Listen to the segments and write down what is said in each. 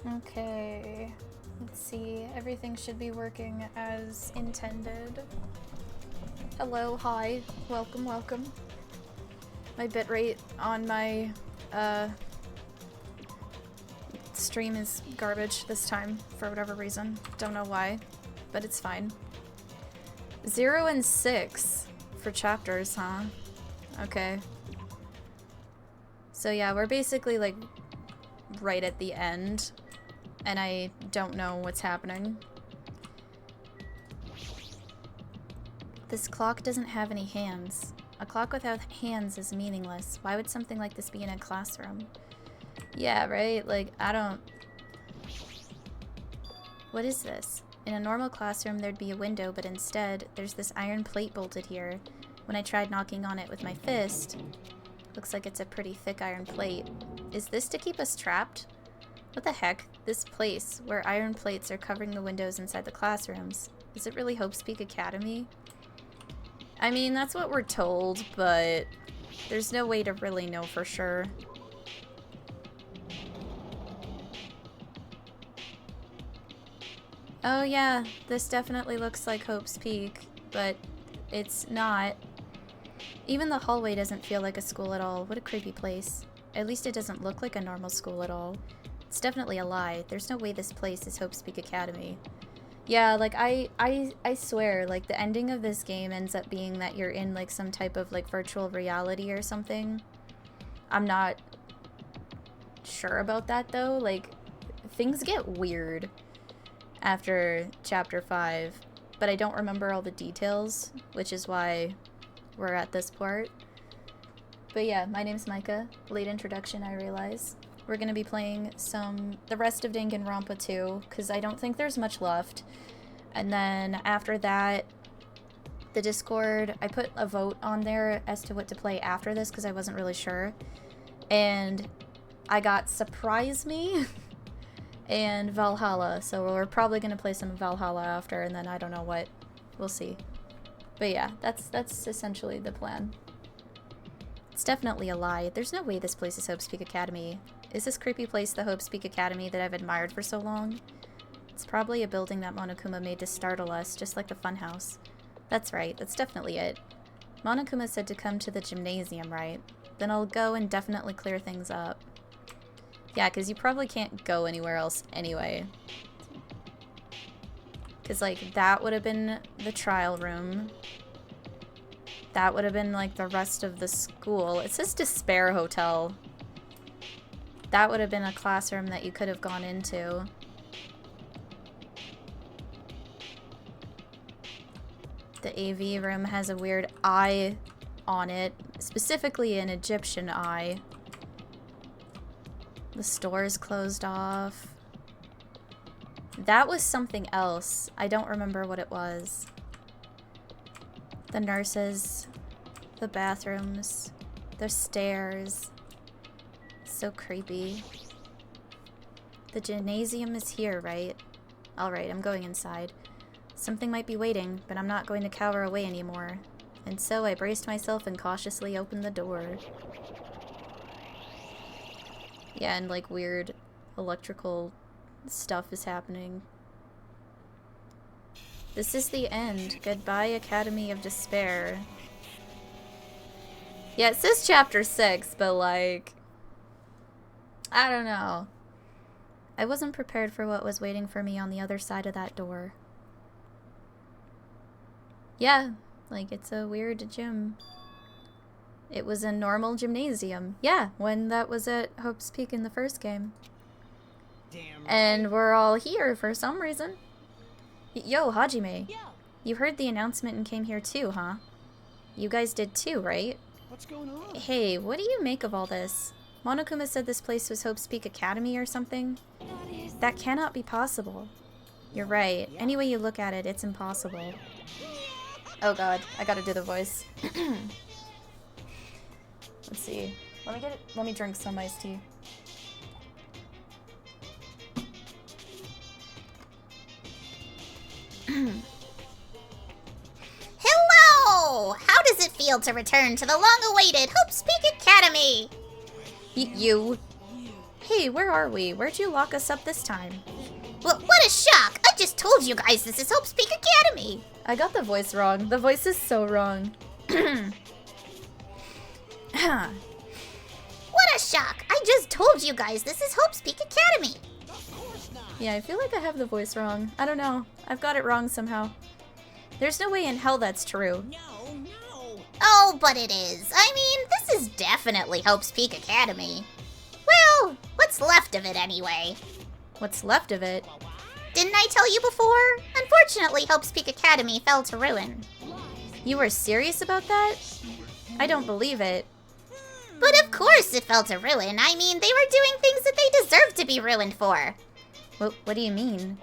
Okay. Let's see. Everything should be working as intended. Hello, hi. Welcome, welcome. My bitrate on my stream is garbage this time for whatever reason. Don't know why, but it's fine. 0 and 6 for chapters, huh? Okay. So yeah, we're basically like right at the end, and I don't know what's happening. This clock doesn't have any hands. A clock without hands is meaningless. Why would something like this be in a classroom? Yeah, right? Like, I don't... What is this? In a normal classroom, there'd be a window, but instead, there's this iron plate bolted here. When I tried knocking on it with my fist, looks like it's a pretty thick iron plate. Is this to keep us trapped? What the heck? This place, where iron plates are covering the windows inside the classrooms. Is it really Hope's Peak Academy? I mean, that's what we're told, but there's no way to really know for sure. Oh yeah, this definitely looks like Hope's Peak, but it's not. Even the hallway doesn't feel like a school at all. What a creepy place. At least it doesn't look like a normal school at all. It's definitely a lie. There's no way this place is Hope's Peak Academy. Yeah, like, I swear, like, the ending of this game ends up being that you're in, like, some type of, like, virtual reality or something. I'm not sure about that, though. Like, things get weird after Chapter 5, but I don't remember all the details, which is why we're at this part. But yeah, my name's Micah. Late introduction, I realize. We're gonna be playing the rest of Danganronpa 2, because I don't think there's much left. And then after that, the Discord, I put a vote on there as to what to play after this, because I wasn't really sure. And I got Surprise Me and Valhalla, so we're probably gonna play some Valhalla after, and then I don't know what. We'll see. But yeah, that's essentially the plan. It's definitely a lie. There's no way this place is Hope's Peak Academy. Is this creepy place the Hope's Peak Academy that I've admired for so long? It's probably a building that Monokuma made to startle us, just like the funhouse. That's right, that's definitely it. Monokuma said to come to the gymnasium, right? Then I'll go and definitely clear things up. Yeah, because you probably can't go anywhere else anyway. Because, like, that would have been the trial room. That would have been, like, the rest of the school. It says Despair Hotel. That would have been a classroom that you could have gone into. The AV room has a weird eye on it. Specifically an Egyptian eye. The store is closed off. That was something else. I don't remember what it was. The nurses, the bathrooms, the stairs. So creepy. The gymnasium is here, right? Alright, I'm going inside. Something might be waiting, but I'm not going to cower away anymore. And so I braced myself and cautiously opened the door. Yeah, and like weird electrical stuff is happening. This is the end. Goodbye, Academy of Despair. Yeah, it says chapter 6, but like, I don't know. I wasn't prepared for what was waiting for me on the other side of that door. Yeah, like it's a weird gym. It was a normal gymnasium. Yeah, when that was at Hope's Peak in the first game. Damn. And we're all here for some reason. Yo, Hajime. Yeah. You heard the announcement and came here too, huh? You guys did too, right? What's going on? Hey, what do you make of all this? Monokuma said this place was Hope's Peak Academy or something? That cannot be possible. You're right. Any way you look at it, it's impossible. Oh god, I gotta do the voice. Let's see. Let me drink some iced tea. Hello! How does it feel to return to the long-awaited Hope's Peak Academy? You. Hey, Hey, where are we? Where'd you lock us up this time? What a shock! I just told you guys this is Hope's Peak Academy! I got the voice wrong. The voice is so wrong. What a shock! I just told you guys this is Hope's Peak Academy! Yeah, I feel like I have the voice wrong. I don't know. I've got it wrong somehow. There's no way in hell that's true. No. Oh, but it is. I mean, this is definitely Hope's Peak Academy. Well, what's left of it anyway? What's left of it? Didn't I tell you before? Unfortunately, Hope's Peak Academy fell to ruin. You were serious about that? I don't believe it. But of course it fell to ruin. I mean, they were doing things that they deserved to be ruined for. What do you mean?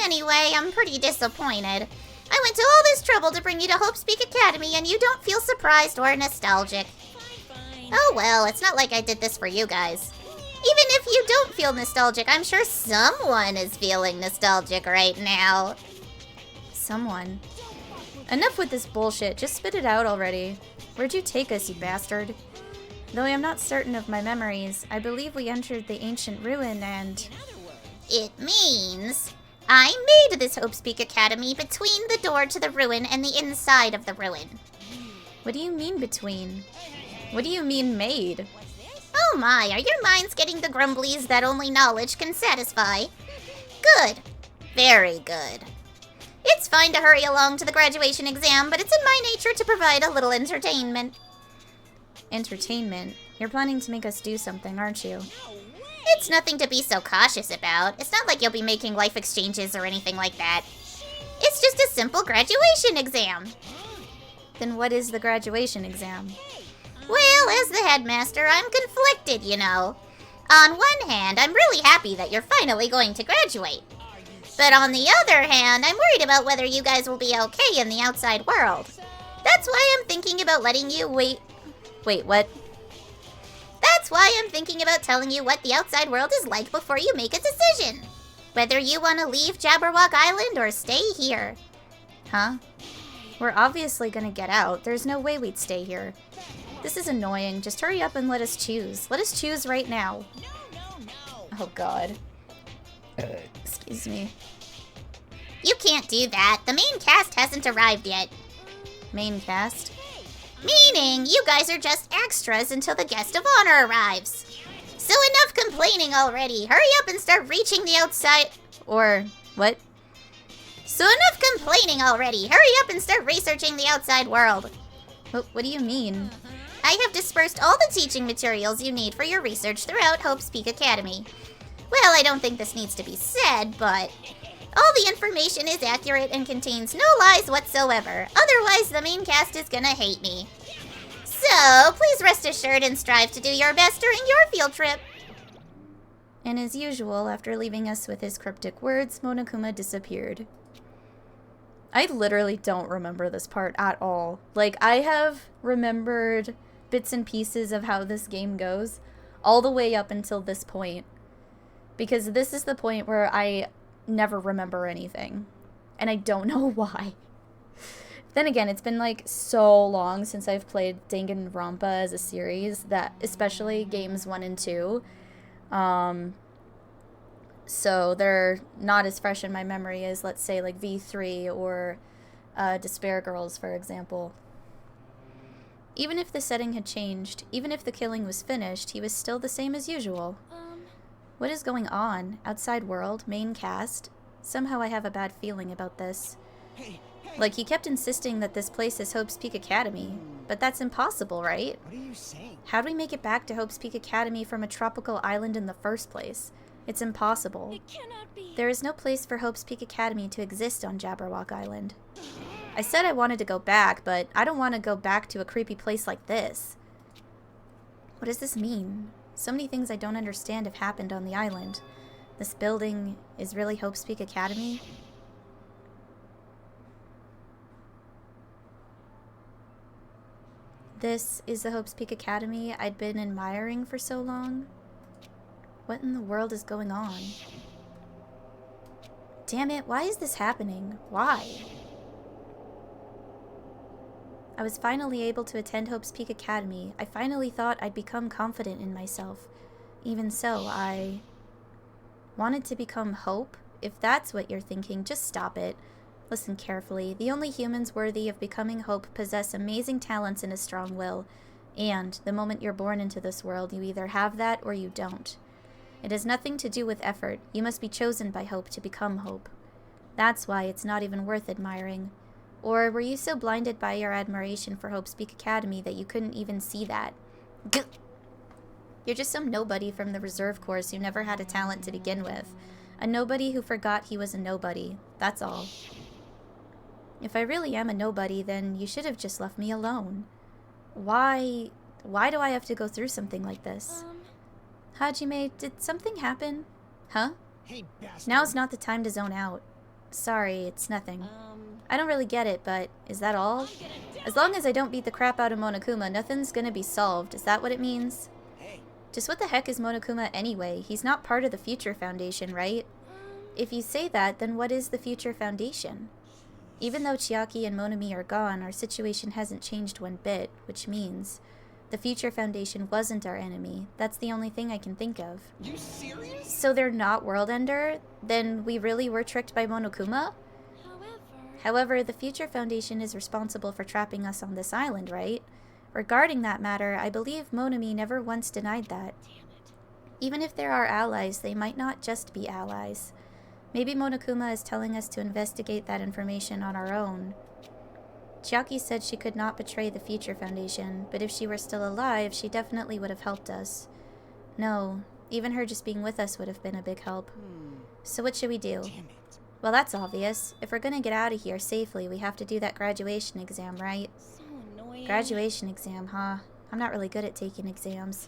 Anyway, I'm pretty disappointed. I went to all this trouble to bring you to Hope's Peak Academy, and you don't feel surprised or nostalgic. Oh well, it's not like I did this for you guys. Even if you don't feel nostalgic, I'm sure someone is feeling nostalgic right now. Someone. Enough with this bullshit. Just spit it out already. Where'd you take us, you bastard? Though I am not certain of my memories, I believe we entered the ancient ruin and... It means I made this Hope's Peak Academy between the door to the ruin and the inside of the ruin. What do you mean between? What do you mean made? Oh my, are your minds getting the grumblies that only knowledge can satisfy? Good. Very good. It's fine to hurry along to the graduation exam, but it's in my nature to provide a little entertainment. Entertainment? You're planning to make us do something, aren't you? It's nothing to be so cautious about. It's not like you'll be making life exchanges or anything like that. It's just a simple graduation exam. Then what is the graduation exam? Well, as the headmaster, I'm conflicted, you know. On one hand, I'm really happy that you're finally going to graduate. But on the other hand, I'm worried about whether you guys will be okay in the outside world. That's why I'm thinking about letting you Wait, what? That's why I'm thinking about telling you what the outside world is like before you make a decision. Whether you want to leave Jabberwock Island or stay here. Huh? We're obviously gonna get out. There's no way we'd stay here. This is annoying. Just hurry up and let us choose. Let us choose right now. No. Oh god. Excuse me. You can't do that. The main cast hasn't arrived yet. Main cast? Meaning, you guys are just extras until the guest of honor arrives. So enough complaining already. Hurry up and start reaching the outside... Or, what? So enough complaining already. Hurry up and start researching the outside world. What do you mean? I have dispersed all the teaching materials you need for your research throughout Hope's Peak Academy. Well, I don't think this needs to be said, but... all the information is accurate and contains no lies whatsoever. Otherwise, the main cast is gonna hate me. So, please rest assured and strive to do your best during your field trip. And as usual, after leaving us with his cryptic words, Monokuma disappeared. I literally don't remember this part at all. Like, I have remembered bits and pieces of how this game goes all the way up until this point. Because this is the point where I never remember anything. And I don't know why. Then again, it's been like so long since I've played Danganronpa as a series, that especially games 1 and 2. So they're not as fresh in my memory as, let's say, like V3 or Despair Girls, for example. Even if the setting had changed, even if the killing was finished, he was still the same as usual. What is going on? Outside world, main cast? Somehow I have a bad feeling about this. Hey. Like, he kept insisting that this place is Hope's Peak Academy. But that's impossible, right? What are you saying? How do we make it back to Hope's Peak Academy from a tropical island in the first place? It's impossible. It cannot be. There is no place for Hope's Peak Academy to exist on Jabberwock Island. I said I wanted to go back, but I don't want to go back to a creepy place like this. What does this mean? So many things I don't understand have happened on the island. This building is really Hope's Peak Academy? This is the Hope's Peak Academy I'd been admiring for so long? What in the world is going on? Damn it, why is this happening? Why? I was finally able to attend Hope's Peak Academy. I finally thought I'd become confident in myself. Even so, I wanted to become Hope. If that's what you're thinking, just stop it. Listen carefully. The only humans worthy of becoming Hope possess amazing talents and a strong will. And the moment you're born into this world, you either have that or you don't. It has nothing to do with effort. You must be chosen by Hope to become Hope. That's why it's not even worth admiring. Or were you so blinded by your admiration for Hope's Peak Academy that you couldn't even see that? You're just some nobody from the reserve course who never had a talent to begin with. A nobody who forgot he was a nobody. That's all. If I really am a nobody, then you should have just left me alone. Why do I have to go through something like this? Hajime, did something happen? Huh? Hey, bastard. Now's not the time to zone out. Sorry, it's nothing. I don't really get it, but is that all? As long as I don't beat the crap out of Monokuma, nothing's gonna be solved. Is that what it means? Hey. Just what the heck is Monokuma anyway? He's not part of the Future Foundation, right? If you say that, then what is the Future Foundation? Even though Chiaki and Monami are gone, our situation hasn't changed one bit, which means the Future Foundation wasn't our enemy. That's the only thing I can think of. You serious? So they're not World Ender? Then we really were tricked by Monokuma? However, the Future Foundation is responsible for trapping us on this island, right? Regarding that matter, I believe Monami never once denied that. Even if there are allies, they might not just be allies. Maybe Monokuma is telling us to investigate that information on our own. Chiaki said she could not betray the Future Foundation, but if she were still alive, she definitely would have helped us. No, even her just being with us would have been a big help. So what should we do? Damn it. Well, that's obvious. If we're gonna get out of here safely, we have to do that graduation exam, right? So annoying. Graduation exam, huh? I'm not really good at taking exams.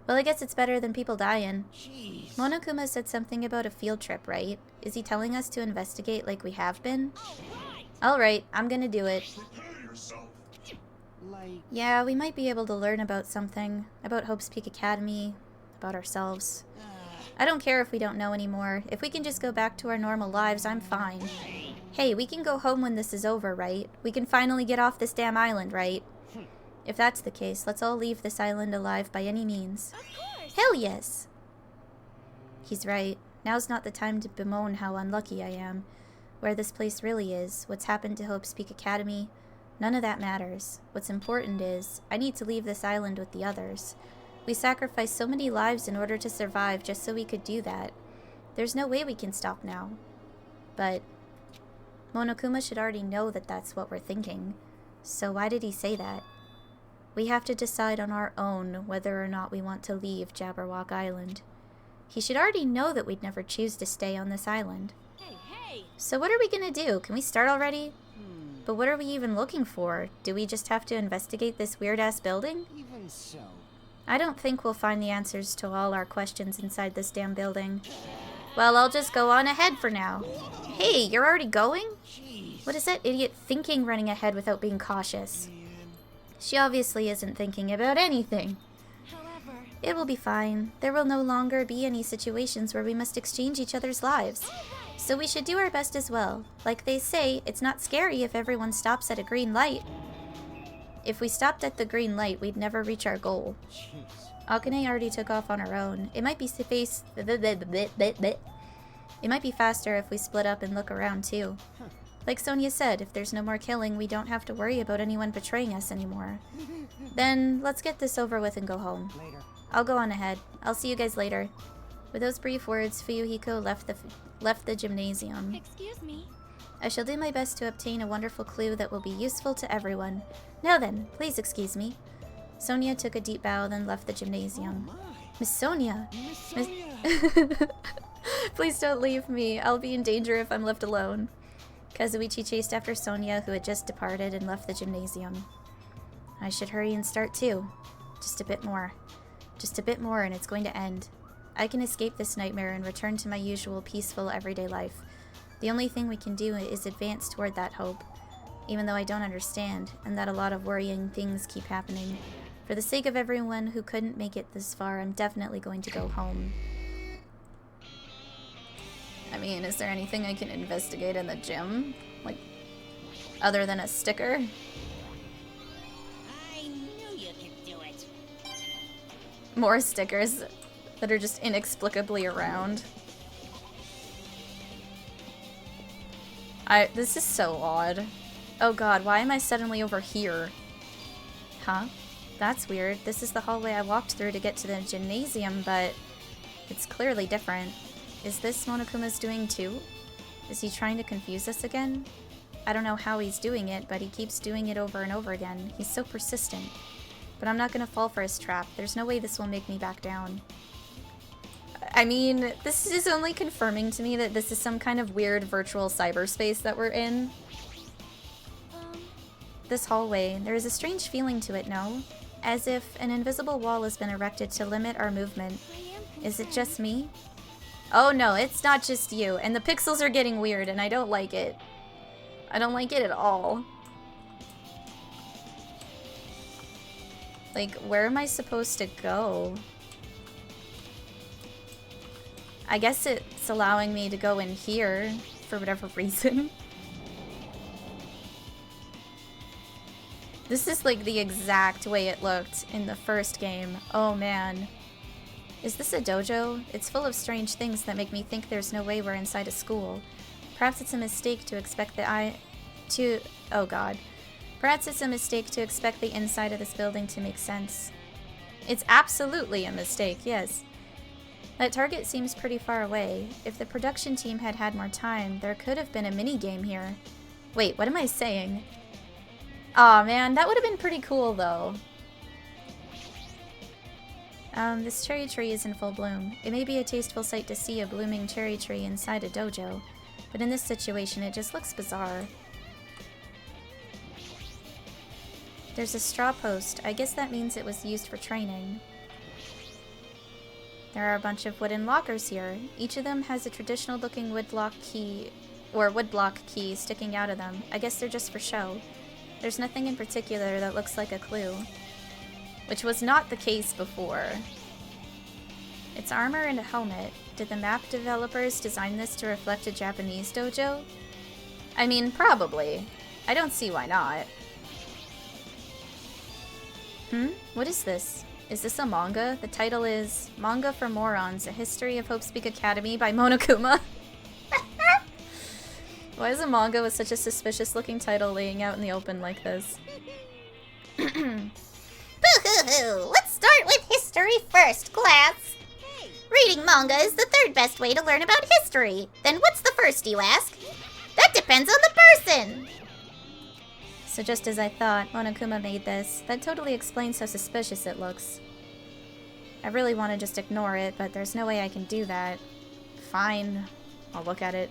Well, I guess it's better than people dying. Jeez. Monokuma said something about a field trip, right? Is he telling us to investigate like we have been? Alright, I'm gonna do it. Like, Yeah, we might be able to learn about something. About Hope's Peak Academy. About ourselves. I don't care if we don't know anymore. If we can just go back to our normal lives, I'm fine. Hey, we can go home when this is over, right? We can finally get off this damn island, right? If that's the case, let's all leave this island alive by any means. Of course. Hell yes! He's right. Now's not the time to bemoan how unlucky I am. Where this place really is, what's happened to Hope's Peak Academy, none of that matters. What's important is, I need to leave this island with the others. We sacrificed so many lives in order to survive just so we could do that. There's no way we can stop now. But Monokuma should already know that that's what we're thinking. So why did he say that? We have to decide on our own whether or not we want to leave Jabberwock Island. He should already know that we'd never choose to stay on this island. Hey. So what are we gonna do? Can we start already? But what are we even looking for? Do we just have to investigate this weird-ass building? even so. I don't think we'll find the answers to all our questions inside this damn building. Well, I'll just go on ahead for now. Hey, you're already going? Jeez. What is that idiot thinking running ahead without being cautious? She obviously isn't thinking about anything. However, It will be fine. There will no longer be any situations where we must exchange each other's lives. So we should do our best as well. Like they say, it's not scary if everyone stops at a green light. If we stopped at the green light, we'd never reach our goal. Jeez. Akane already took off on her own. It might be It might be faster if we split up and look around too. Like Sonia said, if there's no more killing, we don't have to worry about anyone betraying us anymore. Then let's get this over with and go home. Later. I'll go on ahead. I'll see you guys later. With those brief words, Fuyuhiko left the gymnasium. excuse me. I shall do my best to obtain a wonderful clue that will be useful to everyone. Now then, please excuse me. Sonia took a deep bow, then left the gymnasium. My. Miss Sonia! Miss Miss- Sonia. Please don't leave me. I'll be in danger if I'm left alone. Kazuichi chased after Sonia, who had just departed and left the gymnasium. I should hurry and start too. Just a bit more. Just a bit more and it's going to end. I can escape this nightmare and return to my usual peaceful everyday life. The only thing we can do is advance toward that hope, even though I don't understand, and that a lot of worrying things keep happening. For the sake of everyone who couldn't make it this far, I'm definitely going to go home. I mean, is there anything I can investigate in the gym? Like, other than a sticker? I knew you could do it. More stickers. that are just inexplicably around. This is so odd. Oh god, why am I suddenly over here? Huh? That's weird. This is the hallway I walked through to get to the gymnasium, but it's clearly different. Is this Monokuma's doing too? Is he trying to confuse us again? I don't know how he's doing it, but he keeps doing it over and over again. He's so persistent. But I'm not gonna fall for his trap. There's no way this will make me back down. I mean, this is only confirming to me that this is some kind of weird virtual cyberspace that we're in. This hallway, there is a strange feeling to it, no? As if an invisible wall has been erected to limit our movement. Is it just me? Oh no, it's not just you, and the pixels are getting weird, and I don't like it. I don't like it at all. Like, where am I supposed to go? I guess it's allowing me to go in here, for whatever reason. This is like the exact way it looked in the first game. Oh man. Is this a dojo? It's full of strange things that make me think there's no way we're inside a school. Perhaps it's a mistake to expect oh god. Perhaps it's a mistake to expect the inside of this building to make sense. It's absolutely a mistake, yes. That target seems pretty far away. If the production team had had more time, there could have been a mini-game here. Wait, what am I saying? Aw, man, that would have been pretty cool, though. This cherry tree is in full bloom. It may be a tasteful sight to see a blooming cherry tree inside a dojo, but in this situation, it just looks bizarre. There's a straw post. I guess that means it was used for training. There are a bunch of wooden lockers here. Each of them has a traditional-looking woodblock key sticking out of them. I guess they're just for show. There's nothing in particular that looks like a clue. Which was not the case before. It's armor and a helmet. Did the map developers design this to reflect a Japanese dojo? I mean, probably. I don't see why not. What is this? Is this a manga? The title is Manga for Morons, A History of Hope's Peak Academy by Monokuma. Why is a manga with such a suspicious-looking title laying out in the open like this? Boo-hoo-hoo! Let's start with history first, class! Reading manga is the third best way to learn about history. Then what's the first, you ask? That depends on the person! So just as I thought, Monokuma made this. That totally explains how suspicious it looks. I really want to just ignore it, but there's no way I can do that. Fine. I'll look at it.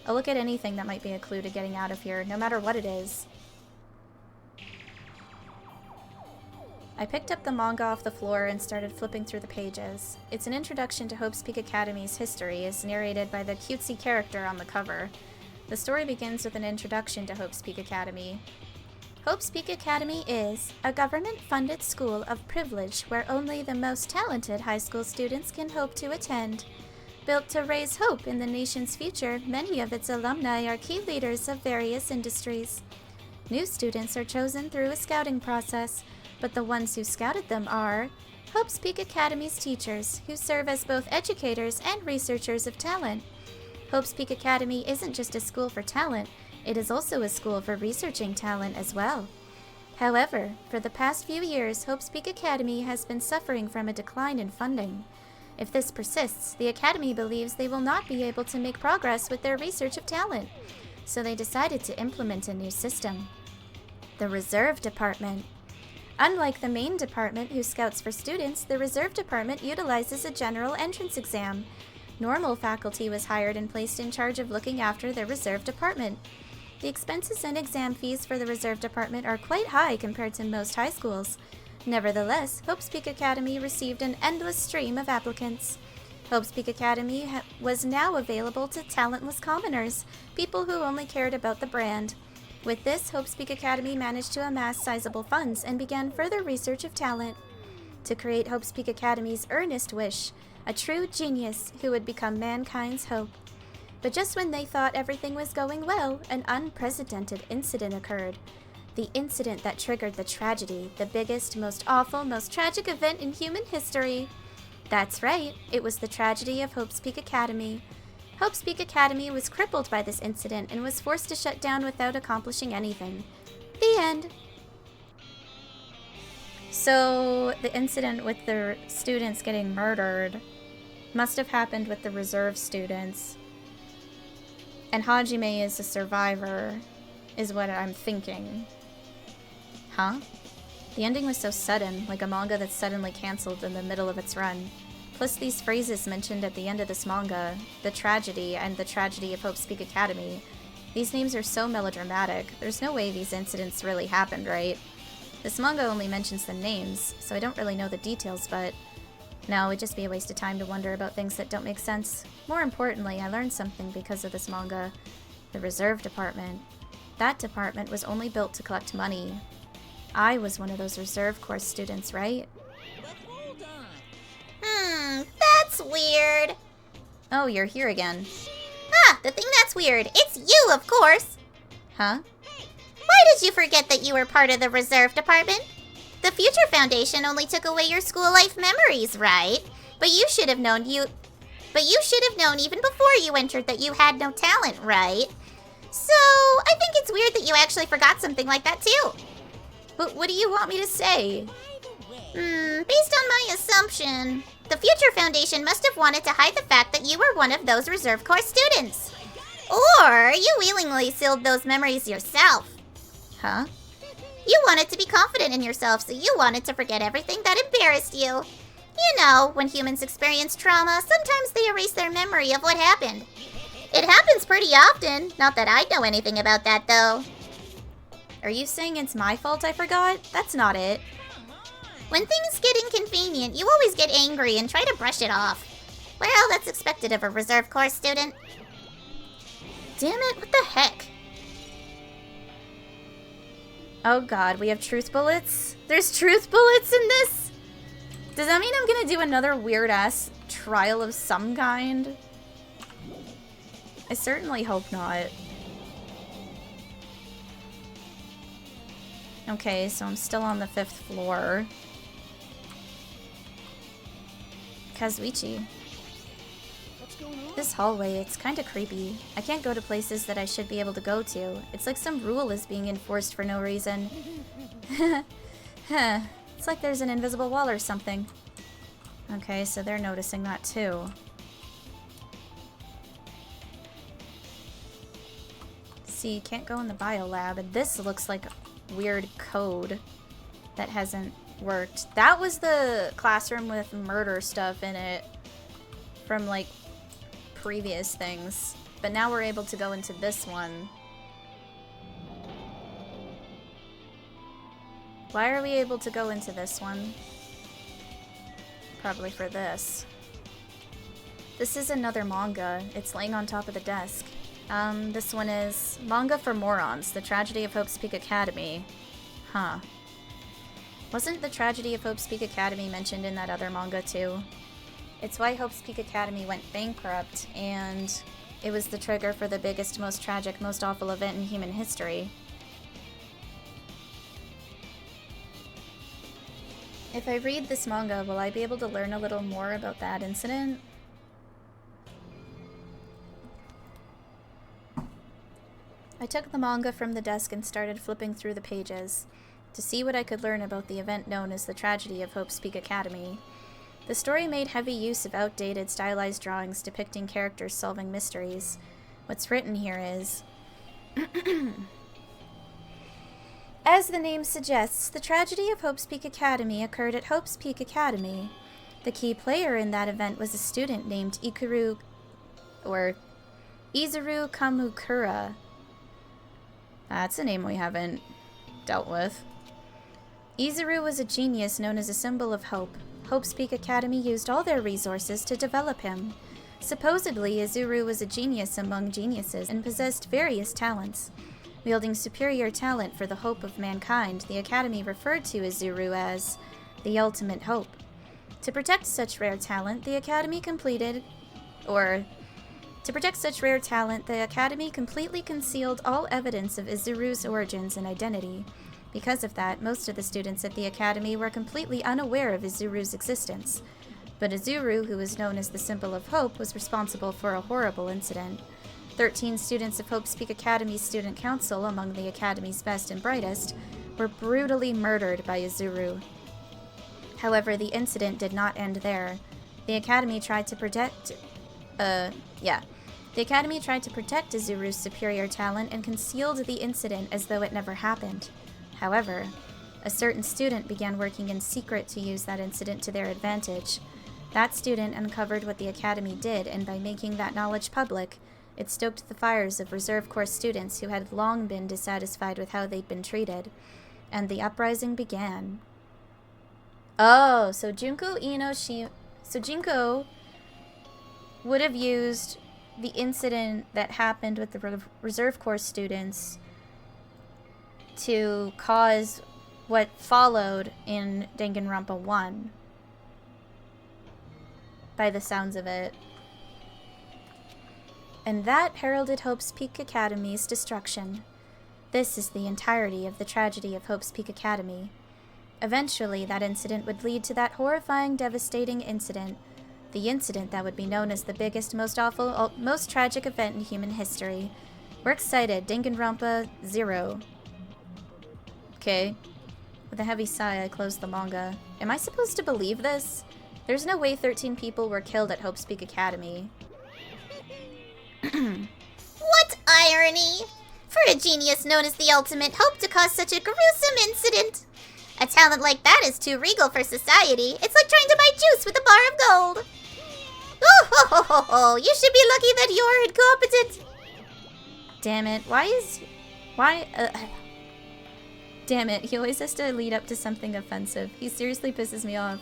I'll look at anything that might be a clue to getting out of here, no matter what it is. I picked up the manga off the floor and started flipping through the pages. It's an introduction to Hope's Peak Academy's history, as narrated by the cutesy character on the cover. The story begins with an introduction to Hope's Peak Academy. Hope's Peak Academy is a government-funded school of privilege where only the most talented high school students can hope to attend. Built to raise hope in the nation's future, many of its alumni are key leaders of various industries. New students are chosen through a scouting process, but the ones who scouted them are Hope's Peak Academy's teachers, who serve as both educators and researchers of talent. Hope's Peak Academy isn't just a school for talent, it is also a school for researching talent as well. However, for the past few years, Hope's Peak Academy has been suffering from a decline in funding. If this persists, the Academy believes they will not be able to make progress with their research of talent, so they decided to implement a new system. The Reserve Department. Unlike the main department who scouts for students, the Reserve Department utilizes a general entrance exam. Normal faculty was hired and placed in charge of looking after the Reserve Department. The expenses and exam fees for the Reserve Department are quite high compared to most high schools. Nevertheless, Hope's Peak Academy received an endless stream of applicants. Hope's Peak Academy was now available to talentless commoners, people who only cared about the brand. With this, Hope's Peak Academy managed to amass sizable funds and began further research of talent. To create Hope's Peak Academy's earnest wish, a true genius who would become mankind's hope. But just when they thought everything was going well, an unprecedented incident occurred. The incident that triggered the tragedy, the biggest, most awful, most tragic event in human history. That's right, it was the tragedy of Hope's Peak Academy. Hope's Peak Academy was crippled by this incident and was forced to shut down without accomplishing anything. The end. So, the incident with the students getting murdered must have happened with the reserve students. And Hajime is a survivor, is what I'm thinking. Huh? The ending was so sudden, like a manga that's suddenly cancelled in the middle of its run. Plus these phrases mentioned at the end of this manga, the tragedy and the tragedy of Hope's Peak Academy. These names are so melodramatic, there's no way these incidents really happened, right? This manga only mentions the names, so I don't really know the details, but no, it'd just be a waste of time to wonder about things that don't make sense. More importantly, I learned something because of this manga. The reserve department. That department was only built to collect money. I was one of those reserve course students, right? But hold on. That's weird. Oh, you're here again. Ah, the thing that's weird. It's you, of course. Huh? Why did you forget that you were part of the reserve department? The Future Foundation only took away your school life memories, right? But you should have known even before you entered that you had no talent, right? So, I think it's weird that you actually forgot something like that too. But what do you want me to say? Based on my assumption, the Future Foundation must have wanted to hide the fact that you were one of those reserve corps students. Or you willingly sealed those memories yourself. Huh? You wanted to be confident in yourself, so you wanted to forget everything that embarrassed you. You know, when humans experience trauma, sometimes they erase their memory of what happened. It happens pretty often. Not that I know anything about that, though. Are you saying it's my fault I forgot? That's not it. When things get inconvenient, you always get angry and try to brush it off. Well, that's expected of a reserve corps student. Damn it, what the heck? Oh god, we have truth bullets? There's truth bullets in this? Does that mean I'm gonna do another weird-ass trial of some kind? I certainly hope not. Okay, so I'm still on the 5th floor. Kazuichi. What's going on? This hallway, it's kinda creepy. I can't go to places that I should be able to go to. It's like some rule is being enforced for no reason. It's like there's an invisible wall or something. Okay, so they're noticing that too. See, you can't go in the bio lab, and this looks like weird code that hasn't worked. That was the classroom with murder stuff in it from like previous things, but now we're able to go into this one. Why are we able to go into this one? Probably for this. This is another manga. It's laying on top of the desk. This one is Manga for Morons, The Tragedy of Hope's Peak Academy. Huh. Wasn't The Tragedy of Hope's Peak Academy mentioned in that other manga too? It's why Hope's Peak Academy went bankrupt, and it was the trigger for the biggest, most tragic, most awful event in human history. If I read this manga, will I be able to learn a little more about that incident? I took the manga from the desk and started flipping through the pages to see what I could learn about the event known as the tragedy of Hope's Peak Academy. The story made heavy use of outdated, stylized drawings depicting characters solving mysteries. What's written here is... As the name suggests, the tragedy of Hope's Peak Academy occurred at Hope's Peak Academy. The key player in that event was a student named Izuru Kamukura. That's a name we haven't dealt with. Izuru was a genius known as a symbol of hope. Hope's Peak Academy used all their resources to develop him. Supposedly, Izuru was a genius among geniuses and possessed various talents. Wielding superior talent for the hope of mankind, the Academy referred to Izuru as the ultimate hope. To protect such rare talent, the Academy completely concealed all evidence of Izuru's origins and identity. Because of that, most of the students at the Academy were completely unaware of Izuru's existence. But Izuru, who was known as the symbol of hope, was responsible for a horrible incident. 13 students of Hope's Peak Academy's student council, among the Academy's best and brightest, were brutally murdered by Izuru. However, the incident did not end there. The Academy tried to protect Izuru's superior talent and concealed the incident as though it never happened. However, a certain student began working in secret to use that incident to their advantage. That student uncovered what the Academy did, and by making that knowledge public, it stoked the fires of Reserve Corps students who had long been dissatisfied with how they'd been treated. And the uprising began. Oh, so Junko would have used the incident that happened with the Reserve Corps students to cause what followed in Danganronpa 1. By the sounds of it. And that heralded Hope's Peak Academy's destruction. This is the entirety of the tragedy of Hope's Peak Academy. Eventually, that incident would lead to that horrifying, devastating incident. The incident that would be known as the biggest, most awful, most tragic event in human history. We're excited. Danganronpa 0. Okay. With a heavy sigh, I closed the manga. Am I supposed to believe this? There's no way 13 people were killed at Hope's Peak Academy. What irony! For a genius known as the Ultimate, Hope to cause such a gruesome incident. A talent like that is too regal for society. It's like trying to buy juice with a bar of gold. Oh, ho, ho, ho, ho. You should be lucky that you're incompetent. Damn it, damn it, he always has to lead up to something offensive. He seriously pisses me off.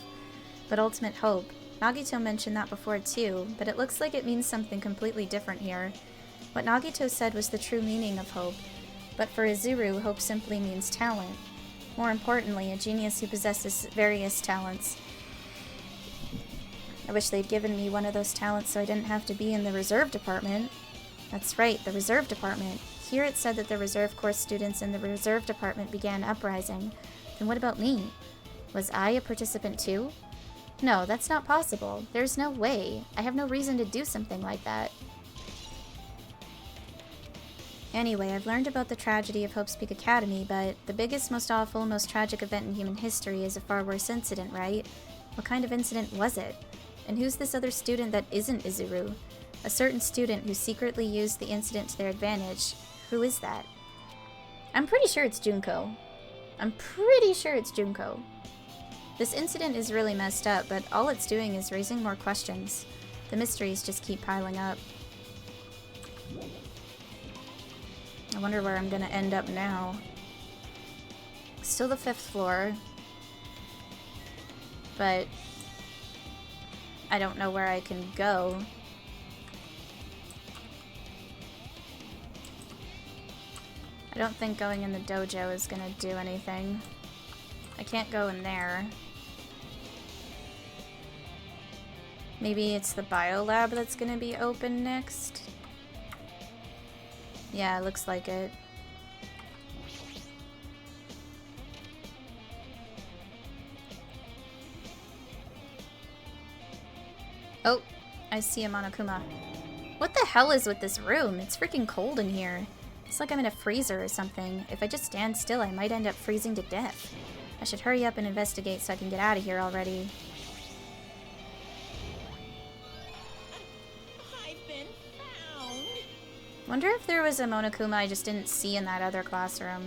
But Ultimate Hope. Nagito mentioned that before too, but it looks like it means something completely different here. What Nagito said was the true meaning of hope, but for Izuru, hope simply means talent. More importantly, a genius who possesses various talents. I wish they'd given me one of those talents so I didn't have to be in the reserve department. That's right, the reserve department. Here it said that the reserve course students in the reserve department began uprising. Then what about me? Was I a participant too? No, that's not possible. There's no way. I have no reason to do something like that. Anyway, I've learned about the tragedy of Hope's Peak Academy, but the biggest, most awful, most tragic event in human history is a far worse incident, right? What kind of incident was it? And who's this other student that isn't Izuru? A certain student who secretly used the incident to their advantage. Who is that? I'm pretty sure it's Junko. This incident is really messed up, but all it's doing is raising more questions. The mysteries just keep piling up. I wonder where I'm gonna end up now. Still the 5th floor. But I don't know where I can go. I don't think going in the dojo is gonna do anything. I can't go in there. Maybe it's the biolab that's gonna be open next? Yeah, it looks like it. Oh, I see a Monokuma. What the hell is with this room? It's freaking cold in here. It's like I'm in a freezer or something. If I just stand still, I might end up freezing to death. I should hurry up and investigate so I can get out of here already. I've been found. Wonder if there was a Monokuma I just didn't see in that other classroom.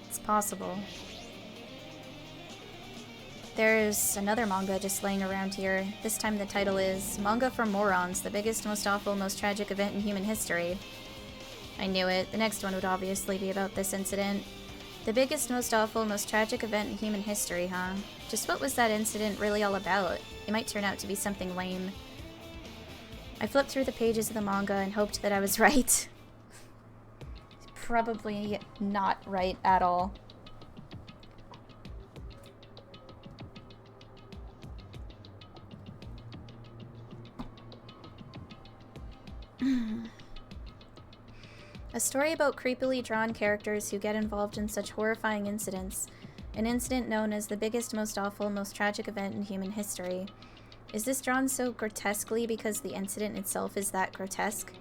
It's possible. There's another manga just laying around here. This time the title is Manga for Morons, the biggest, most awful, most tragic event in human history. I knew it. The next one would obviously be about this incident. The biggest, most awful, most tragic event in human history, huh? Just what was that incident really all about? It might turn out to be something lame. I flipped through the pages of the manga and hoped that I was right. Probably not right at all. A story about creepily drawn characters who get involved in such horrifying incidents. An incident known as the biggest, most awful, most tragic event in human history. Is this drawn so grotesquely because the incident itself is that grotesque?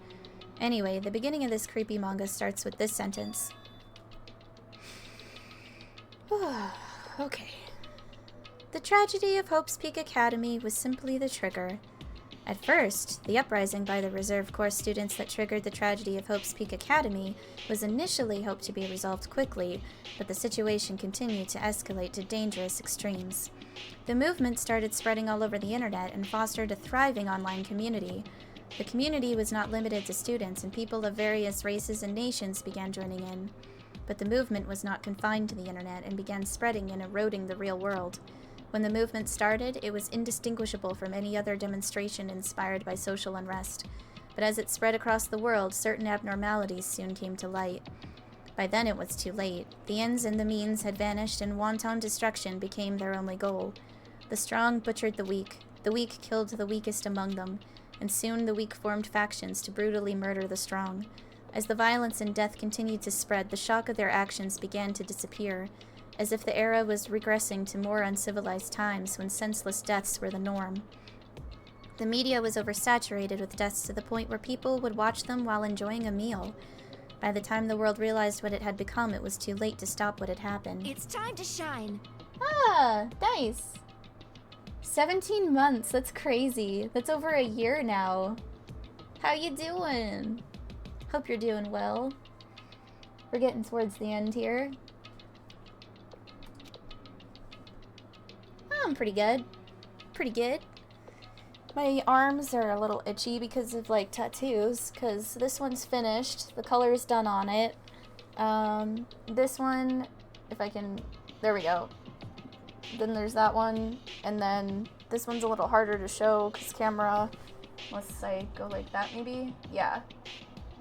Anyway, the beginning of this creepy manga starts with this sentence. Okay. The tragedy of Hope's Peak Academy was simply the trigger. At first, the uprising by the reserve corps students that triggered the tragedy of Hope's Peak Academy was initially hoped to be resolved quickly, but the situation continued to escalate to dangerous extremes. The movement started spreading all over the internet and fostered a thriving online community. The community was not limited to students, and people of various races and nations began joining in. But the movement was not confined to the internet and began spreading and eroding the real world. When the movement started, it was indistinguishable from any other demonstration inspired by social unrest. But as it spread across the world, certain abnormalities soon came to light. By then it was too late. The ends and the means had vanished, and wanton destruction became their only goal. The strong butchered the weak killed the weakest among them, and soon the weak formed factions to brutally murder the strong. As the violence and death continued to spread, the shock of their actions began to disappear, as if the era was regressing to more uncivilized times when senseless deaths were the norm. The media was oversaturated with deaths to the point where people would watch them while enjoying a meal. By the time the world realized what it had become, it was too late to stop what had happened. It's time to shine. Ah, nice. 17 months, that's crazy. That's over a year now. How you doing? Hope you're doing well. We're getting towards the end here. I'm pretty good. Pretty good. My arms are a little itchy because of, like, tattoos, because this one's finished. The color is done on it. This one, if I can... There we go. Then there's that one, and then this one's a little harder to show because camera... Unless I go like that, maybe? Yeah.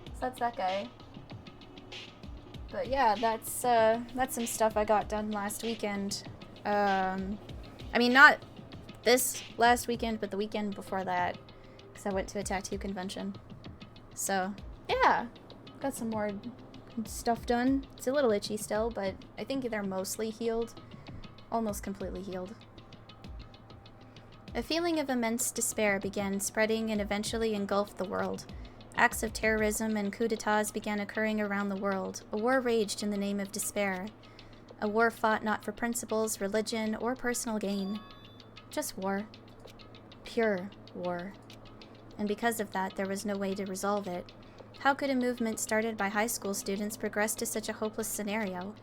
So that's that guy. But yeah, that's some stuff I got done last weekend. I mean, not this last weekend, but the weekend before that, because I went to a tattoo convention. So, yeah, got some more stuff done. It's a little itchy still, but I think they're mostly healed. Almost completely healed. A feeling of immense despair began spreading and eventually engulfed the world. Acts of terrorism and coups d'etats began occurring around the world. A war raged in the name of despair. A war fought not for principles, religion, or personal gain. Just war. Pure war. And because of that, there was no way to resolve it. How could a movement started by high school students progress to such a hopeless scenario?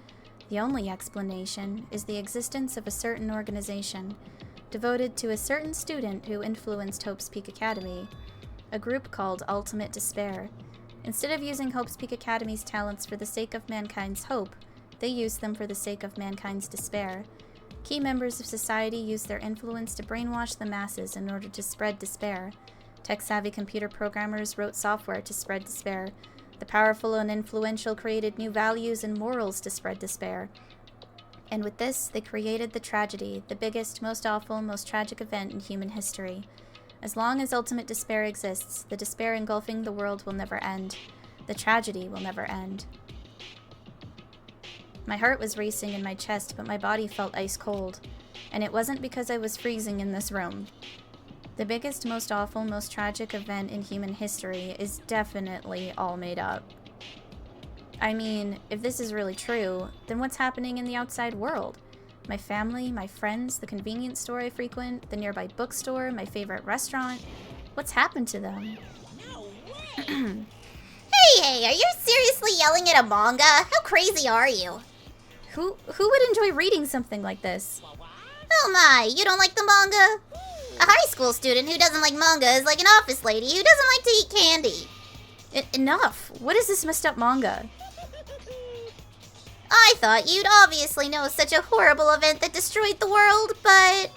The only explanation is the existence of a certain organization, devoted to a certain student who influenced Hope's Peak Academy, a group called Ultimate Despair. Instead of using Hope's Peak Academy's talents for the sake of mankind's hope, they used them for the sake of mankind's despair. Key members of society used their influence to brainwash the masses in order to spread despair. Tech-savvy computer programmers wrote software to spread despair. The powerful and influential created new values and morals to spread despair. And with this, they created the tragedy, the biggest, most awful, most tragic event in human history. As long as ultimate despair exists, the despair engulfing the world will never end. The tragedy will never end. My heart was racing in my chest, but my body felt ice cold. And it wasn't because I was freezing in this room. The biggest, most awful, most tragic event in human history is definitely all made up. I mean, if this is really true, then what's happening in the outside world? My family, my friends, the convenience store I frequent, the nearby bookstore, my favorite restaurant. What's happened to them? No way! Hey, are you seriously yelling at a manga? How crazy are you? Who would enjoy reading something like this? Oh my, you don't like the manga? A high school student who doesn't like manga is like an office lady who doesn't like to eat candy. Enough! What is this messed up manga? I thought you'd obviously know such a horrible event that destroyed the world, but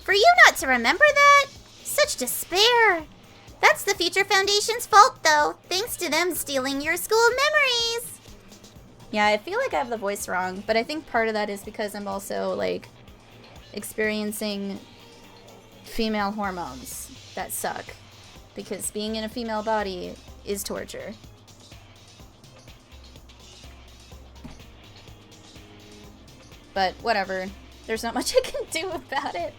for you not to remember that? Such despair. That's the Future Foundation's fault, though, thanks to them stealing your school memories. Yeah, I feel like I have the voice wrong, but I think part of that is because I'm also, like, experiencing female hormones that suck. Because being in a female body is torture. But whatever. There's not much I can do about it.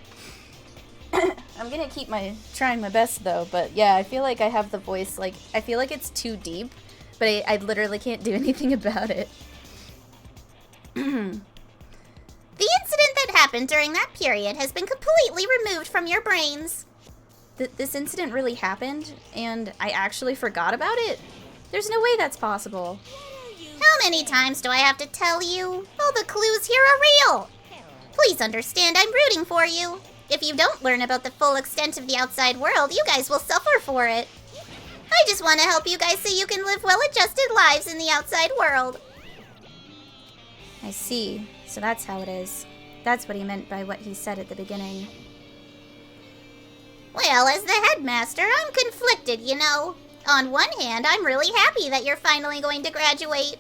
I'm gonna keep trying my best though, but yeah, I feel like I have the voice, like, I feel like it's too deep, but I literally can't do anything about it. The incident that happened during that period has been completely removed from your brains. This incident really happened, and I actually forgot about it? There's no way that's possible. How many times do I have to tell you? All the clues here are real. Please understand I'm rooting for you. If you don't learn about the full extent of the outside world, you guys will suffer for it. I just want to help you guys so you can live well-adjusted lives in the outside world. I see. So that's how it is. That's what he meant by what he said at the beginning. Well, as the headmaster, I'm conflicted, you know. On one hand, I'm really happy that you're finally going to graduate.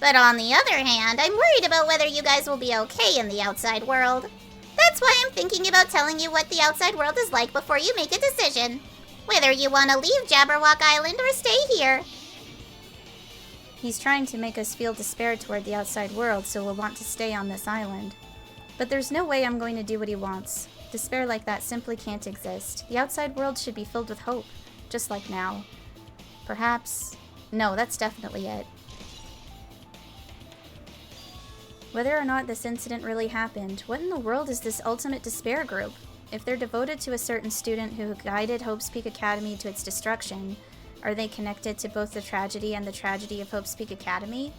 But on the other hand, I'm worried about whether you guys will be okay in the outside world. That's why I'm thinking about telling you what the outside world is like before you make a decision. Whether you want to leave Jabberwock Island or stay here. He's trying to make us feel despair toward the outside world, so we'll want to stay on this island. But there's no way I'm going to do what he wants. Despair like that simply can't exist. The outside world should be filled with hope, just like now. Perhaps... No, that's definitely it. Whether or not this incident really happened, what in the world is this Ultimate Despair group? If they're devoted to a certain student who guided Hope's Peak Academy to its destruction, are they connected to both the tragedy and the tragedy of Hope's Peak Academy?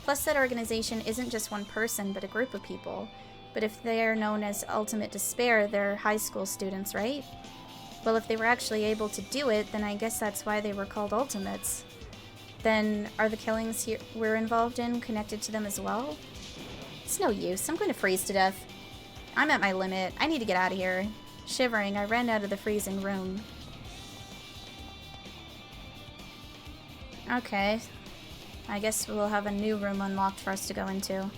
Plus, that organization isn't just one person, but a group of people. But if they are known as Ultimate Despair, they're high school students, right? Well, if they were actually able to do it, then I guess that's why they were called Ultimates. Then, are the killings we're involved in connected to them as well? It's no use. I'm going to freeze to death. I'm at my limit. I need to get out of here. Shivering, I ran out of the freezing room. Okay. I guess we'll have a new room unlocked for us to go into.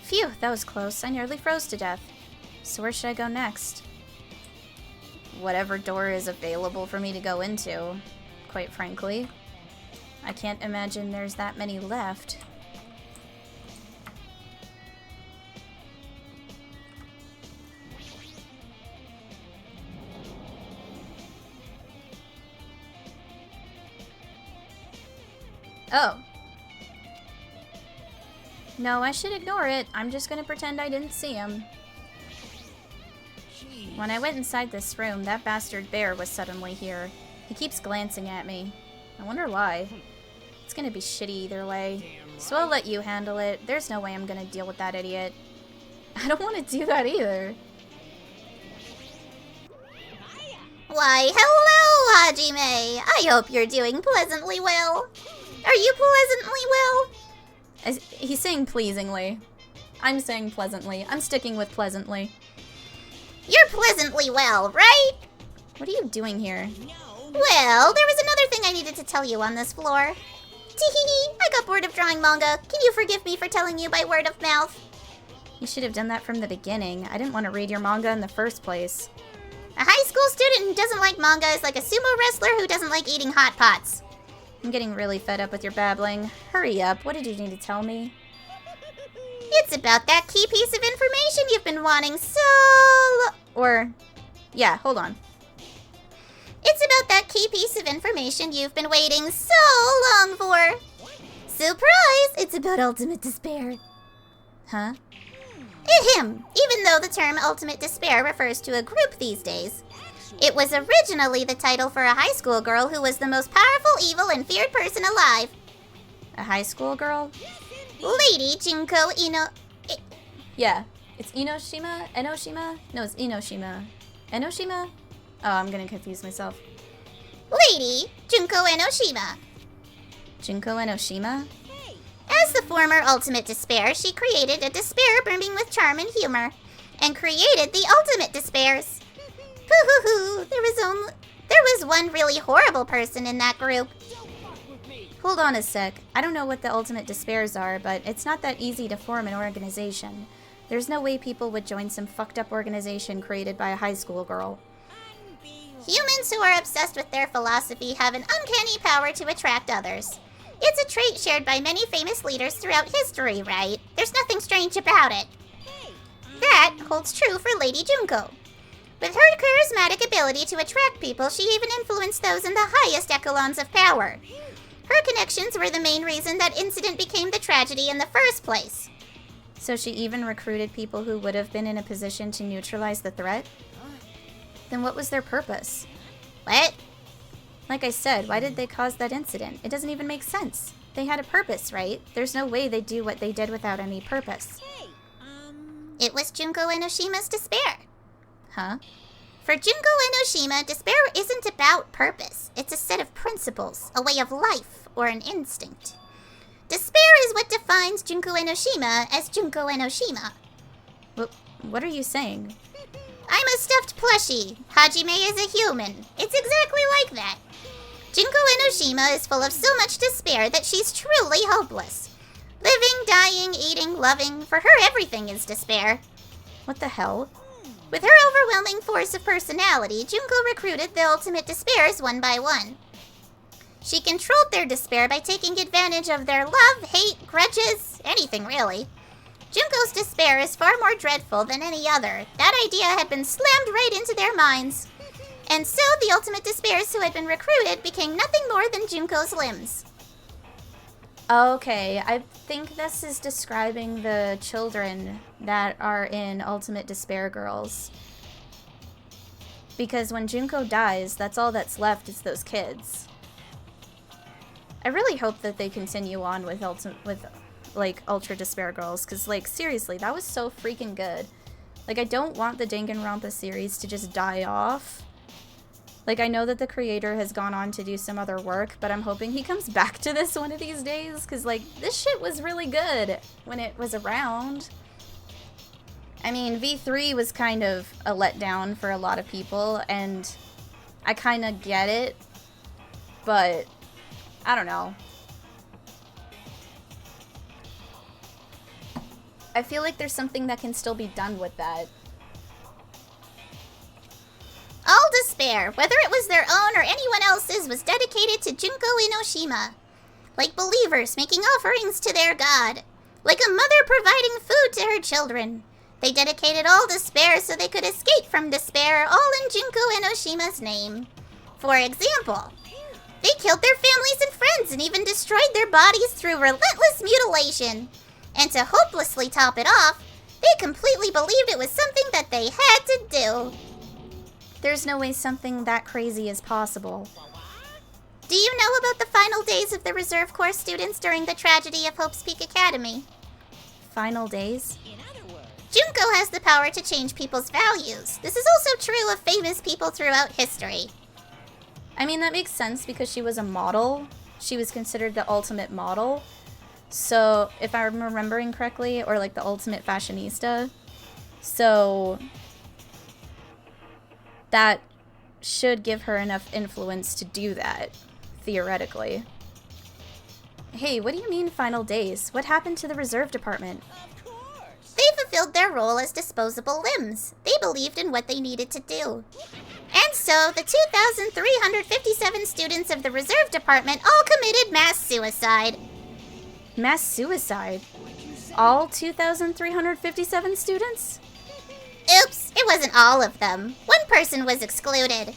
Phew, that was close. I nearly froze to death. So where should I go next? Whatever door is available for me to go into, quite frankly. I can't imagine there's that many left. Oh. No, I should ignore it. I'm just gonna pretend I didn't see him. When I went inside this room, that bastard bear was suddenly here. He keeps glancing at me. I wonder why. It's gonna be shitty either way. So I'll let you handle it. There's no way I'm gonna deal with that idiot. I don't want to do that either. Why, hello, Hajime. I hope you're doing pleasantly well. Are you pleasantly well? He's saying pleasingly. I'm saying pleasantly. I'm sticking with pleasantly. You're pleasantly well, right? What are you doing here? Well, there was another thing I needed to tell you on this floor. Teehee, I got bored of drawing manga. Can you forgive me for telling you by word of mouth? You should have done that from the beginning. I didn't want to read your manga in the first place. A high school student who doesn't like manga is like a sumo wrestler who doesn't like eating hot pots. I'm getting really fed up with your babbling. Hurry up. What did you need to tell me? It's about that key piece of information you've been wanting yeah, hold on. It's about that key piece of information you've been waiting so long for. Surprise! It's about Ultimate Despair. Huh? Ahem. Even though the term Ultimate Despair refers to a group these days, it was originally the title for a high school girl who was the most powerful, evil, and feared person alive. A high school girl? Lady Junko Yeah. It's Enoshima? Enoshima? No, it's Enoshima. Enoshima? Oh, I'm gonna confuse myself. Lady Junko Enoshima. Junko Enoshima? As the former Ultimate Despair, she created a despair brimming with charm and humor, and created the Ultimate Despairs. Hoo-hoo-hoo, there was one really horrible person in that group. Hold on a sec. I don't know what the Ultimate Despairs are, but it's not that easy to form an organization. There's no way people would join some fucked up organization created by a high school girl. Humans who are obsessed with their philosophy have an uncanny power to attract others. It's a trait shared by many famous leaders throughout history, right? There's nothing strange about it. That holds true for Lady Junko. With her charismatic ability to attract people, she even influenced those in the highest echelons of power. Her connections were the main reason that incident became the tragedy in the first place. So she even recruited people who would have been in a position to neutralize the threat? Then what was their purpose? What? Like I said, why did they cause that incident? It doesn't even make sense. They had a purpose, right? There's no way they'd do what they did without any purpose. It was Junko Enoshima's despair. Huh? For Junko Enoshima, despair isn't about purpose. It's a set of principles, a way of life, or an instinct. Despair is what defines Junko Enoshima as Junko Enoshima. What are you saying? I'm a stuffed plushie. Hajime is a human. It's exactly like that. Junko Enoshima is full of so much despair that she's truly hopeless. Living, dying, eating, loving, for her everything is despair. What the hell? With her overwhelming force of personality, Junko recruited the ultimate despairs one by one. She controlled their despair by taking advantage of their love, hate, grudges, anything really. Junko's despair is far more dreadful than any other. That idea had been slammed right into their minds. And so the ultimate despairs who had been recruited became nothing more than Junko's limbs. Okay, I think this is describing the children that are in Ultimate Despair Girls. Because when Junko dies, that's all that's left is those kids. I really hope that they continue on with Ultra Despair Girls, because, like, seriously, that was so freaking good. Like, I don't want the Danganronpa series to just die off. Like, I know that the creator has gone on to do some other work, but I'm hoping he comes back to this one of these days, because, like, this shit was really good when it was around. I mean, V3 was kind of a letdown for a lot of people, and I kind of get it, but I don't know. I feel like there's something that can still be done with that. All despair, whether it was their own or anyone else's, was dedicated to Junko Enoshima. Like believers making offerings to their god. Like a mother providing food to her children. They dedicated all despair so they could escape from despair, all in Junko Enoshima's name. For example, they killed their families and friends and even destroyed their bodies through relentless mutilation. And to hopelessly top it off, they completely believed it was something that they had to do. There's no way something that crazy is possible. Do you know about the final days of the Reserve Corps students during the tragedy of Hope's Peak Academy? Final days? Junko has the power to change people's values. This is also true of famous people throughout history. I mean, that makes sense because she was a model. She was considered the ultimate model. So, if I'm remembering correctly, or like the ultimate fashionista. So, that should give her enough influence to do that, theoretically. Hey, what do you mean final days? What happened to the reserve department? They fulfilled their role as disposable limbs. They believed in what they needed to do. And so, the 2,357 students of the reserve department all committed mass suicide. Mass suicide? All 2,357 students? Oops, it wasn't all of them. One person was excluded.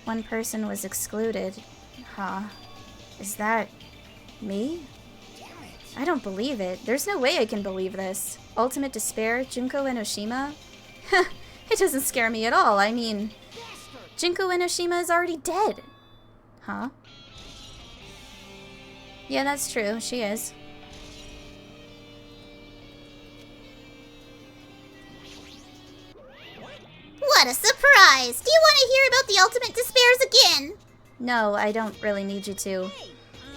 One person was excluded. Huh. Is that me? I don't believe it. There's no way I can believe this. Ultimate Despair, Junko Enoshima? It doesn't scare me at all. I mean, Junko Enoshima is already dead. Huh? Yeah, that's true. She is. What a surprise! Do you want to hear about the Ultimate Despairs again? No, I don't really need you to.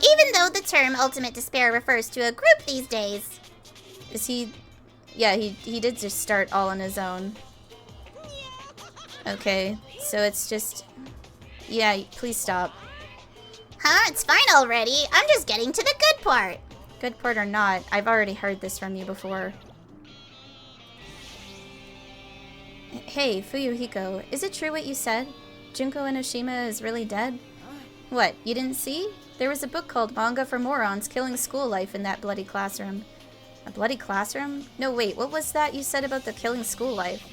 Even though the term Ultimate Despair refers to a group these days. Is he... Yeah, he did just start all on his own. Okay, so it's just... Yeah, please stop. Huh? It's fine already. I'm just getting to the good part. Good part or not, I've already heard this from you before. Hey, Fuyuhiko, is it true what you said? Junko Enoshima is really dead? What, you didn't see? There was a book called Manga for Morons Killing School Life in that bloody classroom. A bloody classroom? No, wait, what was that you said about the killing school life?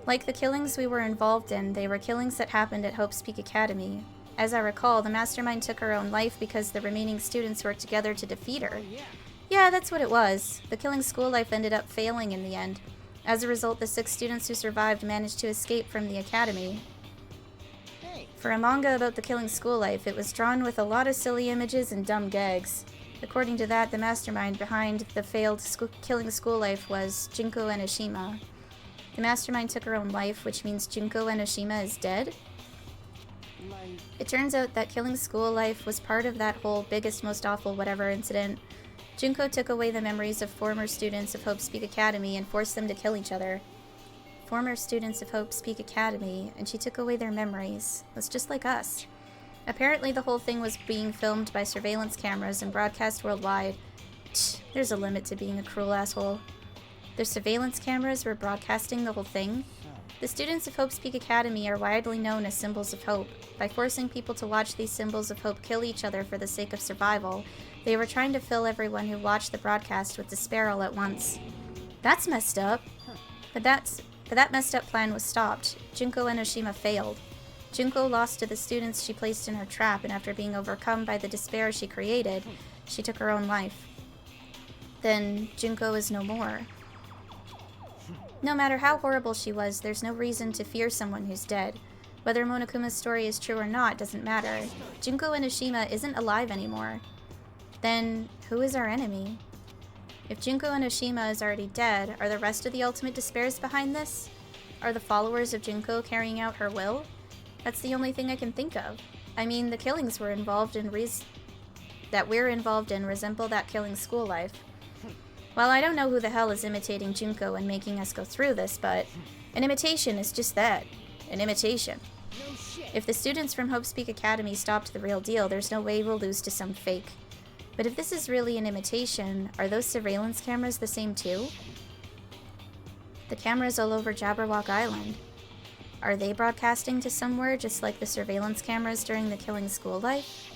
Like the killings we were involved in, they were killings that happened at Hope's Peak Academy. As I recall, the mastermind took her own life because the remaining students worked together to defeat her. Yeah, that's what it was. The killing school life ended up failing in the end. As a result, the 6 students who survived managed to escape from the academy. For a manga about the killing school life, it was drawn with a lot of silly images and dumb gags. According to that, the mastermind behind the failed killing school life was Junko Enoshima. The mastermind took her own life, which means Junko Enoshima is dead? It turns out that killing school life was part of that whole biggest, most awful whatever incident. Junko took away the memories of former students of Hope's Peak Academy and forced them to kill each other. Former students of Hope's Peak Academy, and she took away their memories. That's just like us. Apparently the whole thing was being filmed by surveillance cameras and broadcast worldwide. There's a limit to being a cruel asshole. The surveillance cameras were broadcasting the whole thing? The students of Hope's Peak Academy are widely known as symbols of hope. By forcing people to watch these symbols of hope kill each other for the sake of survival, they were trying to fill everyone who watched the broadcast with despair all at once. That's messed up. But that messed up plan was stopped. Junko Enoshima failed. Junko lost to the students she placed in her trap, and after being overcome by the despair she created, she took her own life. Then Junko is no more. No matter how horrible she was, there's no reason to fear someone who's dead. Whether Monokuma's story is true or not doesn't matter. Junko Enoshima isn't alive anymore. Then, who is our enemy? If Junko Enoshima is already dead, are the rest of the Ultimate Despairs behind this? Are the followers of Junko carrying out her will? That's the only thing I can think of. I mean, the killings we're involved in resemble that killing school life. Well, I don't know who the hell is imitating Junko and making us go through this, but an imitation is just that. An imitation. If the students from Hope's Peak Academy stopped the real deal, there's no way we'll lose to some fake. But if this is really an imitation, are those surveillance cameras the same too? The cameras all over Jabberwock Island. Are they broadcasting to somewhere just like the surveillance cameras during the killing school life?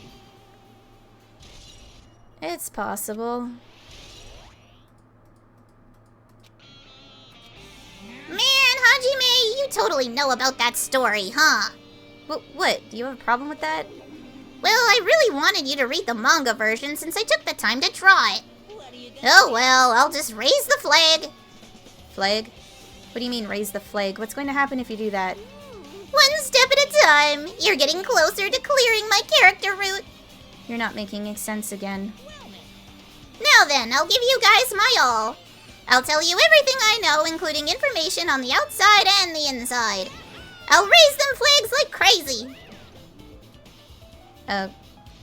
It's possible. Man, Hajime, you totally know about that story, huh? What? Do you have a problem with that? Well, I really wanted you to read the manga version since I took the time to draw it. Oh well, I'll just raise the flag. Flag? What do you mean, raise the flag? What's going to happen if you do that? One step at a time. You're getting closer to clearing my character route. You're not making sense again. Now then, I'll give you guys my all. I'll tell you everything I know, including information on the outside and the inside. I'll raise them flags like crazy.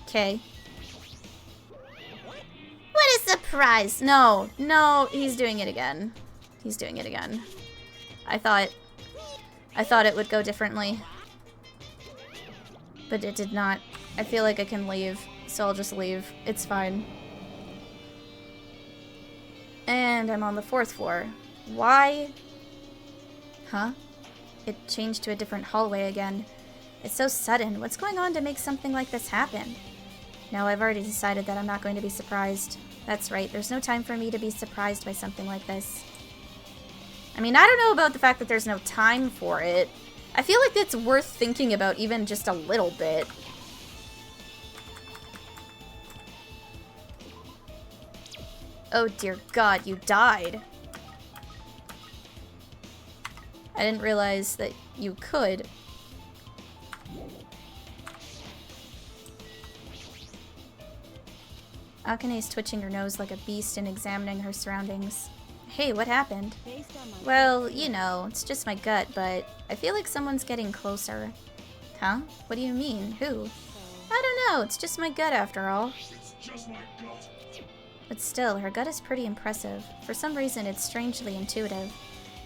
Okay. What a surprise. No, he's doing it again. He's doing it again. I thought it would go differently. But it did not. I feel like I can leave, so I'll just leave. It's fine. And I'm on the 4th floor. Why? Huh? It changed to a different hallway again. It's so sudden. What's going on to make something like this happen? No, I've already decided that I'm not going to be surprised. That's right, there's no time for me to be surprised by something like this. I mean, I don't know about the fact that there's no time for it. I feel like it's worth thinking about even just a little bit. Oh dear God, you died. I didn't realize that you could. Akane's twitching her nose like a beast and examining her surroundings. Hey, what happened? Well, you know, it's just my gut, but I feel like someone's getting closer. Huh? What do you mean? Who? I don't know, it's just my gut after all. But still, her gut is pretty impressive. For some reason, it's strangely intuitive.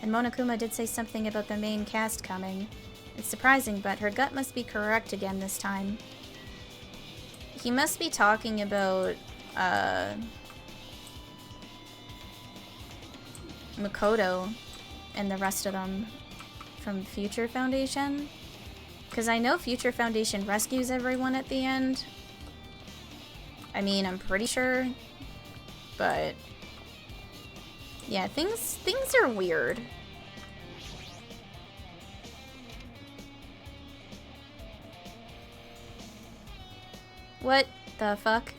And Monokuma did say something about the main cast coming. It's surprising, but her gut must be correct again this time. He must be talking about, Makoto and the rest of them from Future Foundation. Because I know Future Foundation rescues everyone at the end. I mean, I'm pretty sure. But yeah, things are weird. What the fuck?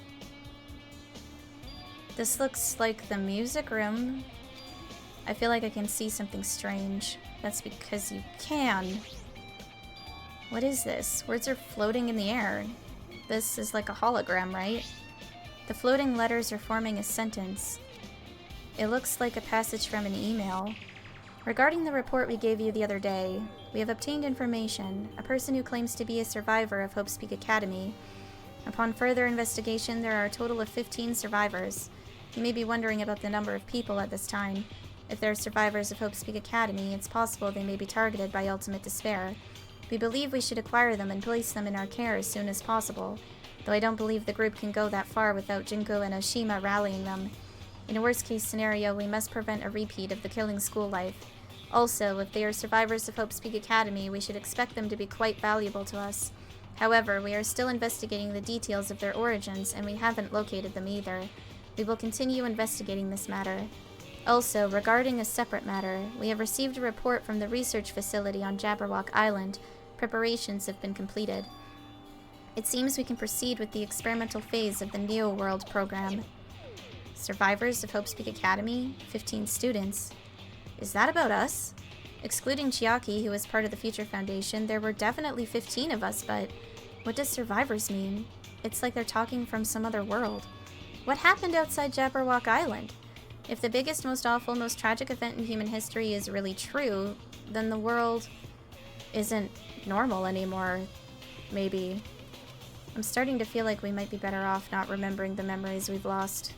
This looks like the music room. I feel like I can see something strange. That's because you can. What is this? Words are floating in the air. This is like a hologram, right? The floating letters are forming a sentence. It looks like a passage from an email. Regarding the report we gave you the other day, we have obtained information. A person who claims to be a survivor of Hope's Peak Academy. Upon further investigation, there are a total of 15 survivors. You may be wondering about the number of people at this time. If they're survivors of Hope's Peak Academy, it's possible they may be targeted by ultimate despair. We believe we should acquire them and place them in our care as soon as possible, though I don't believe the group can go that far without Junko and Oshima rallying them. In a worst-case scenario, we must prevent a repeat of the killing school life. Also, if they are survivors of Hope's Peak Academy, we should expect them to be quite valuable to us. However, we are still investigating the details of their origins, and we haven't located them either. We will continue investigating this matter. Also, regarding a separate matter, we have received a report from the research facility on Jabberwock Island. Preparations have been completed. It seems we can proceed with the experimental phase of the Neo World program. Survivors of Hope's Peak Academy? 15 students. Is that about us? Excluding Chiaki, who was part of the Future Foundation, there were definitely 15 of us, but what does survivors mean? It's like they're talking from some other world. What happened outside Jabberwock Island? If the biggest, most awful, most tragic event in human history is really true, then the world isn't normal anymore, maybe. I'm starting to feel like we might be better off not remembering the memories we've lost.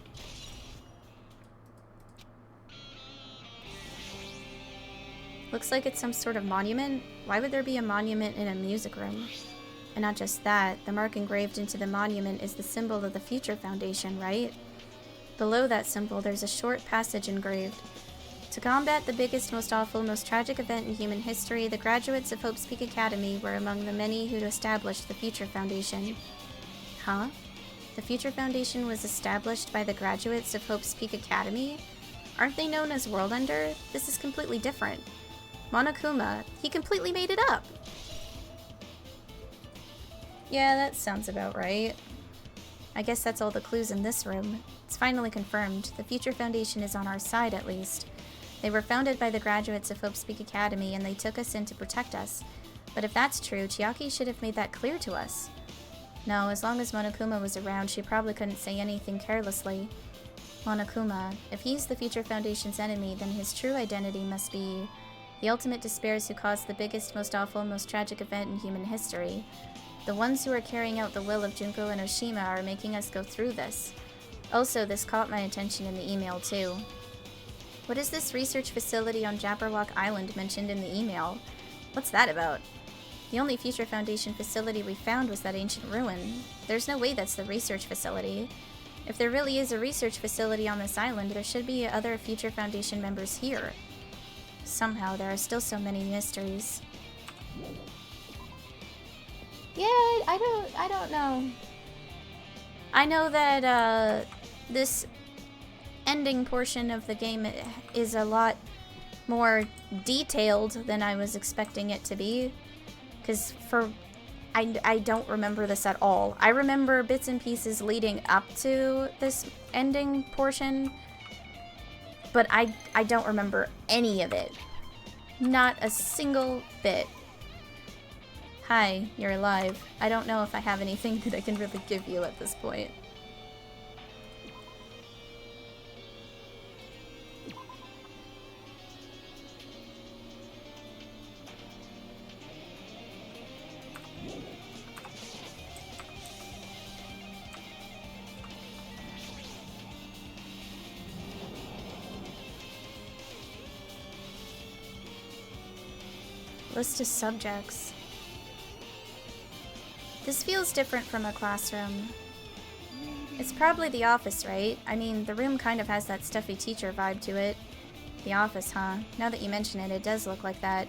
Looks like it's some sort of monument. Why would there be a monument in a music room? And not just that, the mark engraved into the monument is the symbol of the Future Foundation, right? Below that symbol, there's a short passage engraved. To combat the biggest, most awful, most tragic event in human history, the graduates of Hope's Peak Academy were among the many who'd established the Future Foundation. Huh? The Future Foundation was established by the graduates of Hope's Peak Academy? Aren't they known as World Ender? This is completely different. Monokuma, he completely made it up! Yeah, that sounds about right. I guess that's all the clues in this room. It's finally confirmed. The Future Foundation is on our side, at least. They were founded by the graduates of Hope's Peak Academy, and they took us in to protect us. But if that's true, Chiaki should have made that clear to us. No, as long as Monokuma was around, she probably couldn't say anything carelessly. Monokuma, if he's the Future Foundation's enemy, then his true identity must be the ultimate despairs who caused the biggest, most awful, most tragic event in human history. The ones who are carrying out the will of Junko and Oshima are making us go through this. Also, this caught my attention in the email, too. What is this research facility on Jabberwock Island mentioned in the email? What's that about? The only Future Foundation facility we found was that ancient ruin. There's no way that's the research facility. If there really is a research facility on this island, there should be other Future Foundation members here. Somehow, there are still so many mysteries. Yeah, I don't know. I know that, this ending portion of the game is a lot more detailed than I was expecting it to be. Because I don't remember this at all. I remember bits and pieces leading up to this ending portion, but I don't remember any of it. Not a single bit. Hi, you're alive. I don't know if I have anything that I can really give you at this point. List of subjects. This feels different from a classroom. It's probably the office, right? I mean, the room kind of has that stuffy teacher vibe to it. The office, huh? Now that you mention it, it does look like that.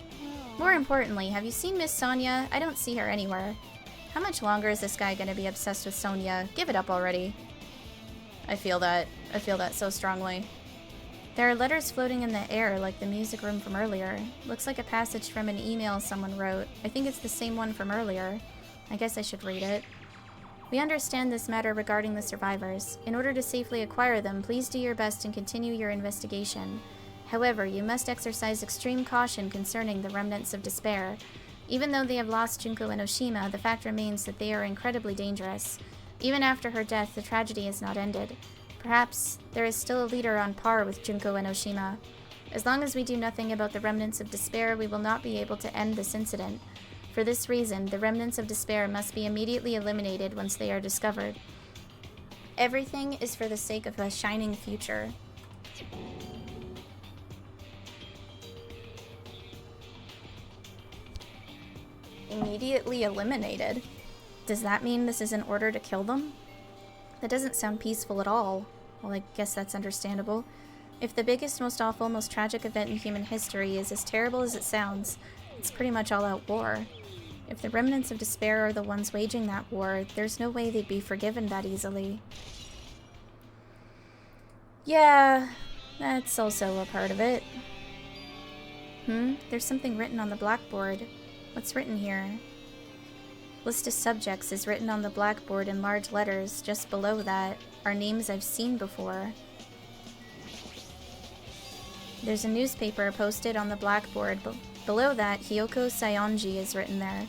More importantly, have you seen Miss Sonia? I don't see her anywhere. How much longer is this guy gonna be obsessed with Sonia? Give it up already. I feel that. I feel that so strongly. There are letters floating in the air, like the music room from earlier. Looks like a passage from an email someone wrote. I think it's the same one from earlier. I guess I should read it. We understand this matter regarding the survivors. In order to safely acquire them, please do your best and continue your investigation. However, you must exercise extreme caution concerning the remnants of despair. Even though they have lost Junko Enoshima, the fact remains that they are incredibly dangerous. Even after her death, the tragedy is not ended. Perhaps there is still a leader on par with Junko Enoshima. As long as we do nothing about the remnants of despair, we will not be able to end this incident. For this reason, the remnants of despair must be immediately eliminated once they are discovered. Everything is for the sake of a shining future. Immediately eliminated? Does that mean this is an order to kill them? That doesn't sound peaceful at all. Well, I guess that's understandable. If the biggest, most awful, most tragic event in human history is as terrible as it sounds, it's pretty much all-out war. If the remnants of despair are the ones waging that war, there's no way they'd be forgiven that easily. Yeah, that's also a part of it. There's something written on the blackboard. What's written here? List of subjects is written on the blackboard in large letters. Just below that are names I've seen before. There's a newspaper posted on the blackboard. Below that, Hiyoko Sayonji is written there.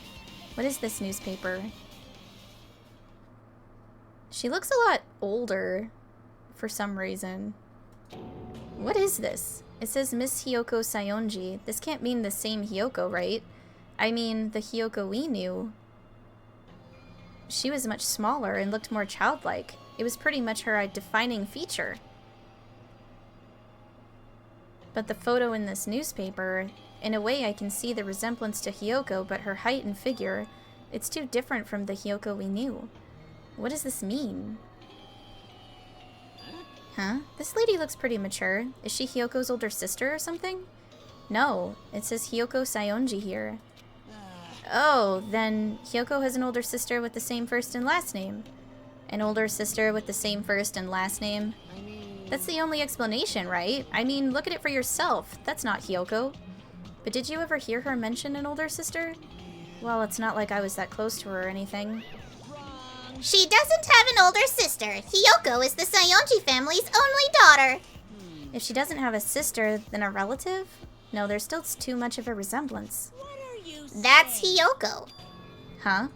What is this newspaper? She looks a lot older for some reason. What is this? It says Miss Hiyoko Sayonji. This can't mean the same Hiyoko, right? I mean, the Hiyoko we knew. She was much smaller and looked more childlike. It was pretty much her defining feature. But the photo in this newspaper, in a way I can see the resemblance to Hiyoko, but her height and figure, it's too different from the Hiyoko we knew. What does this mean? Huh? This lady looks pretty mature. Is she Hiyoko's older sister or something? No, it says Hiyoko Sayonji here. Oh, then Hiyoko has an older sister with the same first and last name. An older sister with the same first and last name? That's the only explanation, right? I mean, look at it for yourself. That's not Hiyoko. But did you ever hear her mention an older sister? Well, it's not like I was that close to her or anything. She doesn't have an older sister. Hiyoko is the Sayonji family's only daughter. If she doesn't have a sister, then a relative? No, there's still too much of a resemblance. That's Hiyoko. Huh?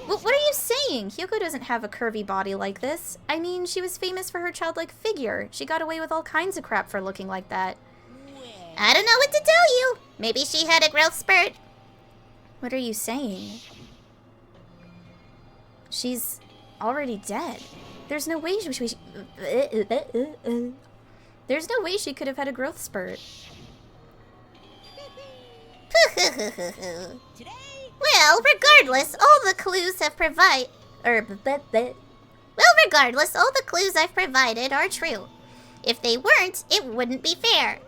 What are you saying? Hiyoko doesn't have a curvy body like this. I mean, she was famous for her childlike figure. She got away with all kinds of crap for looking like that. I don't know what to tell you. Maybe she had a growth spurt. What are you saying? She's already dead. There's no way There's no way she could have had a growth spurt. Well, regardless, all the clues have provided I've provided are true. If they weren't, it wouldn't be fair.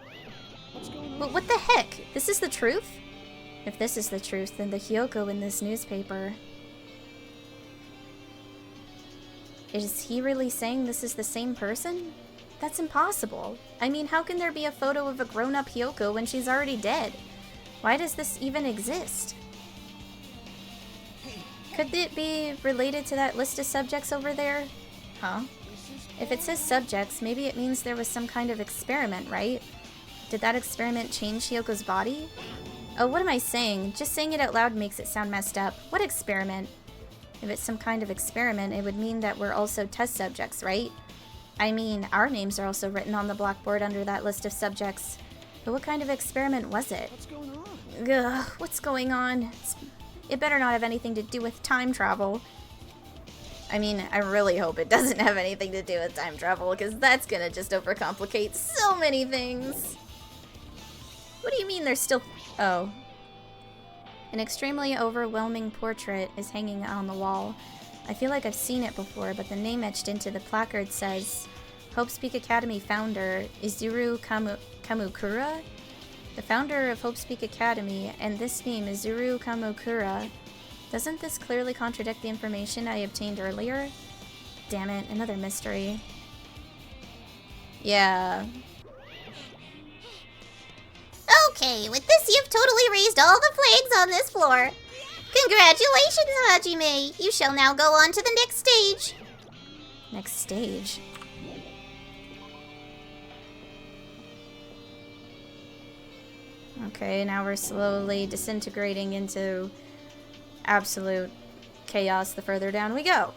But what the heck? This is the truth? If this is the truth, then the Hiyoko in this newspaper... Is he really saying this is the same person? That's impossible. I mean, how can there be a photo of a grown-up Hiyoko when she's already dead? Why does this even exist? Could it be related to that list of subjects over there? Huh? If it says subjects, maybe it means there was some kind of experiment, right? Did that experiment change Hiyoko's body? Oh, what am I saying? Just saying it out loud makes it sound messed up. What experiment? If it's some kind of experiment, it would mean that we're also test subjects, right? I mean, our names are also written on the blackboard under that list of subjects. But what kind of experiment was it? What's going on? Ugh, what's going on? It better not have anything to do with time travel. I mean, I really hope it doesn't have anything to do with time travel, because that's gonna just overcomplicate so many things. What do you mean there's still... Oh. An extremely overwhelming portrait is hanging on the wall. I feel like I've seen it before, but the name etched into the placard says, Hope's Peak Academy founder, Izuru Kamukura? The founder of Hope's Peak Academy, and this name, Izuru Kamukura. Doesn't this clearly contradict the information I obtained earlier? Damn it, another mystery. Yeah. Okay, with this you've totally raised all the flags on this floor. Congratulations, Hajime! You shall now go on to the next stage. Next stage. Okay, now we're slowly disintegrating into absolute chaos the further down we go.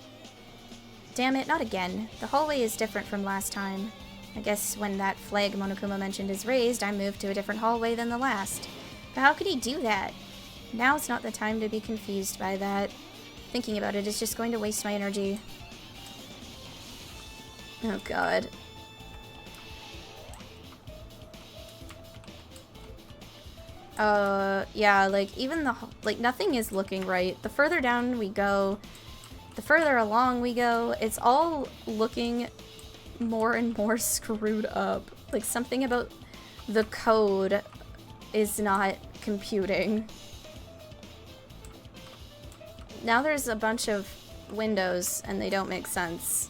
Damn it, not again. The hallway is different from last time. I guess when that flag Monokuma mentioned is raised, I moved to a different hallway than the last. But how could he do that? Now's not the time to be confused by that. Thinking about it is just going to waste my energy. Oh god. Yeah, like, even the, like, nothing is looking right. The further down we go, the further along we go, it's all looking more and more screwed up. Like, something about the code is not computing. Now there's a bunch of windows, and they don't make sense.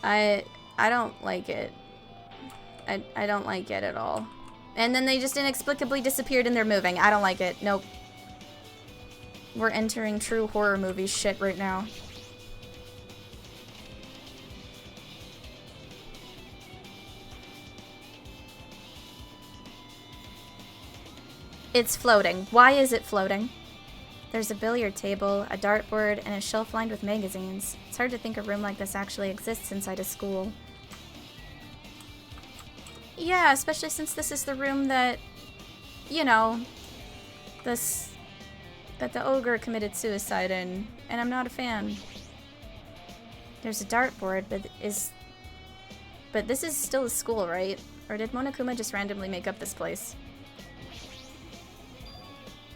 I don't like it. I don't like it at all. And then they just inexplicably disappeared and they're moving. I don't like it. Nope. We're entering true horror movie shit right now. It's floating. Why is it floating? There's a billiard table, a dartboard, and a shelf lined with magazines. It's hard to think a room like this actually exists inside a school. Yeah, especially since this is the room that, you know, that the ogre committed suicide in, and I'm not a fan. There's a dartboard, but this is still a school, right? Or did Monokuma just randomly make up this place?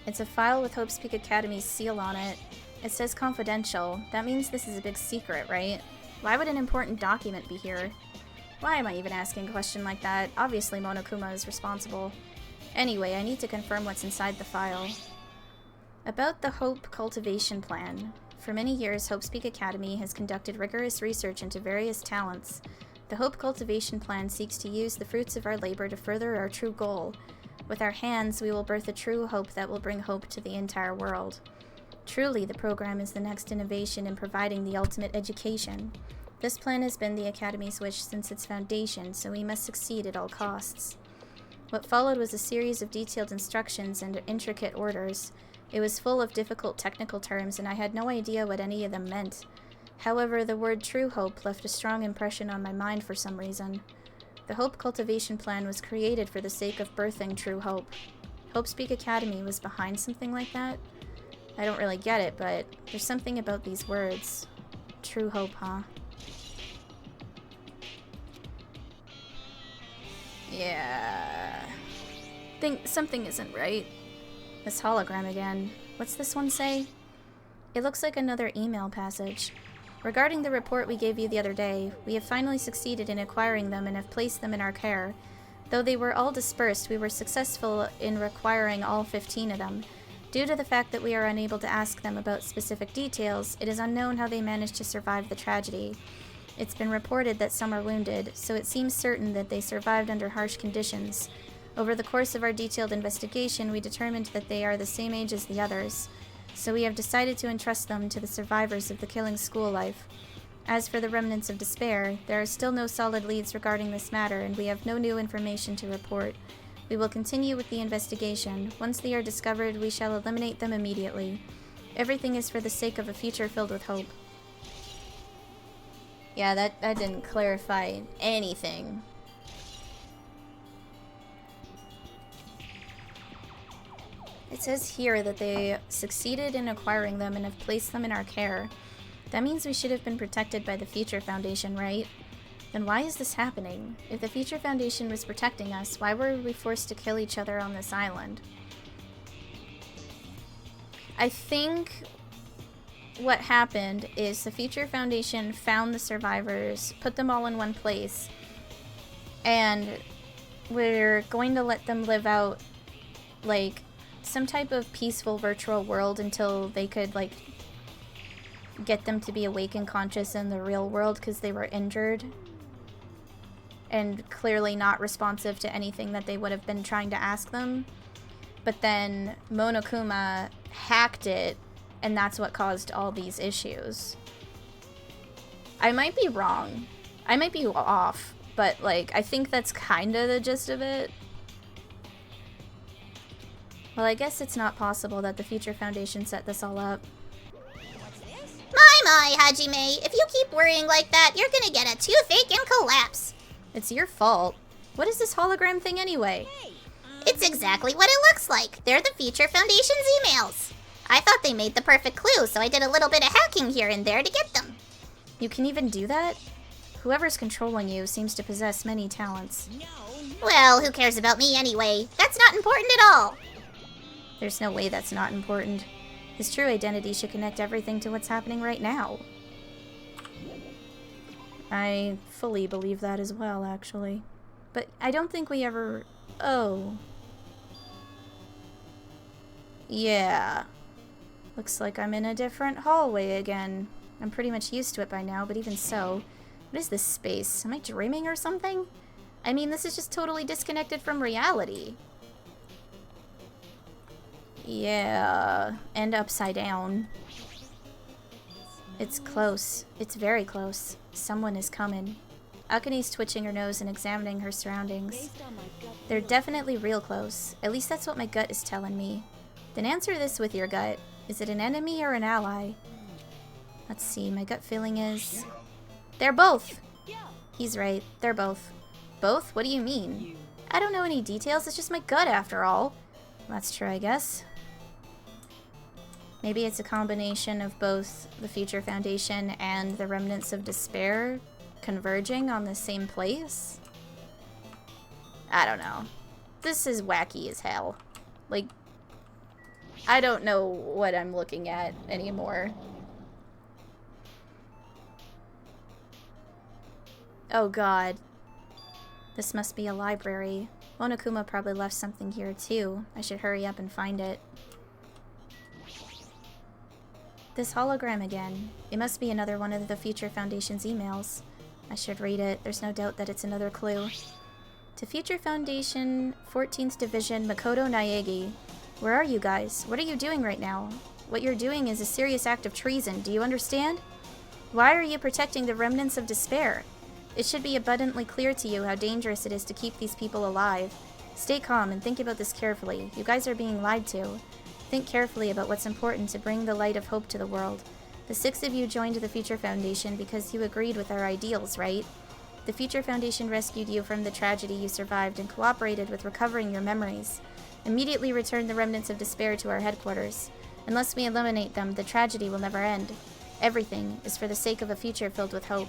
It's a file with Hope's Peak Academy's seal on it. It says confidential. That means this is a big secret, right? Why would an important document be here? Why am I even asking a question like that? Obviously Monokuma is responsible. Anyway, I need to confirm what's inside the file. About the Hope Cultivation Plan. For many years, Hope's Peak Academy has conducted rigorous research into various talents. The Hope Cultivation Plan seeks to use the fruits of our labor to further our true goal. With our hands, we will birth a true hope that will bring hope to the entire world. Truly, the program is the next innovation in providing the ultimate education. This plan has been the Academy's wish since its foundation, so we must succeed at all costs. What followed was a series of detailed instructions and intricate orders. It was full of difficult technical terms, and I had no idea what any of them meant. However, the word true hope left a strong impression on my mind for some reason. The Hope Cultivation Plan was created for the sake of birthing true hope. Hope's Peak Academy was behind something like that? I don't really get it, but there's something about these words. True hope, huh? Yeah. Think something isn't right. This hologram again. What's this one say? It looks like another email passage. Regarding the report we gave you the other day, we have finally succeeded in acquiring them and have placed them in our care. Though they were all dispersed, we were successful in acquiring all 15 of them. Due to the fact that we are unable to ask them about specific details, it is unknown how they managed to survive the tragedy. It's been reported that some are wounded, so it seems certain that they survived under harsh conditions. Over the course of our detailed investigation, we determined that they are the same age as the others, so we have decided to entrust them to the survivors of the killing school life. As for the remnants of despair, there are still no solid leads regarding this matter, and we have no new information to report. We will continue with the investigation. Once they are discovered, we shall eliminate them immediately. Everything is for the sake of a future filled with hope. Yeah, that didn't clarify anything. It says here that they succeeded in acquiring them and have placed them in our care. That means we should have been protected by the Future Foundation, right? Then why is this happening? If the Future Foundation was protecting us, why were we forced to kill each other on this island? I think what happened is the Future Foundation found the survivors, put them all in one place, and we're going to let them live out, like, some type of peaceful virtual world until they could, like, get them to be awake and conscious in the real world because they were injured and clearly not responsive to anything that they would have been trying to ask them. but then Monokuma hacked it, and that's what caused all these issues. I might be wrong. I might be off, but like, I think that's kind of the gist of it. Well, I guess it's not possible that the Future Foundation set this all up. My, Hajime. If you keep worrying like that, you're gonna get a toothache and collapse. It's your fault. What is this hologram thing anyway? It's exactly what it looks like. They're the Future Foundation's emails. I thought they made the perfect clue, so I did a little bit of hacking here and there to get them. You can even do that? Whoever's controlling you seems to possess many talents. Well, who cares about me anyway? That's not important at all. There's no way that's not important. His true identity should connect everything to what's happening right now. I fully believe that as well, actually. But I don't think we ever... Oh. Yeah. Looks like I'm in a different hallway again. I'm pretty much used to it by now, but even so... What is this space? Am I dreaming or something? I mean, this is just totally disconnected from reality. Yeah, and upside down. It's close. It's very close. Someone is coming. Akane's twitching her nose and examining her surroundings. They're definitely real close. At least that's what my gut is telling me. Then answer this with your gut. Is it an enemy or an ally? Let's see, my gut feeling is... They're both! He's right, they're both. Both? What do you mean? I don't know any details, it's just my gut after all. That's true, I guess. Maybe it's a combination of both the Future Foundation and the Remnants of Despair converging on the same place? I don't know. This is wacky as hell. Like, I don't know what I'm looking at anymore. Oh god. This must be a library. Monokuma probably left something here too. I should hurry up and find it. This hologram again. It must be another one of the Future Foundation's emails. I should read it. There's no doubt that it's another clue. To Future Foundation, 14th Division, Makoto Naegi. Where are you guys? What are you doing right now? What you're doing is a serious act of treason. Do you understand? Why are you protecting the Remnants of Despair? It should be abundantly clear to you how dangerous it is to keep these people alive. Stay calm and think about this carefully. You guys are being lied to. Think carefully about what's important to bring the light of hope to the world. The 6 of you joined the Future Foundation because you agreed with our ideals, right? The Future Foundation rescued you from the tragedy you survived and cooperated with recovering your memories. Immediately return the Remnants of Despair to our headquarters. Unless we eliminate them, the tragedy will never end. Everything is for the sake of a future filled with hope.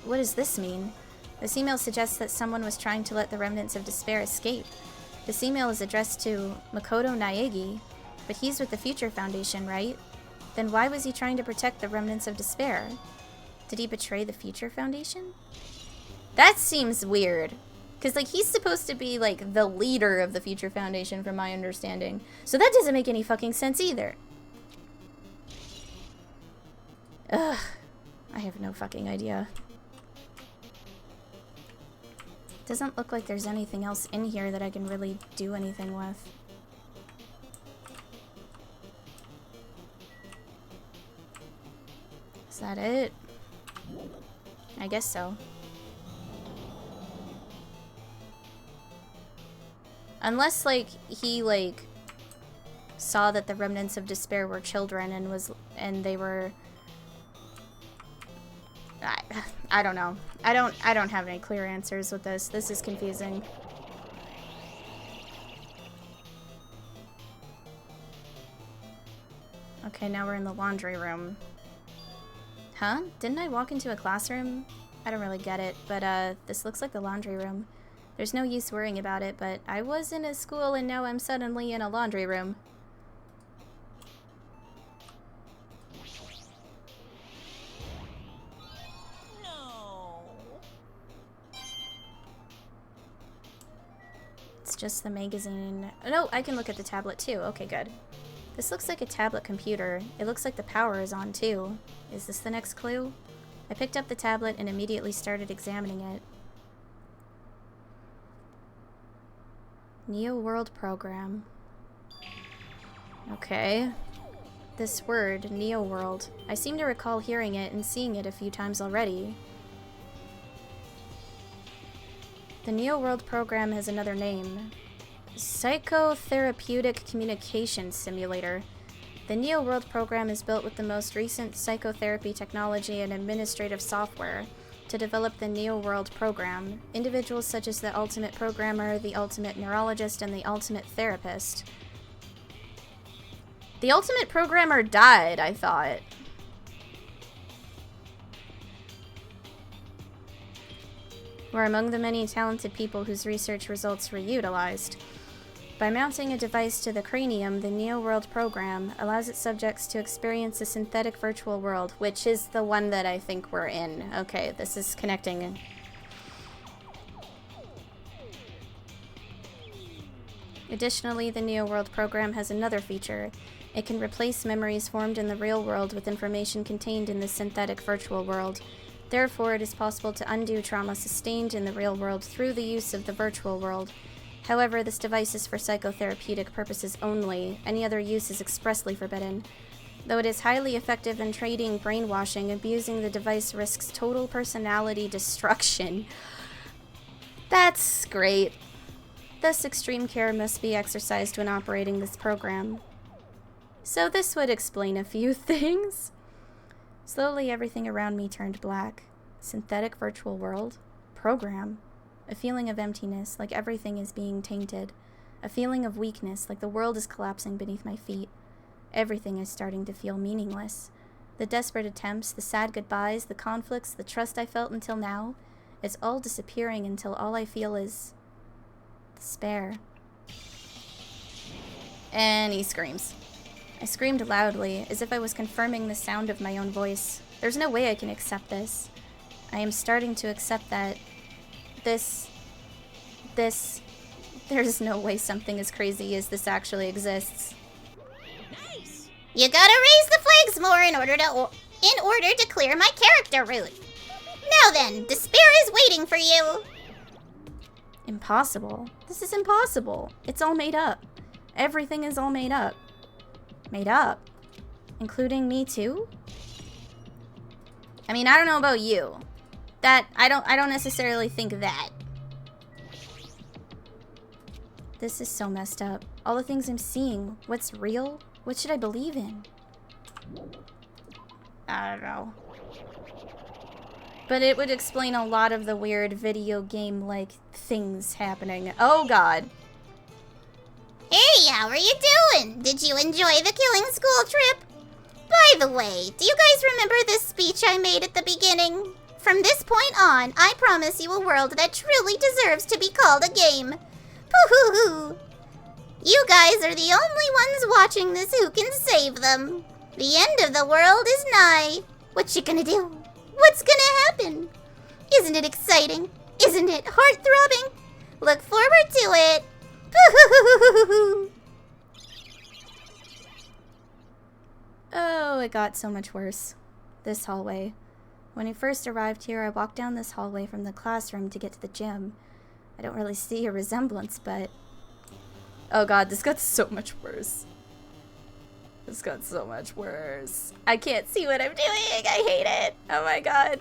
What does this mean? This email suggests that someone was trying to let the Remnants of Despair escape. This email is addressed to Makoto Naegi, but he's with the Future Foundation, right? Then why was he trying to protect the Remnants of Despair? Did he betray the Future Foundation? That seems weird. Because, like, he's supposed to be, like, the leader of the Future Foundation, from my understanding. So that doesn't make any fucking sense either. Ugh. I have no fucking idea. Doesn't look like there's anything else in here that I can really do anything with. Is that it? I guess so. Unless, like, he, like, saw that the Remnants of Despair were children and they were... I don't know. I don't have any clear answers with this. This is confusing. Okay, now we're in the laundry room. Huh? Didn't I walk into a classroom? I don't really get it, but this looks like the laundry room. There's no use worrying about it, but I was in a school and now I'm suddenly in a laundry room. It's just the magazine. No, I can look at the tablet too. Okay, good. This looks like a tablet computer. It looks like the power is on too. Is this the next clue? I picked up the tablet and immediately started examining it. Neo World Program. Okay. This word, Neo World. I seem to recall hearing it and seeing it a few times already. The Neo World Program has another name. Psychotherapeutic Communication Simulator. The Neo World Program is built with the most recent psychotherapy technology and administrative software to develop the Neo World Program. Individuals such as the Ultimate Programmer, the Ultimate Neurologist, and the Ultimate Therapist. The Ultimate Programmer died, I thought. Were among the many talented people whose research results were utilized. By mounting a device to the cranium, the Neo World Program allows its subjects to experience a synthetic virtual world, which is the one that I think we're in. Okay, this is connecting. Additionally, the Neo World Program has another feature. It can replace memories formed in the real world with information contained in the synthetic virtual world. Therefore, it is possible to undo trauma sustained in the real world through the use of the virtual world. However, this device is for psychotherapeutic purposes only. Any other use is expressly forbidden. Though it is highly effective in treating brainwashing, abusing the device risks total personality destruction. That's great. Thus, extreme care must be exercised when operating this program. So this would explain a few things. Slowly, everything around me turned black. Synthetic virtual world. Program. A feeling of emptiness, like everything is being tainted. A feeling of weakness, like the world is collapsing beneath my feet. Everything is starting to feel meaningless. The desperate attempts, the sad goodbyes, the conflicts, the trust I felt until now, it's all disappearing until all I feel is despair. And he screams. I screamed loudly, as if I was confirming the sound of my own voice. There's no way I can accept this. I am starting to accept that there's no way something as crazy as this actually exists. Nice. You gotta raise the flags more in order to clear my character route. Now then, despair is waiting for you. Impossible. This is impossible. It's all made up. Everything is all made up. Made up. Including me too? I mean, I don't know about you. I don't necessarily think that. This is so messed up. All the things I'm seeing. What's real? What should I believe in? I don't know. But it would explain a lot of the weird video game-like things happening. Oh god. Hey, how are you doing? Did you enjoy the killing school trip? By the way, do you guys remember this speech I made at the beginning? From this point on, I promise you a world that truly deserves to be called a game. Poo-hoo-hoo. You guys are the only ones watching this who can save them. The end of the world is nigh. What you gonna do? What's gonna happen? Isn't it exciting? Isn't it heart-throbbing? Look forward to it. Poo-hoo-hoo-hoo-hoo. Oh, it got so much worse. This hallway. When I first arrived here, I walked down this hallway from the classroom to get to the gym. I don't really see a resemblance, but... Oh god, this got so much worse. This got so much worse. I can't see what I'm doing! I hate it! Oh my god.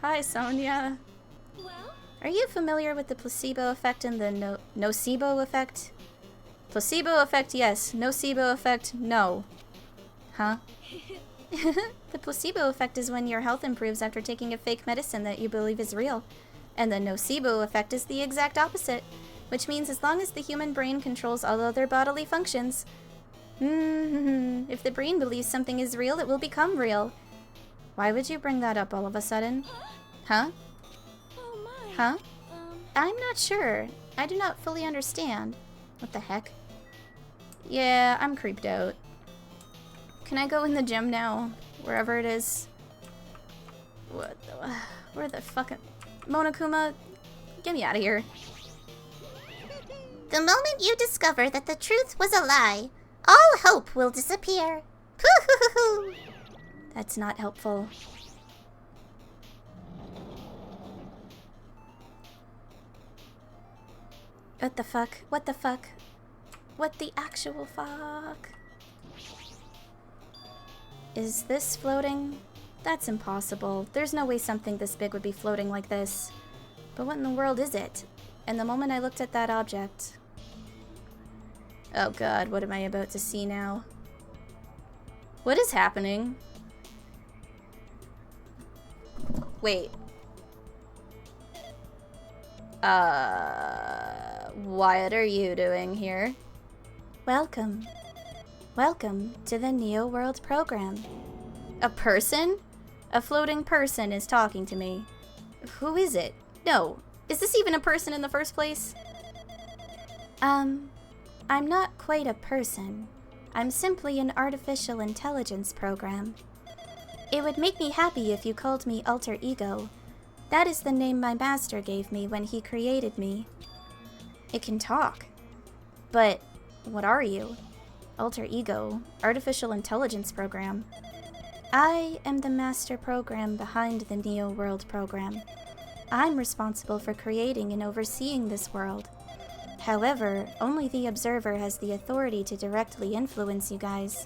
Hi, Sonia. Well, Are you familiar with the placebo effect and the nocebo effect? Placebo effect, yes. Nocebo effect, no. Huh? The placebo effect is when your health improves after taking a fake medicine that you believe is real. And the nocebo effect is the exact opposite, which means as long as the human brain controls all other bodily functions. If the brain believes something is real, it will become real. Why would you bring that up all of a sudden? Huh? oh my. Huh? I'm not sure. I do not fully understand. What the heck? Yeah, I'm creeped out. Can I go in the gym now? Wherever it is. What the... Where the fucking... Monokuma, get me out of here. The moment you discover that the truth was a lie, all hope will disappear. Poo-hoo-hoo-hoo. That's not helpful. What the fuck? What the fuck? What the actual fuck? Is this floating? That's impossible. There's no way something this big would be floating like this. But what in the world is it? And the moment I looked at that object... Oh god, what am I about to see now? What is happening? Wait. What are you doing here? Welcome. Welcome to the Neo World program. A person? A floating person is talking to me. Who is it? No. Is this even a person in the first place? I'm not quite a person. I'm simply an artificial intelligence program. It would make me happy if you called me Alter Ego. That is the name my master gave me when he created me. It can talk. But what are you? Alter Ego, artificial intelligence program. I am the master program behind the Neo World program. I'm responsible for creating and overseeing this world. However, only the observer has the authority to directly influence you guys.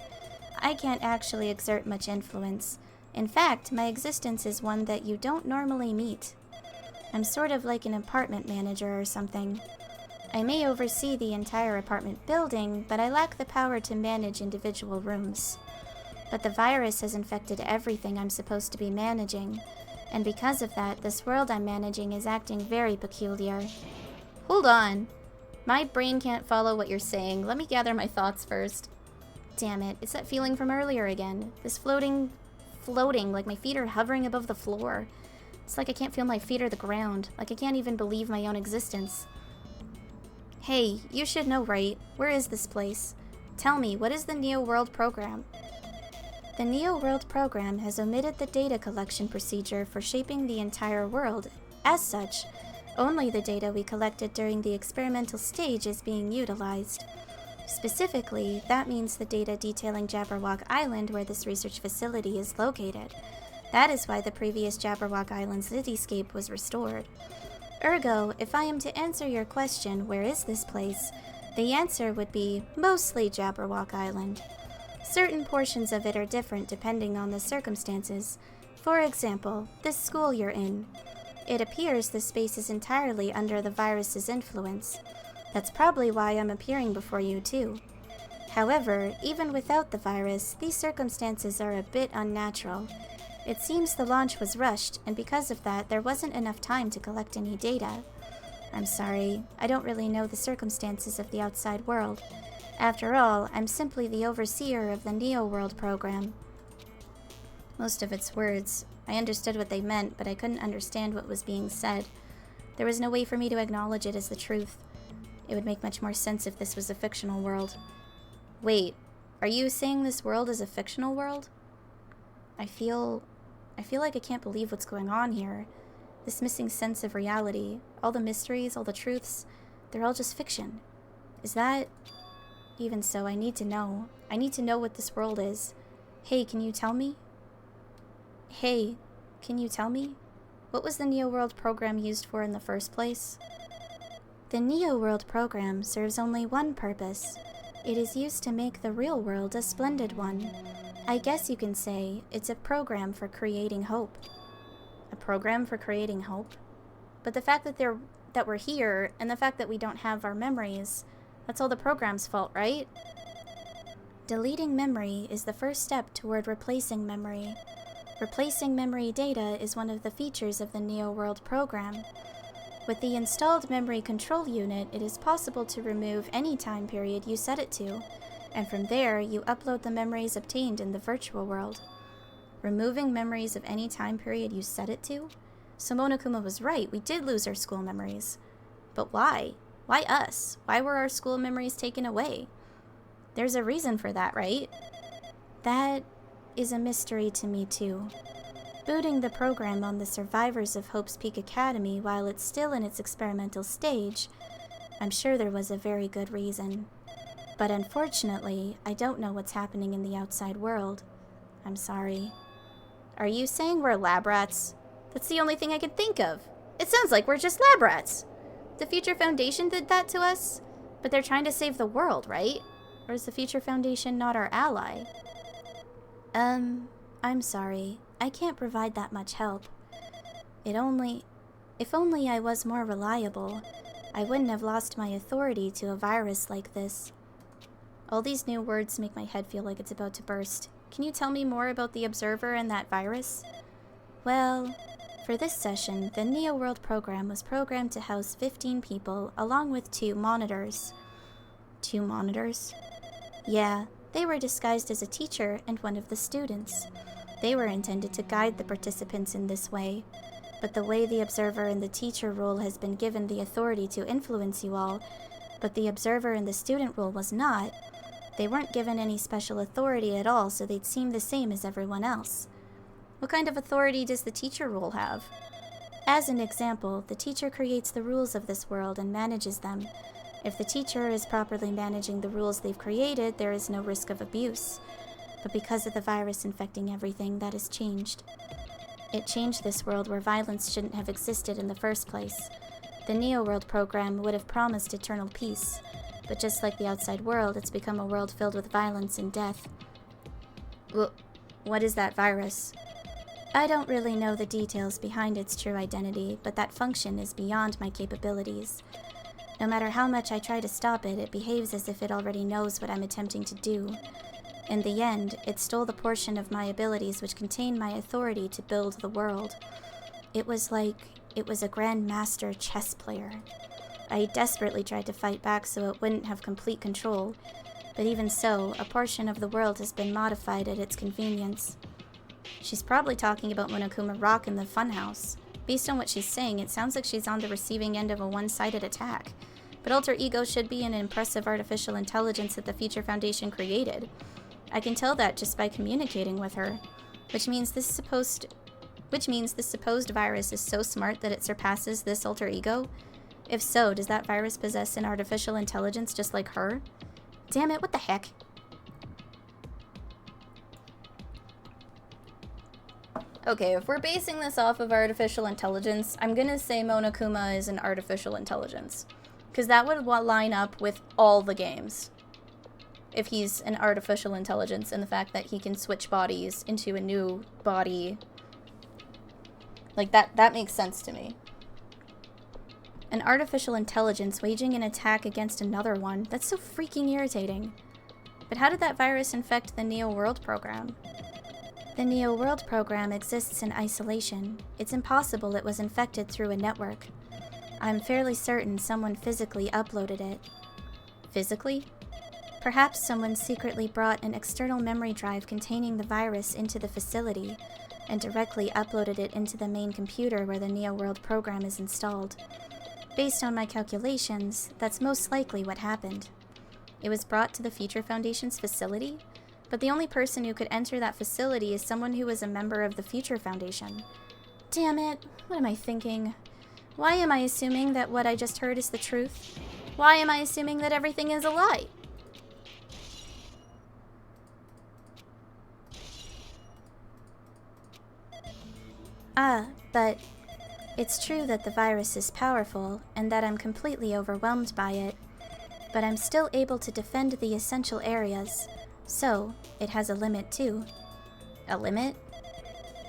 I can't actually exert much influence. In fact, my existence is one that you don't normally meet. I'm sort of like an apartment manager or something. I may oversee the entire apartment building, but I lack the power to manage individual rooms. But the virus has infected everything I'm supposed to be managing, and because of that, this world I'm managing is acting very peculiar. Hold on. My brain can't follow what you're saying. Let me gather my thoughts first. Damn it, it's that feeling from earlier again. This floating, like my feet are hovering above the floor. It's like I can't feel my feet or the ground, like I can't even believe my own existence. Hey, you should know, right? Where is this place? Tell me, what is the Neo World program? The Neo World program has omitted the data collection procedure for shaping the entire world. As such, only the data we collected during the experimental stage is being utilized. Specifically, that means the data detailing Jabberwock Island, where this research facility is located. That is why the previous Jabberwock Island cityscape was restored. Ergo, if I am to answer your question, where is this place, the answer would be mostly Jabberwock Island. Certain portions of it are different depending on the circumstances. For example, this school you're in. It appears the space is entirely under the virus's influence. That's probably why I'm appearing before you too. However, even without the virus, these circumstances are a bit unnatural. It seems the launch was rushed, and because of that, there wasn't enough time to collect any data. I'm sorry, I don't really know the circumstances of the outside world. After all, I'm simply the overseer of the Neo World program. Most of its words, I understood what they meant, but I couldn't understand what was being said. There was no way for me to acknowledge it as the truth. It would make much more sense if this was a fictional world. Wait, are you saying this world is a fictional world? I feel like I can't believe what's going on here. This missing sense of reality, all the mysteries, all the truths, they're all just fiction. Is that... Even so, I need to know. I need to know what this world is. Hey, can you tell me? Hey, can you tell me? What was the Neo World program used for in the first place? The Neo World program serves only one purpose. It is used to make the real world a splendid one. I guess you can say it's a program for creating hope. A program for creating hope? But the fact that we're here, and the fact that we don't have our memories, that's all the program's fault, right? Deleting memory is the first step toward replacing memory. Replacing memory data is one of the features of the Neo World program. With the installed memory control unit, it is possible to remove any time period you set it to, and from there, you upload the memories obtained in the virtual world. Removing memories of any time period you set it to? So Monokuma was right, we did lose our school memories. But why? Why us? Why were our school memories taken away? There's a reason for that, right? That is a mystery to me too. Booting the program on the survivors of Hope's Peak Academy while it's still in its experimental stage, I'm sure there was a very good reason. But unfortunately, I don't know what's happening in the outside world. I'm sorry. Are you saying we're lab rats? That's the only thing I could think of. It sounds like we're just lab rats. The Future Foundation did that to us? But they're trying to save the world, right? Or is the Future Foundation not our ally? I'm sorry. I can't provide that much help. If only I was more reliable, I wouldn't have lost my authority to a virus like this. All these new words make my head feel like it's about to burst. Can you tell me more about the Observer and that virus? Well, for this session, the Neo World program was programmed to house 15 people, along with 2 monitors. 2 monitors? Yeah, they were disguised as a teacher and one of the students. They were intended to guide the participants in this way. But the way the Observer and the teacher role has been given the authority to influence you all, but the Observer and the student role was not. They weren't given any special authority at all, so they'd seem the same as everyone else. What kind of authority does the teacher role have? As an example, the teacher creates the rules of this world and manages them. If the teacher is properly managing the rules they've created, there is no risk of abuse. But because of the virus infecting everything, that has changed. It changed this world where violence shouldn't have existed in the first place. The Neo World program would have promised eternal peace, but just like the outside world, it's become a world filled with violence and death. What is that virus? I don't really know the details behind its true identity, but that function is beyond my capabilities. No matter how much I try to stop it, it behaves as if it already knows what I'm attempting to do. In the end, it stole the portion of my abilities which contained my authority to build the world. It was like it was a grandmaster chess player. I desperately tried to fight back so it wouldn't have complete control, but even so, a portion of the world has been modified at its convenience. She's probably talking about Monokuma Rock in the funhouse. Based on what she's saying, it sounds like she's on the receiving end of a one-sided attack. But Alter Ego should be an impressive artificial intelligence that the Future Foundation created. I can tell that just by communicating with her, which means this supposed virus is so smart that it surpasses this alter ego? If so, does that virus possess an artificial intelligence just like her? Damn it, what the heck? Okay, if we're basing this off of artificial intelligence, I'm gonna say Monokuma is an artificial intelligence. Because that would line up with all the games. If he's an artificial intelligence and the fact that he can switch bodies into a new body. Like, that makes sense to me. An artificial intelligence waging an attack against another one. That's so freaking irritating. But how did that virus infect the Neo World program? The Neo World program exists in isolation. It's impossible it was infected through a network. I'm fairly certain someone physically uploaded it. Physically? Perhaps someone secretly brought an external memory drive containing the virus into the facility and directly uploaded it into the main computer where the Neo World program is installed. Based on my calculations, that's most likely what happened. It was brought to the Future Foundation's facility, but the only person who could enter that facility is someone who was a member of the Future Foundation. Damn it, what am I thinking? Why am I assuming that what I just heard is the truth? Why am I assuming that everything is a lie? But it's true that the virus is powerful and that I'm completely overwhelmed by it, but I'm still able to defend the essential areas, so it has a limit too. A limit?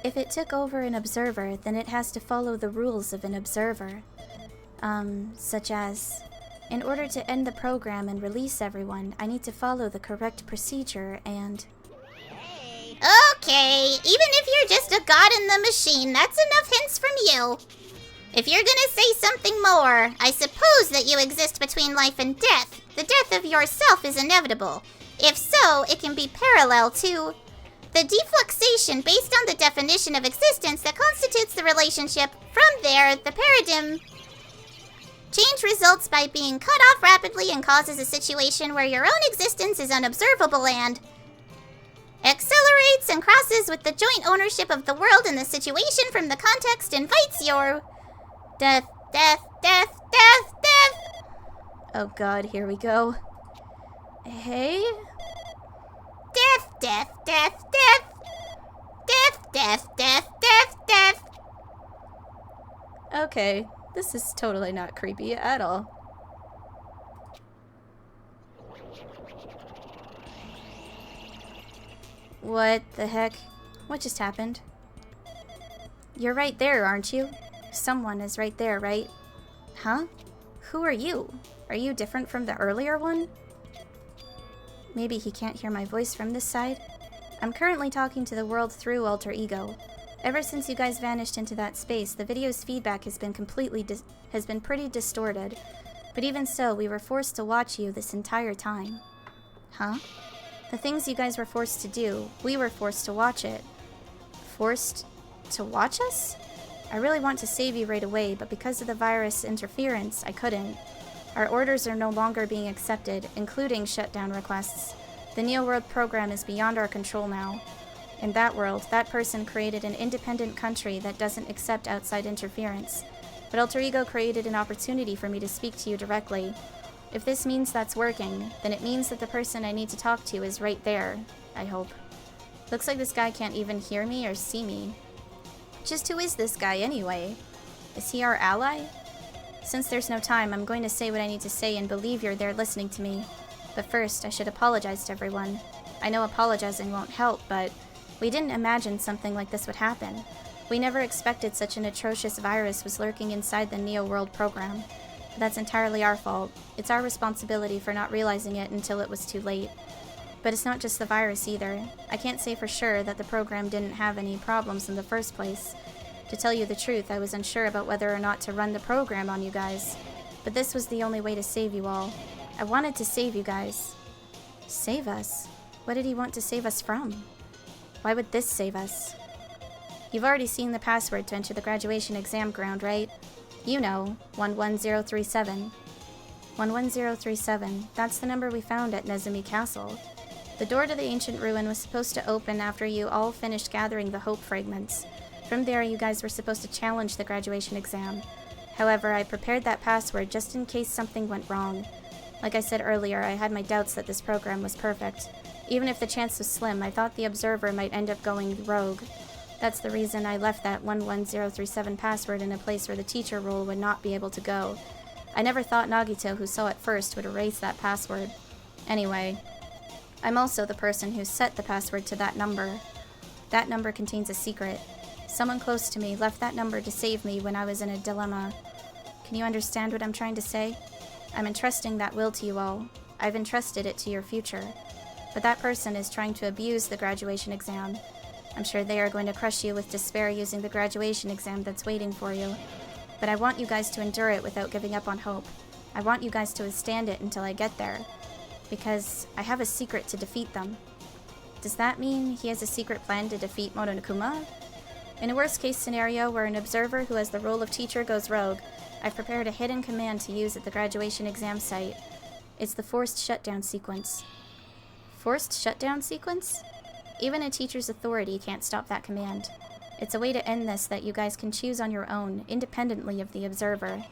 If it took over an observer, then it has to follow the rules of an observer. Such as, in order to end the program and release everyone, I need to follow the correct procedure and... Okay, even if you're just a god in the machine, that's enough hints from you. If you're gonna say something more, I suppose that you exist between life and death. The death of yourself is inevitable. If so, it can be parallel to the defluxation based on the definition of existence that constitutes the relationship. From there, the paradigm change results by being cut off rapidly and causes a situation where your own existence is unobservable and accelerates and crosses with the joint ownership of the world, and the situation from the context invites your death. Oh god, here we go. Hey? Death. Okay, This is totally not creepy at all. What the heck? What just happened? You're right there, aren't you? Someone is right there, right? Huh? Who are you? Are you different from the earlier one? Maybe he can't hear my voice from this side. I'm currently talking to the world through alter ego. Ever since you guys vanished into that space, the video's feedback has been pretty distorted. But even so, we were forced to watch you this entire time. Huh? The things you guys were forced to do, we were forced to watch it. Forced to watch us? I really want to save you right away, but because of the virus interference, I couldn't. Our orders are no longer being accepted, including shutdown requests. The Neo World program is beyond our control now. In that world, that person created an independent country that doesn't accept outside interference. But Alter Ego created an opportunity for me to speak to you directly. If this means that's working, then it means that the person I need to talk to is right there, I hope. Looks like this guy can't even hear me or see me. Just who is this guy anyway? Is he our ally? Since there's no time, I'm going to say what I need to say and believe you're there listening to me. But first, I should apologize to everyone. I know apologizing won't help, but we didn't imagine something like this would happen. We never expected such an atrocious virus was lurking inside the Neo World program. But that's entirely our fault. It's our responsibility for not realizing it until it was too late. But it's not just the virus either. I can't say for sure that the program didn't have any problems in the first place. To tell you the truth, I was unsure about whether or not to run the program on you guys. But this was the only way to save you all. I wanted to save you guys. Save us? What did he want to save us from? Why would this save us? You've already seen the password to enter the graduation exam ground, right? You know, 11037. 11037, that's the number we found at Nezumi Castle. The door to the ancient ruin was supposed to open after you all finished gathering the hope fragments. From there, you guys were supposed to challenge the graduation exam. However, I prepared that password just in case something went wrong. Like I said earlier, I had my doubts that this program was perfect. Even if the chance was slim, I thought the observer might end up going rogue. That's the reason I left that 11037 password in a place where the teacher role would not be able to go. I never thought Nagito, who saw it first, would erase that password. Anyway, I'm also the person who set the password to that number. That number contains a secret. Someone close to me left that number to save me when I was in a dilemma. Can you understand what I'm trying to say? I'm entrusting that will to you all. I've entrusted it to your future. But that person is trying to abuse the graduation exam. I'm sure they are going to crush you with despair using the graduation exam that's waiting for you. But I want you guys to endure it without giving up on hope. I want you guys to withstand it until I get there. Because I have a secret to defeat them. Does that mean he has a secret plan to defeat Monokuma? In a worst-case scenario where an observer who has the role of teacher goes rogue, I've prepared a hidden command to use at the graduation exam site. It's the forced shutdown sequence. Forced shutdown sequence? Even a teacher's authority can't stop that command. It's a way to end this that you guys can choose on your own, independently of the observer.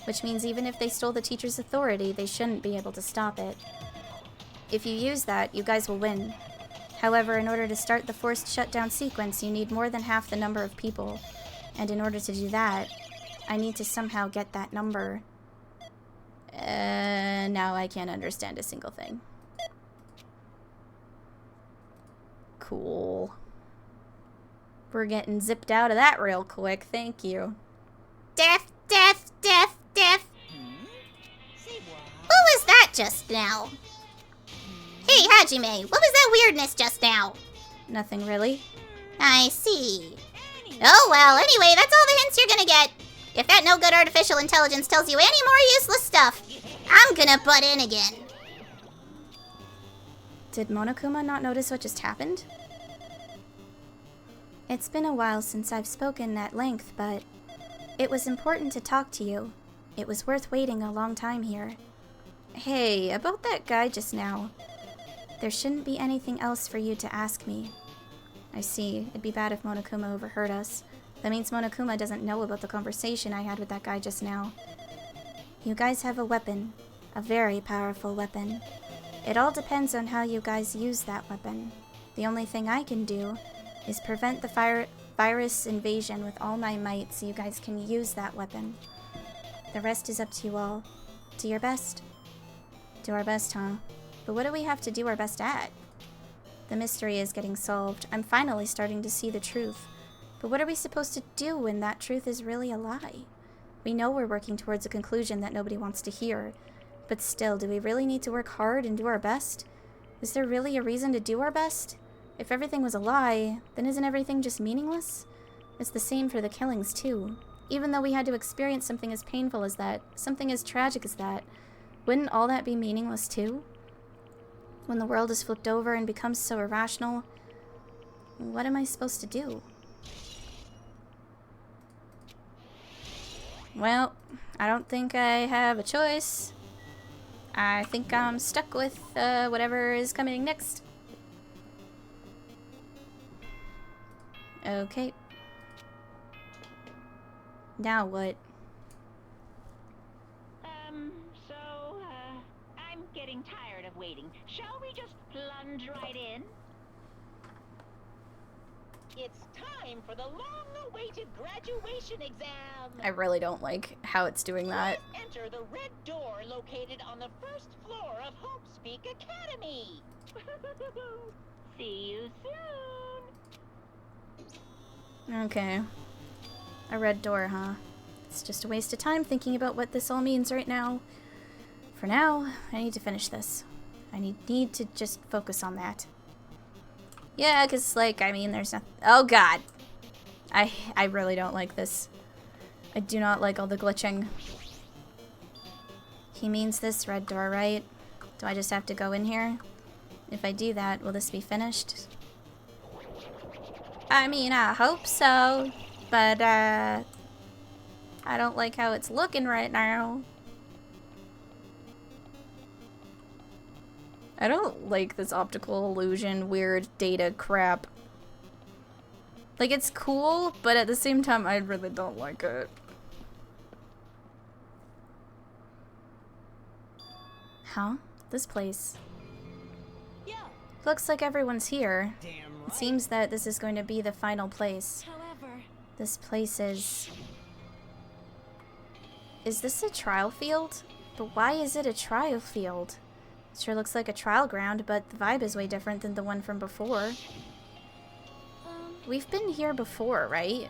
Which means even if they stole the teacher's authority, they shouldn't be able to stop it. If you use that, you guys will win. However, in order to start the forced shutdown sequence, you need more than half the number of people. And in order to do that, I need to somehow get that number. Now I can't understand a single thing. Cool. We're getting zipped out of that real quick, thank you. Death. What was that just now? Hey, Hajime, what was that weirdness just now? Nothing really. I see. Oh, well, anyway, that's all the hints you're gonna get. If that no good artificial intelligence tells you any more useless stuff, I'm gonna butt in again. Did Monokuma not notice what just happened? It's been a while since I've spoken at length, but it was important to talk to you. It was worth waiting a long time here. Hey, about that guy just now. There shouldn't be anything else for you to ask me. I see. It'd be bad if Monokuma overheard us. That means Monokuma doesn't know about the conversation I had with that guy just now. You guys have a weapon. A very powerful weapon. It all depends on how you guys use that weapon. The only thing I can do is prevent the virus invasion with all my might so you guys can use that weapon. The rest is up to you all. Do your best. Do our best, huh? But what do we have to do our best at? The mystery is getting solved. I'm finally starting to see the truth. But what are we supposed to do when that truth is really a lie? We know we're working towards a conclusion that nobody wants to hear. But still, do we really need to work hard and do our best? Is there really a reason to do our best? If everything was a lie, then isn't everything just meaningless? It's the same for the killings, too. Even though we had to experience something as painful as that, something as tragic as that, wouldn't all that be meaningless, too? When the world is flipped over and becomes so irrational, what am I supposed to do? Well, I don't think I have a choice. I think I'm stuck with whatever is coming next. Okay. Now what? I'm getting tired of waiting. Shall we just plunge right in? It's time for the long-awaited graduation exam. I really don't like how it's doing that. Please enter the red door located on the first floor of Hope's Peak Academy. See you soon. Okay. A red door, huh? It's just a waste of time thinking about what this all means right now. For now, I need to finish this. I need to just focus on that. Yeah, because, like, I mean, there's nothing... Oh, God. I really don't like this. I do not like all the glitching. He means this red door, right? Do I just have to go in here? If I do that, will this be finished? I mean, I hope so. But, I don't like how it's looking right now. I don't like this optical illusion, weird data crap. Like, it's cool, but at the same time, I really don't like it. Huh? This place. Yeah. Looks like everyone's here. Damn It right. seems that this is going to be the final place. However, This place is... Is this a trial field? But why is it a trial field? It sure looks like a trial ground, but the vibe is way different than the one from before. We've been here before, right?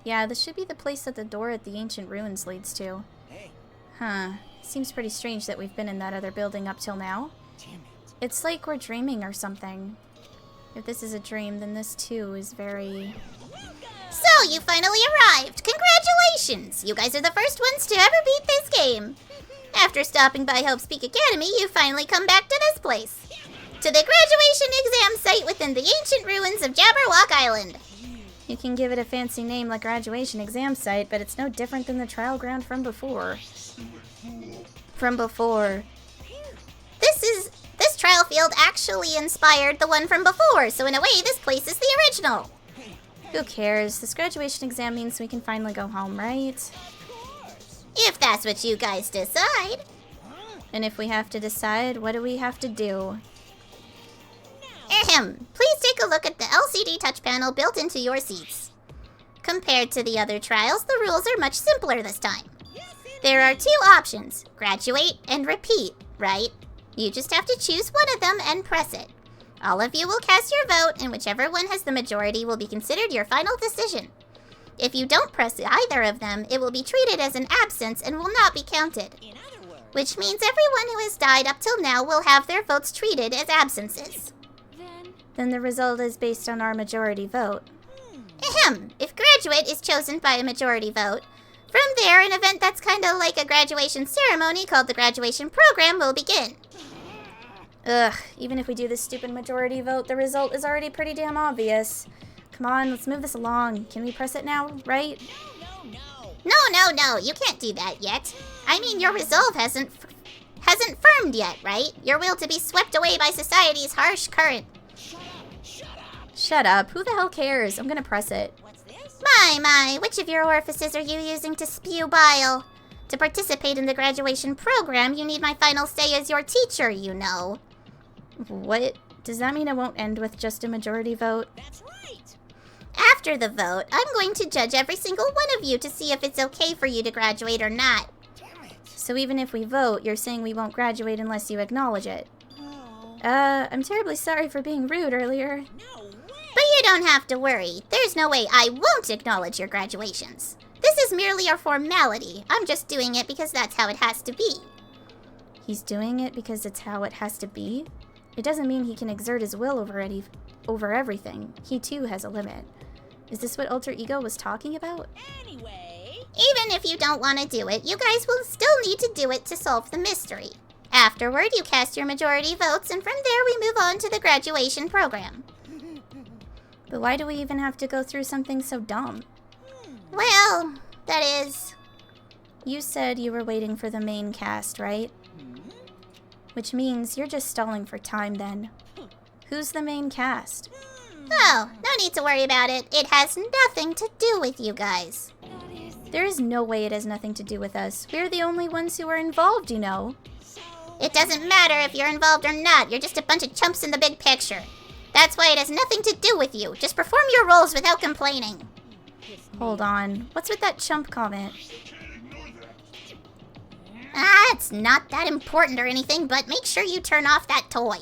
Yeah, this should be the place that the door at the ancient ruins leads to. Hey, Huh. Seems pretty strange that we've been in that other building up till now. damn it. It's like we're dreaming or something. If this is a dream, then this too is very... So, you finally arrived! Congratulations! You guys are the first ones to ever beat this game! After stopping by Hope's Peak Academy, you finally come back to this place. To the graduation exam site within the ancient ruins of Jabberwock Island. You can give it a fancy name like graduation exam site, but it's no different than the trial ground from before. This trial field actually inspired the one from before, so in a way, this place is the original. Who cares? This graduation exam means we can finally go home, right? If that's what you guys decide. And if we have to decide, what do we have to do? Ahem. Please take a look at the LCD touch panel built into your seats. Compared to the other trials, the rules are much simpler this time. There are two options, graduate and repeat, right? You just have to choose one of them and press it. All of you will cast your vote, and whichever one has the majority will be considered your final decision. If you don't press either of them, it will be treated as an absence and will not be counted. in other words, Which means everyone who has died up till now will have their votes treated as absences. Then the result is based on our majority vote. Ahem. If graduate is chosen by a majority vote, from there an event that's kinda like a graduation ceremony called the graduation program will begin. Ugh, even if we do this stupid majority vote, the result is already pretty damn obvious. Come on, let's move this along. Can we press it now, right? No, you can't do that yet. I mean, your resolve hasn't firmed yet, right? Your will to be swept away by society's harsh current. Shut up. Who the hell cares? I'm gonna press it. what's this? My, which of your orifices are you using to spew bile? To participate in the graduation program, you need my final say as your teacher, you know. What? Does that mean it won't end with just a majority vote? That's right. After the vote, I'm going to judge every single one of you to see if it's okay for you to graduate or not. So even if we vote, you're saying we won't graduate unless you acknowledge it. Oh. I'm terribly sorry for being rude earlier. No way. But you don't have to worry. There's no way I won't acknowledge your graduations. This is merely a formality. I'm just doing it because that's how it has to be. He's doing it because it's how it has to be? It doesn't mean he can exert his will over everything. He too has a limit. Is this what Alter Ego was talking about? Anyway. Even if you don't want to do it, you guys will still need to do it to solve the mystery. Afterward, you cast your majority votes, and from there we move on to the graduation program. But why do we even have to go through something so dumb? Well, that is... You said you were waiting for the main cast, right? Which means you're just stalling for time then. Who's the main cast? Oh, no need to worry about it. It has nothing to do with you guys. There is no way it has nothing to do with us. We're the only ones who are involved, you know. It doesn't matter if you're involved or not. You're just a bunch of chumps in the big picture. That's why it has nothing to do with you. Just perform your roles without complaining. Hold on. What's with that chump comment? It's not that important or anything, but make sure you turn off that toy.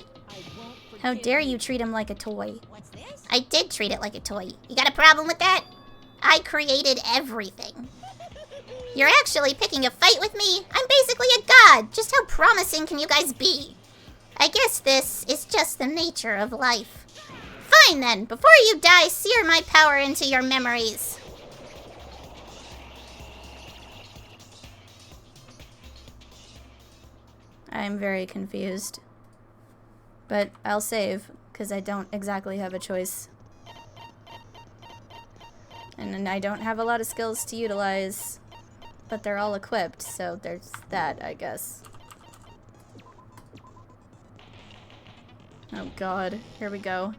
How dare you treat him like a toy? What's this? I did treat it like a toy. You got a problem with that? I created everything. You're actually picking a fight with me? I'm basically a god. Just how promising can you guys be? I guess this is just the nature of life. Fine then, before you die, sear my power into your memories. I'm very confused. But I'll save, because I don't exactly have a choice. And I don't have a lot of skills to utilize, but they're all equipped, so there's that, I guess. Oh god, here we go.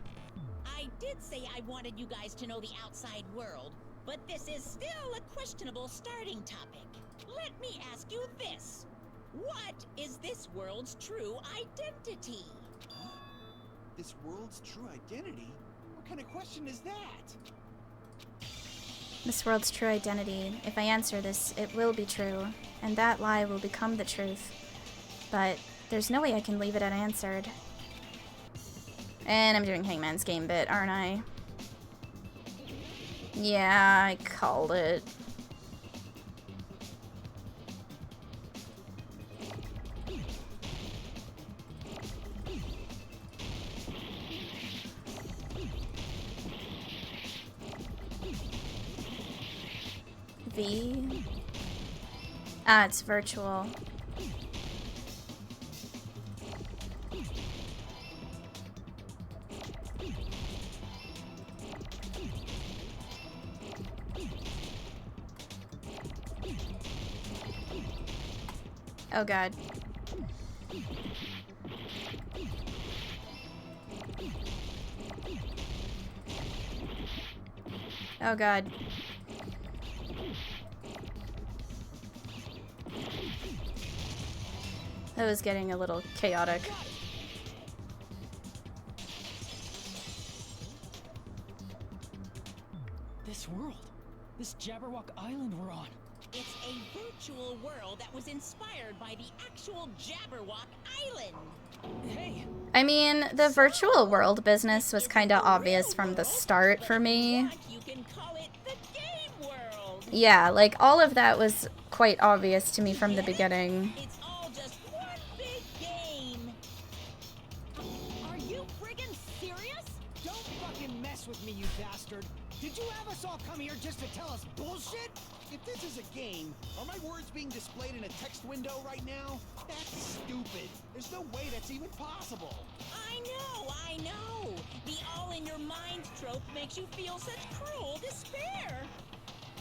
I did say I wanted you guys to know the outside world, but this is still a questionable starting topic. Let me ask you this. What is this world's true identity? This world's true identity? What kind of question is that? This world's true identity. If I answer this, it will be true, and that lie will become the truth. But there's no way I can leave it unanswered. And I'm doing Hangman's game bit, aren't I? Yeah, I called it. V? Ah, it's virtual. Oh god. Oh god. That was getting a little chaotic. This world. This Jabberwock Island we're on. It's a virtual world that was inspired by the actual Jabberwock Island. Hey, I mean, the virtual world business was kind of obvious from the start for me. You can call it the game world. Yeah, like all of that was quite obvious to me from the beginning. It's all just one big game. are you friggin' serious? Don't fucking mess with me, you bastard! Did you have us all come here just to tell us bullshit? If this is a game, are my words being displayed in a text window right now? That's stupid. There's no way that's even possible. I know. The all-in-your-mind trope makes you feel such cruel despair.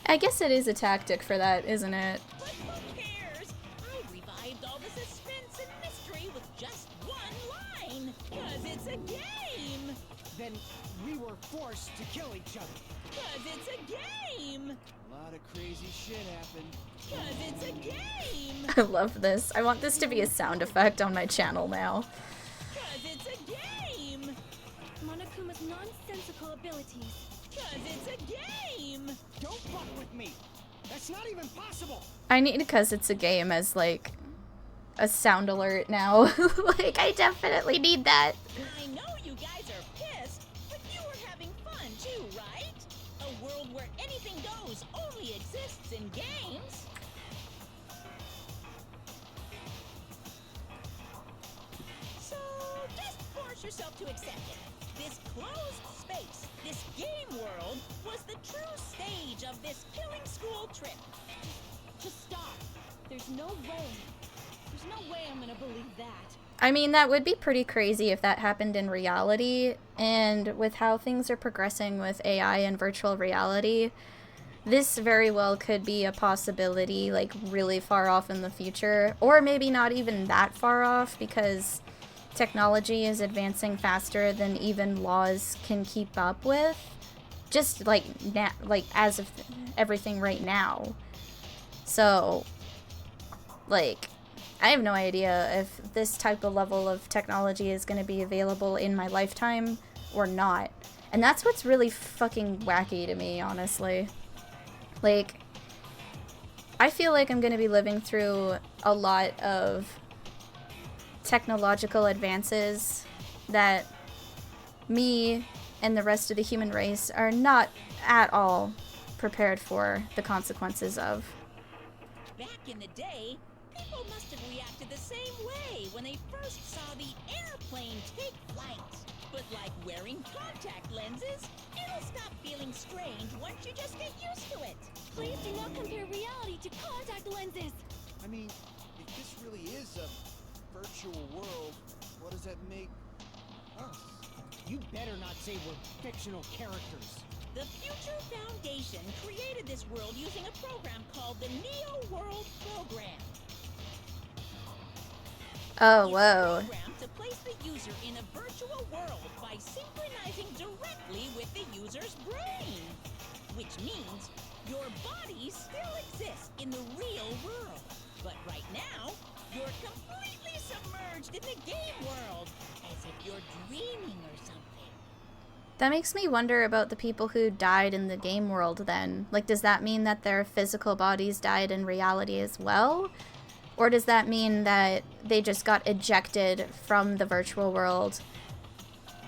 I guess it is a tactic for that, isn't it? But who cares? I revived all the suspense and mystery with just one line. 'Cause it's a game. Then we were forced to kill each other. 'Cause it's a game. A lot of crazy shit happened. 'Cause it's a game. I love this. I want this to be a sound effect on my channel now. 'Cause it's a game. Monokuma's nonsensical abilities. 'Cause it's a game. Don't fuck with me! That's not even possible. I need, because it's a game, as like a sound alert now. Like, I definitely need that. I know you guys are pissed, but you were having fun too, right? A world where anything goes only exists in games. So just force yourself to accept it. This closed space, this game world, was the true stage of this killing school trip. Just stop. There's no way. There's no way I'm gonna believe that. I mean, that would be pretty crazy if that happened in reality, and with how things are progressing with AI and virtual reality, this very well could be a possibility, like, really far off in the future, or maybe not even that far off, because technology is advancing faster than even laws can keep up with, just, like, as of everything right now. So, like, I have no idea if this type of level of technology is going to be available in my lifetime or not. And that's what's really fucking wacky to me, honestly. Like, I feel like I'm going to be living through a lot of technological advances that me and the rest of the human race are not at all prepared for the consequences of. Back in the day, people must have reacted the same way when they first saw the airplane take flight. But like wearing contact lenses, it'll stop feeling strange once you just get used to it. Please do not compare reality to contact lenses. I mean, if this really is a virtual world, what does that make us? You better not say we're fictional characters. The Future Foundation created this world using a program called the Neo World Program. Oh, It's whoa. programmed to place the user in a virtual world by synchronizing directly with the user's brain. Which means your body still exists in the real world. But right now, you're completely submerged in the game world, as if you're dreaming or something. That makes me wonder about the people who died in the game world then. Like, does that mean that their physical bodies died in reality as well? Or does that mean that they just got ejected from the virtual world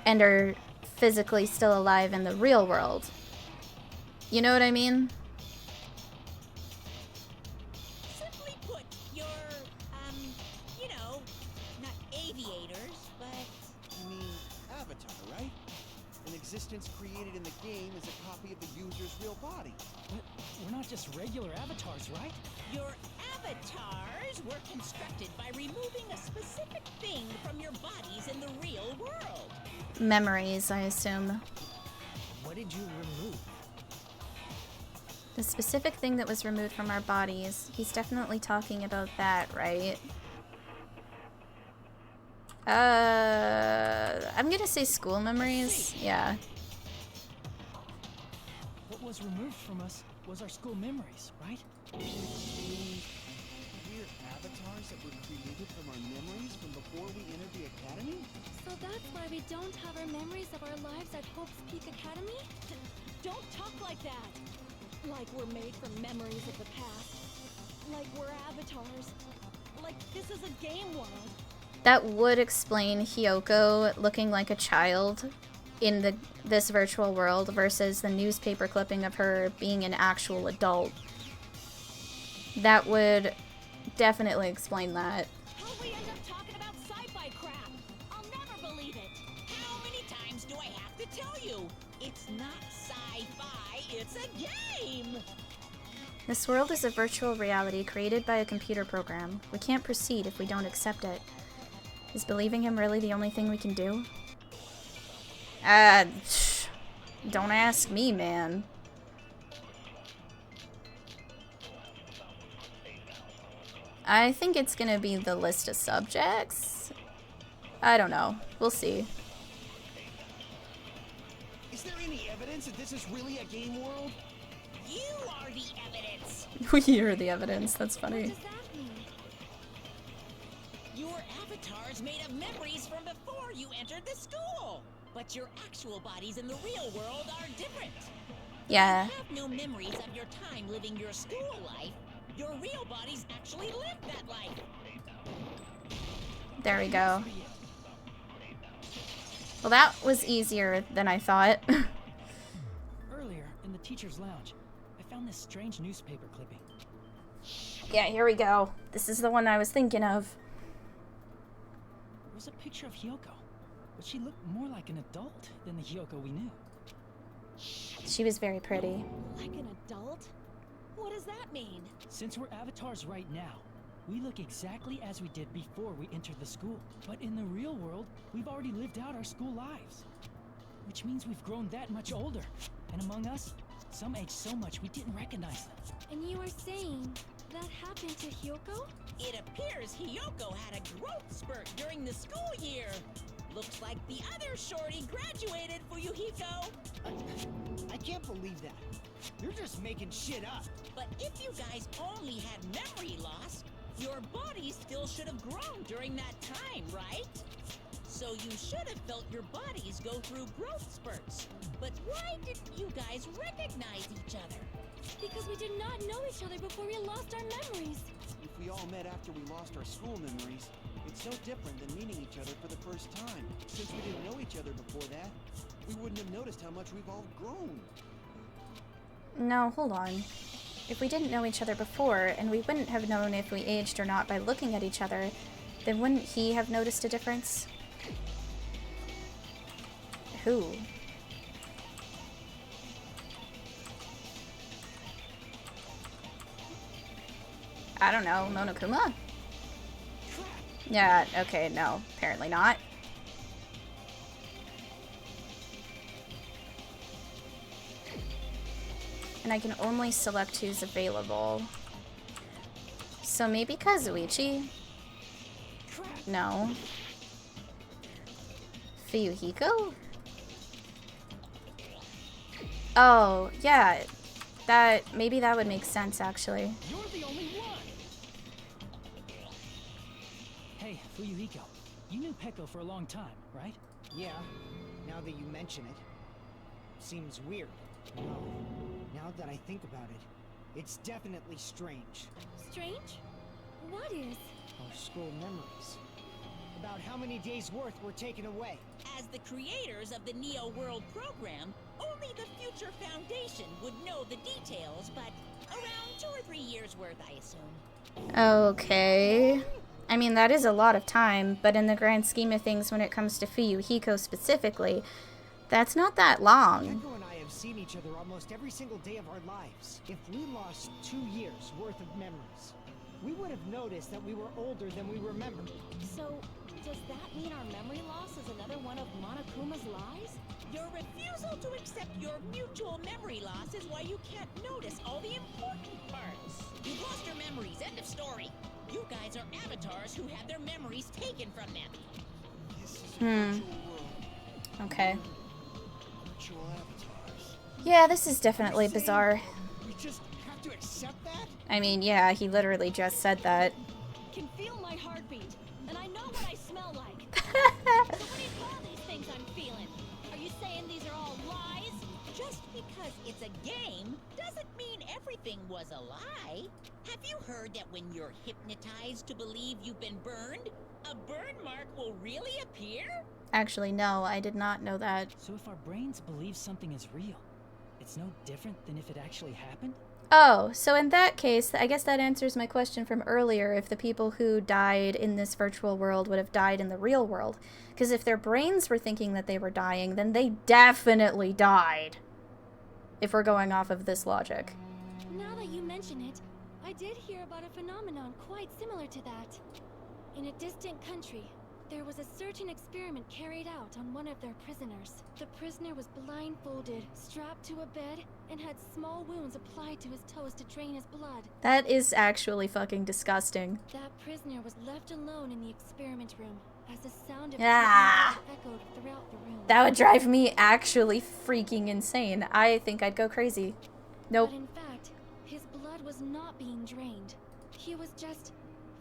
and are physically still alive in the real world? You know what I mean? Simply put, you're, you know, not aviators, but I mean, Avatar, right? An existence created in the game is a copy of the user's real body. But we're not just regular avatars, right? your avatars were constructed by removing a specific thing from your bodies in the real world. Memories, I assume. What did you remove? The specific thing that was removed from our bodies. He's definitely talking about that, right? I'm gonna say school memories. Yeah. What was removed from us was our school memories, right? We're avatars that were created from our memories from before we entered the academy? So that's why we don't have our memories of our lives at Hope's Peak Academy? Don't talk like that! Like we're made from memories of the past. Like we're avatars. Like this is a game world. That would explain Hiyoko looking like a child in this virtual world versus the newspaper clipping of her being an actual adult. That would definitely explain that. How'd we end up talking about sci-fi crap? I'll never believe it. How many times do I have to tell you? It's not sci-fi, it's a game! This world is a virtual reality created by a computer program. We can't proceed if we don't accept it. Is believing him really the only thing we can do? Don't ask me, man. I think it's gonna be the list of subjects. I don't know. We'll see. Is there any evidence that this is really a game world? You are the evidence! We hear the evidence. That's What funny. does that mean? Your avatar's made of memories from before you entered the school! But your actual bodies in the real world are different. Yeah. You have no memories of your time living your school life. Your real bodies actually lived that life. There we go. Well, that was easier than I thought. Earlier, in the teacher's lounge, I found this strange newspaper clipping. Yeah, here we go. This is the one I was thinking of. It was a picture of Hyoko, but she looked more like an adult than the Hyoko we knew. She was very pretty. Like an adult? What does that mean? Since we're avatars right now, we look exactly as we did before we entered the school. But in the real world, we've already lived out our school lives. Which means we've grown that much older. And among us, some aged so much we didn't recognize them. And you are saying that happened to Hyoko? It appears Hyoko had a growth spurt during the school year. Looks like the other shorty graduated for Yuhiko. I can't believe that. You're just making shit up. But if you guys only had memory loss, your bodies still should have grown during that time, right? So you should have felt your bodies go through growth spurts. But why didn't you guys recognize each other? Because we did not know each other before we lost our memories. If we all met after we lost our school memories, it's no different than meeting each other for the first time. Since we didn't know each other before that, we wouldn't have noticed how much we've all grown. No, hold on. If we didn't know each other before, and we wouldn't have known if we aged or not by looking at each other, then wouldn't he have noticed a difference? Who? I don't know, Monokuma? Yeah, okay, no, apparently not. And I can only select who's available. So maybe Kazuichi? No. Fuyuhiko? Oh, yeah. Maybe that would make sense, actually. You're the only one! Hey, Fuyuhiko. You knew Peko for a long time, right? Yeah, now that you mention it. Seems weird. No, now that I think about it, it's definitely strange. Strange? What is? Our school memories. About how many days' worth were taken away. As the creators of the Neo World program, only the Future Foundation would know the details, but around 2 or 3 years worth, I assume. Okay. I mean, that is a lot of time, but in the grand scheme of things, when it comes to Fuyuhiko specifically, that's not that long. Peko and I have seen each other almost every single day of our lives. If we lost 2 years' worth of memories, we would have noticed that we were older than we remembered. So, does that mean our memory loss is another one of Monokuma's lies? Your refusal to accept your mutual memory loss is why you can't notice all the important parts. You've lost your memories, end of story. You guys are avatars who had their memories taken from them. This is a virtual world. Okay. Virtual avatars. Yeah, this is definitely bizarre. We just have to accept that? I mean, yeah, he literally just said that. Can feel my heartbeat, and I know what I smell like. So what do you call these things I'm feeling? Are you saying these are all lies? Just because it's a game doesn't mean everything was a lie. Have you heard that when you're hypnotized to believe you've been burned, a burn mark will really appear? Actually, no, I did not know that. So if our brains believe something is real, it's no different than if it actually happened? Oh, so in that case, I guess that answers my question from earlier, if the people who died in this virtual world would have died in the real world. Because if their brains were thinking that they were dying, then they definitely died. If we're going off of this logic. Now that you mention it, I did hear about a phenomenon quite similar to that. In a distant country, there was a certain experiment carried out on one of their prisoners. The prisoner was blindfolded, strapped to a bed, and had small wounds applied to his toes to drain his blood. That is actually fucking disgusting. That prisoner was left alone in the experiment room as the sound of Ah. his echoed throughout the room. That would drive me actually freaking insane. I think I'd go crazy. Nope. But in fact, his blood was not being drained. He was just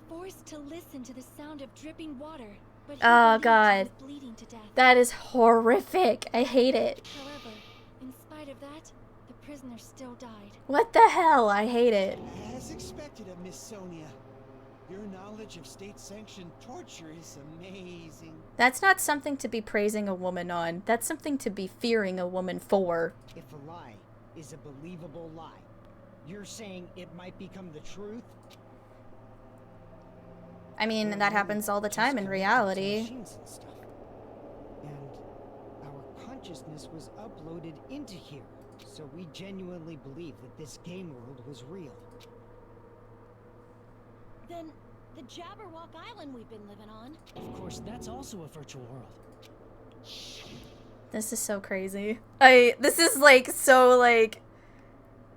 forced to listen to the sound of dripping water. But he Oh, believed God. he was bleeding to death. That is horrific. I hate it. However, in spite of that, the prisoners still died. What the hell? I hate it. As expected of Miss Sonia. Your knowledge of state-sanctioned torture is amazing. That's not something to be praising a woman on. That's something to be fearing a woman for. If a lie is a believable lie, you're saying it might become the truth? I mean, that happens all the time in reality. Machines and stuff. And our consciousness was uploaded into here, so we genuinely believe that this game world was real. Then the Jabberwock Island we've been living on. Of course, that's also a virtual world. This is so crazy. This is like so like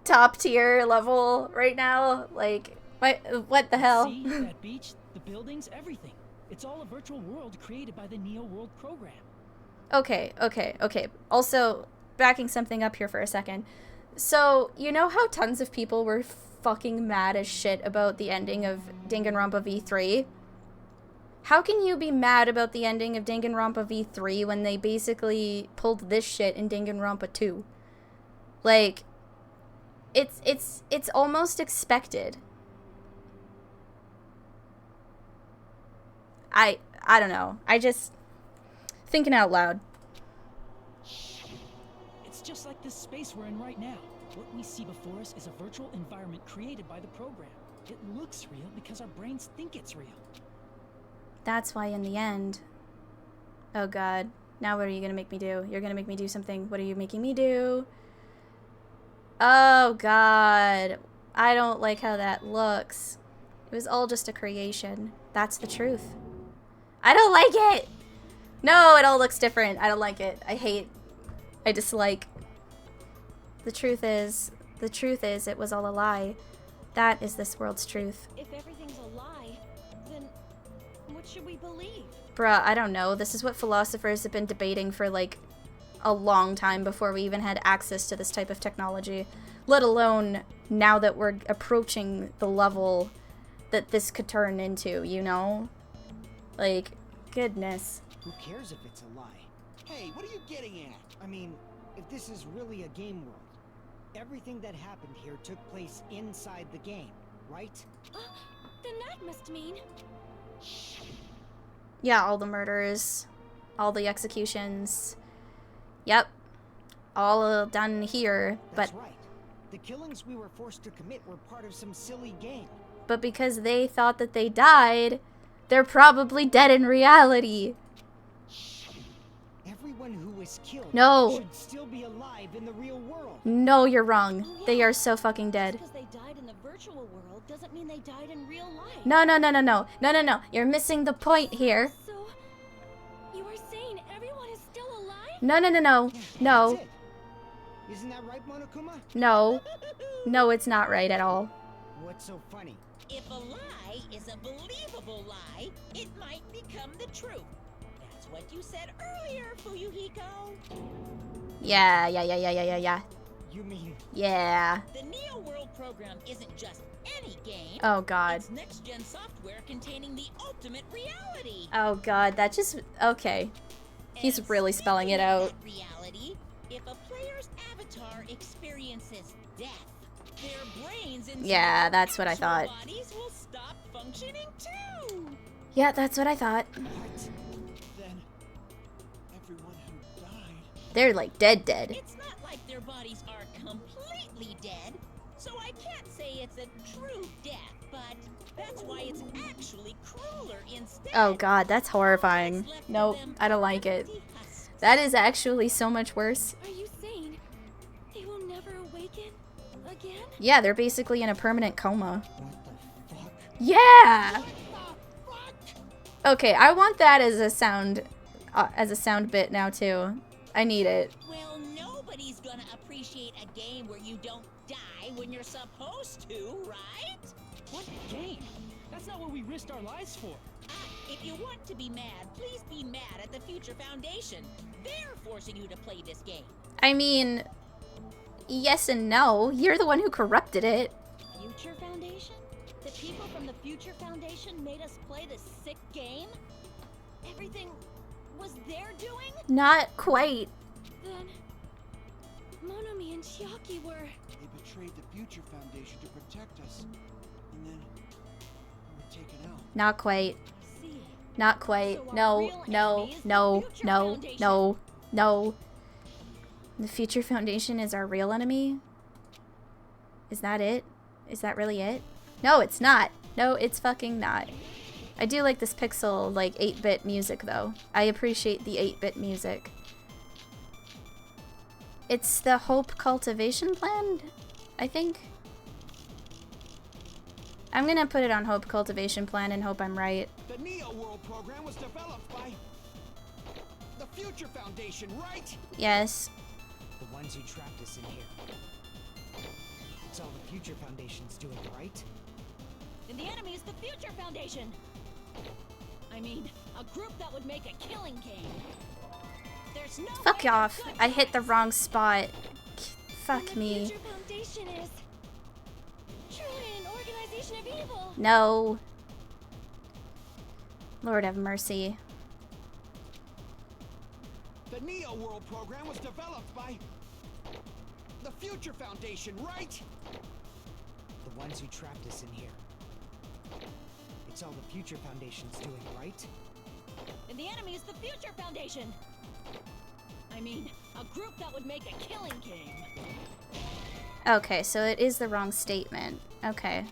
top tier level right now. Like what the hell? See, that beach, the buildings, everything. It's all a virtual world created by the Neo World program. Okay. Also, backing something up here for a second. So, you know how tons of people were fucking mad as shit about the ending of Danganronpa V3? How can you be mad about the ending of Danganronpa V3 when they basically pulled this shit in Danganronpa 2? Like, it's almost expected. I don't know. I just thinking out loud. It's just like this space we're in right now. What we see before us is a virtual environment created by the program. It looks real because our brains think it's real. That's why in the end... Oh god. Now what are you gonna make me do? You're gonna make me do something. What are you making me do? Oh god. I don't like how that looks. It was all just a creation. That's the truth. I don't like it! No, it all looks different. I don't like it. I dislike. The truth is it was all a lie. That is this world's truth. If everything's a lie, then what should we believe? Bruh, I don't know. This is what philosophers have been debating for like a long time before we even had access to this type of technology. Let alone now that we're approaching the level that this could turn into, you know? Like, goodness. Who cares if it's a lie? Hey, what are you getting at? I mean, if this is really a game world, everything that happened here took place inside the game, right? Then that must mean... Yeah, all the murders, all the executions. Yep. All done here, That's but right. The killings we were forced to commit were part of some silly game. but because they thought that they died, they're probably dead in reality. Everyone who was killed No. should still be alive in the real world. No, you're wrong. They are so fucking dead. Just because they died in the virtual world doesn't mean they died in real life. No. You're missing the point here. So, you are saying everyone is still alive? No. That's it. Isn't that right, Monokuma? No. No, it's not right at all. What's so funny? If a lie is a believable lie, it might become the truth. That's what you said earlier, Fuyuhiko. Yeah. You mean Yeah. The Neo World program isn't just any game. Oh god. It's next-gen software containing the ultimate reality. Oh god, that just... Okay. He's And really spelling it speaking of out. that reality, if a player's avatar experiences death, their brains inside Yeah, their that's what I actual thought. bodies will stop functioning too. Yeah, that's what I thought. What? Then everyone who died. They're like dead. It's not like their bodies are completely dead, so I can't say it's a true death, but that's why it's actually crueler instead. Oh god, that's horrifying. Nope, I don't like it. That is actually so much worse. Are you saying they will never awaken again? Yeah, they're basically in a permanent coma. what the fuck? Yeah! Okay, I want that as a sound bit now too. I need it. Well, nobody's gonna appreciate a game where you don't die when you're supposed to, right? What game? That's not what we risked our lives for. If you want to be mad, please be mad at the Future Foundation. They're forcing you to play this game. I mean, yes and no. You're the one who corrupted it. Future Foundation? The people from the Future Foundation made us play this sick game? Everything was their doing? Not quite. Then Monomi and Chiaki were... They betrayed the Future Foundation to protect us. And then we were taken out. Not quite. See. Not quite. So our No, real no, enemy is the no, Future no, Foundation. no, no. The Future Foundation is our real enemy? Is that it? Is that really it? No, it's not. No, it's fucking not. I do like this pixel, like, 8-bit music, though. I appreciate the 8-bit music. It's the Hope Cultivation Plan, I think. I'm gonna put it on Hope Cultivation Plan and hope I'm right. The Neo World program was developed by the Future Foundation, right? Yes. The ones who trapped us in here. It's all the Future Foundation's doing, right? And the enemy is the Future Foundation. I mean, a group that would make a killing game. There's no Fuck way off. they're good I hit the guys. wrong spot. Fuck And the me. Future Foundation is... truly an organization of evil. No. Lord have mercy. The Neo World program was developed by the Future Foundation, right? The ones who trapped us in here. It's all the Future Foundation's doing, right? And the enemy is the Future Foundation. I mean, a group that would make a killing game. Okay, so it is the wrong statement. Okay.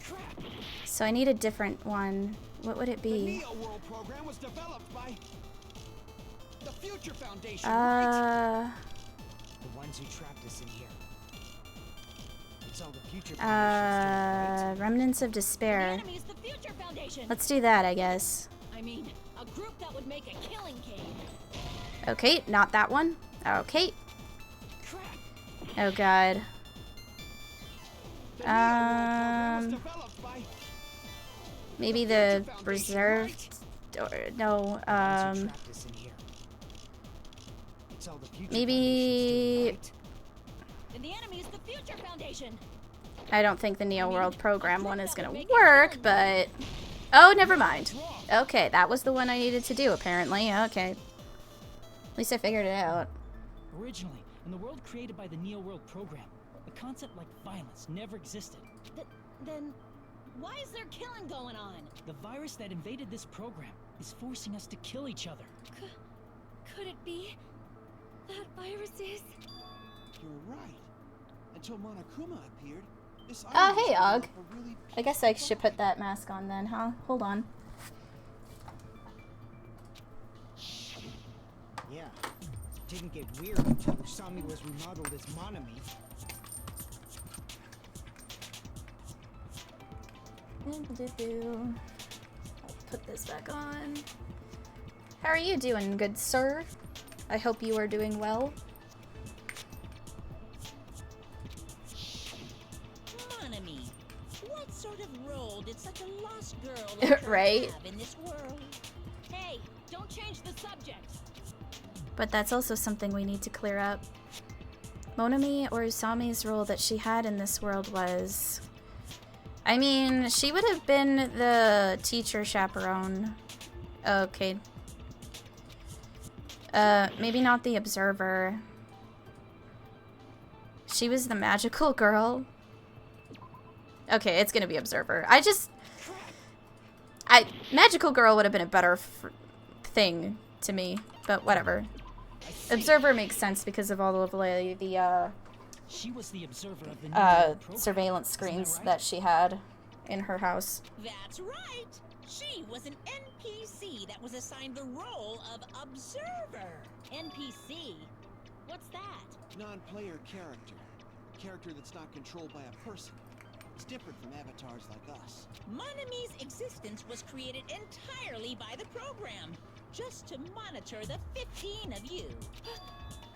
Crap. So I need a different one. What would it The be? Neo World program was developed by the Future Foundation, right? The ones who trapped us in here. It's all the Future Foundation's doing, right? Remnants of The Despair. enemy is the Future Foundation. Let's do that, I guess. I mean, a group that would make a killing game. Okay, not that one. Okay. Crap. Oh god. The Neo World program was developed by Maybe the the Future Foundation, reserved, or no, The ones who trapped us in here. It's all the Future maybe- Foundation's doing, right? And the enemy is the Future Foundation. I don't think the Neo World program one is gonna work, but oh, never mind. Okay, that was the one I needed to do, apparently. Okay. At least I figured it out. Originally, in the world created by the Neo World program, a concept like violence never existed. Then, why is there killing going on? The virus that invaded this program is forcing us to kill each other. Could it be that virus is... You're right. Until Monokuma appeared, this Oh, island hey, was Og. a really I guess I should put that mask on then, huh? Hold on. Yeah. Didn't get weird until Usami was remodeled as Monomi. I'll put this back on. How are you doing, good sir? I hope you are doing well. Monomi, what sort of role did such a lost girl like her Right. have in this world? Hey, don't change the subject. But that's also something we need to clear up. Monomi or Usami's role that she had in this world was... I mean, she would have been the teacher chaperone. Okay. Maybe not the observer. She was the magical girl. Okay, it's gonna be observer. Magical girl would have been a better thing to me, but whatever. Observer makes sense because of all of the She was the observer of the Neo World program. surveillance Isn't that screens right? that she had in her house. That's right. She was an NPC that was assigned the role of observer. NPC? What's that? non-player character. A character that's not controlled by a person. It's different from avatars like us. Monomi's existence was created entirely by the program, just to monitor the 15 of you.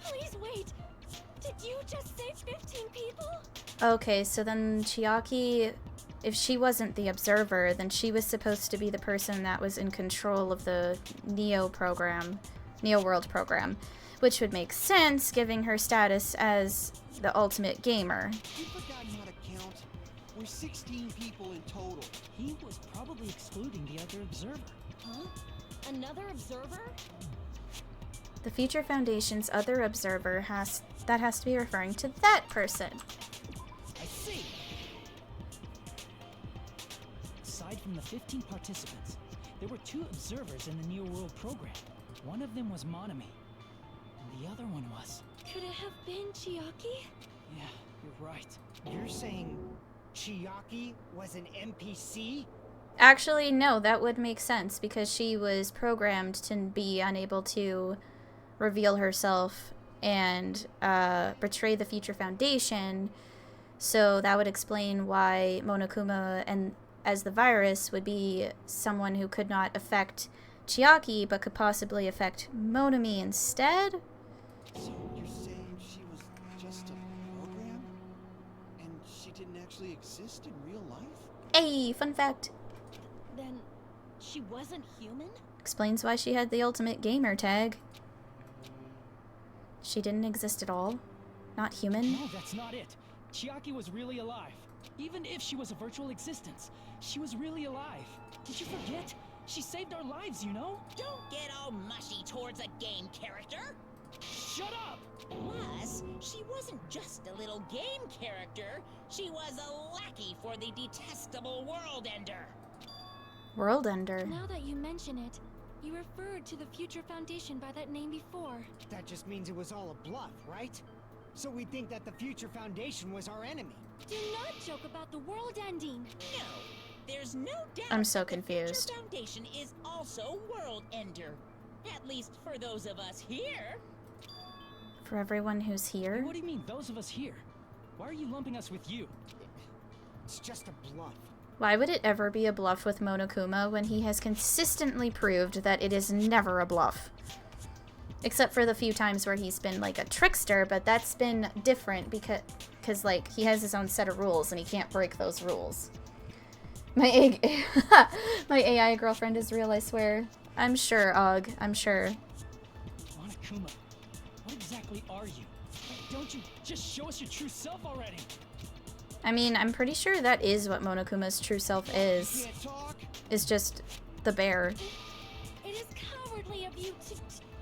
Please wait. Did you just say 15 people? Okay, so then Chiaki, if she wasn't the observer, then she was supposed to be the person that was in control of the Neo World program, which would make sense giving her status as the ultimate gamer. We've forgotten how to count. We're 16 people in total. He was probably excluding the other observer. Huh? Another observer? The Future Foundation's other observer has to be referring to that person. I see. Aside from the 15 participants, there were 2 observers in the Neo World program. One of them was Monami, and the other one was... Could it have been Chiaki? Yeah, you're right. You're saying Chiaki was an NPC? Actually, no, that would make sense because she was programmed to be unable to reveal herself and betray the Future Foundation. So that would explain why Monokuma and as the virus would be someone who could not affect Chiaki but could possibly affect Monami instead. So you're saying she was just a program? And she didn't actually exist in real life? Hey, fun fact. Then she wasn't human? Explains why she had the ultimate gamer tag. She didn't exist at all. Not human. No, that's not it. Chiaki was really alive. Even if she was a virtual existence, she was really alive. Did you forget? She saved our lives, you know? Don't get all mushy towards a game character. Shut up! Plus, she wasn't just a little game character. She was a lackey for the detestable World Ender. World Ender. Now that you mention it, you referred to the Future Foundation by that name before. That just means it was all a bluff, right? So we think that the Future Foundation was our enemy. Do not joke about the world ending. No, there's no doubt. I'm so that confused. The Future Foundation is also World Ender. At least for those of us here. For everyone who's here. What do you mean, those of us here? Why are you lumping us with you? It's just a bluff. Why would it ever be a bluff with Monokuma when he has consistently proved that it is never a bluff? Except for the few times where he's been like a trickster, but that's been different because like he has his own set of rules and he can't break those rules. My AI girlfriend is real, I swear. I'm sure, Og. I'm sure. Monokuma, what exactly are you? Don't you just show us your true self already? I mean, I'm pretty sure that is what Monokuma's true self is. Can't talk? Is just the bear. It is cowardly of you to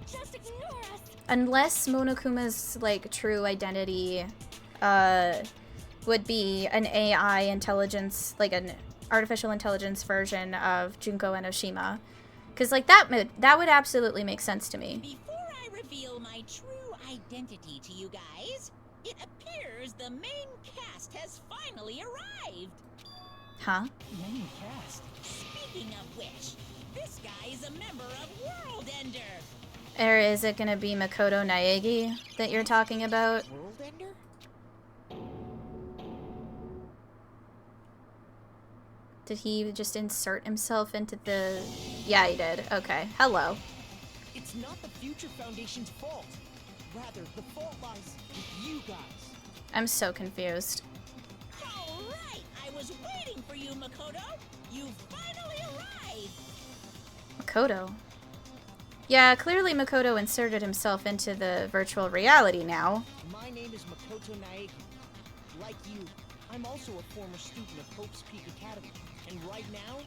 just ignore us. Unless Monokuma's like true identity would be an AI intelligence, like an artificial intelligence version of Junko Enoshima. Because like that would absolutely make sense to me. Before I reveal my true identity to you guys, it appears the main cast has finally arrived. Huh? Main cast. Speaking of which, this guy is a member of World Ender. Or is it gonna be Makoto Naegi that you're talking about? World Ender? Did he just insert himself into the... Yeah, he did. Okay. Hello. It's not the Future Foundation's fault. Rather, the fault lies with you guys. I'm so confused. All right, I was waiting for you, Makoto. You finally arrived. Makoto? Yeah, clearly Makoto inserted himself into the virtual reality now. My name is Makoto Naegi. Like you, I'm also a former student of Hope's Peak Academy. And right now,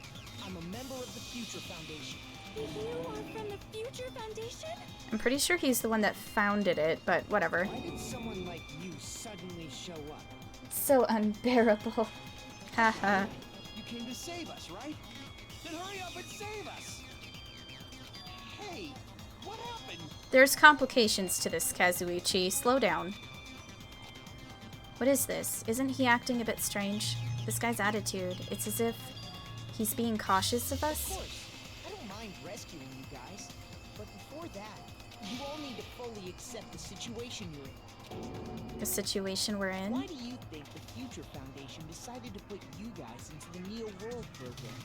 I'm a member of the Future Foundation. You are from the Future Foundation? I'm pretty sure he's the one that founded it, but whatever. Why did someone like you suddenly show up? So unbearable. Haha. You came to save us, right? Then hurry up and save us! Hey, what happened? There's complications to this, Kazuichi. Slow down. What is this? Isn't he acting a bit strange? This guy's attitude. It's as if he's being cautious of Of us. course, I don't mind rescuing you guys. But before that, you all need to fully accept the situation you're in. The situation we're Why in. do you think the Future Foundation decided to put you guys into the Neo World program?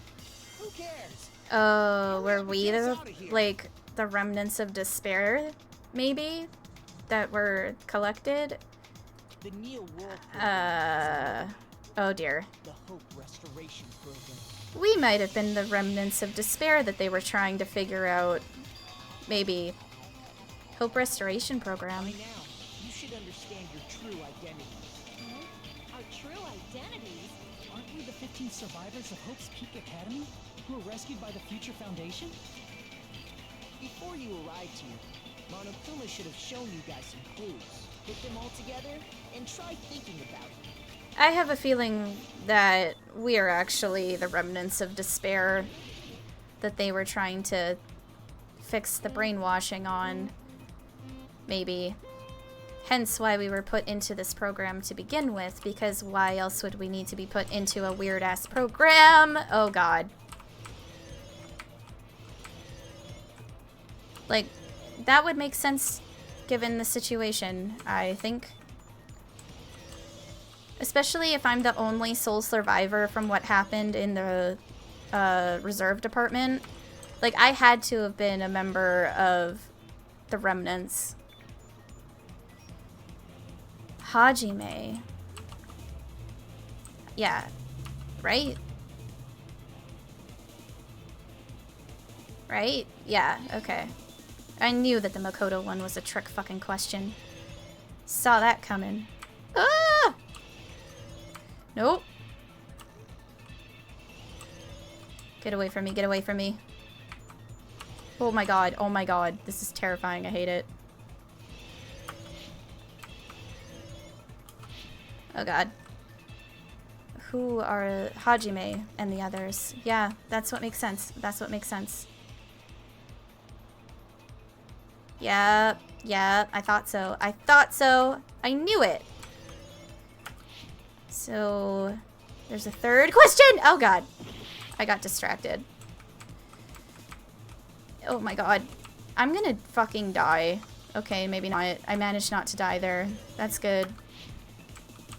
Who cares? Oh, were we the, like, the remnants of despair, maybe? That were collected? The Neo World program, Oh dear. the Hope Restoration program. We might have been the remnants of despair that they were trying to figure out. Maybe. Hope Restoration Program. By now, you should understand your true identity. Our true identities? Aren't we the 15 survivors of Hope's Peak Academy who were rescued by the Future Foundation? Before you arrived here, Monokuma should have shown you guys some clues. Put them all together and try thinking about it. I have a feeling that we are actually the remnants of despair that they were trying to fix the brainwashing on. Maybe. Hence why we were put into this program to begin with, because why else would we need to be put into a weird-ass program? Oh god. Like, that would make sense given the situation, I think. Especially if I'm the only sole survivor from what happened in the reserve department. Like, I had to have been a member of the remnants. Hajime. Yeah. Right? Right? Yeah, okay. I knew that the Makoto one was a trick fucking question. Saw that coming. Ah! Nope. Get away from me, get away from me. Oh my god, oh my god. This is terrifying, I hate it. Oh god. Who are Hajime and the others? Yeah, that's what makes sense. That's what makes sense. Yep, yep, I thought so. I thought so. I knew it. So, there's a third question. Oh god. I got distracted. Oh my god. I'm gonna fucking die. Okay, maybe not. I managed not to die there. That's good.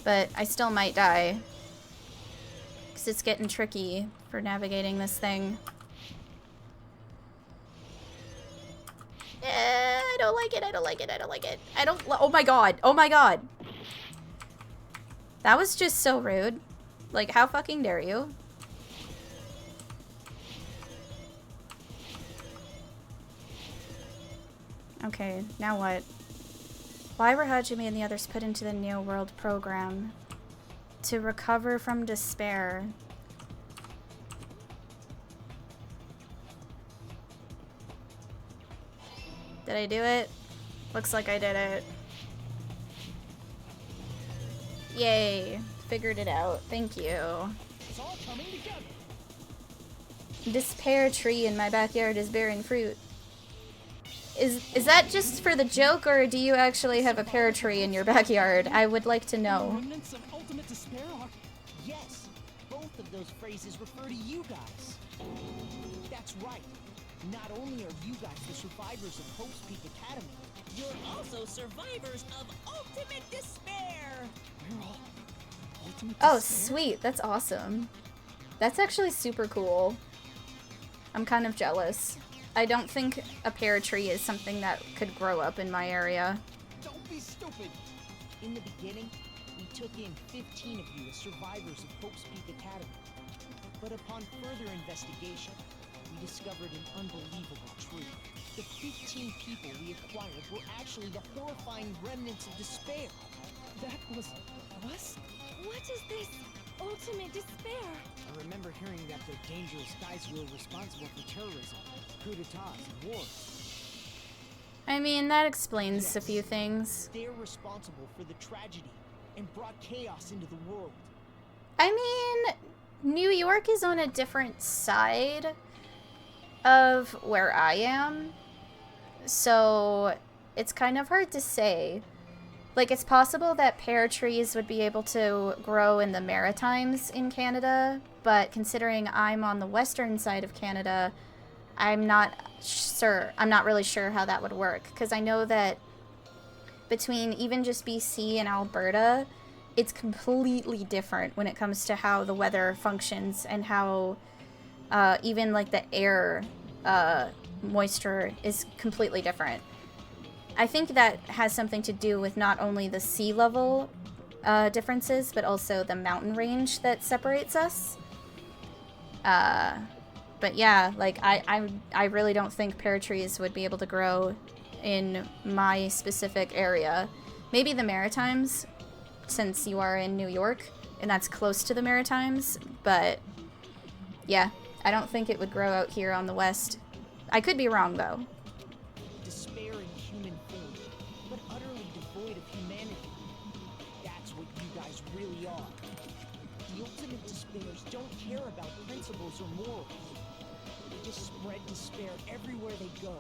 But I still might die. Because it's getting tricky for navigating this thing. I don't like it, I don't like it, I don't like it. I don't, oh my god, oh my god. That was just so rude. Like, how fucking dare you? Okay, now what? Why were Hajime and the others put into the Neo World program? To recover from despair. Did I do it? Looks like I did it. Yay. Figured it out. Thank you. It's all coming together. This pear tree in my backyard is bearing fruit. Is that just for the joke, or do you actually have a pear tree in your backyard? I would like to know. Remnants of ultimate despair are... Yes, both of those phrases refer to you guys. That's right. Not only are you guys the survivors of Hope's Peak Academy, You're also survivors of ultimate despair. we're all ultimate Oh, despair. sweet. That's awesome. That's actually super cool. I'm kind of jealous. I don't think a pear tree is something that could grow up in my area. Don't be stupid. In the beginning, we took in 15 of you as survivors of Hope's Peak Academy. But upon further investigation, we discovered an unbelievable truth. The 15 people we acquired were actually the horrifying remnants of despair. That was us? What is this ultimate despair? I remember hearing that the dangerous guys were responsible for terrorism, coup d'etats, and wars. I mean, that explains a few things. They're responsible for the tragedy and brought chaos into the world. I mean, New York is on a different side of where I am, so it's kind of hard to say. Like, it's possible that pear trees would be able to grow in the Maritimes in Canada, but considering I'm on the western side of Canada, I'm not sure. I'm not really sure how that would work, because I know that between even just BC and Alberta, it's completely different when it comes to how the weather functions and how even like the air moisture is completely different. I think that has something to do with not only the sea level differences, but also the mountain range that separates us. But yeah, like I really don't think pear trees would be able to grow in my specific area. Maybe the Maritimes, since you are in New York, and that's close to the Maritimes, but yeah, I don't think it would grow out here on the west. I could be wrong, though. Despair in human bears don't care about principles or morals. They just spread despair everywhere they go.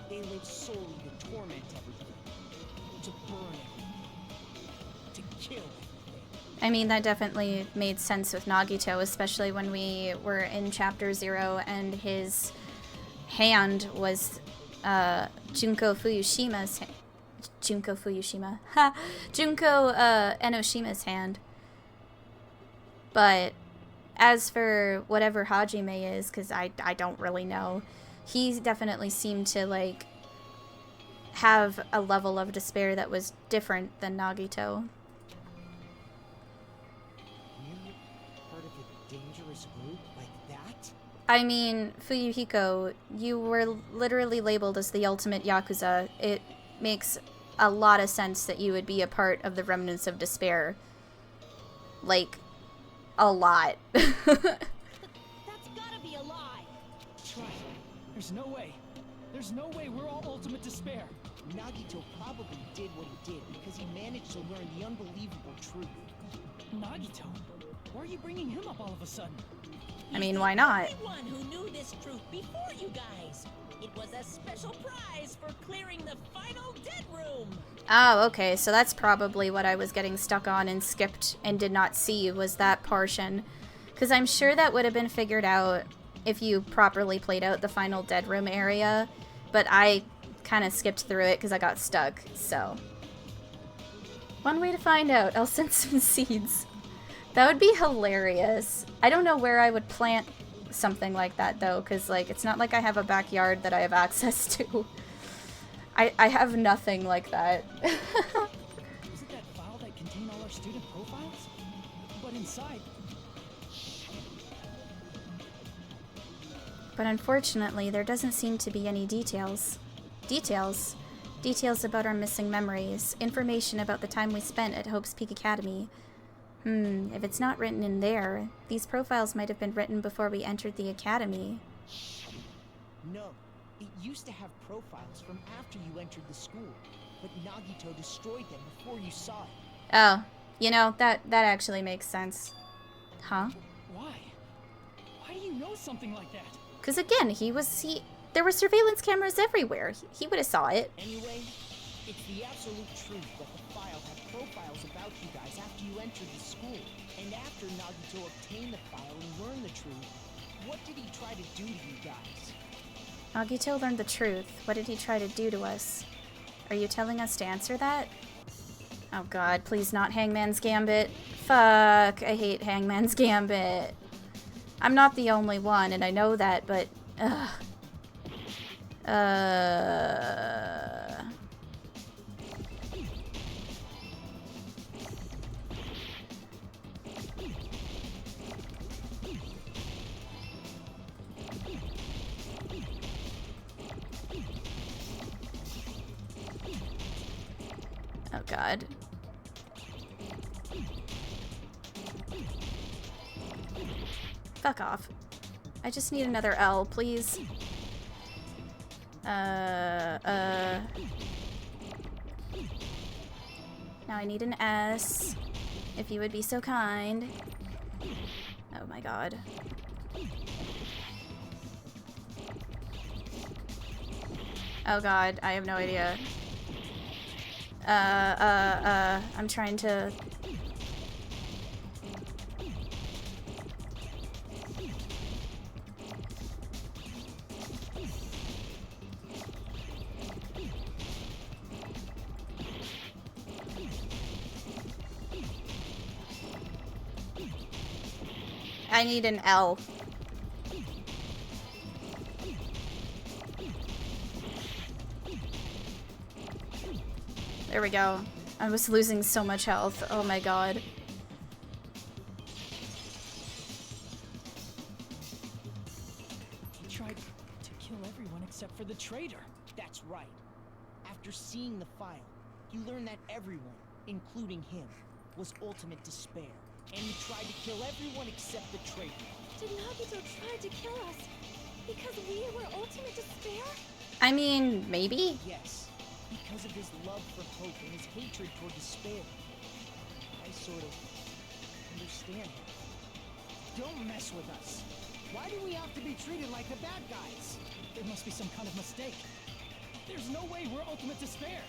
They live solely to torment everything, to burn everything, to kill everything. I mean, that definitely made sense with Nagito, especially when we were in Chapter 0 and his hand was Junko Fuyushima's Junko Fuyushima. Ha! Junko Enoshima's hand. But as for whatever Hajime is, because I don't really know, he definitely seemed to, like, have a level of despair that was different than Nagito. You're part of a dangerous group like that? I mean, Fuyuhiko, you were literally labeled as the ultimate Yakuza. It makes a lot of sense that you would be a part of the remnants of despair. Like, a lot. That's gotta be a lie. Try. There's no way. There's no way we're all ultimate despair. Nagito probably did what he did because he managed to learn the unbelievable truth. Nagito? Why are you bringing him up all of a sudden? I mean, why not? He's the only one who knew this truth before you guys. It was a special prize for clearing the final dead room. Oh, okay, so that's probably what I was getting stuck on and skipped and did not see, was that portion. Because I'm sure that would have been figured out if you properly played out the final dead room area, but I kind of skipped through it because I got stuck, so. One way to find out, I'll send some seeds. That would be hilarious. I don't know where I would plant something like that, though, because, like, it's not like I have a backyard that I have access to. I have nothing like that. Was it that file that contained all our student profiles? But inside... But unfortunately, there doesn't seem to be any details. Details? Details about our missing memories. Information about the time we spent at Hope's Peak Academy. If it's not written in there, these profiles might have been written before we entered the academy. No, it used to have profiles from after you entered the school, but Nagito destroyed them before you saw it. Oh, you know, that actually makes sense. Huh? Why? Why do you know something like that? Because again, there were surveillance cameras everywhere. He would have saw it. Anyway, it's the absolute truth that the file had profiles about you guys after you entered the school. And after Nagito obtained the file and learned the truth, what did he try to do to you guys? Nagito learned the truth. What did he try to do to us? Are you telling us to answer that? Oh god, please not Hangman's Gambit. Fuck, I hate Hangman's Gambit. I'm not the only one, and I know that, but... Ugh. Oh god. Fuck off. I just need another L, please. Now I need an S, if you would be so kind. Oh my god. Oh god, I have no idea. I'm trying to... I need an L. There we go. I was losing so much health. Oh my god. He tried to kill everyone except for the traitor. That's right. After seeing the file, you learned that everyone, including him, was ultimate despair. And he tried to kill everyone except the traitor. Did Nagito try to kill us because we were ultimate despair? I mean, maybe? Yes, because of his love for hope and his hatred toward despair. I sort of understand him. Don't mess with us. Why do we have to be treated like the bad guys? There must be some kind of mistake. There's no way we're Ultimate Despair.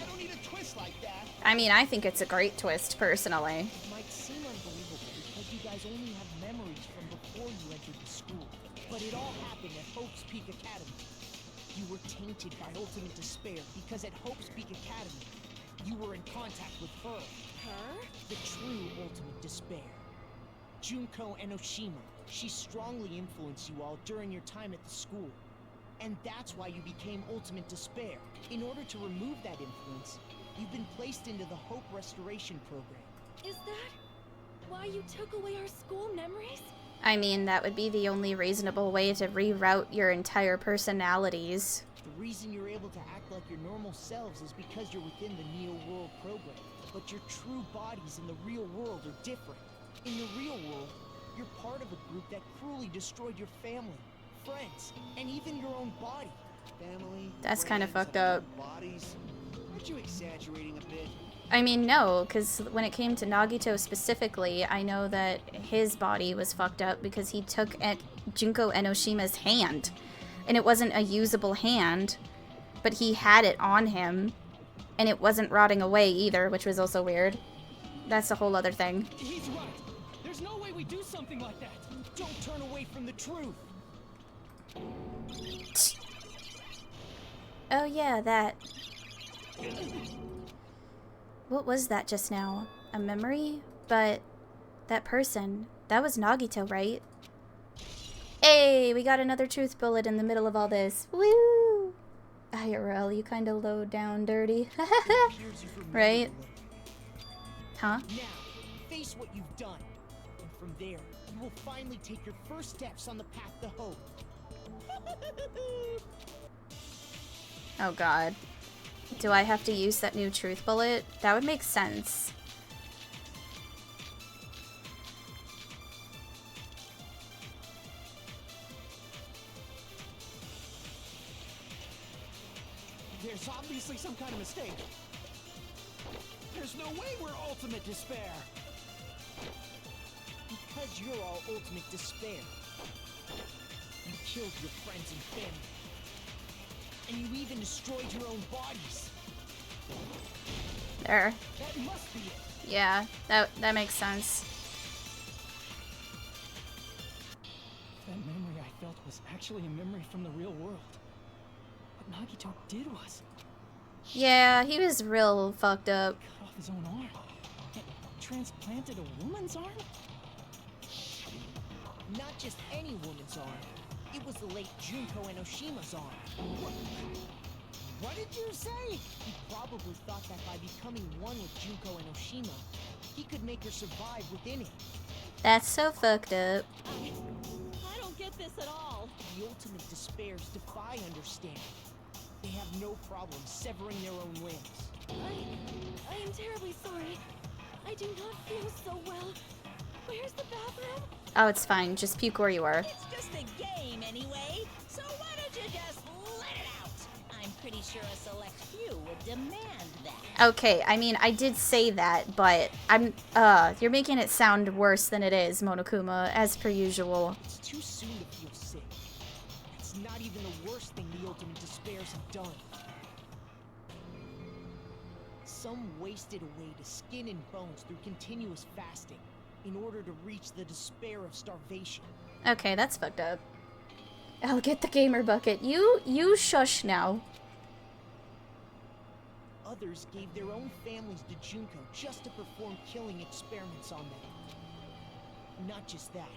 I don't need a twist like that. I mean, I think it's a great twist, personally. It might seem unbelievable because you guys only have memories from before you entered the school. But it all happened at Hope's Peak Academy. You were tainted by Ultimate Despair because at Hope's Peak Academy, you were in contact with her. Her? The true Ultimate Despair. Junko Enoshima. She strongly influenced you all during your time at the school. And that's why you became Ultimate Despair. In order to remove that influence, you've been placed into the Hope Restoration Program. Is that why you took away our school memories? I mean, that would be the only reasonable way to reroute your entire personalities. The reason you're able to act like your normal selves is because you're within the Neo World program. But your true bodies in the real world are different. In the real world, you're part of a group that cruelly destroyed your family, friends, and even your own body. Family. That's kinda friends, fucked up. Bodies. Aren't you exaggerating a bit? I mean, no, because when it came to Nagito specifically, I know that his body was fucked up because he took Junko Enoshima's hand. And it wasn't a usable hand, but he had it on him. And it wasn't rotting away either, which was also weird. That's a whole other thing. He's right. There's no way we do something like that. Don't turn away from the truth. Oh yeah, that. What was that just now? A memory? But that person, that was Nagito, right? Hey, we got another truth bullet in the middle of all this. Woo! IRL, you kinda low down dirty. Right? Huh? Now, face what you've done. And from there, you will finally take your first steps on the path to hope. Oh god. Do I have to use that new truth bullet? That would make sense. There's obviously some kind of mistake. There's no way we're Ultimate Despair. Because you're all Ultimate Despair. You killed your friends and family. And you even destroyed your own bodies. There. That must be it. Yeah, that makes sense. That memory I felt was actually a memory from the real world. What Nagito did was Yeah, he was real fucked up. cut off his own arm. And transplanted a woman's arm? Not just any woman's arm. It was the late Junko Enoshima's arm. What did you say? He probably thought that by becoming one with Junko Enoshima, he could make her survive within it. That's so fucked up. I don't get this at all. The Ultimate Despairs defy understanding. They have no problem severing their own limbs. I am terribly sorry. I do not feel so well. Where's the bathroom? Oh, it's fine. Just puke where you are. It's just a game anyway, so why don't you just let it out? I'm pretty sure a select few would demand that. Okay, I mean, I did say that, but you're making it sound worse than it is, Monokuma, as per usual. It's too soon to feel sick. It's not even the worst thing the Ultimate Despairs have done. Some wasted away to skin and bones through continuous fasting in order to reach the despair of starvation. Okay, that's fucked up. I'll get the gamer bucket. You shush now. Others gave their own families to Junko just to perform killing experiments on them. Not just that.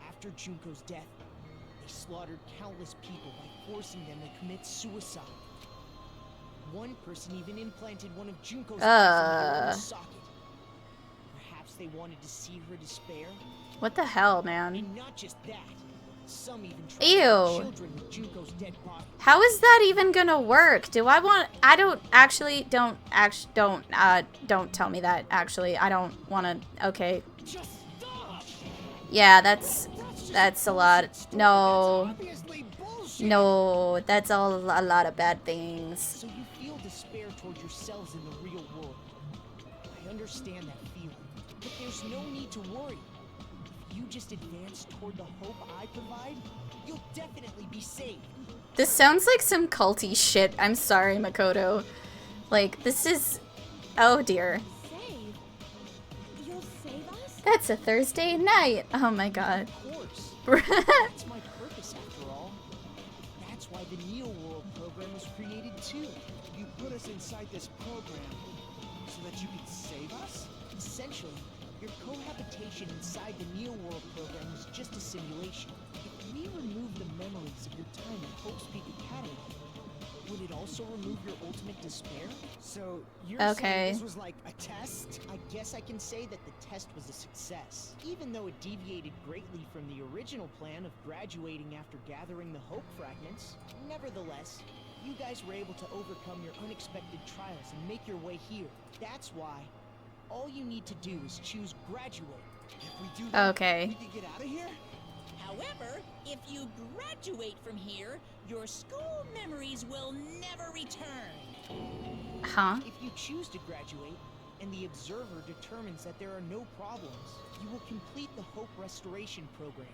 After Junko's death, they slaughtered countless people by forcing them to commit suicide. One person even implanted one of Junko's eyes into their own socket. Perhaps they wanted to see her despair. What the hell, man? And not just that. Some even tried Ew. to have children with Junko's dead body. How is that even gonna work? Don't tell me that, actually. I don't wanna, okay. Just stop! Yeah, that's a lot. No, Obviously bullshit. no, that's all a lot of bad things. So you feel despair toward yourselves in the real world. I understand that feeling, but there's no need to worry. If you just advance toward the hope I provide, you'll definitely be saved. This sounds like some culty shit. I'm sorry, Makoto. Like, this is... Oh, dear. Save? You'll save us? That's a Thursday night. Oh, my God. Of course. That's my purpose, after all. That's why the Neo World program was created, too. You put us inside this program so that you could save us? Essentially, your cohabitation inside the Neo World program was just a simulation. If we remove the memories of your time at Hope's Peak Academy, would it also remove your ultimate despair? So, you're Okay. saying this was like a test? I guess I can say that the test was a success, even though it deviated greatly from the original plan of graduating after gathering the Hope fragments. Nevertheless, you guys were able to overcome your unexpected trials and make your way here. That's why all you need to do is choose graduate. If we do that, Okay. we can get out of here? However, if you graduate from here, your school memories will never return. Huh? If you choose to graduate, and the observer determines that there are no problems, you will complete the Hope Restoration Program,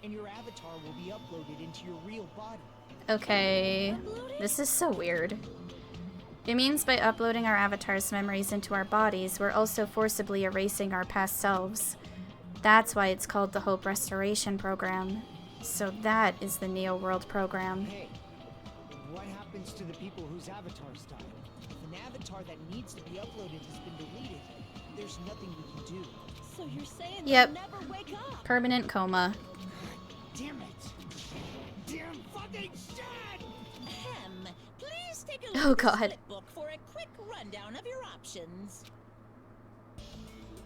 and your avatar will be uploaded into your real body. Okay. This is so weird. It means by uploading our avatar's memories into our bodies, we're also forcibly erasing our past selves. That's why it's called the Hope Restoration Program. So that is the Neo World program. Hey, what happens to the people whose avatars died? If an avatar that needs to be uploaded has been deleted, there's nothing we can do. So you're saying Yep. they'll never wake up? Permanent coma. Damn it! Damn fucking shit! Please take a Oh, look at God. the flip book for a quick rundown of your options.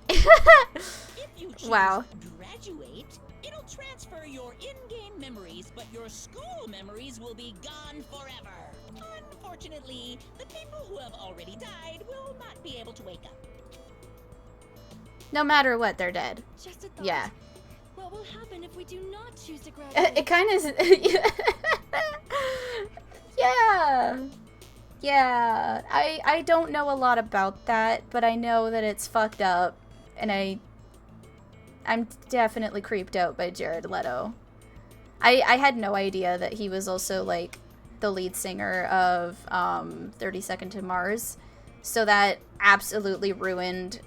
If you choose Wow. graduate, it'll transfer your in-game memories, but your school memories will be gone forever. Unfortunately, the people who have already died will not be able to wake up. No matter what, they're dead. Just a thought. Yeah. What will happen if we do not choose to graduate? It kind of... Yeah. Yeah. I don't know a lot about that, but I know that it's fucked up. And I'm definitely creeped out by Jared Leto. I had no idea that he was also, like, the lead singer of 30 Second to Mars. So that absolutely ruined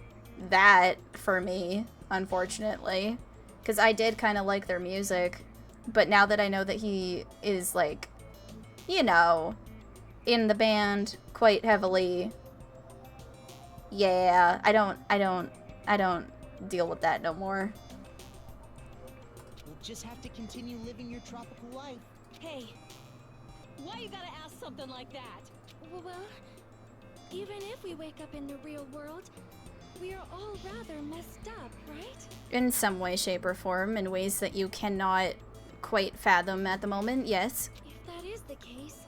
that for me, unfortunately. Because I did kind of like their music. But now that I know that he is, like, you know, in the band quite heavily, yeah, I don't deal with that no more. You'll just have to continue living your tropical life. Hey, why you gotta ask something like that? Well, even if we wake up in the real world, we are all rather messed up, right? In some way, shape, or form, in ways that you cannot quite fathom at the moment, yes. If that is the case,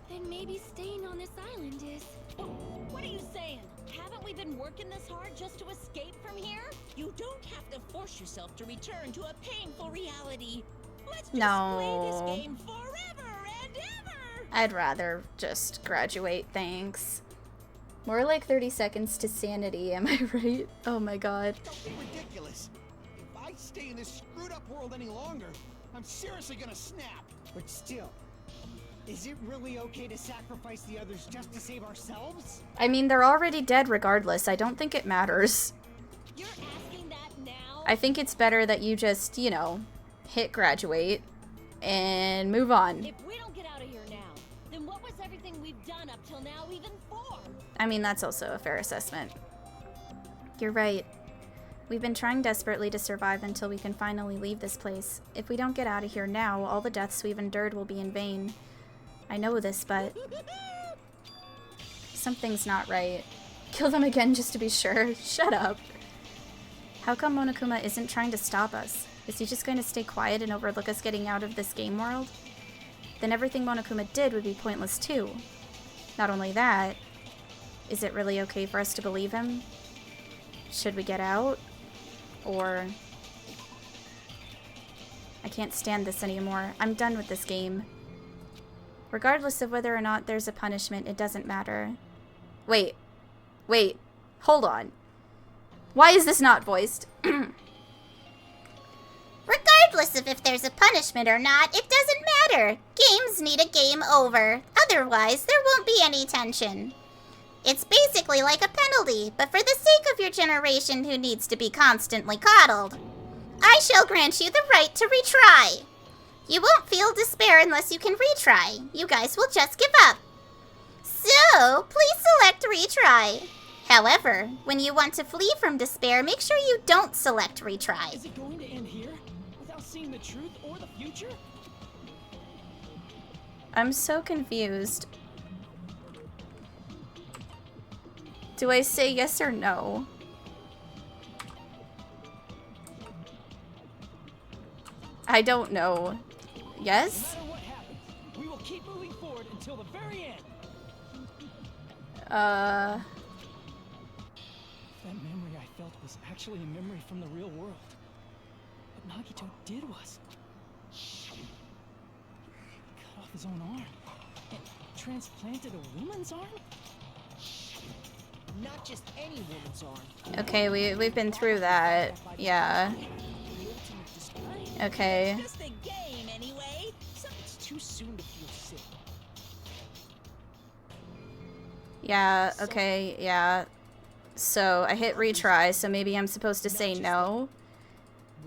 then maybe staying on this island is... What are you saying? Haven't we been working this hard just to escape from here? You don't have to force yourself to return to a painful reality. Let's just play No. this game forever and ever! I'd rather just graduate, thanks. More like 30 seconds to sanity, am I right? Oh my god. Don't be ridiculous. If I stay in this screwed up world any longer, I'm seriously gonna snap. But still, is it really okay to sacrifice the others just to save ourselves? I mean, they're already dead regardless. I don't think it matters. You're asking that now? I think it's better that you just, you know, hit graduate and move on. If we don't get out of here now, then what was everything we've done up till now even for? I mean, that's also a fair assessment. You're right. We've been trying desperately to survive until we can finally leave this place. If we don't get out of here now, all the deaths we've endured will be in vain. I know this, but... something's not right. Kill them again just to be sure. Shut up. How come Monokuma isn't trying to stop us? Is he just going to stay quiet and overlook us getting out of this game world? Then everything Monokuma did would be pointless too. Not only that, is it really okay for us to believe him? Should we get out? Or... I can't stand this anymore. I'm done with this game. Regardless of whether or not there's a punishment, it doesn't matter. Wait. Hold on. Why is this not voiced? of if there's a punishment or not, it doesn't matter. Games need a game over. Otherwise, there won't be any tension. It's basically like a penalty, but for the sake of your generation who needs to be constantly coddled, I shall grant you the right to retry. You won't feel despair unless you can retry. You guys will just give up. So, please select retry. However, when you want to flee from despair, make sure you don't select retry. Is it going to end here? Without seeing the truth or the future? I'm so confused. Do I say yes or no? I don't know. Yes? No matter what happens, we will keep moving forward until the very end. Uh... That memory I felt was actually a memory from the real world. What Nagito did was cut off his own arm and transplanted a woman's arm? Not just any woman's arm. Okay, we've been through that. Yeah. Okay. Just a game, anyway. It's too soon to feel sick. Yeah, okay, yeah. So I hit retry, so maybe I'm supposed to say no.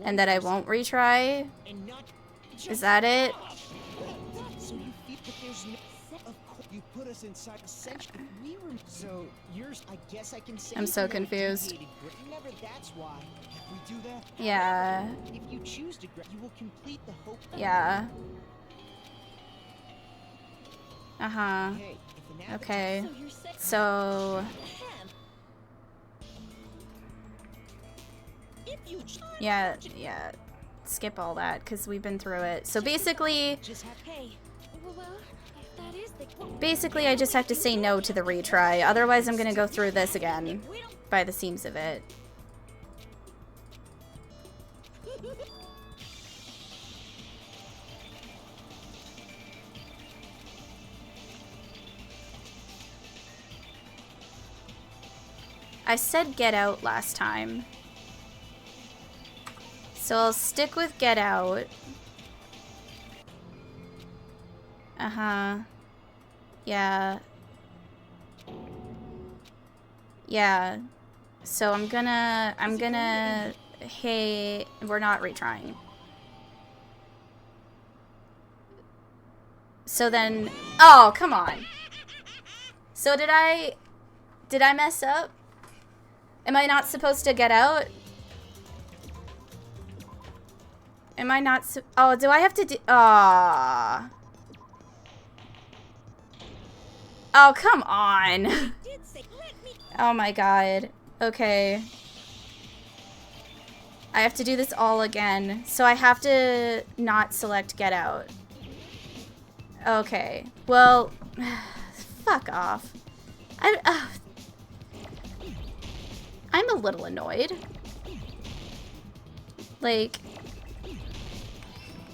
And that I won't retry? And not Is that it? so you feel that there's no You put us inside a century. so yours I guess I can say I'm so you never confused. deviated Remember that's why. If we do that, Yeah. If you choose to you will complete the hope. Yeah. Uh-huh. Hey, if an Okay. So you're saying So... If you ch- Yeah, yeah. Skip all that, because we've been through it. So basically... just have hey, well, if that is the Basically, I just have to say no to the retry. Otherwise, I'm gonna go through this again. By the seams of it. I said Get Out last time. So I'll stick with Get Out. Uh-huh. Yeah. Yeah. So I'm gonna, hey, we're not retrying. So then, oh, come on. So did I mess up? Am I not supposed to get out? Am I not oh, do I have to do, oh, come on. did say, let me Oh my god. Okay. I have to do this all again. So I have to not select Get Out. Okay. Well, fuck off. I'm a little annoyed. Like,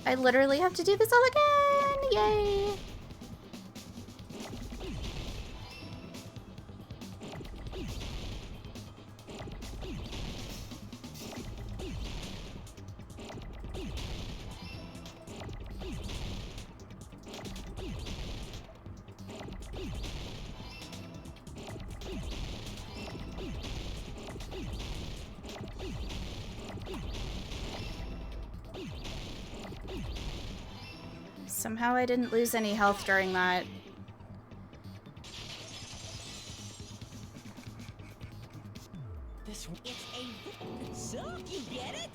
I literally have to do this all again. Yay. Somehow I didn't lose any health during that. this one. it's a so you get it?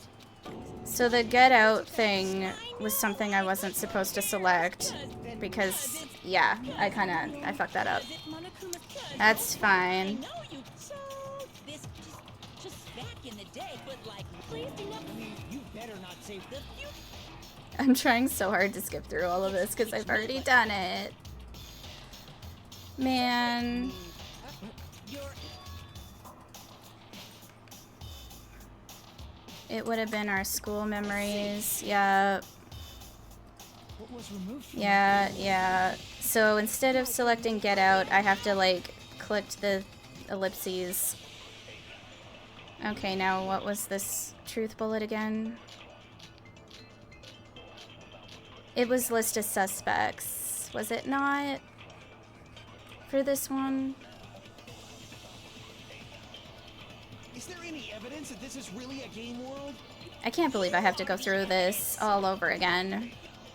So the Get Out thing was something I wasn't supposed to select because, yeah, I fucked that up. Is it Monokuma's cousin? That's I fine. know you. So this just back in the day, but like please do not You better not say the future. I'm trying so hard to skip through all of this because I've already done it. Man. You're It would have been our school memories. Yeah. What was removed from Yeah. So instead of selecting Get Out, I have to, like, click the ellipses. Okay, now what was this truth bullet again? It was list as suspects, was it not? For this one? Is there any evidence that this is really a game world? I can't believe I have to go through this all over again.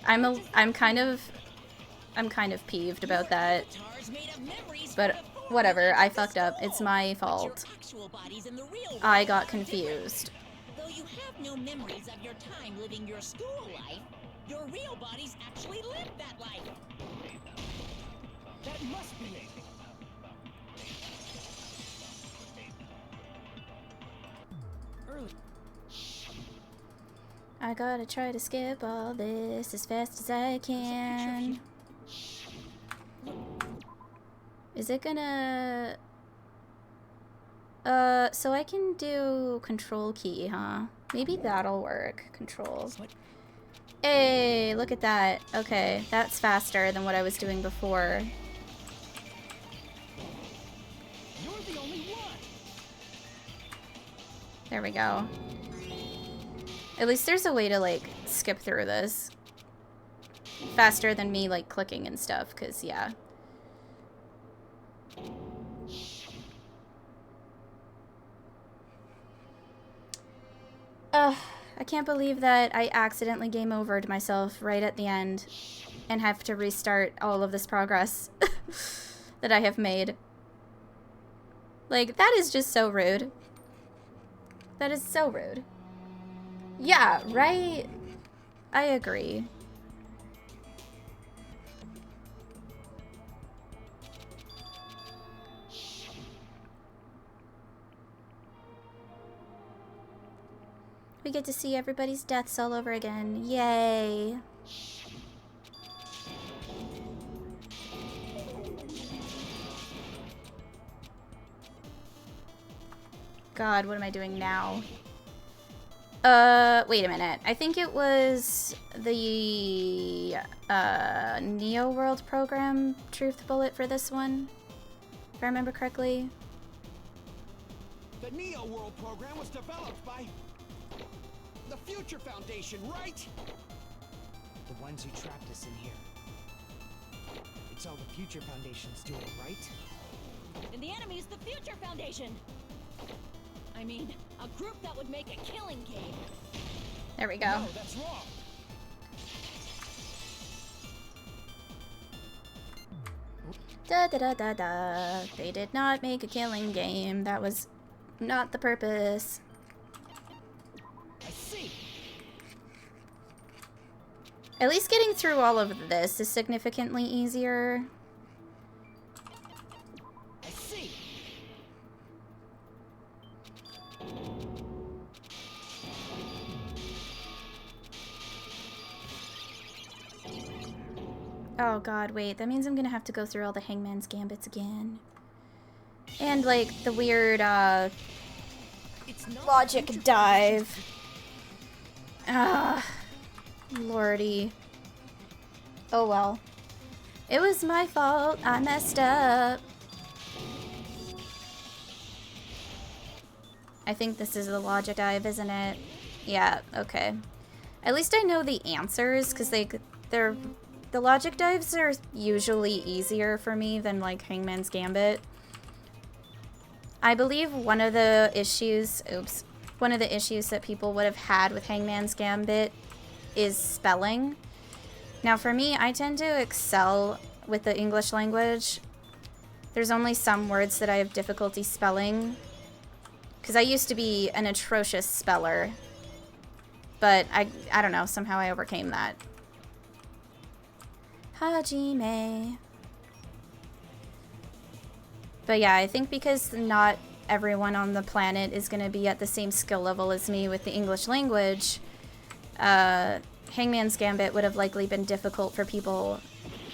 I'm kind of peeved about that. But whatever, I fucked up. It's my fault. I got confused. Though you have no memories of your time living your school life, your real bodies actually lived that life. That must be it. Early. I gotta try to skip all this as fast as I can. Is it gonna... so I can do control key, huh? Maybe that'll work. Control. Hey, look at that. Okay, that's faster than what I was doing before. You're the only one. There we go. At least there's a way to, like, skip through this. Faster than me, like, clicking and stuff, because, yeah. I can't believe that I accidentally game overed myself right at the end and have to restart all of this progress that I have made. Like, that is just so rude. That is so rude. Yeah, right? I agree. We get to see everybody's deaths all over again. Yay. God, what am I doing now? Wait a minute. I think it was the, Neo World program truth bullet for this one, if I remember correctly. The Neo World program was developed by the Future Foundation, right? The ones who trapped us in here. It's all the Future Foundation's doing, right? And the enemy's the Future Foundation. I mean, a group that would make a killing game. There we go. No, that's wrong. Da da da da da. They did not make a killing game. That was not the purpose. I see. At least getting through all of this is significantly easier. I see. Oh god, wait. That means I'm gonna have to go through all the Hangman's Gambits again. And, like, the weird, logic dive. Ah, lordy. Oh well. It was my fault. I messed up. I think this is the logic dive, isn't it? Yeah, okay. At least I know the answers, because they're... The logic dives are usually easier for me than, like, Hangman's Gambit. I believe one of the issues... Oops. One of the issues that people would have had with Hangman's Gambit is spelling. Now, for me, I tend to excel with the English language. There's only some words that I have difficulty spelling. Because I used to be an atrocious speller. But I don't know, somehow I overcame that. Hajime. But yeah, I think because not everyone on the planet is going to be at the same skill level as me with the English language, Hangman's Gambit would have likely been difficult for people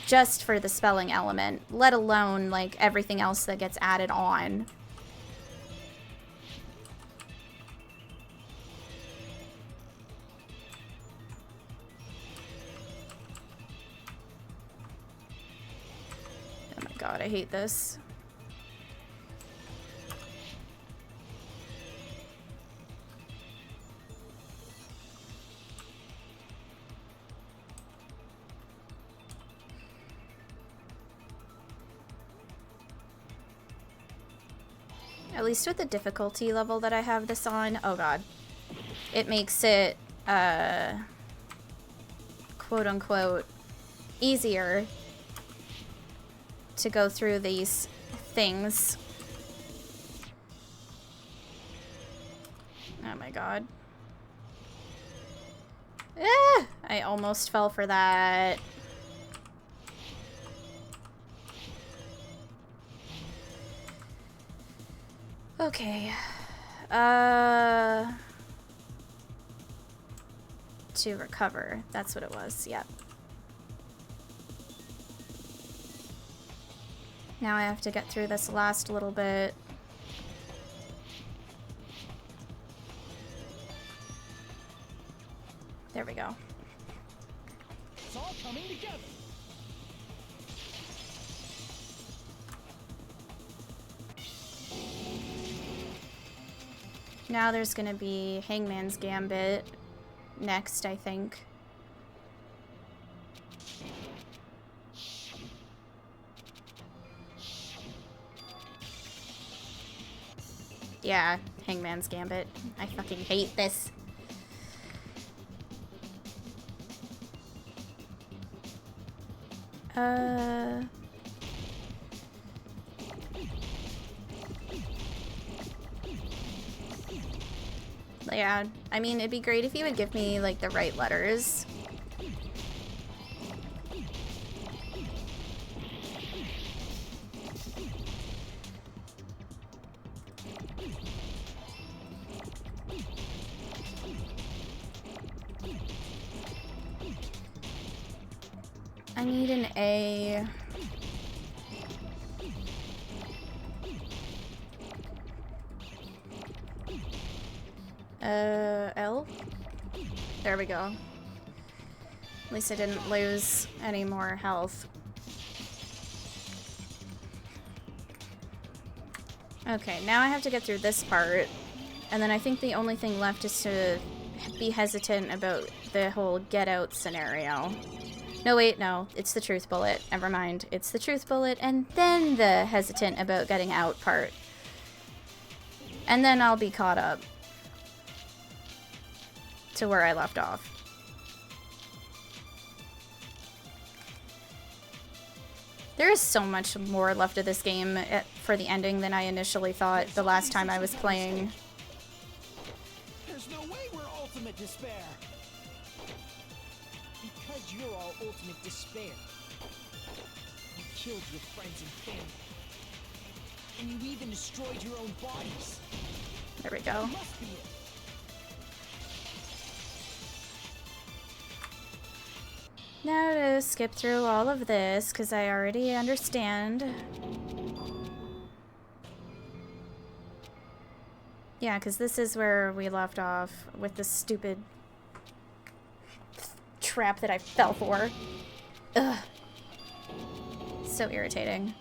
just for the spelling element, let alone, like, everything else that gets added on. Oh my god, I hate this. At least with the difficulty level that I have this on, oh god. It makes it, quote unquote, easier to go through these things. Oh my god. Ah, I almost fell for that. Okay. To recover. That's what it was. Yep. Now I have to get through this last little bit. There we go. It's all coming together. Now there's gonna be Hangman's Gambit next, I think. Yeah, Hangman's Gambit. I fucking hate this. Yeah, I mean, it'd be great if you would give me, like, the right letters. I need an A. L? There we go. At least I didn't lose any more health. Okay, now I have to get through this part, and then I think the only thing left is to be hesitant about the whole get out scenario. No, wait, no, it's the truth bullet. Never mind. It's the truth bullet, and then the hesitant about getting out part. And then I'll be caught up to where I left off. There is so much more left of this game for the ending than I initially thought the last time I was playing. There's no way we're ultimate despair. Because you're all ultimate despair. You killed your friends and family. And you even destroyed your own bodies. There we go. That must be it. Now to skip through all of this, because I already understand. Yeah, because this is where we left off with the stupid trap that I fell for. Ugh. So irritating.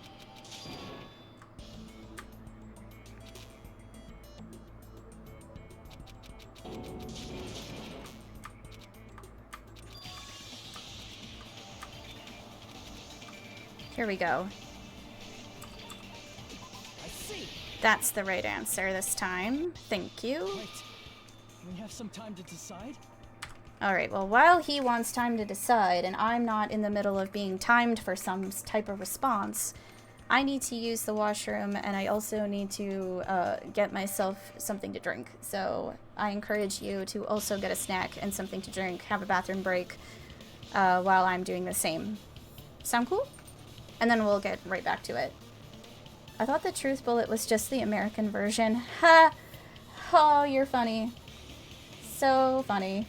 Here we go. I see. That's the right answer this time. Thank you. Right. We have some time to decide. Alright, well, while he wants time to decide, and I'm not in the middle of being timed for some type of response, I need to use the washroom, and I also need to get myself something to drink. So I encourage you to also get a snack and something to drink, have a bathroom break while I'm doing the same. Sound cool? And then we'll get right back to it. I thought the truth bullet was just the American version. Ha! Oh, you're funny. So funny.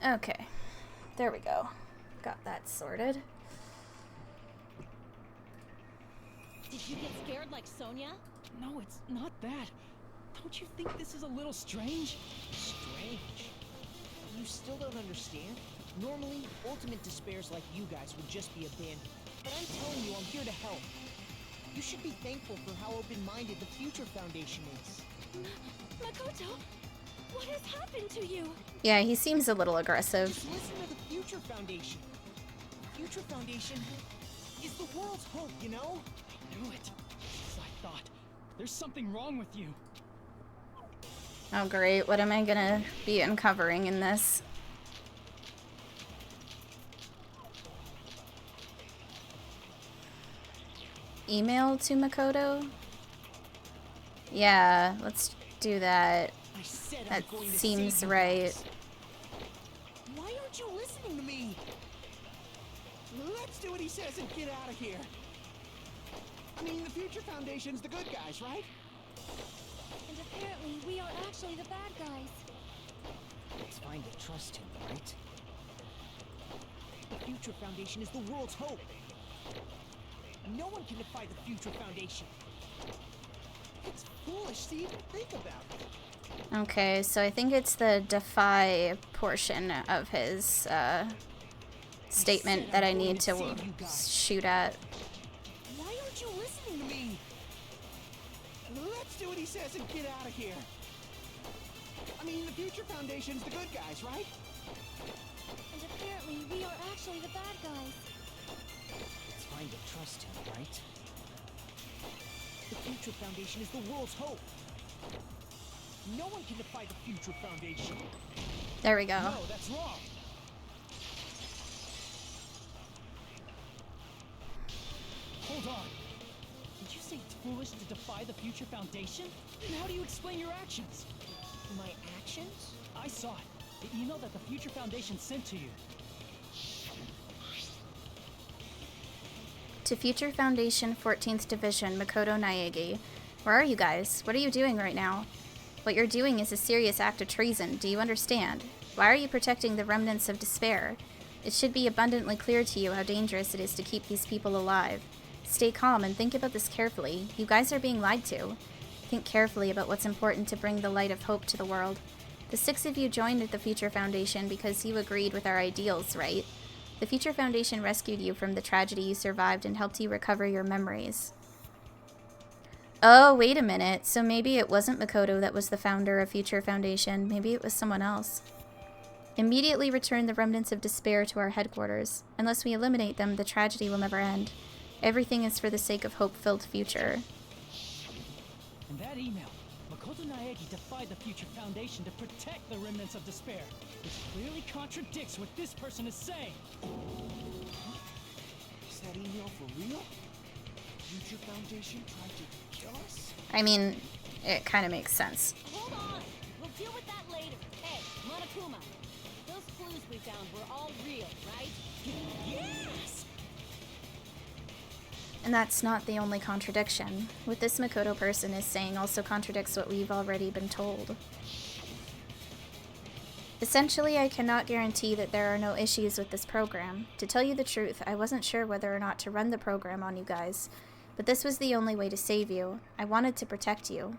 Okay. There we go. Got that sorted. Did you get scared like Sonia? No, it's not that. Don't you think this is a little strange? Strange. You still don't understand? Normally, ultimate despairs like you guys would just be abandoned. But I'm telling you, I'm here to help. You should be thankful for how open-minded the Future Foundation is. Makoto, what has happened to you? Yeah, he seems a little aggressive. Just listen to the Future Foundation. The Future Foundation is the world's hope, you know? I knew it. Just as I thought. There's something wrong with you. Oh great, what am I gonna be uncovering in this? Email to Makoto? Yeah, let's do that. I said That I'm going to seems save you right. guys. Why aren't you listening to me? Let's do what he says and get out of here. I mean, the Future Foundation's the good guys, right? And apparently, we are actually the bad guys. It's fine to trust him, right? The Future Foundation is the world's hope. No one can defy the Future Foundation. It's foolish to even think about it. Okay, so I think it's the defy portion of his statement that I need to shoot at. Why aren't you listening to me? Let's do what he says and get out of here. I mean, the Future Foundation's the good guys, right? And apparently, we are actually the bad guys. It's fine to trust him, right? The Future Foundation is the world's hope. No one can defy the Future Foundation. There we go. No, that's wrong. Hold on. Did you say it's foolish to defy the Future Foundation? Then how do you explain your actions? My actions? I saw it. The email that the Future Foundation sent to you. To Future Foundation 14th Division, Makoto Naegi. Where are you guys? What are you doing right now? What you're doing is a serious act of treason. Do you understand? Why are you protecting the remnants of despair? It should be abundantly clear to you how dangerous it is to keep these people alive. Stay calm and think about this carefully. You guys are being lied to. Think carefully about what's important to bring the light of hope to the world. The 6 of you joined the Future Foundation because you agreed with our ideals, right? The Future Foundation rescued you from the tragedy you survived and helped you recover your memories. Oh, wait a minute. So maybe it wasn't Makoto that was the founder of Future Foundation. Maybe it was someone else. Immediately return the remnants of despair to our headquarters. Unless we eliminate them, the tragedy will never end. Everything is for the sake of hope-filled future. In that email, Makoto Naegi defied the Future Foundation to protect the remnants of despair, which clearly contradicts what this person is saying. Is that email for real? Future Foundation tried to kill us? I mean, it kind of makes sense. Hold on. We'll deal with that later. Hey, Monokuma. Those clues we found were all real, right? Yes! And that's not the only contradiction. What this Makoto person is saying also contradicts what we've already been told. Essentially, I cannot guarantee that there are no issues with this program. To tell you the truth, I wasn't sure whether or not to run the program on you guys, but this was the only way to save you. I wanted to protect you.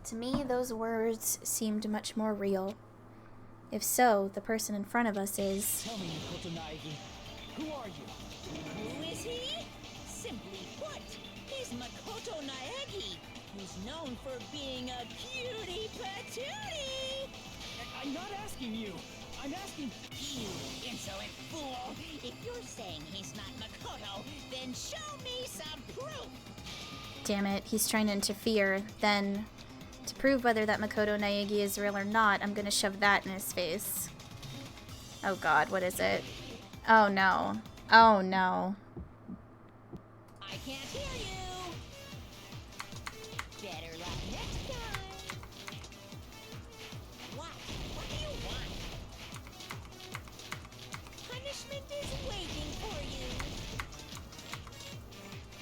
To me, those words seemed much more real. If so, the person in front of us is... Tell me, Makoto Naegi, who are you? Who is he? Simply put, he's Makoto Naegi, who's known for being a cutie patootie. I'm not asking you. I'm asking... You insolent fool! If you're saying he's not Makoto, then show me some proof! Damn it, he's trying to interfere. Then, to prove whether that Makoto Naegi is real or not, I'm gonna shove that in his face. Oh god, what is it? Oh no. Oh no. I can't hear you! Better luck next time! What? What do you want? Punishment is waiting for you!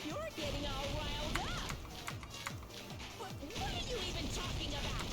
You're getting all riled up! What are you even talking about?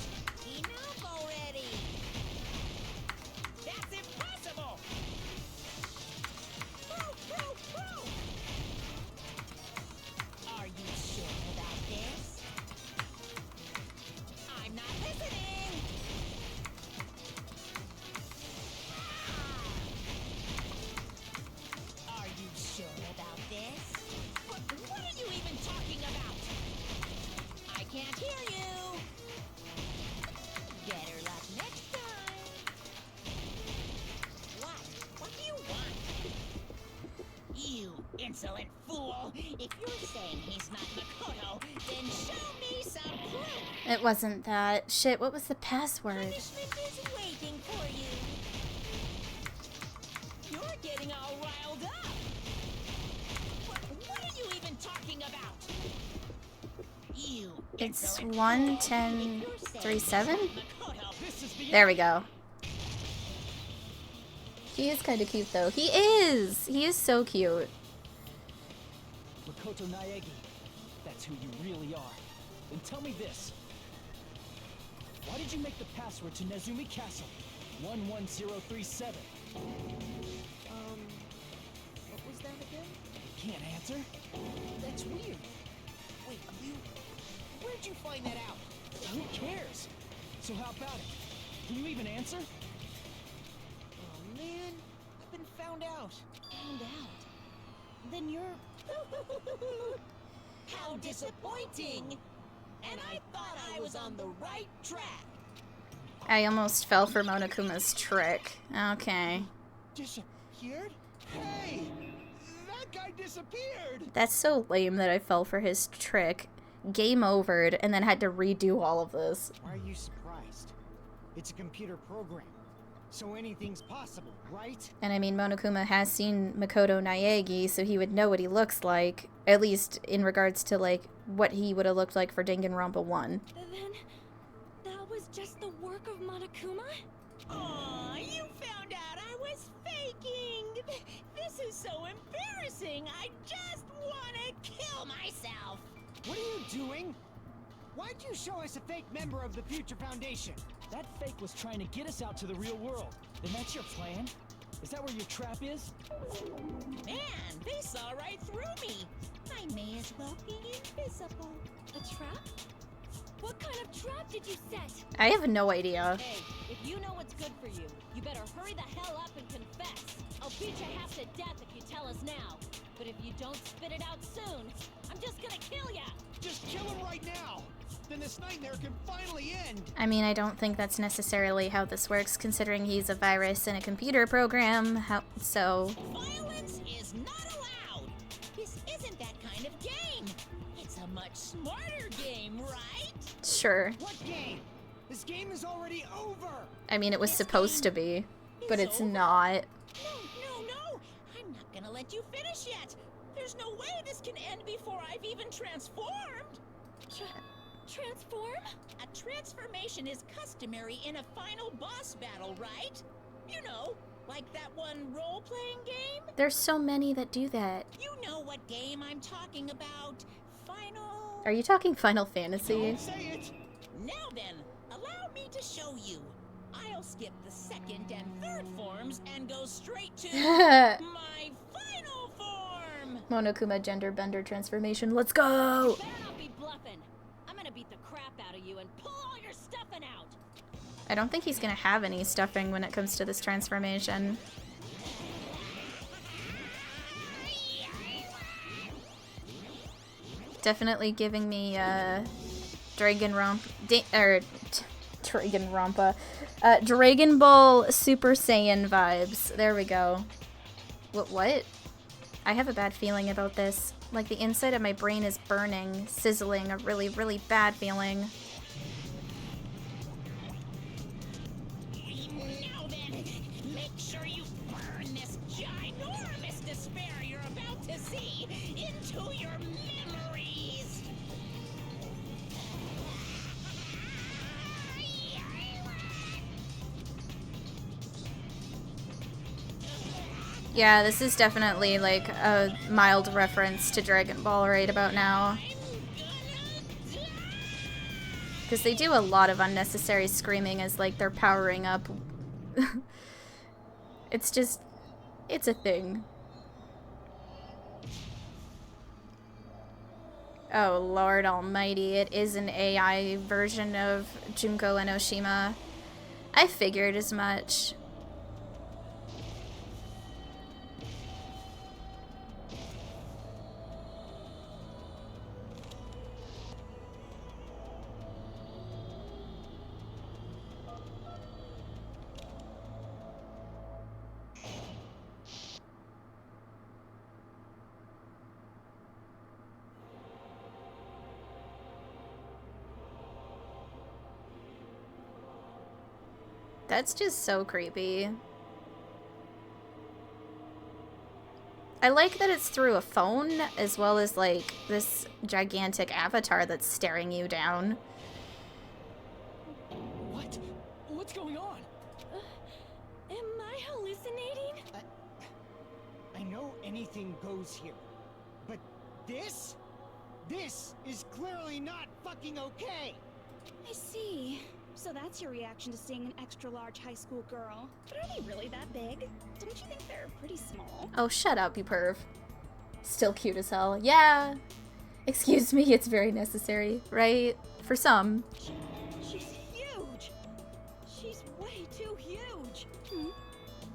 If you're saying he's not Makoto, then show me some proof. It wasn't that. Shit, what was the password? Punishment is waiting for you. You're getting all riled up. What are you even talking about? You. It's insolent 1, fool. 10, If you're 3, saying 7? he's not Makoto, This is the There we go. He is kind of cute, though. He is! He is so cute. Makoto Naegi, that's who you really are. Then tell me this. Why did you make the password to Nezumi Castle? 11037. What was that again? You can't answer? That's weird. Wait, where'd you find that out? Who cares? So how about it? Can you even answer? Oh man, I've been found out. Found out. Then you're... How disappointing! And I thought I was on the right track. I almost fell for Monokuma's trick. Okay. Disappeared? Hey! That guy disappeared! That's so lame that I fell for his trick, game overed, and then had to redo all of this. Why are you surprised? It's a computer program, so anything's possible, right? And I mean, Monokuma has seen Makoto Naegi, so he would know what he looks like, at least in regards to, like, what he would have looked like for Danganronpa 1. Then that was just the work of Monokuma? Aw, you found out I was faking! This is so embarrassing! I just wanna kill myself! What are you doing? Why'd you show us a fake member of the Future Foundation? That fake was trying to get us out to the real world. Then that's your plan? Is that where your trap is? Man, they saw right through me! I may as well be invisible. A trap? What kind of trap did you set? I have no idea. Hey, if you know what's good for you, you better hurry the hell up and confess. I'll beat you half to death if you tell us now. But if you don't spit it out soon, I'm just gonna kill ya! Just kill him right now! Then this nightmare can finally end! I mean, I don't think that's necessarily how this works, considering he's a virus in a computer program, so... Violence is not allowed! This isn't that kind of game! It's a much smarter game, right? Sure. What game? This game is already over! I mean, it was supposed to be, but it's not. No! I'm not gonna let you finish yet! There's no way this can end before I've even transformed! Transform? A transformation is customary in a final boss battle, right? You know, like that one role-playing game? There's so many that do that. You know what game I'm talking about. Final... Are you talking Final Fantasy? Don't say it! Now then, allow me to show you. I'll skip the second and third forms and go straight to my final form! Monokuma gender bender transformation. Let's go! Better not be bluffing. I'm gonna beat the crap out of you and pull all your stuffing out. I don't think he's gonna have any stuffing when it comes to this transformation. Definitely giving me Dragon Ball Super Saiyan vibes. There we go. What? I have a bad feeling about this. Like the inside of my brain is burning, sizzling, a really, really bad feeling. Now then, make sure you burn this ginormous despair you're about to see into your memories! Yeah, this is definitely like a mild reference to Dragon Ball right about now. Because they do a lot of unnecessary screaming as like they're powering up. It's just, it's a thing. Oh Lord Almighty, it is an AI version of Junko Enoshima. I figured as much. That's just so creepy. I like that it's through a phone, as well as, like, this gigantic avatar that's staring you down. What? What's going on? Am I hallucinating? I know anything goes here, but this is clearly not fucking okay. I see. So that's your reaction to seeing an extra-large high school girl. But are they really that big? Don't you think they're pretty small? Oh, shut up, you perv. Still cute as hell. Yeah. Excuse me, it's very necessary, right? For some. She's huge! She's way too huge!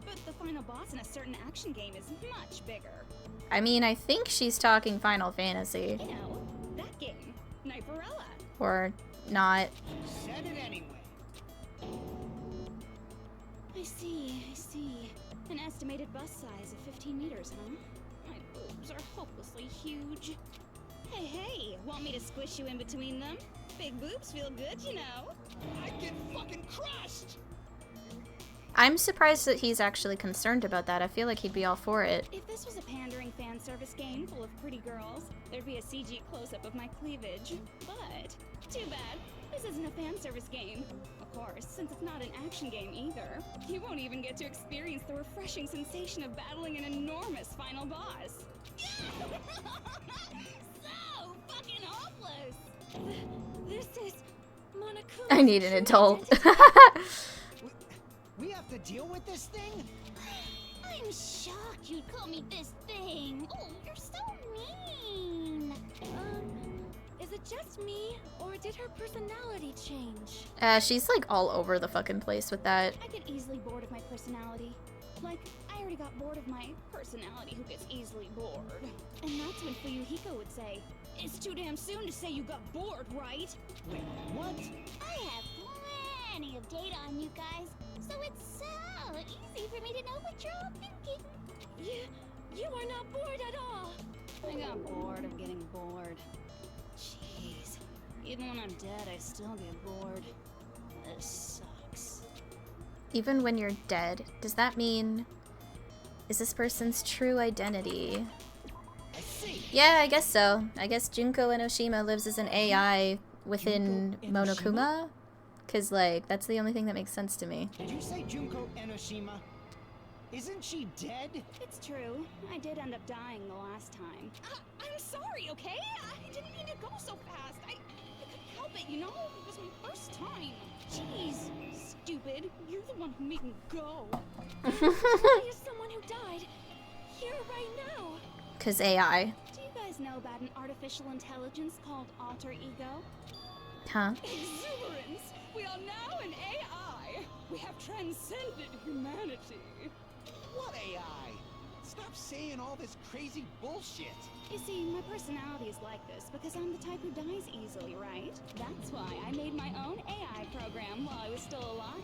But the final boss in a certain action game is much bigger. I mean, I think she's talking Final Fantasy. You know, that game. Niferella. Or not. Said it anyway. I see. An estimated bust size of 15 meters, huh? My boobs are hopelessly huge. Hey, want me to squish you in between them? Big boobs feel good, you know. I get fucking crushed! I'm surprised that he's actually concerned about that. I feel like he'd be all for it. If this was a pandering fan service game full of pretty girls, there'd be a CG close-up of my cleavage. But, too bad, this isn't a fan service game. Of course, since it's not an action game either, you won't even get to experience the refreshing sensation of battling an enormous final boss. So fucking hopeless! This is Monokuma's I need an true adult. identity. We have to deal with this thing? I'm shocked you'd call me this thing. Oh, you're so mean. Is it just me, or did her personality change? She's like all over the fucking place with that. I get easily bored of my personality. Like, I already got bored of my personality who gets easily bored. And that's when Fuyuhiko would say, "It's too damn soon to say you got bored, right?" Wait, what? I have plenty of data on you guys, so it's so easy for me to know what you're all thinking. You are not bored at all. I got bored of getting bored. Jeez. Even when I'm dead, I still get bored. This sucks. Even when you're dead, does that mean... is this person's true identity? I see. Yeah, I guess so. I guess Junko Enoshima lives as an AI within Junko Enoshima? Monokuma? Because, like, that's the only thing that makes sense to me. Did you say Junko Enoshima? Isn't she dead? It's true. I did end up dying the last time. I'm sorry, okay? I didn't mean to go so fast. I couldn't help it, you know? It was my first time. Jeez, stupid. You're the one who made me go. Why is someone who died here right now? Because AI. Do you guys know about an artificial intelligence called alter ego? Huh? Exuberance! We are now an AI! We have transcended humanity! What AI? Stop saying all this crazy bullshit. You see, my personality is like this because I'm the type who dies easily, right? That's why I made my own AI program while I was still alive.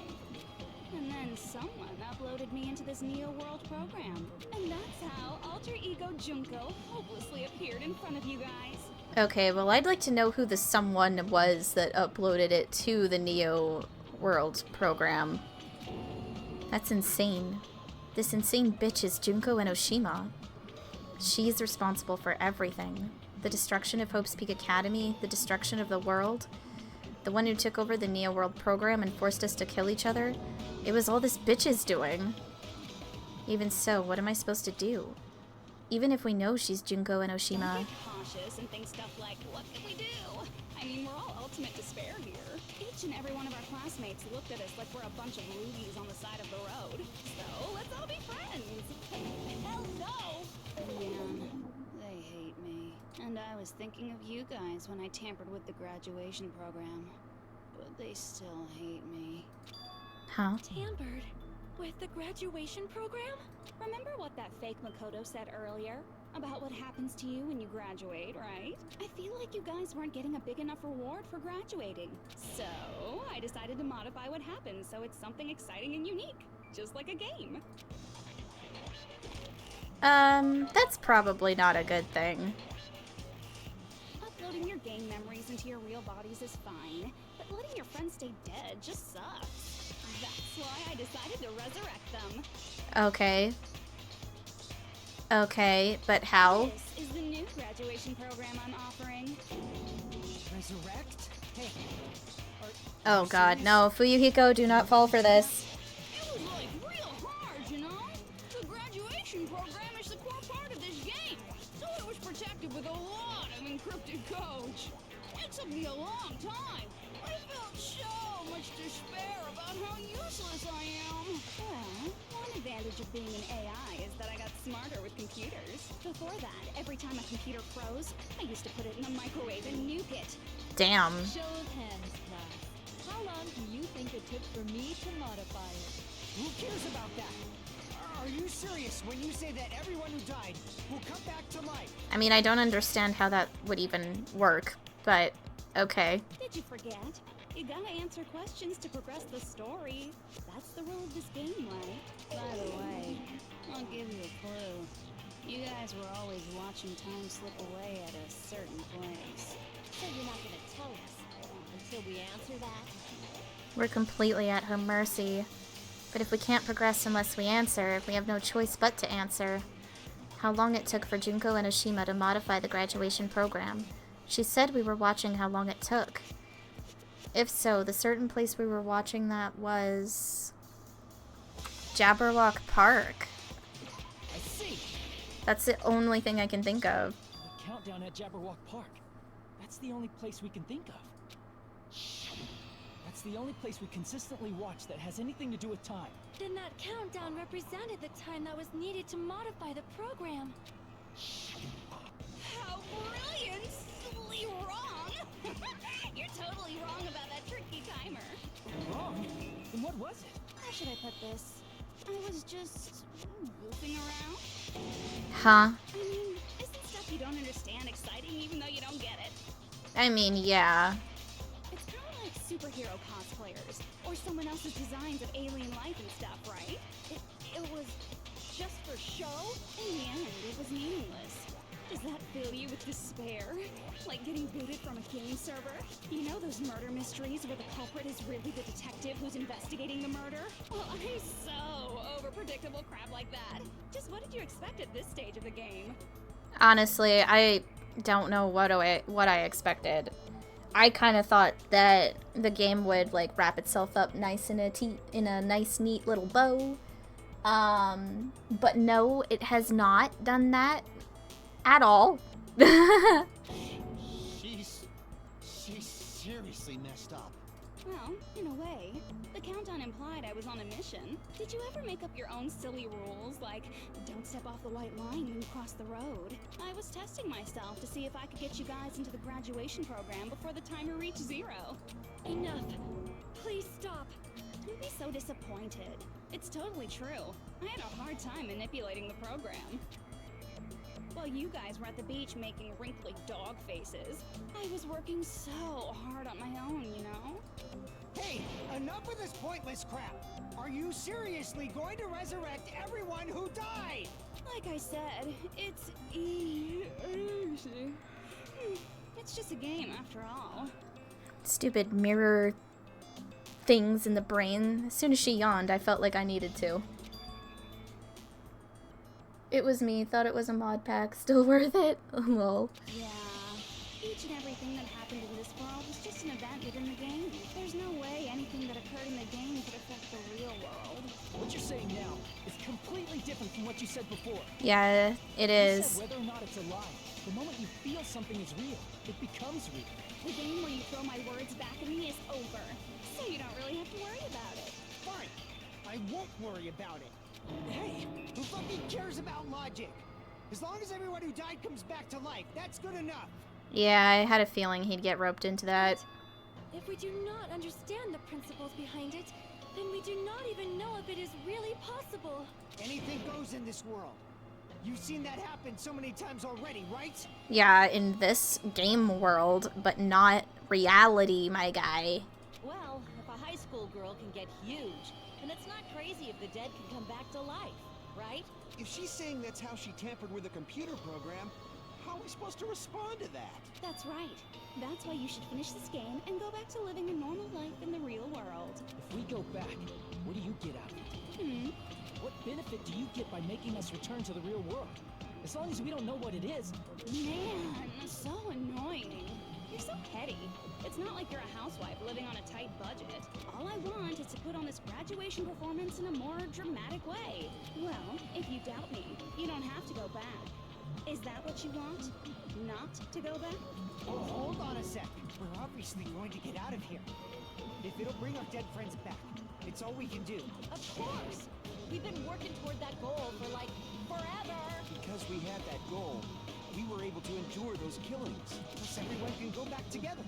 And then someone uploaded me into this Neo World program. And that's how Alter Ego Junko hopelessly appeared in front of you guys. Okay, well, I'd like to know who the someone was that uploaded it to the Neo World program. That's insane. This insane bitch is Junko Enoshima. She's responsible for everything. The destruction of Hope's Peak Academy, the destruction of the world, the one who took over the Neo World program and forced us to kill each other. It was all this bitch is doing. Even so, what am I supposed to do? Even if we know she's Junko Enoshima. Don't get cautious and think stuff like, what can we do? I mean, we're all ultimate despair here. Each and every one of our classmates looked at us like we're a bunch of loogies on the side of the road. So, let's all be friends. Hell no! Man, they hate me. And I was thinking of you guys when I tampered with the graduation program. But they still hate me. Huh? Tampered? With the graduation program? Remember what that fake Makoto said earlier? About what happens to you when you graduate, right? I feel like you guys weren't getting a big enough reward for graduating. So, I decided to modify what happens so it's something exciting and unique. Just like a game. That's probably not a good thing. Uploading your game memories into your real bodies is fine, but letting your friends stay dead just sucks. I That's why I decided to resurrect them. Okay. Okay, but how? This is the new graduation program I'm offering. Resurrect? Hey. Oh god, no. Fuyuhiko, do not fall for this. It was like real hard, you know? The graduation program is the core part of this game, so it was protected with a lot of encrypted codes. It took me a long time. I felt so much despair about how useless I am. Well, one advantage of being an AI is that I got smarter with computers. Before that, every time a computer froze, I used to put it in a microwave and nuke it. Damn. Show of hands, class. How long do you think it took for me to modify it? Who cares about that? Are you serious when you say that everyone who died will come back to life? I mean, I don't understand how that would even work, but okay. Did you forget? You gotta answer questions to progress the story. That's the rule of this game, right? By the way, I'll give you a clue. You guys were always watching time slip away at a certain place. So you're not gonna tell us until we answer that? We're completely at her mercy. But if we can't progress unless we answer, we have no choice but to answer. How long it took for Junko and Oshima to modify the graduation program. She said we were watching how long it took. If so, the certain place we were watching that was Jabberwock Park. I see. That's the only thing I can think of. The countdown at Jabberwock Park. That's the only place we can think of. That's the only place we consistently watch that has anything to do with time. Then that countdown represented the time that was needed to modify the program. How brilliantly wrong! You're totally wrong about that tricky timer. Wrong? Then what was it? How should I put this? I was just goofing around. Huh? I mean, isn't stuff you don't understand exciting even though you don't get it? I mean, yeah. It's kind of like superhero cosplayers, or someone else's designs of alien life and stuff, right? It was just for show? In the end, it was meaningless. Does that fill you with despair? Like getting booted from a game server? You know those murder mysteries where the culprit is really the detective who's investigating the murder? Well, I'm so over predictable crap like that. Just what did you expect at this stage of the game? Honestly, I don't know what I expected. I kind of thought that the game would like wrap itself up nice in a nice neat little bow. But no, it has not done that at all. She's seriously messed up. Well, in a way. The countdown implied I was on a mission. Did you ever make up your own silly rules, like don't step off the white line when you cross the road? I was testing myself to see if I could get you guys into the graduation program before the timer reached 0. Enough. Please stop. Don't be so disappointed. It's totally true. I had a hard time manipulating the program. While you guys were at the beach making wrinkly dog faces, I was working so hard on my own, you know? Hey, enough of this pointless crap. Are you seriously going to resurrect everyone who died? Like I said, it's easy. It's just a game after all. Stupid mirror things in the brain. As soon as she yawned, I felt like I needed to. It was me, thought it was a mod pack, still worth it. Lol. Yeah, each and everything that happened in this world was just an event within the game. There's no way anything that occurred in the game could affect the real world. What you're saying now is completely different from what you said before. Yeah, it You is. said whether or not it's alive. The moment you feel something is real, it becomes real. The game where you throw my words back at me is over, so you don't really have to worry about it. Fine. I won't worry about it. Hey, Who fucking cares about logic? As long as everyone who died comes back to life, that's good enough. Yeah, I had a feeling he'd get roped into that. If we do not understand the principles behind it, then we do not even know if it is really possible. Anything goes in this world. You've seen that happen so many times already, right? Yeah, in this game world, but not reality, my guy. Well, if a high school girl can get huge, then it's not crazy if the dead can come back to life, right? If she's saying that's how she tampered with a computer program, How are we supposed to respond to that? That's right. That's why you should finish this game and go back to living a normal life in the real world. If we go back, what do you get out of it? What benefit do you get by making us return to the real world? As long as we don't know what it is. Man, so annoying. You're so petty. It's not like you're a housewife living on a tight budget. All I want is to put on this graduation performance in a more dramatic way. Well, if you doubt me, you don't have to go back. Is that what you want? Not to go back? Oh, hold on a sec. We're obviously going to get out of here. If it'll bring our dead friends back, it's all we can do. Of course! We've been working toward that goal for like forever! Because we had that goal, we were able to endure those killings. Plus everyone can go back together.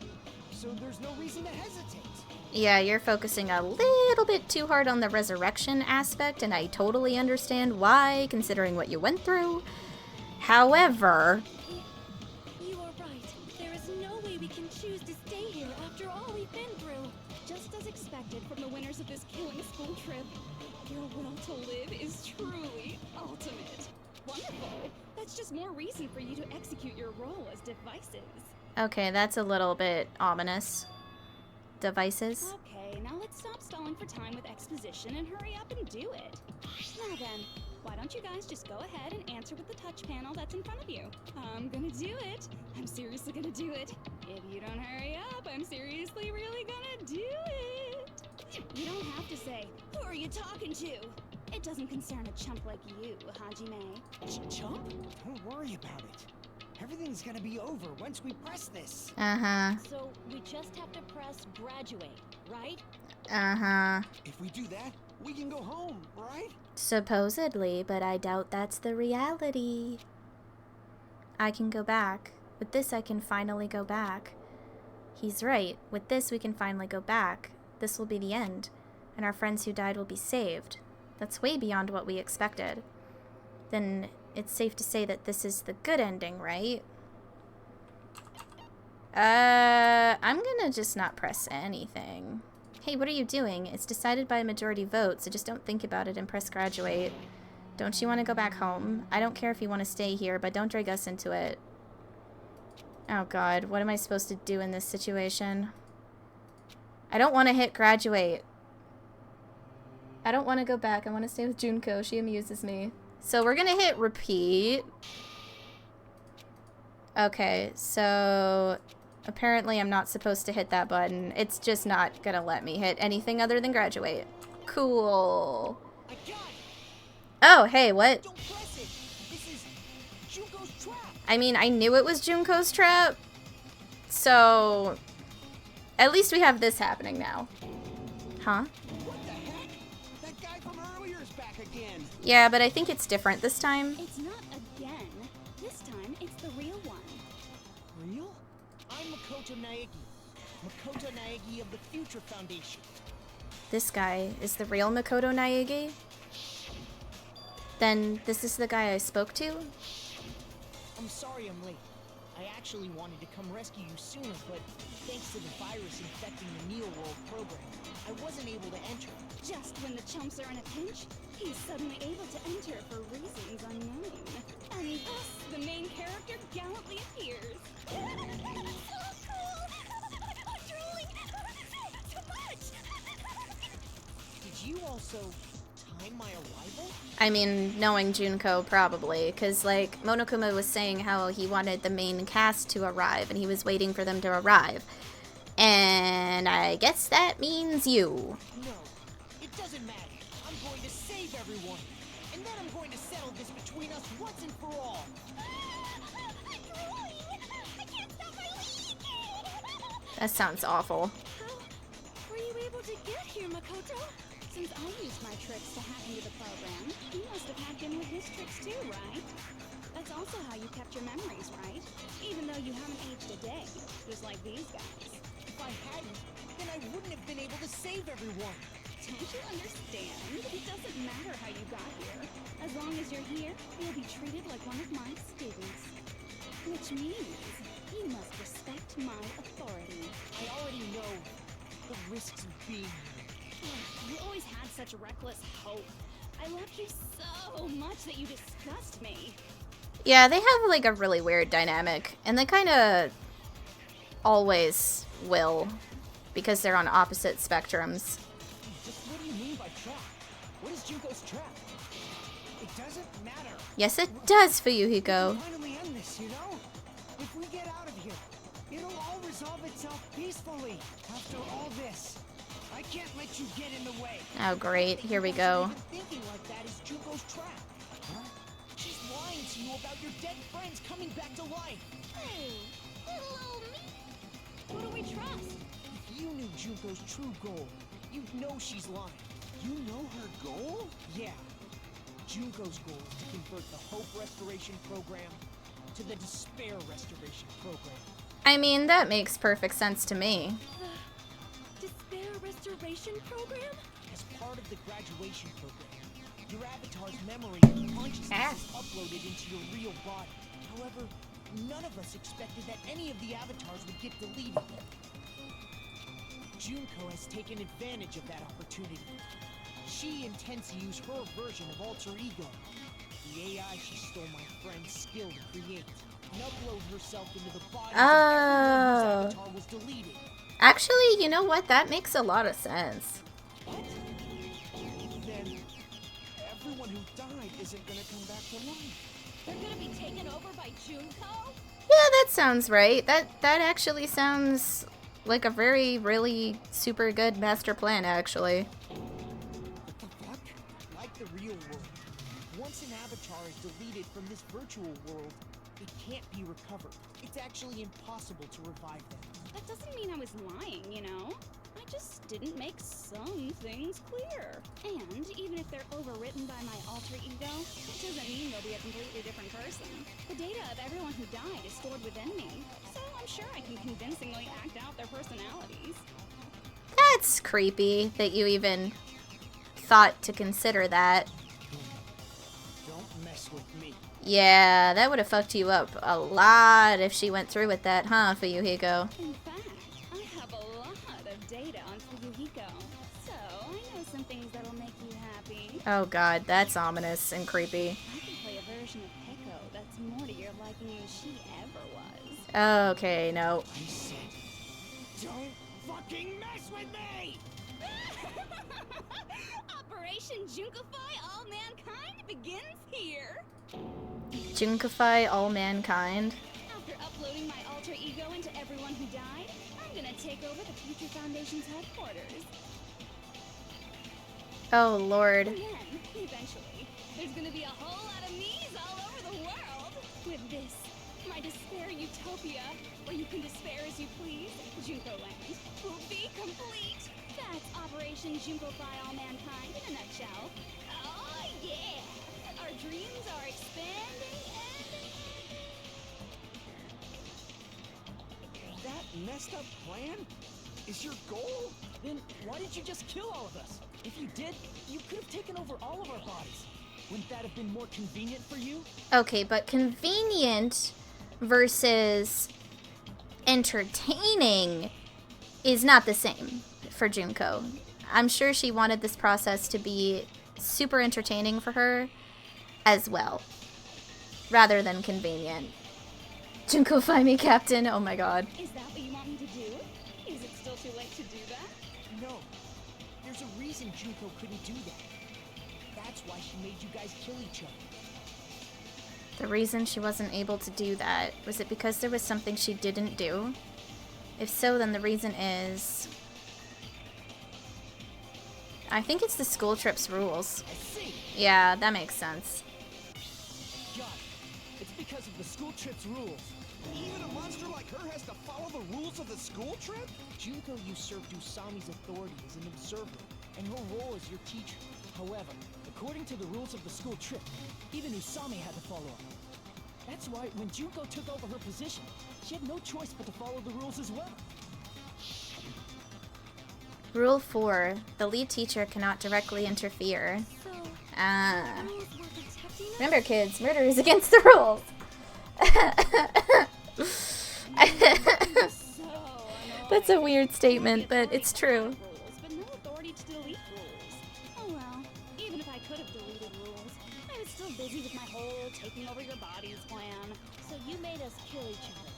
So there's no reason to hesitate. Yeah, you're focusing a little bit too hard on the resurrection aspect, and I totally understand why, considering what you went through. However... You are right. There is no way we can choose to stay here after all we've been through. Just as expected from the winners of this killing school trip, your will to live is truly ultimate. Wonderful. That's just more reason for you to execute your role as devices. Okay, that's a little bit ominous. Devices? Okay, now let's stop stalling for time with exposition and hurry up and do it. Now then, why don't you guys just go ahead and answer with the touch panel that's in front of you? I'm gonna do it. I'm seriously gonna do it. If you don't hurry up, I'm seriously really gonna do it. You don't have to say, who are you talking to? It doesn't concern a chump like you, Hajime. Chump? Don't worry about it. Everything's gonna be over once we press this. Uh-huh. So we just have to press graduate, right? Uh-huh. If we do that, we can go home, right? Supposedly, but I doubt that's the reality. I can go back. With this, I can finally go back. He's right. With this, we can finally go back. This will be the end, and our friends who died will be saved. That's way beyond what we expected. Then it's safe to say that this is the good ending, right? I'm gonna just not press anything. Hey, what are you doing? It's decided by a majority vote, so just don't think about it and press graduate. Don't you want to go back home? I don't care if you want to stay here, but don't drag us into it. Oh god, what am I supposed to do in this situation? I don't want to hit graduate. I don't want to go back. I want to stay with Junko. She amuses me. So we're gonna hit repeat. Okay, so apparently I'm not supposed to hit that button. It's just not gonna let me hit anything other than graduate. Cool. Oh, hey, what? Don't press it. This is Junko's trap. I mean, I knew it was Junko's trap. So at least we have this happening now. Huh? What the heck? That guy from earlier is back again. Yeah, but I think it's different this time. It's not again. This time, it's the real one. Real? I'm Makoto Naegi. Makoto Naegi of the Future Foundation. This guy is the real Makoto Naegi? Then this is the guy I spoke to? I'm sorry I'm late. I actually wanted to come rescue you sooner, but thanks to the virus infecting the Neo World program, I wasn't able to enter. Just when the chumps are in a pinch, he's suddenly able to enter for reasons unknown. And thus, the main character gallantly appears. So cool! I'm drooling! Too much! Did you also time my arrival? I mean, knowing Junko, probably. Because, like, Monokuma was saying how he wanted the main cast to arrive, and he was waiting for them to arrive. And I guess that means you. No, it doesn't matter. I'm going to save everyone. And then I'm going to settle this between us once and for all. I'm drooling! I can't stop my leaking! That sounds awful. How were you able to get here, Makoto? Since I used my tricks to hack into the program, you must have hacked in with his tricks too, right? That's also how you kept your memories, right? Even though you haven't aged a day, just like these guys. If I hadn't, then I wouldn't have been able to save everyone. Don't you understand? It doesn't matter how you got here. As long as you're here, you'll be treated like one of my students. Which means you must respect my authority. I already know the risks of being here. You always had such reckless hope. I loved you so much that you disgust me. Yeah, they have like a really weird dynamic, and they kind of always will, because they're on opposite spectrums. Just what do you mean by trap? What is Junko's trap? It doesn't matter. Yes, it does for you, We Hiko. can finally end this, you know? If we get out of here, it'll all resolve itself peacefully. After all this, I can't let you get in the way. Oh, great. Here we go. Even thinking like that is Junko's trap. Huh? She's lying to you about your dead friends coming back to life. Hey, little old me. Who do we trust? If you knew Junko's true goal, you'd know she's lying. You know her goal? Yeah. Junko's goal is to convert the Hope Restoration Program to the Despair Restoration Program. I mean, that makes perfect sense to me. Despair Restoration Program? As part of the graduation program, your avatar's memory and consciousness is uploaded into your real body. However, none of us expected that any of the avatars would get deleted. Junko has taken advantage of that opportunity. She intends to use her version of Alter Ego, the AI she stole my friend's skill to create, and upload herself into the body of everyone whose avatar was deleted. Actually, you know what? That makes a lot of sense. What? Then everyone who died isn't gonna come back to life. They're gonna be taken over by Junko? Yeah, that sounds right. That actually sounds like a really super good master plan, actually. What the fuck? Like the real world, once an avatar is deleted from this virtual world, it can't be recovered. It's actually impossible to revive them. That doesn't mean I was lying, you know? I just didn't make some things clear. And even if they're overwritten by my alter ego, it doesn't mean they'll be a completely different person. The data of everyone who died is stored within me, so I'm sure I can convincingly act out their personalities. That's creepy that you even thought to consider that. Don't mess with me. Yeah, that would have fucked you up a lot if she went through with that, huh, Fuyuhiko? In fact, I have a lot of data on Fuyuhiko, so I know some things that'll make you happy. Oh god, that's ominous and creepy. I can play a version of Hiko that's more to your liking than she ever was. Okay, no. I said, don't fucking mess with me! Operation Junkify All Mankind begins here. Junkify all mankind. After uploading my alter ego into everyone who died, I'm gonna take over the Future Foundation's headquarters. Oh lord. And then, eventually, there's gonna be a whole lot of me's all over the world. With this, my despair utopia, where you can despair as you please, Junko Land, will be complete. That's Operation Junkify All Mankind in a nutshell. Oh yeah! Our dreams are expanding and... That messed up plan is your goal? Then why did you just kill all of us? If you did, you could have taken over all of our bodies. Wouldn't that have been more convenient for you? Okay, but convenient versus entertaining is not the same for Junko. I'm sure she wanted this process to be super entertaining for her as well, rather than convenient. Junko, find me, Captain. Oh my god. Is that what you want me to do? Is it still too late to do that? No. There's a reason Junko couldn't do that. That's why she made you guys kill each other. The reason she wasn't able to do that, was it because there was something she didn't do? If so, then the reason is... I think it's the school trip's rules. I see. Yeah, that makes sense. Got it. It's because of the school trip's rules. Even a monster like her has to follow the rules of the school trip? Junko usurped Usami's authority as an observer, and her role as your teacher. However, according to the rules of the school trip, even Usami had to follow up. That's why when Junko took over her position, she had no choice but to follow the rules as well. Rule 4. The lead teacher cannot directly interfere. So, Ah. rules were protecting us? Remember, kids, murder is against the rules. That's a weird statement, but it's true. Rules, but no authority to delete rules. Oh well, even if I could have deleted rules. I was still busy with my whole taking over your bodies plan. So you made us kill each other.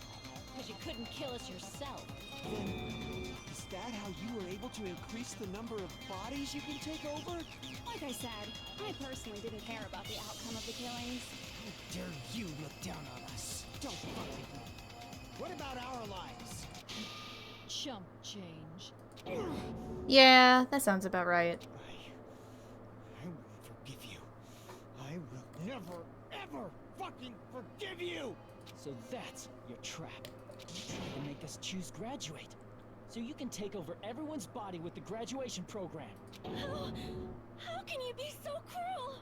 Because you couldn't kill us yourself. Then, is that how you were able to increase the number of bodies you can take over? Like I said, I personally didn't care about the outcome of the killings. How dare you look down on us? Don't fuck with me. What about our lives? Chump change. Yeah, that sounds about right. I will forgive you. I will never, ever fucking forgive you! So that's your trap. You tried to make us choose graduate. So you can take over everyone's body with the graduation program. How can you be so cruel?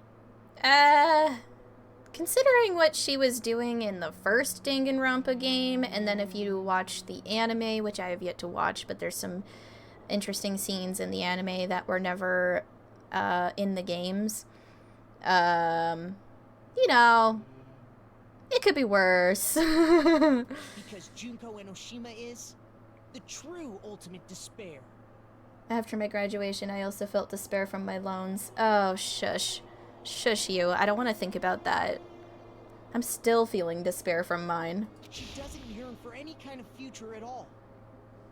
Considering what she was doing in the first Danganronpa game, and then if you watch the anime, which I have yet to watch, but there's some interesting scenes in the anime that were never in the games. You know, it could be worse. Because Junko Enoshima is the true ultimate despair. After my graduation, I also felt despair from my loans. Oh, shush. Shush you. I don't want to think about that. I'm still feeling despair from mine. She doesn't yearn for any kind of future at all.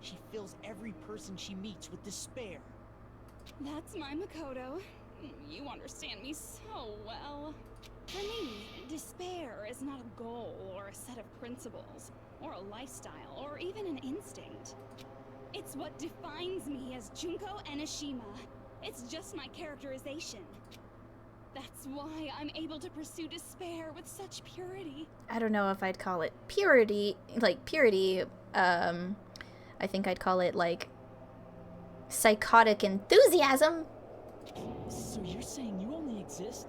She fills every person she meets with despair. That's my Makoto. You understand me so well. For me, despair is not a goal or a set of principles, or a lifestyle, or even an instinct. It's what defines me as Junko Enoshima. It's just my characterization. That's why I'm able to pursue despair with such purity. I don't know if I'd call it purity. Like, purity, I think I'd call it, like, psychotic enthusiasm. So you're saying you only exist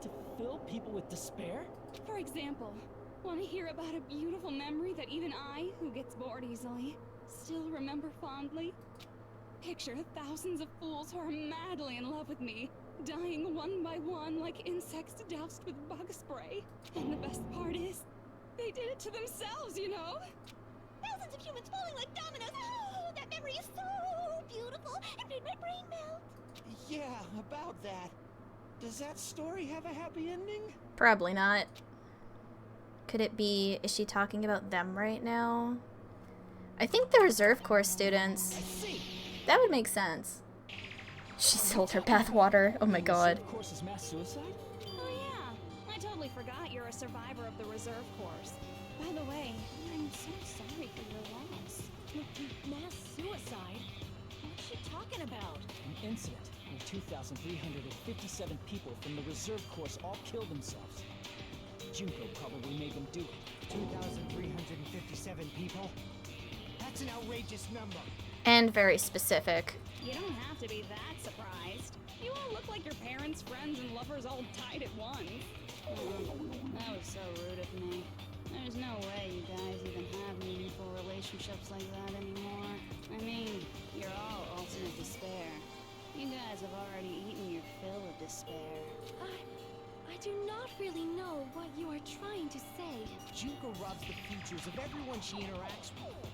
to fill people with despair? For example, want to hear about a beautiful memory that even I, who gets bored easily, still remember fondly? Picture thousands of fools who are madly in love with me, dying one by one like insects doused with bug spray. And the best part is, they did it to themselves, you know? Thousands of humans falling like dominoes. Oh, that memory is so beautiful. It made my brain melt. Yeah, about that. Does that story have a happy ending? Probably not. Could it be, is she talking about them right now? I think the reserve corps students. I see. That would make sense. She sold her bathwater. Oh my god. Of course, is mass suicide? Oh yeah, I totally forgot you're a survivor of the reserve corps. By the way, I'm so sorry for your loss. Mass suicide? What's she talking about? An incident where 2,357 people from the reserve corps all killed themselves. Junko probably made them do it. 2,357 people? That's an outrageous number. And very specific. You don't have to be that surprised. You all look like your parents, friends, and lovers all died at once. That was so rude of me. There's no way you guys even have meaningful relationships like that anymore. I mean, you're all ultimate despair. You guys have already eaten your fill of despair. I do not really know what you are trying to say. Junko robs the futures of everyone she interacts with.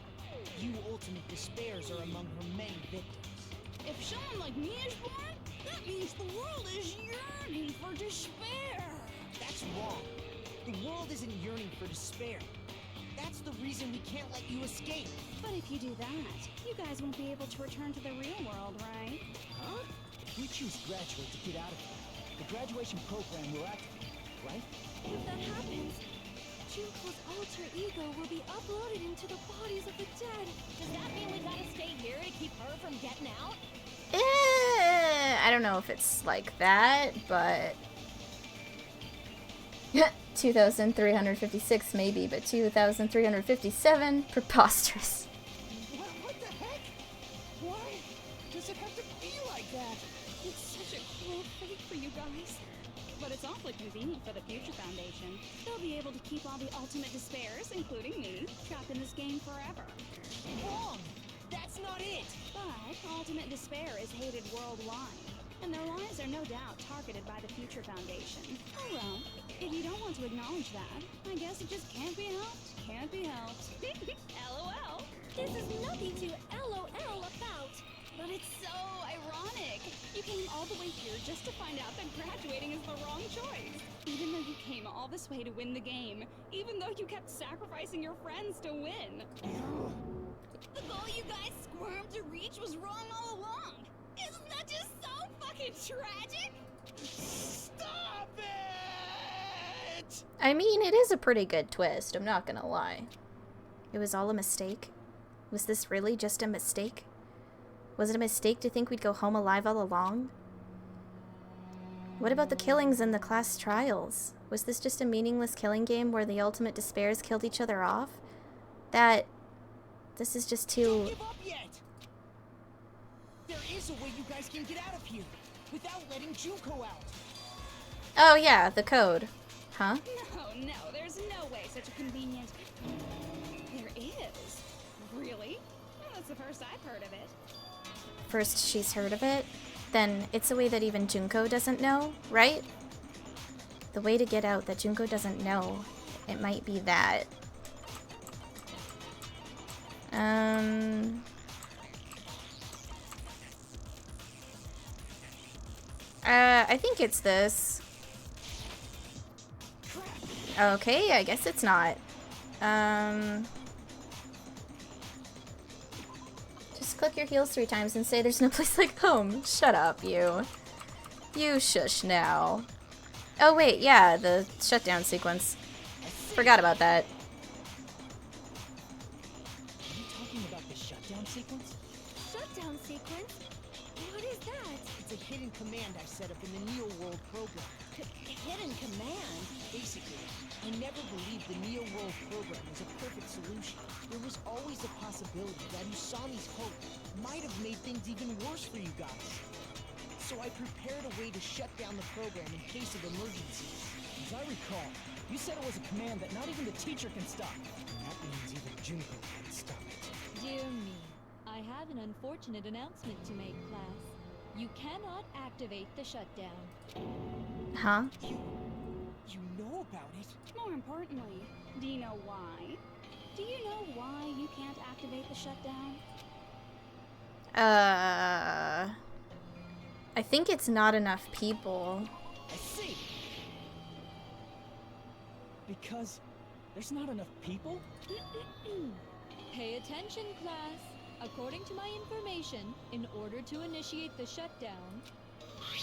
You ultimate despairs are among her many victims. If someone like me is born, that means the world is yearning for despair. That's wrong. The world isn't yearning for despair. That's the reason we can't let you escape. But if you do that, you guys won't be able to return to the real world, right? Huh? If we choose graduate to get out of here, the graduation program will activate, right? If that happens, Junko's alter ego will be uploaded into the bodies of the dead. Does that mean we gotta stay here to keep her from getting out? I don't know if it's like that, but 2,356 maybe, but 2,357 preposterous. What the heck? Why does it have to be like that? It's such a cruel fate for you guys. But it's awfully convenient for the Future Foundation. They'll be able to keep all the ultimate despairs, including me, trapped in this game forever. Wrong! That's not it! But ultimate despair is hated worldwide, and their lives are no doubt targeted by the Future Foundation. Oh well, if you don't want to acknowledge that, I guess it just can't be helped. Can't be helped. LOL. This is nothing to LOL about. But it's so ironic. You came all the way here just to find out that graduating is the wrong choice. Even though you came all this way to win the game. Even though you kept sacrificing your friends to win. The goal you guys squirmed to reach was wrong all along. Isn't that just so fucking tragic? Stop it! I mean, it is a pretty good twist, I'm not gonna lie. It was all a mistake? Was this really just a mistake? Was it a mistake to think we'd go home alive all along? What about the killings and the class trials? Was this just a meaningless killing game where the ultimate despairs killed each other off? This is just too... Don't give up yet! There is a way you guys can get out of here without letting Junko out. Oh yeah, the code. Huh? No, there's no way such a convenient... There is. Really? Well, that's the first I've heard of it. First she's heard of it? Then it's a way that even Junko doesn't know, right? The way to get out that Junko doesn't know. It might be that. I think it's this. Okay, I guess it's not. Just click your heels 3 times and say there's no place like home. Shut up, you. You shush now. Oh wait, yeah, the shutdown sequence. Forgot about that. Are you talking about the shutdown sequence? Shutdown sequence? What is that? It's a hidden command I set up in the Neo World program. Hidden command? Basically, I never believed the Neo World program was a perfect solution. There was always a possibility that Usami's hope might have made things even worse for you guys. So I prepared a way to shut down the program in case of emergency. As I recall, you said it was a command that not even the teacher can stop. And that means even Junko can't stop it. Dear me, I have an unfortunate announcement to make, class. You cannot activate the shutdown. Huh? You know about it? More importantly, do you know why? Do you know why you can't activate the shutdown? I think it's not enough people. I see. Because there's not enough people? Pay attention, class. According to my information, in order to initiate the shutdown,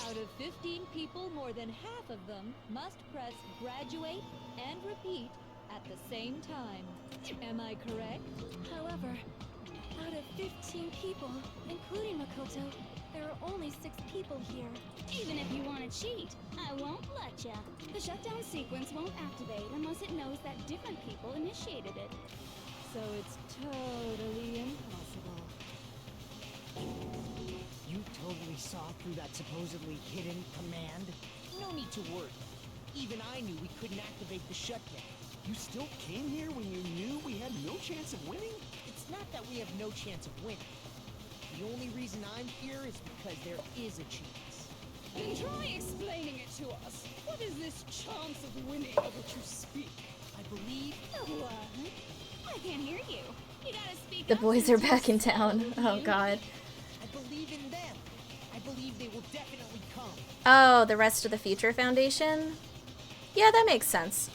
out of 15 people, more than half of them must press graduate and repeat at the same time. Am I correct? However, out of 15 people, including Makoto, there are only 6 people here. Even if you want to cheat, I won't let ya. The shutdown sequence won't activate unless it knows that different people initiated it. So it's totally impossible. You totally saw through that supposedly hidden command? No need to worry. Even I knew we couldn't activate the shutdown. You still came here when you knew we had no chance of winning? It's not that we have no chance of winning. The only reason I'm here is because there is a chance. Then try explaining it to us. What is this chance of winning of which you speak? I believe... What? I can't hear you. You gotta speak The up boys and are back in just town. tell Oh me. god. I believe in them. I believe they will definitely come. Oh, the rest of the Future Foundation? Yeah, that makes sense.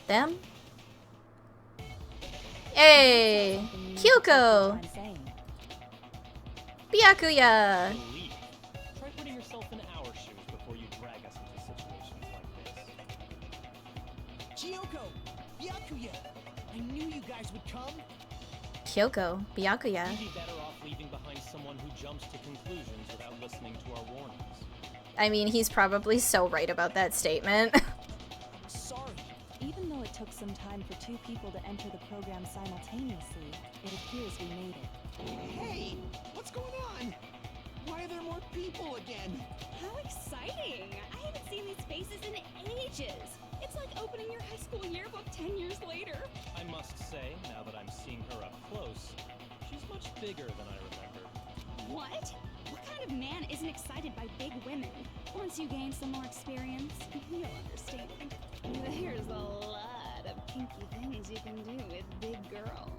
Them? Hey! Kyoko! I'm saying. Byakuya! Believe. Try putting yourself in our shoes before you drag us into situations like this. Kyoko! Byakuya! I knew you guys would come. Kyoko, Byakuya. You'd be better off leaving behind someone who jumps to conclusions without listening to our warnings. I mean, he's probably so right about that statement. Sorry. Even though it took some time for 2 people to enter the program simultaneously, it appears we made it. Hey, what's going on? Why are there more people again? How exciting! I haven't seen these faces in ages. It's like opening your high school yearbook 10 years later. I must say, now that I'm seeing her up close, she's much bigger than I remembered. What? What kind of man isn't excited by big women? Once you gain some more experience, you'll understand. There's a lot of kinky things you can do with big girls.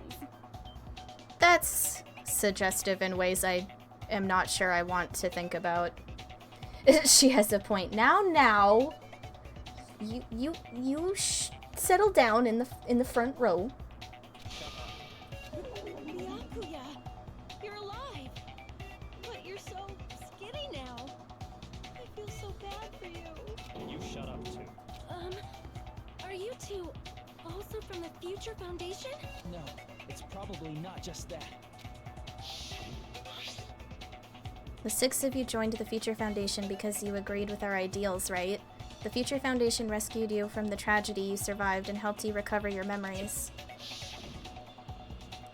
That's suggestive in ways I am not sure I want to think about. She has a point. Now, you settle down in the front row. Byakuya, you're alive. But you're so skinny now. I feel so bad for you. You shut up too. Are you two also from the Future Foundation? No, it's probably not just that. The 6 of you joined the Future Foundation because you agreed with our ideals, right? The Future Foundation rescued you from the tragedy you survived and helped you recover your memories.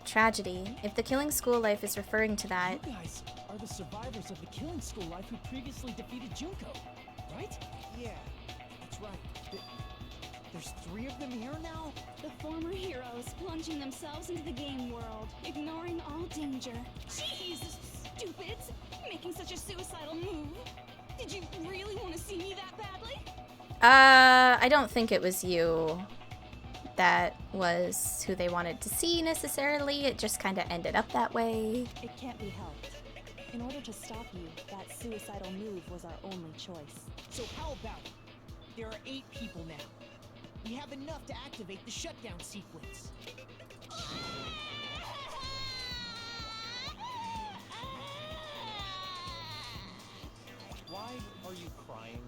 Tragedy? If the Killing School Life is referring to that... You guys are the survivors of the Killing School Life who previously defeated Junko, right? Yeah, that's right. There's 3 of them here now? The former heroes plunging themselves into the game world, ignoring all danger. Jeez, stupids! Making such a suicidal move. Did you really want to see me that badly? I don't think it was you that was who they wanted to see necessarily. It just kind of ended up that way. It can't be helped. In order to stop you, that suicidal move was our only choice. So how about it? There are 8 people now. We have enough to activate the shutdown sequence. Why are you crying?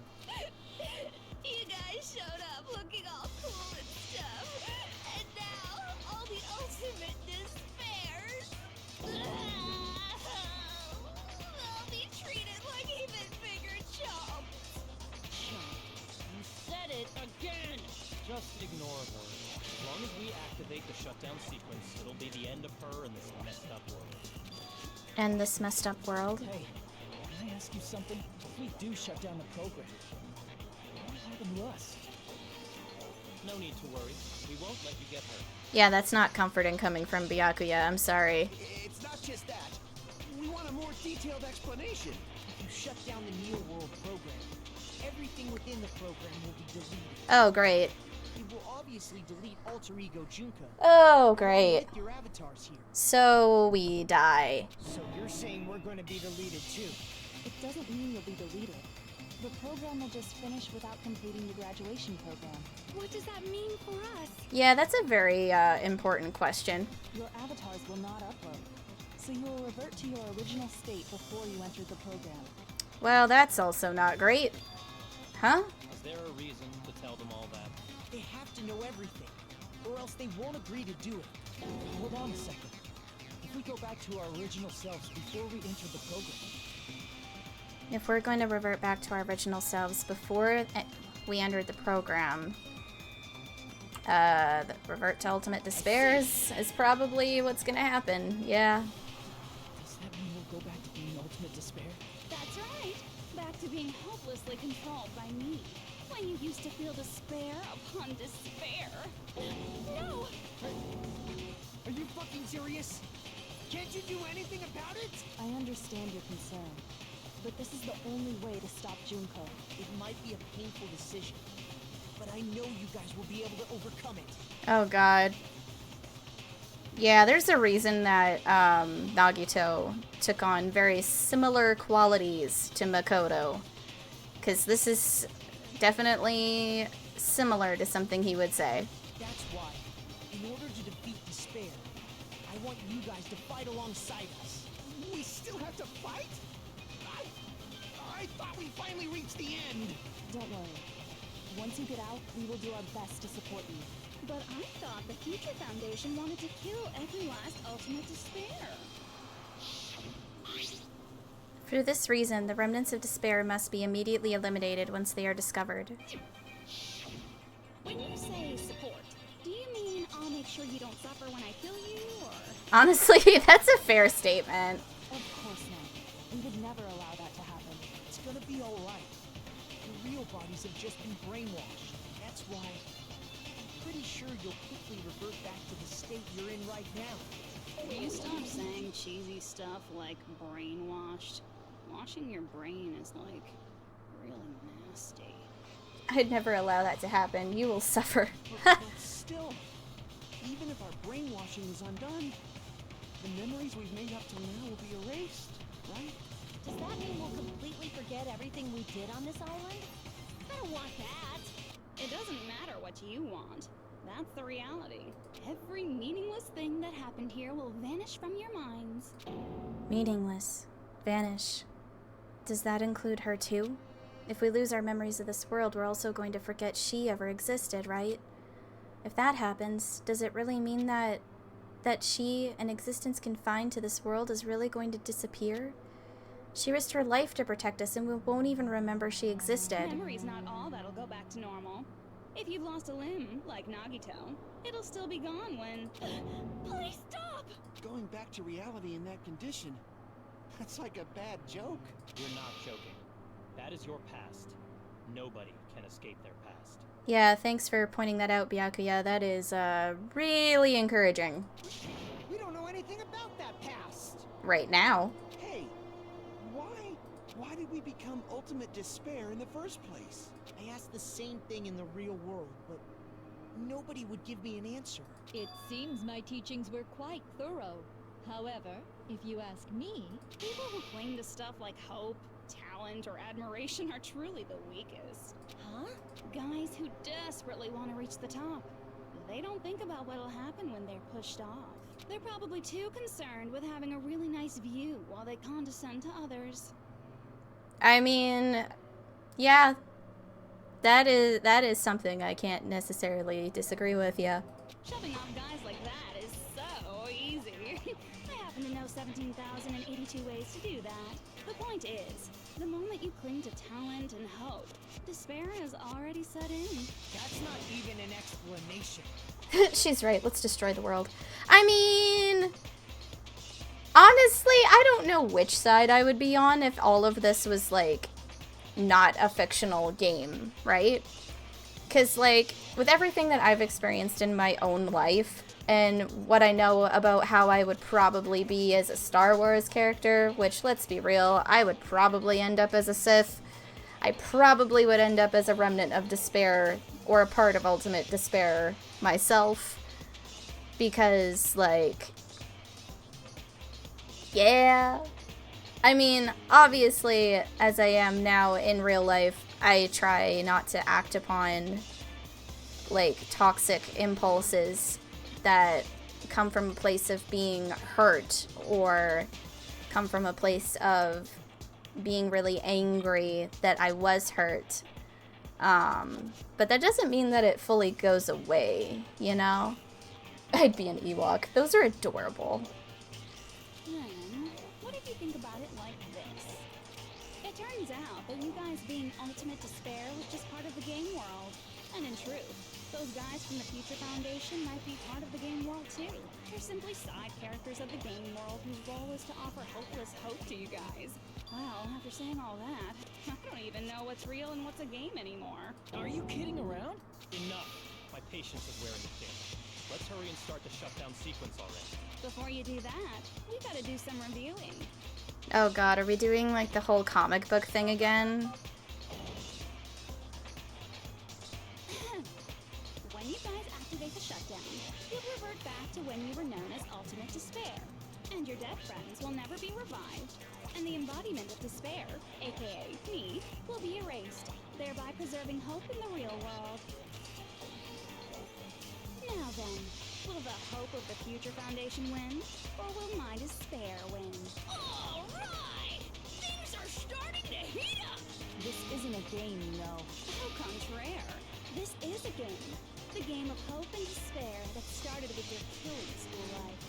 You guys showed up looking all cool and stuff, and now all the ultimate despairs. They'll be treated like even bigger chumps. You said it again! Just ignore her. As long as we activate the shutdown sequence, it'll be the end of her in this messed up world. And this messed up world. Hey, can I ask you something? If we do shut down the program, what will happen to us? No need to worry. We won't let you get hurt. Yeah, that's not comforting coming from Byakuya. I'm sorry. It's not just that. We want a more detailed explanation. If you shut down the Neo World program, everything within the program will be deleted. Oh, great. It will obviously delete Alter Ego Junko. Oh, great. Your avatars here. So we die. So you're saying we're going to be deleted too? It doesn't mean you'll be deleted. The program will just finish without completing the graduation program. What does that mean for us? Yeah, that's a very important question. Your avatars will not upload, so you will revert to your original state before you enter the program. Well, that's also not great. Huh? Is there a reason to tell them all that? They have to know everything, or else they won't agree to do it. Hold on a second. If we go back to our original selves before we enter the program, If we're going to revert back to our original selves before we entered the program, the revert to ultimate despair is probably what's going to happen. Yeah. does that mean we'll go back to being ultimate despair? That's right. Back to being hopelessly controlled by me. When you used to feel despair upon despair. No! Are you fucking serious? Can't you do anything about it? I understand your concern, but this is the only way to stop Junko. It might be a painful decision, but I know you guys will be able to overcome it. Oh, God. Yeah, there's a reason that Nagito took on very similar qualities to Makoto. Because this is definitely similar to something he would say. That's why, in order to defeat despair, I want you guys to fight alongside us. We still have to fight? I thought we finally reached the end. Don't worry. Once you get out, we will do our best to support you. But I thought the Future Foundation wanted to kill every last ultimate despair. For this reason, the remnants of despair must be immediately eliminated once they are discovered. When you say support, do you mean I'll make sure you don't suffer when I kill you, or...? Honestly, that's a fair statement. Of course not. We would never allow that to happen. It's gonna be alright. Your real bodies have just been brainwashed. That's why I'm pretty sure you'll quickly revert back to the state you're in right now. Will you stop saying cheesy stuff like brainwashed? Washing your brain is like really nasty. I'd never allow that to happen. You will suffer. But still, even if our brainwashing is undone, the memories we've made up till now will be erased. right? Does that mean we'll completely forget everything we did on this island? I don't want that. It doesn't matter what you want. That's the reality. Every meaningless thing that happened here will vanish from your minds. Meaningless. Vanish. Does that include her too? If we lose our memories of this world, we're also going to forget she ever existed, right? If that happens, does it really mean that she, an existence confined to this world, is really going to disappear? She risked her life to protect us, and we won't even remember she existed. Memory's not all that'll go back to normal. If you've lost a limb, like Nagito, it'll still be gone when... Please stop! Going back to reality in that condition, that's like a bad joke. You're not joking. That is your past. Nobody can escape their past. Yeah, thanks for pointing that out, Byakuya. That is, really encouraging. We don't know anything about that past. Right now. Hey, why did we become ultimate despair in the first place? I asked the same thing in the real world, but nobody would give me an answer. It seems my teachings were quite thorough. However, if you ask me, People who cling to stuff like hope, talent, or admiration are truly the weakest. Huh? Guys who desperately want to reach the top. They don't think about what'll happen when they're pushed off. They're probably too concerned with having a really nice view while they condescend to others. I mean, yeah, that is something I can't necessarily disagree with, yeah. Shoving off guys like that is so easy. I happen to know 17,082 ways to do that. The point is, the moment you cling to talent and hope, despair has already set in. That's not even an explanation. She's right, let's destroy the world. I mean, honestly, I don't know which side I would be on if all of this was, like, not a fictional game, right? Because, like, with everything that I've experienced in my own life, and what I know about how I would probably be as a Star Wars character, which, let's be real, I would probably end up as a Sith. I probably would end up as a remnant of despair, or a part of ultimate despair myself. Because, like, yeah. I mean, obviously, as I am now in real life, I try not to act upon, like, toxic impulses that come from a place of being hurt or come from a place of being really angry that I was hurt. But that doesn't mean that it fully goes away, you know? I'd be an Ewok. Those are adorable. What if you think about it like this? It turns out that you guys being ultimate despair was just part of the game world. And in truth, those guys from the Future Foundation might be part of the game world too. They're simply side characters of the game world whose role is to offer hopeless hope to you guys. Well, after saying all that, I don't even know what's real and what's a game anymore. Are you kidding around? Enough. My patience is wearing thin. Let's hurry and start the shutdown sequence already. Before you do that, we gotta do some reviewing. Oh god, are we doing, like, the whole comic book thing again? When you guys activate the shutdown, you'll revert back to when you were known as Ultimate Despair. And your dead friends will never be revived. And the embodiment of despair, aka me, will be erased, thereby preserving hope in the real world. Now then, will the hope of the Future Foundation win? Or will my despair win? Alright! Things are starting to heat up! This isn't a game, you know. How contraire. This is a game. The game of hope and despair that started with your killing school life.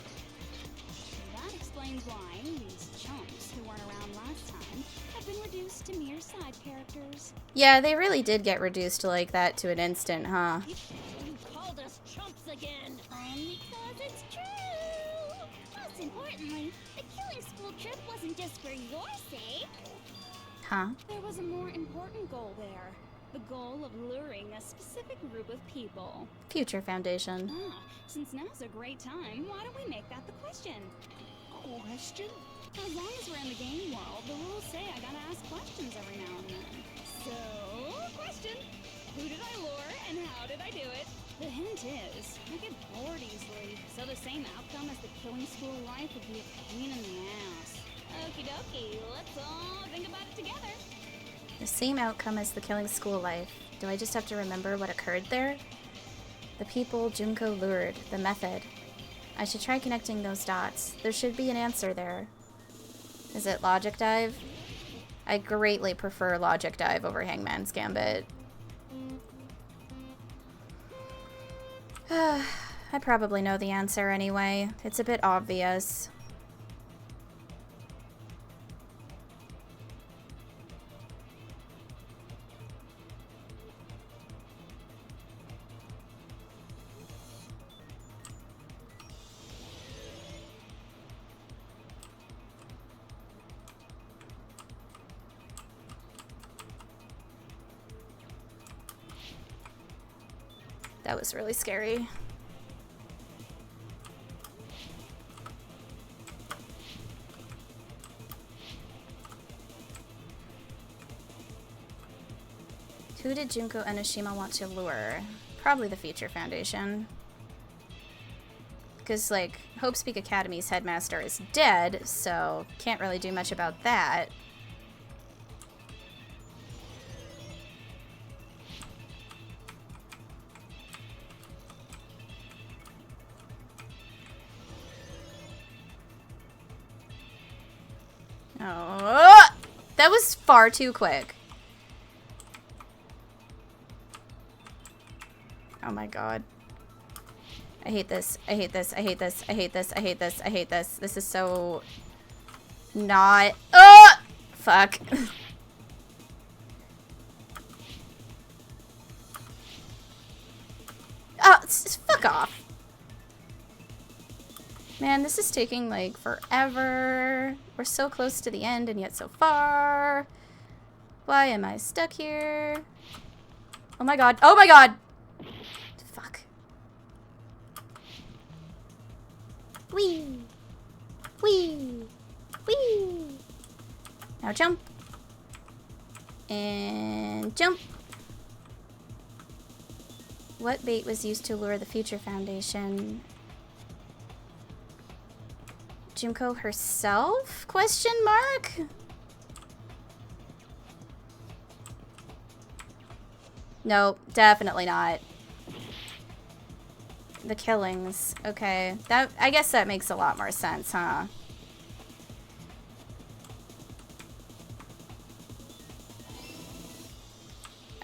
That explains why these chumps who weren't around last time have been reduced to mere side characters. Yeah, they really did get reduced like that to an instant, huh? You called us chumps again! Because it's true! Most importantly, the killing school trip wasn't just for your sake. Huh? There was a more important goal there. The goal of luring a specific group of people. Future Foundation. Since now's a great time, why don't we make that the question? Question? As long as we're in the game world, the rules say I gotta ask questions every now and then. So, question. Who did I lure and how did I do it? The hint is, I get bored easily, so the same outcome as the killing school life would be a pain in the ass. Okie dokie, let's all think about it together. The same outcome as the killing school life. Do I just have to remember what occurred there? The people Junko lured, the method. I should try connecting those dots. There should be an answer there. Is it Logic Dive? I greatly prefer Logic Dive over Hangman's Gambit. I probably know the answer anyway. It's a bit obvious. That was really scary. Who did Junko Enoshima want to lure? Probably the Future Foundation. Because, like, Hope's Peak Academy's headmaster is dead, so can't really do much about that. Oh, that was far too quick. Oh my god. I hate this. I hate this. I hate this. I hate this. I hate this. I hate this. This is so not. Oh! Fuck. Oh, fuck off. Man, this is taking, like, forever. We're so close to the end and yet so far. Why am I stuck here? Oh my god. Oh my god! Fuck. Whee! Whee! Whee! Now jump. And jump. What bait was used to lure the Future Foundation? Junko herself? Question mark? Nope, definitely not. The killings. Okay. That, I guess that makes a lot more sense, huh?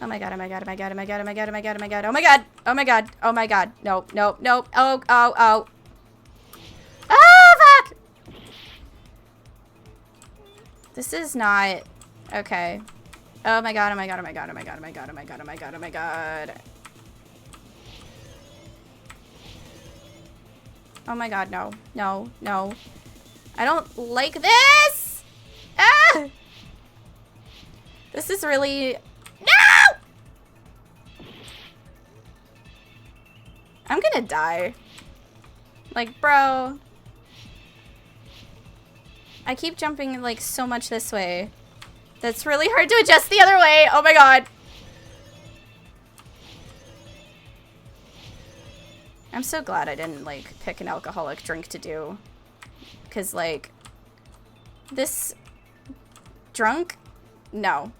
Oh my god, oh my god, oh my god, oh my god, oh my god, oh my god, oh my god, oh my god, oh my god, oh my god. Nope, nope, nope. Oh, oh, oh. Oh, fuck! This is not okay. Oh my god, oh my god, oh my god, oh my god, oh my god, oh my god, oh my god, oh my god. Oh my god, no. No, no. I don't like this! Ah! This is really... No! I'm gonna die. Like, bro. I keep jumping, like, so much this way. That's really hard to adjust the other way. Oh my god. I'm so glad I didn't, like, pick an alcoholic drink to do. Because, like, this... Drunk? No.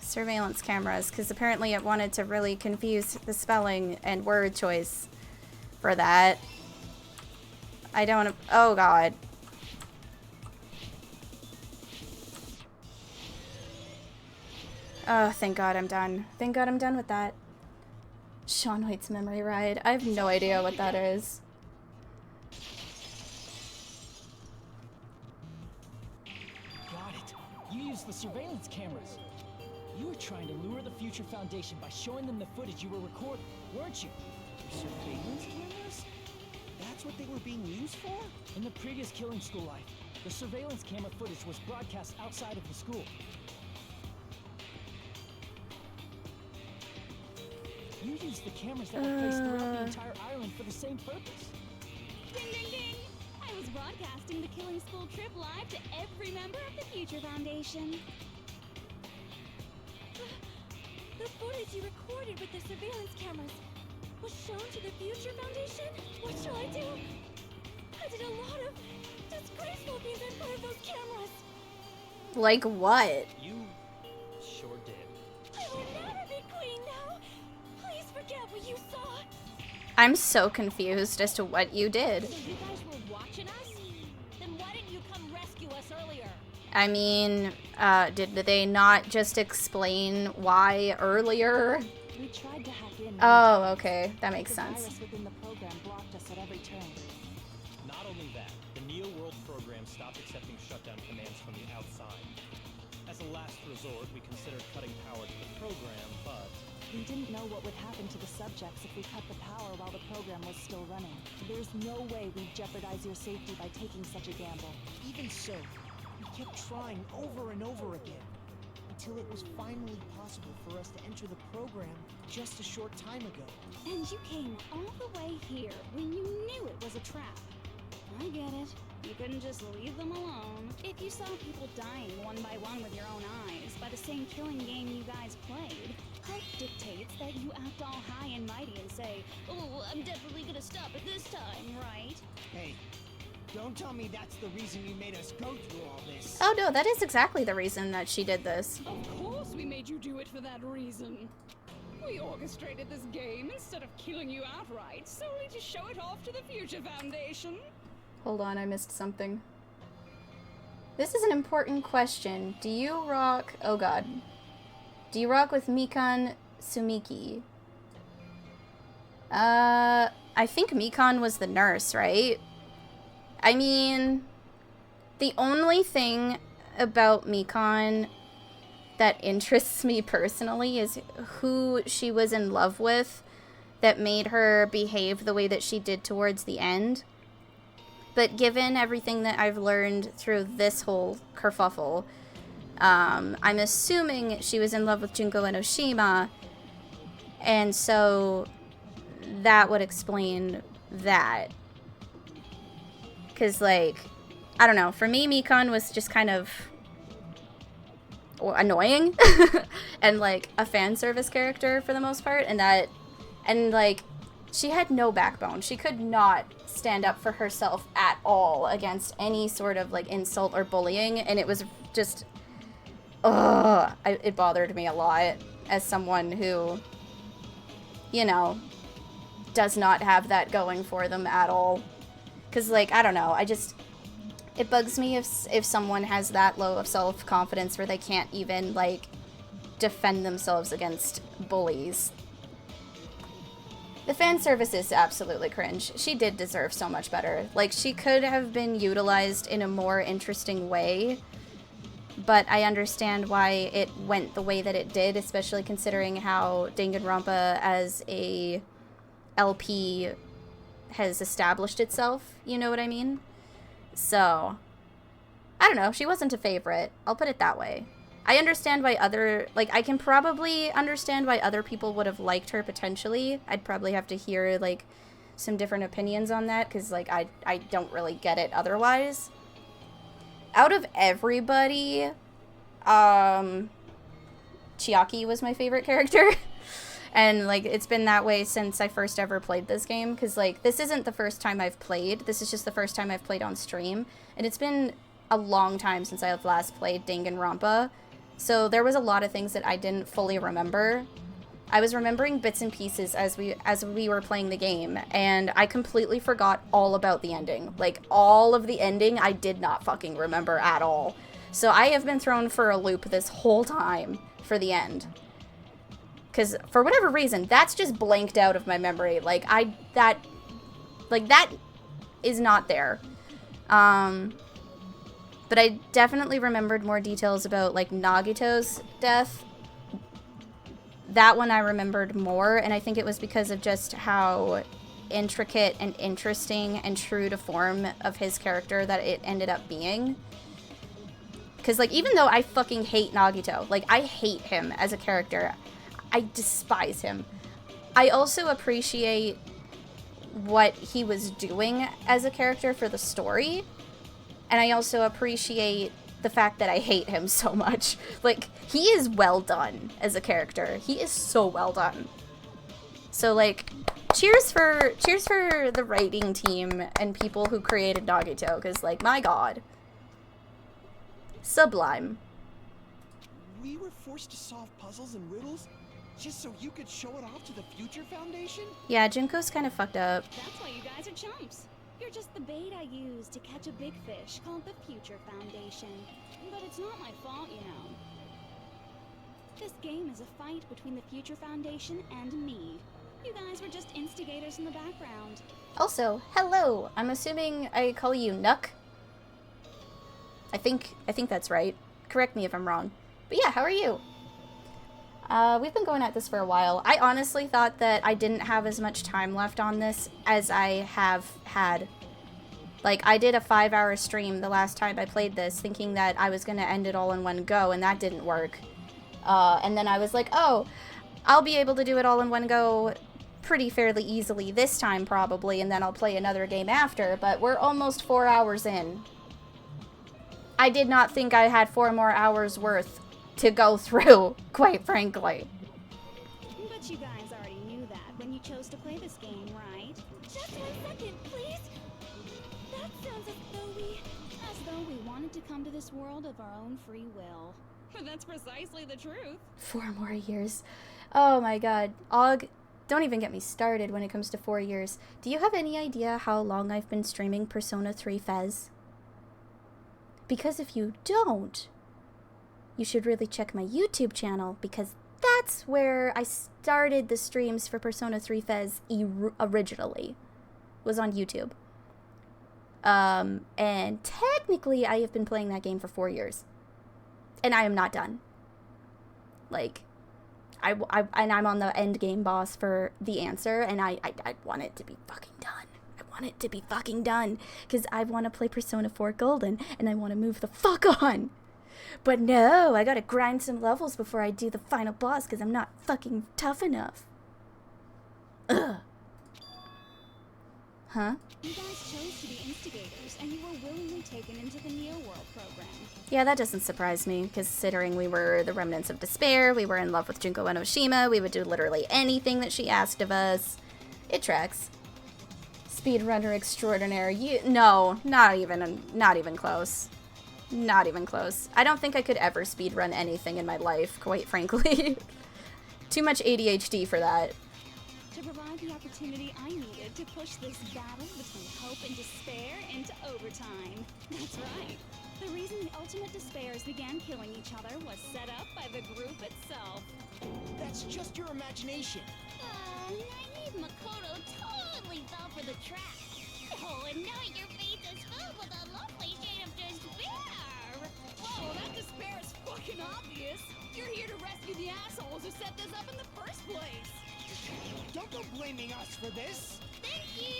Surveillance cameras, because apparently it wanted to really confuse the spelling and word choice for that. I don't... Oh, God. Oh, thank God I'm done. Thank God I'm done with that. Shaun White's memory ride. I have no idea what that is. Got it. You used the surveillance cameras. You were trying to lure the Future Foundation by showing them the footage you were recording, weren't you? Surveillance cameras? That's what they were being used for? In the previous killing school life, the surveillance camera footage was broadcast outside of the school. You used the cameras that were placed throughout the entire island for the same purpose. Ding, ding, ding! I was broadcasting the Killing School trip live to every member of the Future Foundation. The footage you recorded with the surveillance cameras. Was shown to the Future Foundation? What shall I do? I did a lot of disgraceful things in front of those cameras. Like what? You sure did. I will never be queen now. Please forget what you saw. I'm so confused as to what you did. So you guys were watching us? Then why didn't you come rescue us earlier? I mean, did they not just explain why earlier? We tried to hack in. Oh, okay. That makes The sense. virus within the program blocked us at every turn. Not only that, the Neo World program stopped accepting shutdown commands from the outside. As a last resort, we considered cutting power to the program, but We didn't know what would happen to the subjects if we cut the power while the program was still running. There's no way we'd jeopardize your safety by taking such a gamble. Even so, we kept trying over and over again, until it was finally possible for us to enter the program just a short time ago. And you came all the way here when you knew it was a trap. I get it. You couldn't just leave them alone. If you saw people dying one by one with your own eyes by the same killing game you guys played, hope dictates that you act all high and mighty and say, "Oh, I'm definitely gonna stop it this time, right?" Hey, don't tell me that's the reason you made us go through all this. Oh no, that is exactly the reason that she did this. Of course we made you do it for that reason. We orchestrated this game instead of killing you outright, solely to show it off to the Future Foundation. Hold on, I missed something. This is an important question. Do you rock... Oh god. Do you rock with Mikan Sumiki? I think Mikan was the nurse, right? I mean... The only thing about Mikan that interests me personally is who she was in love with that made her behave the way that she did towards the end. But given everything that I've learned through this whole kerfuffle, I'm assuming she was in love with Junko Enoshima, and so that would explain that. Because, like, I don't know, for me, Mikan was just kind of annoying and, like, a fan service character for the most part, and, like, she had no backbone. She could not stand up for herself at all against any sort of, like, insult or bullying, and it was just, it bothered me a lot as someone who, you know, does not have that going for them at all. Because, like, I don't know, it bugs me if someone has that low of self-confidence where they can't even, like, defend themselves against bullies. The fan service is absolutely cringe. She did deserve so much better. Like, she could have been utilized in a more interesting way, but I understand why it went the way that it did, especially considering how Danganronpa as a LP has established itself, you know what I mean? So, I don't know, she wasn't a favorite. I'll put it that way. I understand why I can probably understand why other people would have liked her potentially. I'd probably have to hear, like, some different opinions on that, because, like, I don't really get it otherwise. Out of everybody, Chiaki was my favorite character. And, like, it's been that way since I first ever played this game, because, like, this isn't the first time I've played. This is just the first time I've played on stream. And it's been a long time since I've last played Danganronpa. So there was a lot of things that I didn't fully remember. I was remembering bits and pieces as we were playing the game, and I completely forgot all about the ending. Like, all of the ending I did not fucking remember at all. So I have been thrown for a loop this whole time for the end. Because for whatever reason, that's just blanked out of my memory. Like, that is not there. But I definitely remembered more details about, like, Nagito's death. That one I remembered more, and I think it was because of just how intricate and interesting and true to form of his character that it ended up being. Because, like, even though I fucking hate Nagito, like, I hate him as a character, I despise him, I also appreciate what he was doing as a character for the story. And I also appreciate the fact that I hate him so much. Like, he is well done as a character. He is so well done. So, like, cheers for the writing team and people who created Nagito, because, like, my god. Sublime. We were forced to solve puzzles and riddles just so you could show it off to the Future Foundation? Yeah, Junko's kind of fucked up. That's why you guys are chumps. You're just the bait I use to catch a big fish called the Future Foundation. But it's not my fault, you know. This game is a fight between the Future Foundation and me. You guys were just instigators in the background. Also, hello. I'm assuming I call you Nuck. I think that's right. Correct me if I'm wrong. But yeah, how are you? We've been going at this for a while. I honestly thought that I didn't have as much time left on this as I have had. Like, I did a 5-hour stream the last time I played this, thinking that I was going to end it all in one go, and that didn't work. And then I was like, oh, I'll be able to do it all in one go pretty fairly easily this time, probably, and then I'll play another game after, but we're almost 4 hours in. I did not think I had 4 more hours worth to go through, quite frankly. But you guys already knew that when you chose to play this game, right? Just 1 second, please. That sounds As though we wanted to come to this world of our own free will. But that's precisely the truth. 4 more years. Oh my god. Og, don't even get me started when it comes to 4 years. Do you have any idea how long I've been streaming Persona 3 Fez? Because if you don't, you should really check my YouTube channel, because that's where I started the streams for Persona 3 Fez originally. Was on YouTube. And technically I have been playing that game for 4 years. And I am not done. Like, and I'm on the end game boss for the answer, and I want it to be fucking done. I want it to be fucking done, because I want to play Persona 4 Golden, and I want to move the fuck on. But no, I gotta grind some levels before I do the final boss, because I'm not fucking tough enough. Ugh. Huh? You guys chose to be instigators, and you were willingly taken into the Neo World program. Yeah, that doesn't surprise me, considering we were the remnants of despair, we were in love with Junko Enoshima, we would do literally anything that she asked of us. It tracks. Speedrunner extraordinaire. No, not even close. Not even close. I don't think I could ever speedrun anything in my life, quite frankly. Too much ADHD for that. To provide the opportunity I needed to push this battle between hope and despair into overtime. That's right. The reason the ultimate despairs began killing each other was set up by the group itself. That's just your imagination. naive Makoto totally fell for the trap. Oh, and now your face is filled with a lovely shade of despair. Whoa, that despair is fucking obvious. You're here to rescue the assholes who set this up in the first place. Don't go blaming us for this. Thank you.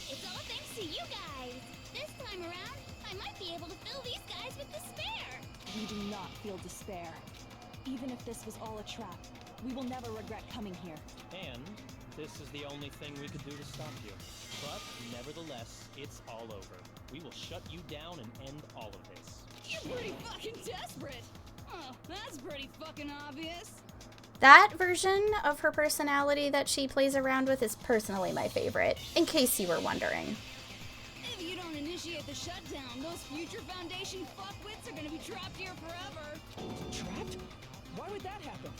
It's all thanks to you guys. This time around, I might be able to fill these guys with despair. We do not feel despair. Even if this was all a trap, we will never regret coming here. And this is the only thing we could do to stop you. But nevertheless, it's all over. We will shut you down and end all of this. You're pretty fucking desperate. Oh, that's pretty fucking obvious. That version of her personality that she plays around with is personally my favorite, in case you were wondering. If you don't initiate the shutdown, those Future Foundation fuckwits are gonna be trapped here forever. Trapped? Why would that happen?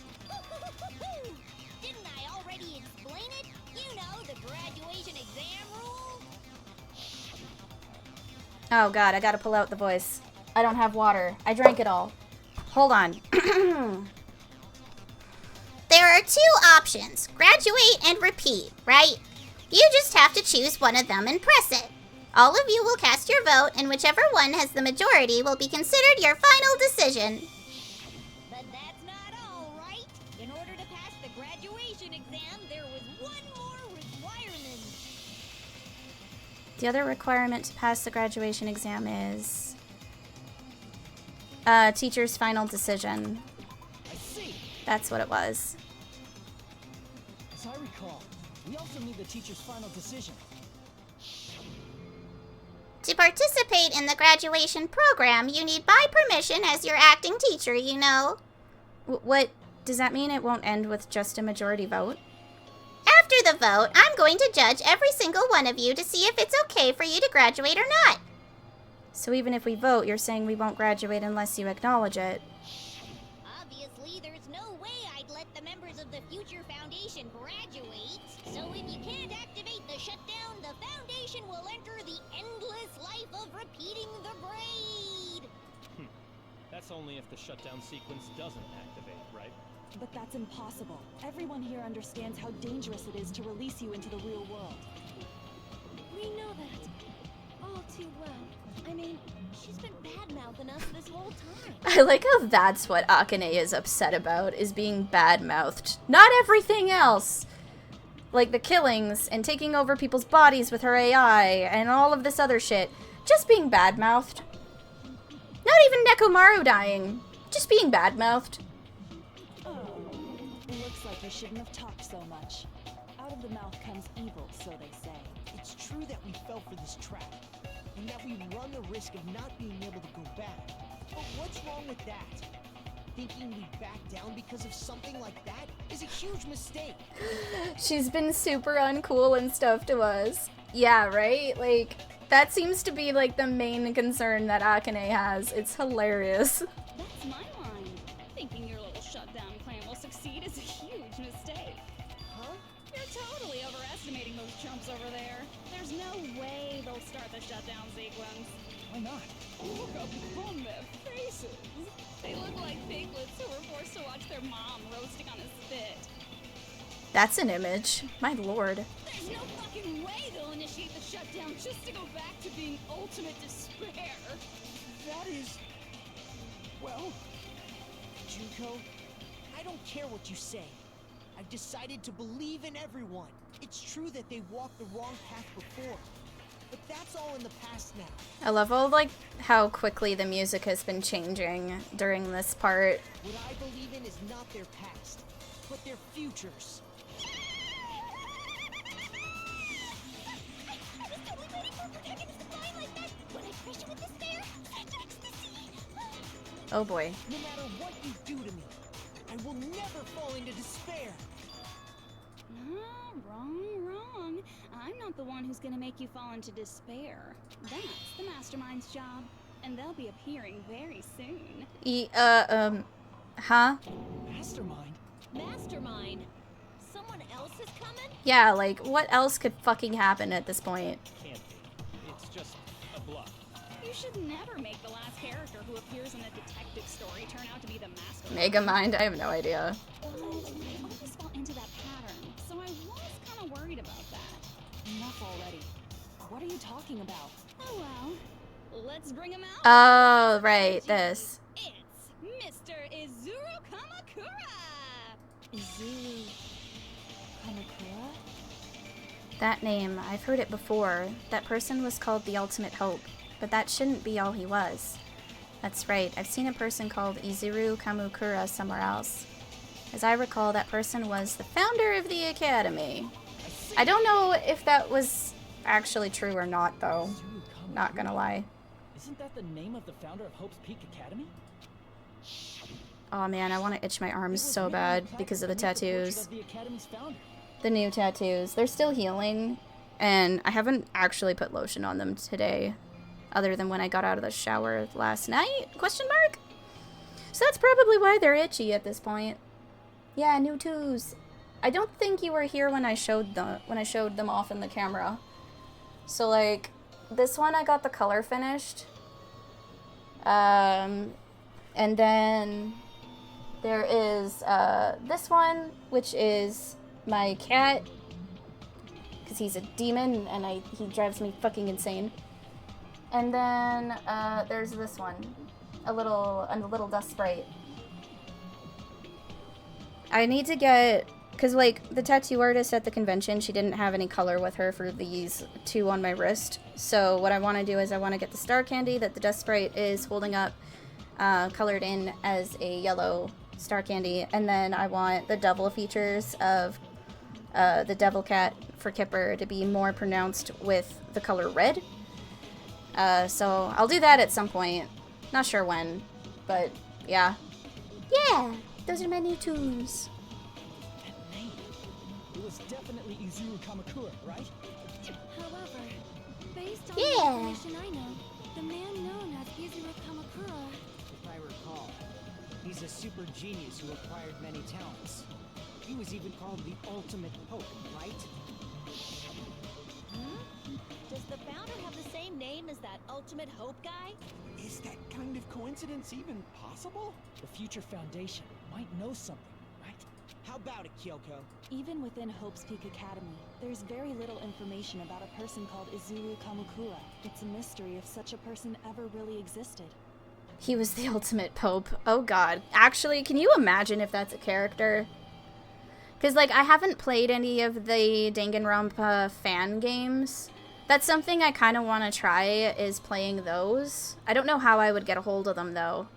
Didn't I already explain it? You know, the graduation exam rules. Oh god, I gotta pull out the voice. I don't have water. I drank it all. Hold on. There are two options, graduate and repeat, right? You just have to choose one of them and press it. All of you will cast your vote, and whichever one has the majority will be considered your final decision. But that's not all, right? In order to pass the graduation exam, there was one more requirement. The other requirement to pass the graduation exam is... teacher's final decision. I see. That's what it was. As I recall, we also need the teacher's final decision. To participate in the graduation program, you need my permission as your acting teacher, you know. What does that mean? It won't end with just a majority vote? After the vote, I'm going to judge every single one of you to see if it's okay for you to graduate or not. So even if we vote, you're saying we won't graduate unless you acknowledge it. Obviously, there's no way I'd let the members of the future Foundation graduate. So if you can't activate the shutdown, the Foundation will enter the endless life of repeating the grade. That's only if the shutdown sequence doesn't activate, right? But that's impossible. Everyone here understands how dangerous it is to release you into the real world. We know that. All too well. I mean, she's been bad-mouthing us this whole time. I like how that's what Akane is upset about, is being bad-mouthed. Not everything else! Like the killings and taking over people's bodies with her AI and all of this other shit. Just being bad-mouthed. Not even Nekomaru dying. Just being bad-mouthed. Oh, it looks like I shouldn't have talked so much. Out of the mouth comes evil, so they say. It's true that we fell for this trap, and that we run the risk of not being able to go back. But what's wrong with that? Thinking we back down because of something like that is a huge mistake. She's been super uncool and stuff to us. Yeah, right? Like, that seems to be like the main concern that Akane has. It's hilarious. That's my line. Thinking your little shutdown plan will succeed is a huge mistake. Huh? You're totally overestimating those chumps over there. There's no way they'll start the shutdown sequence. Why not? Look upon their faces. They look like piglets who were forced to watch their mom roasting on a spit. That's an image. My lord. There's no fucking way they'll initiate the shutdown just to go back to being ultimate despair. That is... well... Junko, I don't care what you say. I've decided to believe in everyone. It's true that they walked the wrong path before, but that's all in the past now. I love all, like, how quickly the music has been changing during this part. What I believe in is not their past, but their futures. Oh boy. No matter what you do to me, I will never fall into despair. No, wrong. I'm not the one who's gonna make you fall into despair. That's the Mastermind's job, and they'll be appearing very soon. Huh? Mastermind? Mastermind? Someone else is coming? Yeah, like, what else could fucking happen at this point? Can't be. It's just a bluff. You should never make the last character who appears in a detective story turn out to be the Mastermind. Megamind? I have no idea. I always fall into that pattern, so I was kind of worried about that. Enough already. What are you talking about? Oh well, let's bring him out. Oh, right, this. It's Mr. Izuru Kamakura! Izuru Kamakura? That name, I've heard it before. That person was called the Ultimate Hope, but that shouldn't be all he was. That's right, I've seen a person called Izuru Kamukura somewhere else. As I recall, that person was the founder of the Academy. I don't know if that was actually true or not, though. Not gonna lie. Isn't that the name of the founder of Hope's Peak Academy? Oh man, I want to itch my arms so bad because of the tattoos. The Academy's founder. The new tattoos. They're still healing, and I haven't actually put lotion on them today, other than when I got out of the shower last night? Question mark? So that's probably why they're itchy at this point. Yeah, new twos. I don't think you were here when I showed them off in the camera. So like, this one I got the color finished. And then there is this one, which is my cat, because he's a demon and he drives me fucking insane. And then there's this one, a little dust sprite. I need to get, because like the tattoo artist at the convention, she didn't have any color with her for these two on my wrist. So what I want to do is I want to get the star candy that the dust sprite is holding up, colored in as a yellow star candy, and then I want the devil features of the devil cat for Kipper to be more pronounced with the color red. So I'll do that at some point. Not sure when, but yeah. Yeah, those are my new tunes. That name. It was definitely Izuru Kamakura, right? However, based on Yeah. the information I know, the man known as Izuru Kamakura. If I recall, he's a super genius who acquired many talents. He was even called the Ultimate Pope, right? Does the founder have the same name as that Ultimate Hope guy? Is that kind of coincidence even possible? The future foundation might know something, right? How about it, Kyoko? Even within Hope's Peak Academy, there's very little information about a person called Izuru Kamakura. It's a mystery if such a person ever really existed. He was the ultimate pope. Oh god. Actually, can you imagine if that's a character? Because, like, I haven't played any of the Danganronpa fan games. That's something I kind of want to try, is playing those. I don't know how I would get a hold of them, though.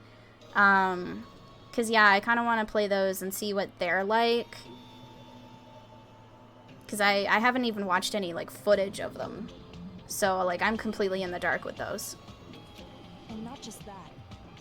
Because, yeah, I kind of want to play those and see what they're like. Because I haven't even watched any, like, footage of them. So, like, I'm completely in the dark with those. And not just that.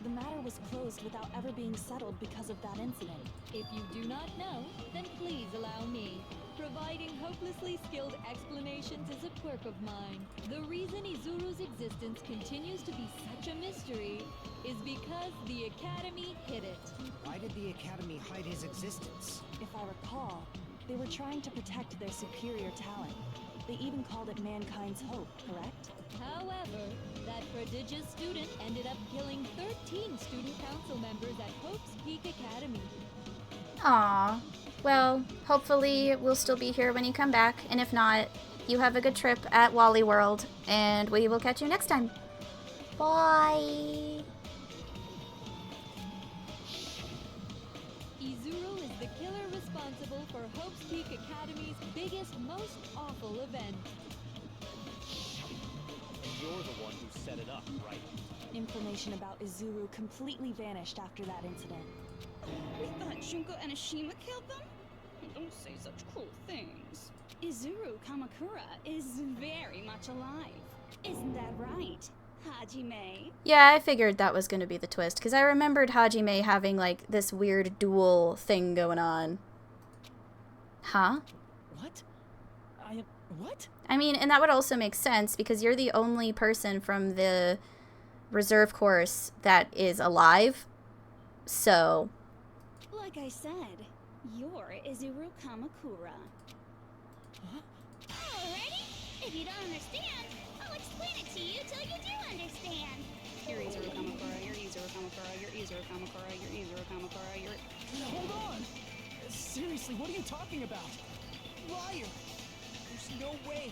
The matter was closed without ever being settled because of that incident. If you do not know, then please allow me. Providing hopelessly skilled explanations is a quirk of mine. The reason Izuru's existence continues to be such a mystery is because the Academy hid it. Why did the Academy hide his existence? If I recall, they were trying to protect their superior talent. They even called it mankind's hope, correct? However, that prodigious student ended up killing 13 student council members at Hope's Peak Academy. Aww. Well, hopefully we'll still be here when you come back, and if not, you have a good trip at Wally World, and we will catch you next time. Bye! Izuru is the killer responsible for Hope's Peak Academy's biggest, most awful event. And you're the one who set it up, right? Information about Izuru completely vanished after that incident. We thought Junko and Ashima killed them? Don't say such cruel things. Izuru Kamakura is very much alive. Isn't that right, Hajime? Yeah, I figured that was going to be the twist, because I remembered Hajime having, like, this weird duel thing going on. Huh? What? What? I mean, and that would also make sense, because you're the only person from the reserve course that is alive, so... Like I said, you're Izuru Kamakura. Huh? Alrighty? If you don't understand, I'll explain it to you till you do understand. You're Izuru Kamakura, you're Izuru Kamakura, you're Izuru Kamakura, you're Izuru Kamakura, you're... Hold on! Seriously, what are you talking about? Liar! There's no way!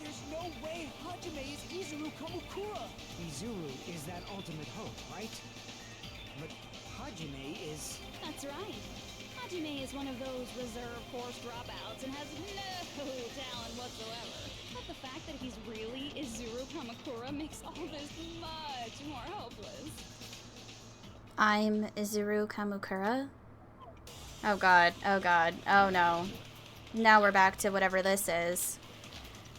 There's no way Hajime is Izuru Kamakura! Izuru is that ultimate hope, right? But Hajime is... That's right. Hajime is one of those reserve course dropouts and has no talent whatsoever. But the fact that he's really Izuru Kamakura makes all this much more hopeless. I'm Izuru Kamakura? Oh god, oh god, oh no. Now we're back to whatever this is.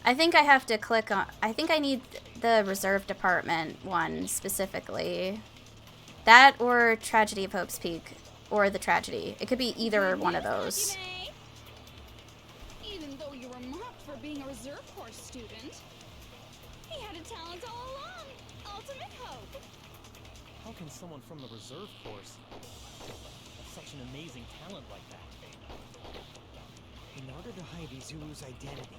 I think I have to click on... I think I need the reserve department one specifically. That or Tragedy of Hope's Peak. Or the Tragedy. It could be either one of those. Even though you were mocked for being a reserve course student, he had a talent all along. Ultimate hope. How can someone from the reserve course have such an amazing talent like that? In order to hide Izuru's identity,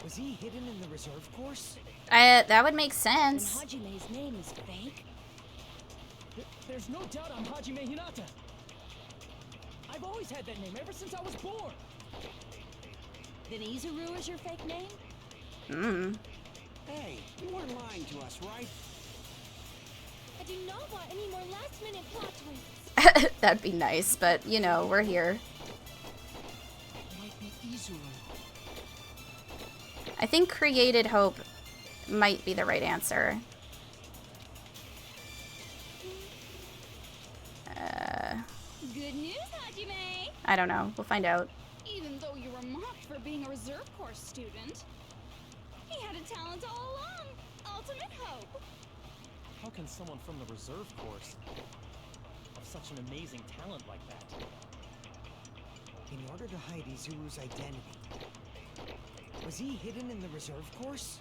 was he hidden in the reserve course? That would make And sense. Hajime's name is fake. There's no doubt I'm Hajime Hinata. I've always had that name ever since I was born. Then Izuru is your fake name? Hey, you weren't lying to us, right? I do not want any more last-minute plot twists. That'd be nice, but, you know, we're here. It might be Izuru. I think Created Hope might be the right answer. Good news, Hajime! I don't know. We'll find out. Even though you were mocked for being a reserve course student, he had a talent all along. Ultimate hope. How can someone from the reserve course have such an amazing talent like that? In order to hide Izuru's identity. Was he hidden in the reserve course?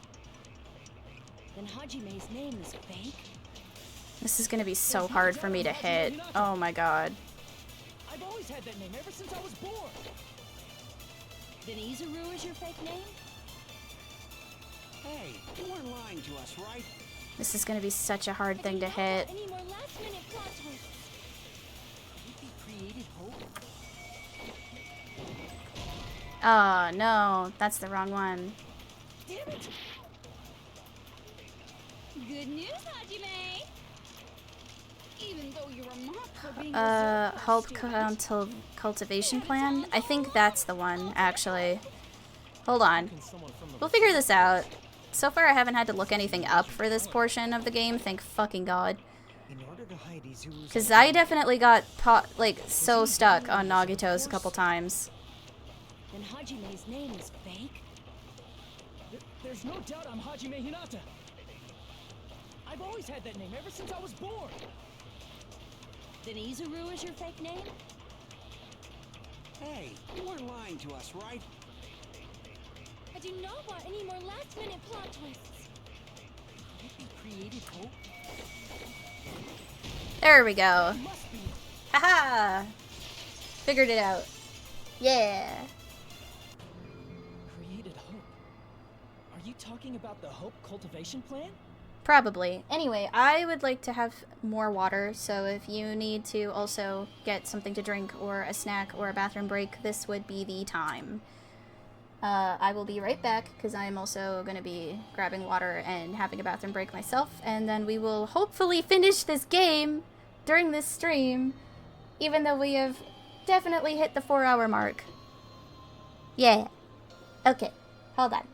Then Hajime's name is fake? This is gonna be so hard for me to hit. Oh my god. I've always had that name ever since I was born. Then Izuru is your fake name? Hey, you weren't lying to us, right? This is gonna be such a hard thing to hit. Any more last-minute plot twists? He created hope? Oh no, that's the wrong one. Damn it! Good news, Hajime! Even though you're a mark for being Hope cultivation plan? I think that's the one, actually. Hold on. We'll figure this out. So far I haven't had to look anything up for this portion of the game, thank fucking god. In order to hide Izuru's Because I definitely got, so stuck on Nagito's a couple times. Then Hajime's name is fake? There's no doubt I'm Hajime Hinata. I've always had that name ever since I was born. Then Izuru is your fake name? Hey, you weren't lying to us, right? I do not want any more last-minute plot twists. He created hope? There we go. Haha! Figured it out. Yeah. Created hope. Are you talking about the hope cultivation plan? Probably. Anyway, I would like to have more water, so if you need to also get something to drink or a snack or a bathroom break, this would be the time. I will be right back, because I am also going to be grabbing water and having a bathroom break myself, and then we will hopefully finish this game during this stream, even though we have definitely hit the 4-hour mark. Yeah. Okay. Hold on.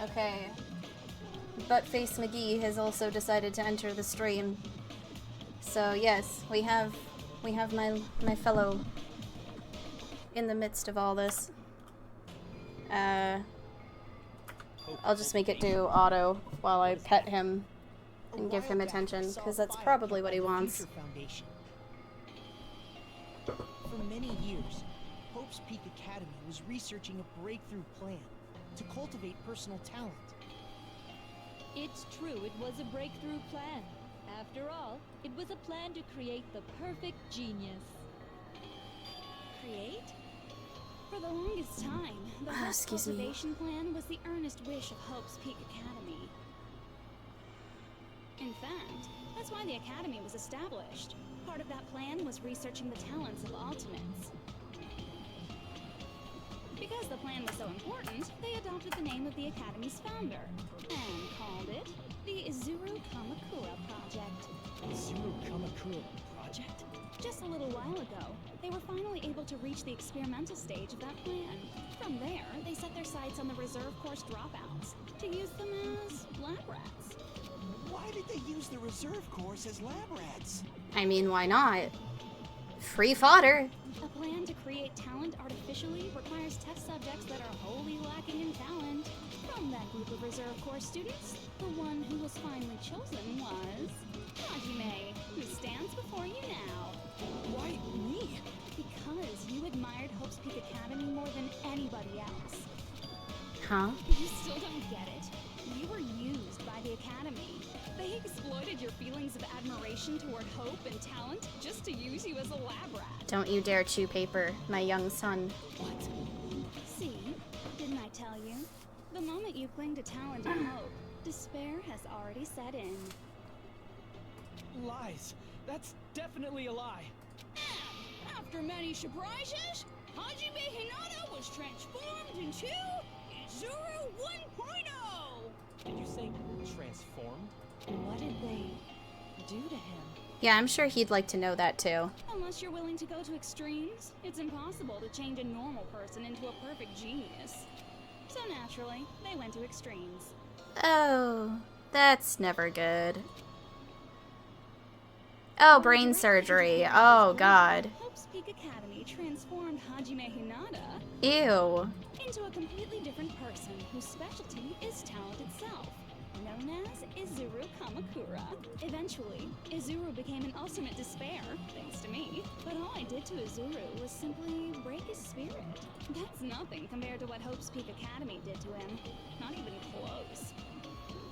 Okay. Buttface McGee has also decided to enter the stream. So yes, we have my fellow in the midst of all this. I'll just make it do auto while I pet him and give him attention, because that's probably what he wants. For many years, Hope's Peak Academy was researching a breakthrough plan to cultivate personal talent. It's true, it was a breakthrough plan. After all, it was a plan to create the perfect genius. Create? For the longest time, the whole cultivation plan was the earnest wish of Hope's Peak Academy. In fact, that's why the Academy was established. Part of that plan was researching the talents of Ultimates. Because the plan was so important, they adopted the name of the Academy's founder and called it the Izuru Kamakura Project. Izuru Kamakura Project? Just a little while ago, they were finally able to reach the experimental stage of that plan. From there, they set their sights on the reserve course dropouts to use them as lab rats. Why did they use the reserve course as lab rats? I mean, why not? Free fodder. A plan to create talent artificially requires test subjects that are wholly lacking in talent. From that group of reserve course students, the one who was finally chosen was Hajime, who stands before you now. Why me? Because you admired Hope's Peak Academy more than anybody else. Huh? You still don't get it. You were used by the Academy. They exploited your feelings of admiration toward hope and talent just to use you as a lab rat. Don't you dare chew paper, my young son. What? See? Didn't I tell you? The moment you cling to talent and hope, despair has already set in. Lies. That's definitely a lie. After many surprises, Hajime Hinata was transformed into Izuru 1.0! Did you say transformed? What did they do to him? Yeah, I'm sure he'd like to know that too. Unless you're willing to go to extremes, it's impossible to change a normal person into a perfect genius. So naturally, they went to extremes. Oh, that's never good. Oh, brain surgery. Oh, God. Hope's Peak Academy transformed Hajime Hinata Ew. into a completely different person whose specialty is talent itself, known as Izuru Kamakura. Eventually, Izuru became an ultimate despair, thanks to me. But all I did to Izuru was simply break his spirit. That's nothing compared to what Hope's Peak Academy did to him. Not even close.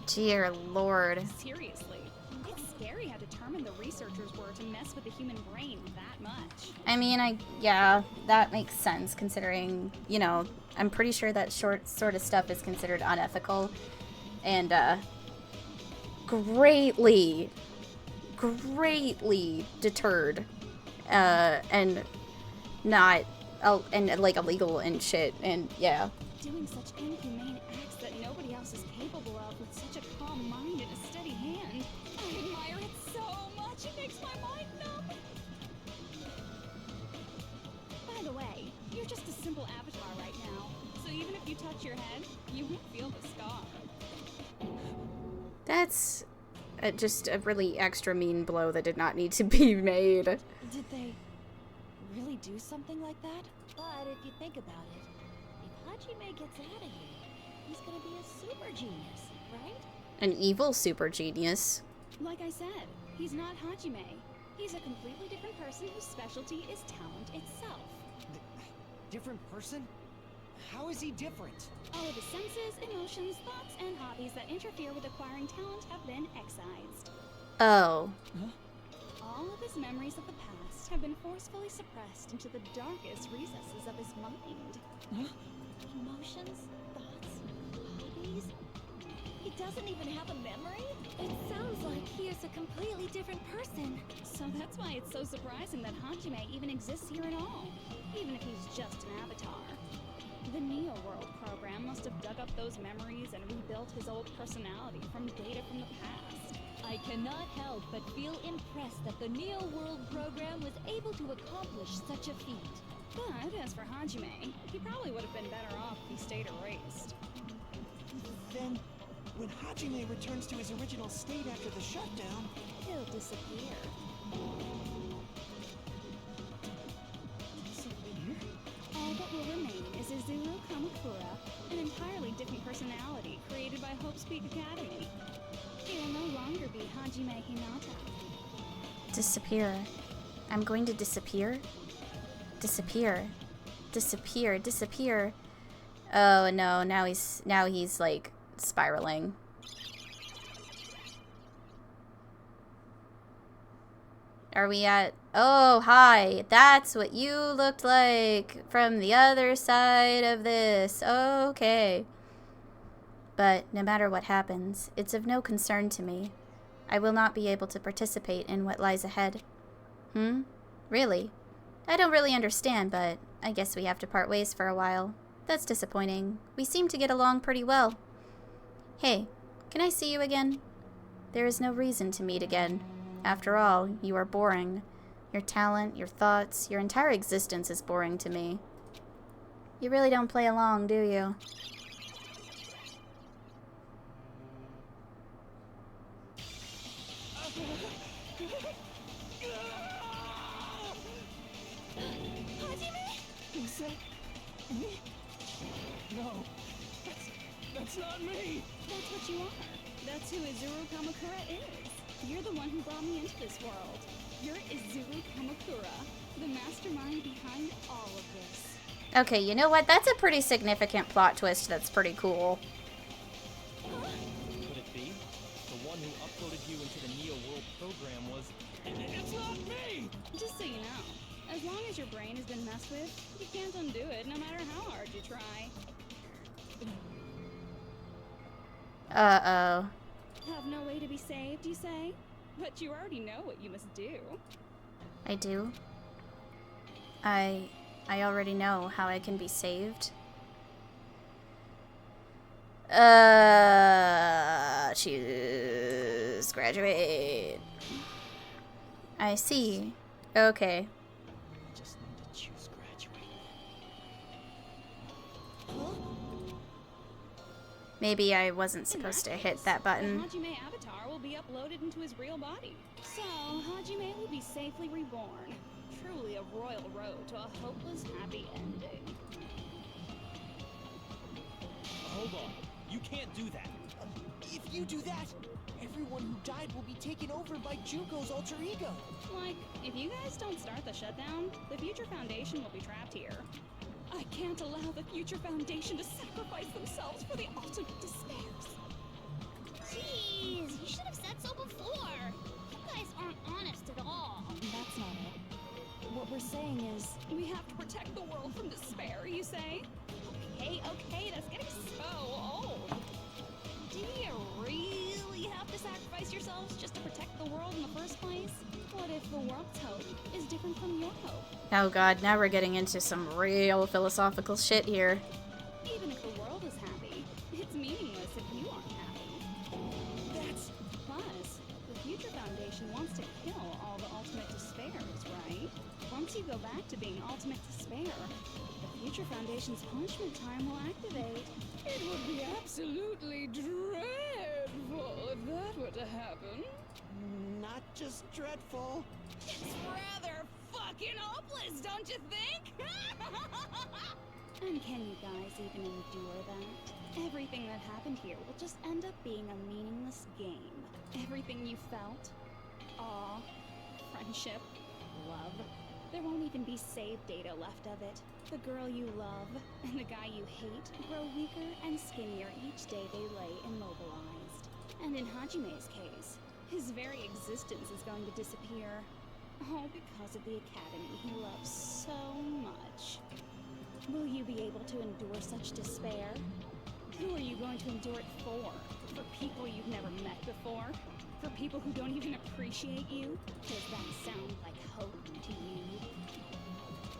Dear Lord. Seriously, it's scary how determined the researchers were to mess with the human brain that much. I mean, yeah, that makes sense considering, you know, I'm pretty sure that sort of stuff is considered unethical and, greatly deterred, and not, and like illegal and shit, and yeah. Doing such inhumane acts that nobody else is capable of with such a calm mind and a steady hand. I admire it so much, it makes my mind numb. By the way, you're just a simple avatar right now, so even if you touch your head, you won't feel the scar. That's just a really extra mean blow that did not need to be made. Did they really do something like that? But if you think about it, if Hajime gets out of here, he's gonna be a super genius, right? An evil super genius. Like I said, he's not Hajime. He's a completely different person whose specialty is talent itself. Different person? How is he different? All of his senses, emotions, thoughts, and hobbies that interfere with acquiring talent have been excised. Oh. All of his memories of the past have been forcefully suppressed into the darkest recesses of his mind. Emotions, thoughts, hobbies. He doesn't even have a memory? It sounds like he is a completely different person. So that's why it's so surprising that Hajime even exists here at all, even if he's just an avatar. The Neo World program must have dug up those memories and rebuilt his old personality from data from the past. I cannot help but feel impressed that the Neo World program was able to accomplish such a feat. But as for Hajime, he probably would have been better off if he stayed erased. Then, when Hajime returns to his original state after the shutdown, He'll disappear. All that will remain is Izuru Kamakura, an entirely different personality created by Hope's Peak Academy. He will no longer be Hajime Hinata. Disappear. I'm going to disappear? Disappear. Disappear. Disappear. Oh no, now he's like spiraling. Are we at... Oh, hi. That's what you looked like from the other side of this. Okay. But no matter what happens, it's of no concern to me. I will not be able to participate in what lies ahead. Really? I don't really understand, but I guess we have to part ways for a while. That's disappointing. We seem to get along pretty well. Hey, can I see you again? There is no reason to meet again. After all, you are boring. Your talent, your thoughts, your entire existence is boring to me. You really don't play along, do you? Is that me? No, that's not me. That's what you are. That's who Izuru Kamakura is. You're the one who brought me into this world. You're Izuru Kamakura, the mastermind behind all of this. Okay, you know what? That's a pretty significant plot twist that's pretty cool. Could it be? The one who uploaded you into the Neo World program was... It's not me! Just so you know, as long as your brain has been messed with, you can't undo it no matter how hard you try. Uh-oh. Have no way to be saved, you say? But you already know what you must do. I do. I already know how I can be saved. Choose graduate. I see. Okay. Just need to choose graduate. Maybe I wasn't supposed to hit that button. The Hajime avatar will be uploaded into his real body. So, Hajime will be safely reborn. Truly a royal road to a hopeless happy ending. Hold on. You can't do that. If you do that, everyone who died will be taken over by Junko's alter ego. Like, if you guys don't start the shutdown, the Future Foundation will be trapped here. I can't allow the Future Foundation to sacrifice themselves for the ultimate despairs. Jeez, you should have said so before. You guys aren't honest at all. That's not it. What we're saying is... We have to protect the world from despair, you say? Okay, that's getting so old. Do you really have to sacrifice yourselves just to protect the world in the first place? What if the world's hope is different from your hope? Oh god, now we're getting into some real philosophical shit here. Even if the world is happy, it's meaningless if you aren't happy. That's... Plus, the Future Foundation wants to kill all the ultimate despairs, right? Once you go back to being ultimate despair, the Future Foundation's punishment time will activate. It would be absolutely dreadful if that were to happen. not just dreadful. It's rather fucking hopeless, don't you think? And can you guys even endure that? Everything that happened here will just end up being a meaningless game. Everything you felt, awe, friendship, love, there won't even be save data left of it. The girl you love and the guy you hate grow weaker and skinnier each day they lay immobilized. And in Hajime's case, his very existence is going to disappear. All because of the academy he loves so much. Will you be able to endure such despair? Who are you going to endure it for? For people you've never met before? For people who don't even appreciate you? Does that sound like hope to you?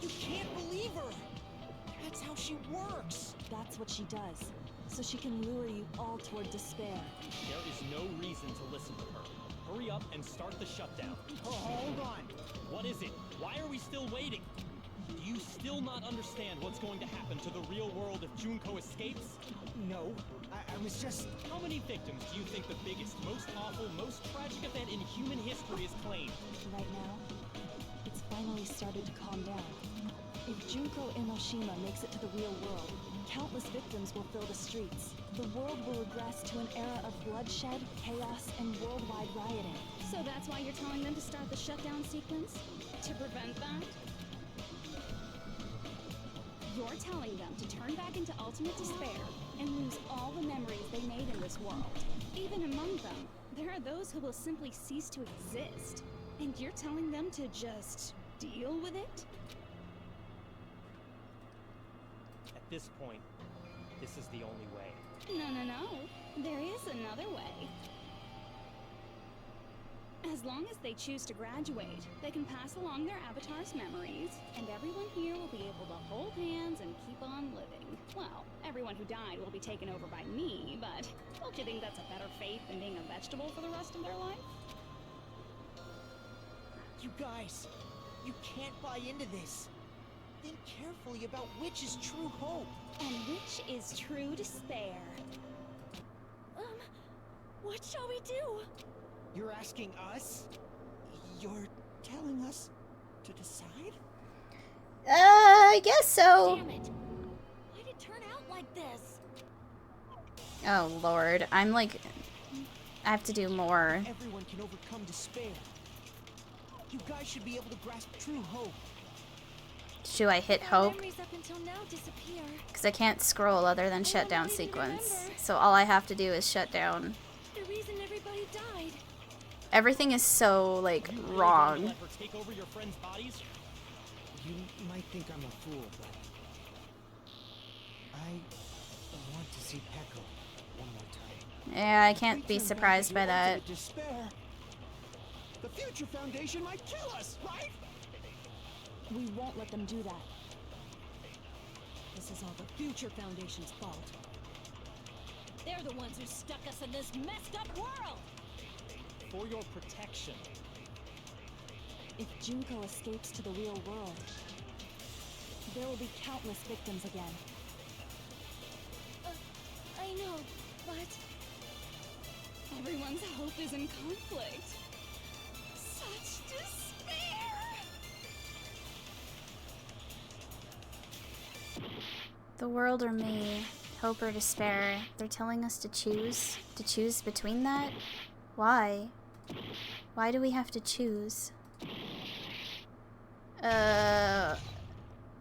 You can't believe her! That's how she works! That's what she does, so she can lure you all toward despair. There is no reason to listen to her. Hurry up and start the shutdown. Oh, hold on. What is it? Why are we still waiting? Do you still not understand what's going to happen to the real world if Junko escapes? No, I was just... How many victims do you think the biggest, most awful, most tragic event in human history has claimed? Right now, it's finally started to calm down. If Junko Enoshima makes it to the real world, countless victims will fill the streets. The world will regress to an era of bloodshed, chaos, and worldwide rioting. So that's why you're telling them to start the shutdown sequence? To prevent that? You're telling them to turn back into ultimate despair and lose all the memories they made in this world. Even among them, there are those who will simply cease to exist. And you're telling them to just deal with it? At this point, this is the only way. No. There is another way. As long as they choose to graduate, they can pass along their avatar's memories, and everyone here will be able to hold hands and keep on living. Well, everyone who died will be taken over by me, but don't you think that's a better fate than being a vegetable for the rest of their life? You guys, you can't buy into this. Think carefully about which is true hope. And which is true despair. What shall we do? You're asking us? You're telling us to decide? I guess so. Damn it. Why'd it turn out like this? Oh, Lord. I have to do more. Everyone can overcome despair. You guys should be able to grasp true hope. Should I hit Our hope? memories up until now disappear. Because I can't scroll other than shutdown sequence. So all I have to do is shut down. The reason everybody died. Everything is so, like, Are you really wrong. gonna let her take over your friends' bodies? You might think I'm a fool, but... I want to see Peko one more time. Yeah, I can't be surprised by that. Despair. The Future Foundation might kill us, right? We won't let them do that. This is all the Future Foundation's fault. They're the ones who stuck us in this messed up world! For your protection. If Junko escapes to the real world, there will be countless victims again. I know, but Everyone's hope is in conflict. Such despair! The world or me, hope or despair. They're telling us to choose between that? Why? Why do we have to choose?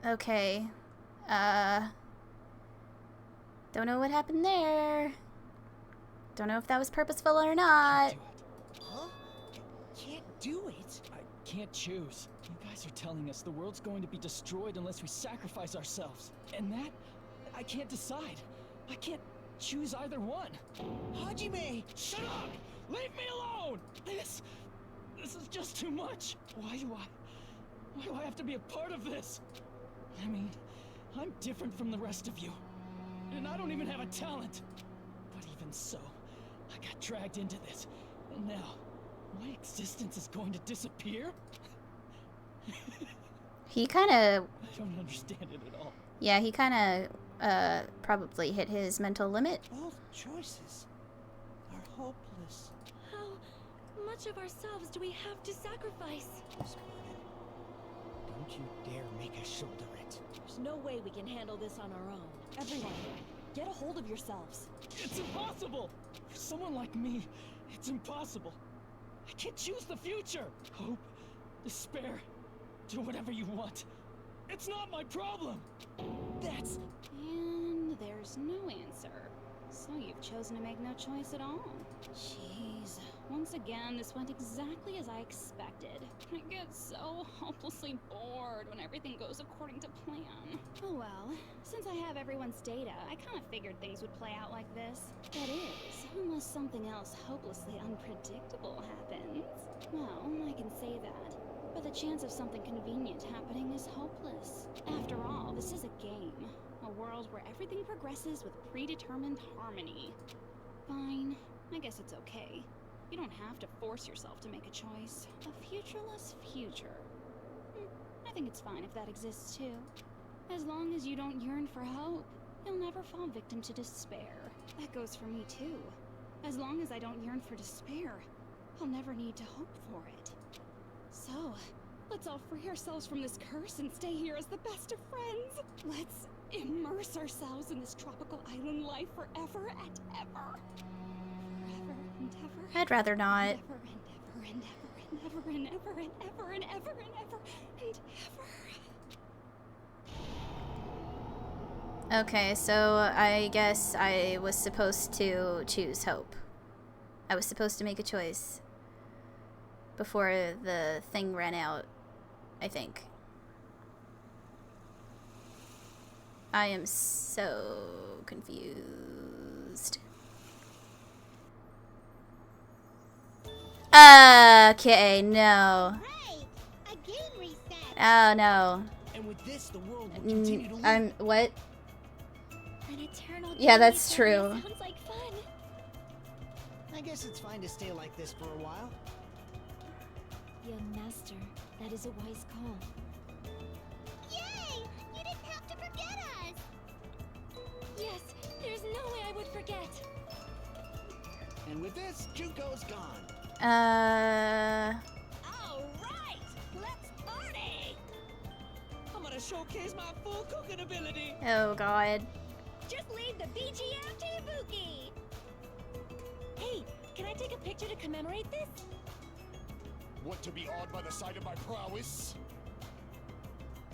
Okay. Don't know what happened there. Don't know if that was purposeful or not. Huh? Can't do it. I can't choose. You guys are telling us the world's going to be destroyed unless we sacrifice ourselves. And that, I can't decide. I can't choose either one. Hajime! Shut up! Leave me alone! This is just too much. Why do I have to be a part of this? I mean, I'm different from the rest of you. And I don't even have a talent. But even so, I got dragged into this. And now, my existence is going to disappear? He kind of, I don't understand it at all. yeah, he kind of, probably hit his mental limit. Both choices are hopeless. how much of ourselves do we have to sacrifice? Don't you dare make us shoulder it. There's no way we can handle this on our own. Everyone, get a hold of yourselves. It's impossible! For someone like me, it's impossible. I can't choose the future. Hope, despair, do whatever you want. It's not my problem. That's... And there's no answer. So you've chosen to make no choice at all. Jeez. Once again, this went exactly as I expected. I get so hopelessly bored when everything goes according to plan. Oh well, since I have everyone's data, I kind of figured things would play out like this. That is, unless something else hopelessly unpredictable happens. Well, I can say that. But the chance of something convenient happening is hopeless. After all, this is a game. A world where everything progresses with predetermined harmony. Fine, I guess it's okay. You don't have to force yourself to make a choice. A futureless future. I think it's fine if that exists too. As long as you don't yearn for hope, you'll never fall victim to despair. That goes for me too. As long as I don't yearn for despair, I'll never need to hope for it. So, let's all free ourselves from this curse and stay here as the best of friends. Let's immerse ourselves in this tropical island life forever and ever. Forever and ever. I'd rather not. Ever and ever and ever and ever and ever and ever and ever and ever. Okay, so I guess I was supposed to choose hope. I was supposed to make a choice before the thing ran out, I think. I am so confused. Okay, no. Right. A game reset. Oh, no. And with this, the world will continue to live. I'm, what? An eternal Yeah, game that's utopia true. Sounds like fun. I guess it's fine to stay like this for a while. Young master, that is a wise call. Yay! You didn't have to forget us. Yes, there's no way I would forget. And with this, Junko's gone. All right, let's party. I'm gonna showcase my full cooking ability. Oh, God. Just leave the BGM to Ibuki. Hey, can I take a picture to commemorate this? Want to be awed by the sight of my prowess?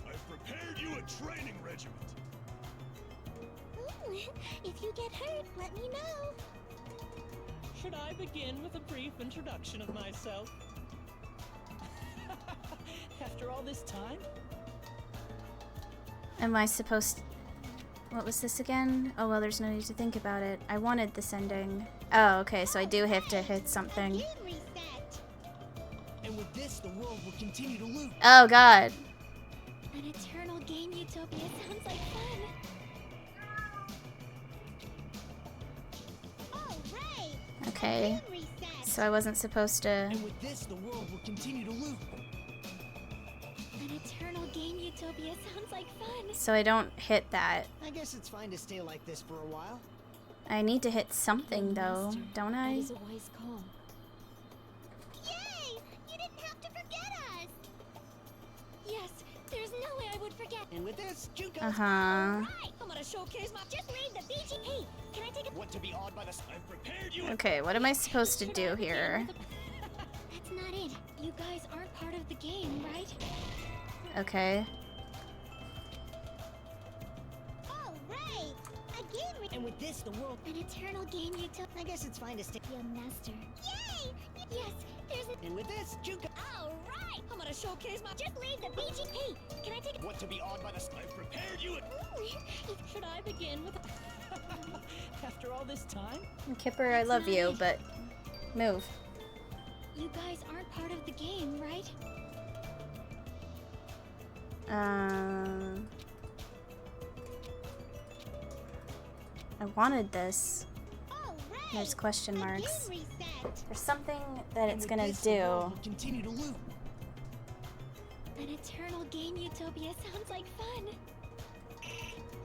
I've prepared you a training regiment. Ooh, if you get hurt, let me know. Should I begin with a brief introduction of myself? After all this time? Am I supposed... What was this again? Oh, well, there's no need to think about it. I wanted this ending. Oh, okay, so I do have to hit something. Game reset. And with this, the world will continue to loop. Oh, God. An eternal game utopia sounds like fun. All right. Okay. Game reset. So I wasn't supposed to... And with this, the world will continue to loop. An eternal game utopia sounds like fun. So I don't hit that. I guess it's fine to stay like this for a while. I need to hit something, though, Master, don't That I? is a wise call. Yay! You didn't have to forget us. Yes, there's no way I would forget. And with this, Junko's Uh-huh. Right, I'm gonna showcase my. Just leave the BG. Hey, can I take a? Want to be awed by the I've prepared you a Okay, what am I supposed to do here? That's not it. You guys aren't part of the game, right? Okay. All right. A game reset. And with this, the world... An eternal game utopia. I guess it's fine to stay... Young master. Yay! Yes, there's a... And with this, Junko... All right, I'm gonna showcase my. Just leave the BG. Hey, can I take a? Want to be awed by the I've prepared you a Should I begin with? After all this time? Kipper, I love you, but move. You guys aren't part of the game, right? I wanted this. All right. There's question A marks. game reset. There's something that And it's with gonna this, the world do. will continue to loop. An eternal game utopia sounds like fun.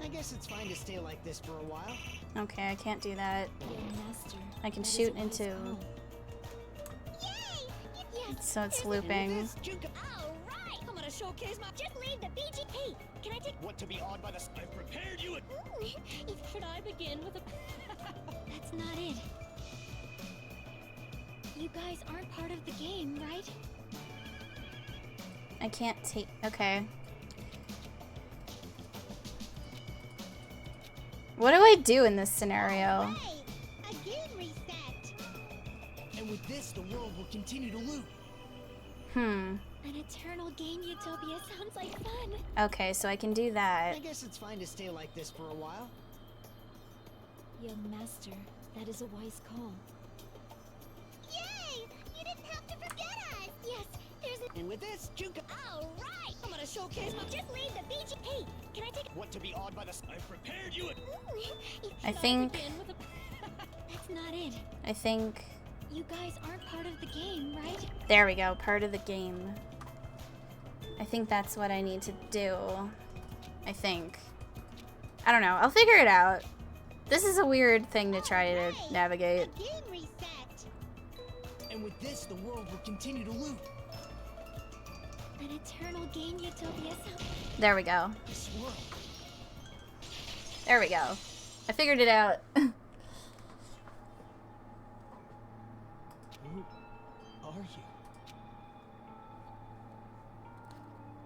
I guess it's fine to stay like this for a while. Okay, I can't do that. Young master. I can That is shoot a wise into... call. Yay! Yes, So it's And with looping. this, Junko... All right, I'm gonna showcase my. Just leave the BG. Hey, can I take? Want to be awed by the I've prepared you a Should I begin with a? that's not it. You guys aren't part of the game, right? I can't take... Okay. What do I do in this scenario? Right. A game reset. And with this, the world will continue to loop. Hmm. An eternal game utopia sounds like fun. Okay, so I can do I that. guess it's fine to stay like this for a while. Young master, that is a wise call. Yay! You didn't have to forget us. Yes, there's a... And with this, Junko... All right, I'm gonna showcase my. Just leave the BG. Hey, can I take? Want to be awed by the I've prepared you a I think... Begin with a. That's not it. I think... You guys aren't part of the game, right? There we go, part of the game. I think that's what I need to do. I think. I don't know. I'll figure it out. This is a weird thing to try to navigate. Game reset. And with this, the world will continue to loot. An eternal game utopia. There we go. This world. There we go. I figured it out. Who are you?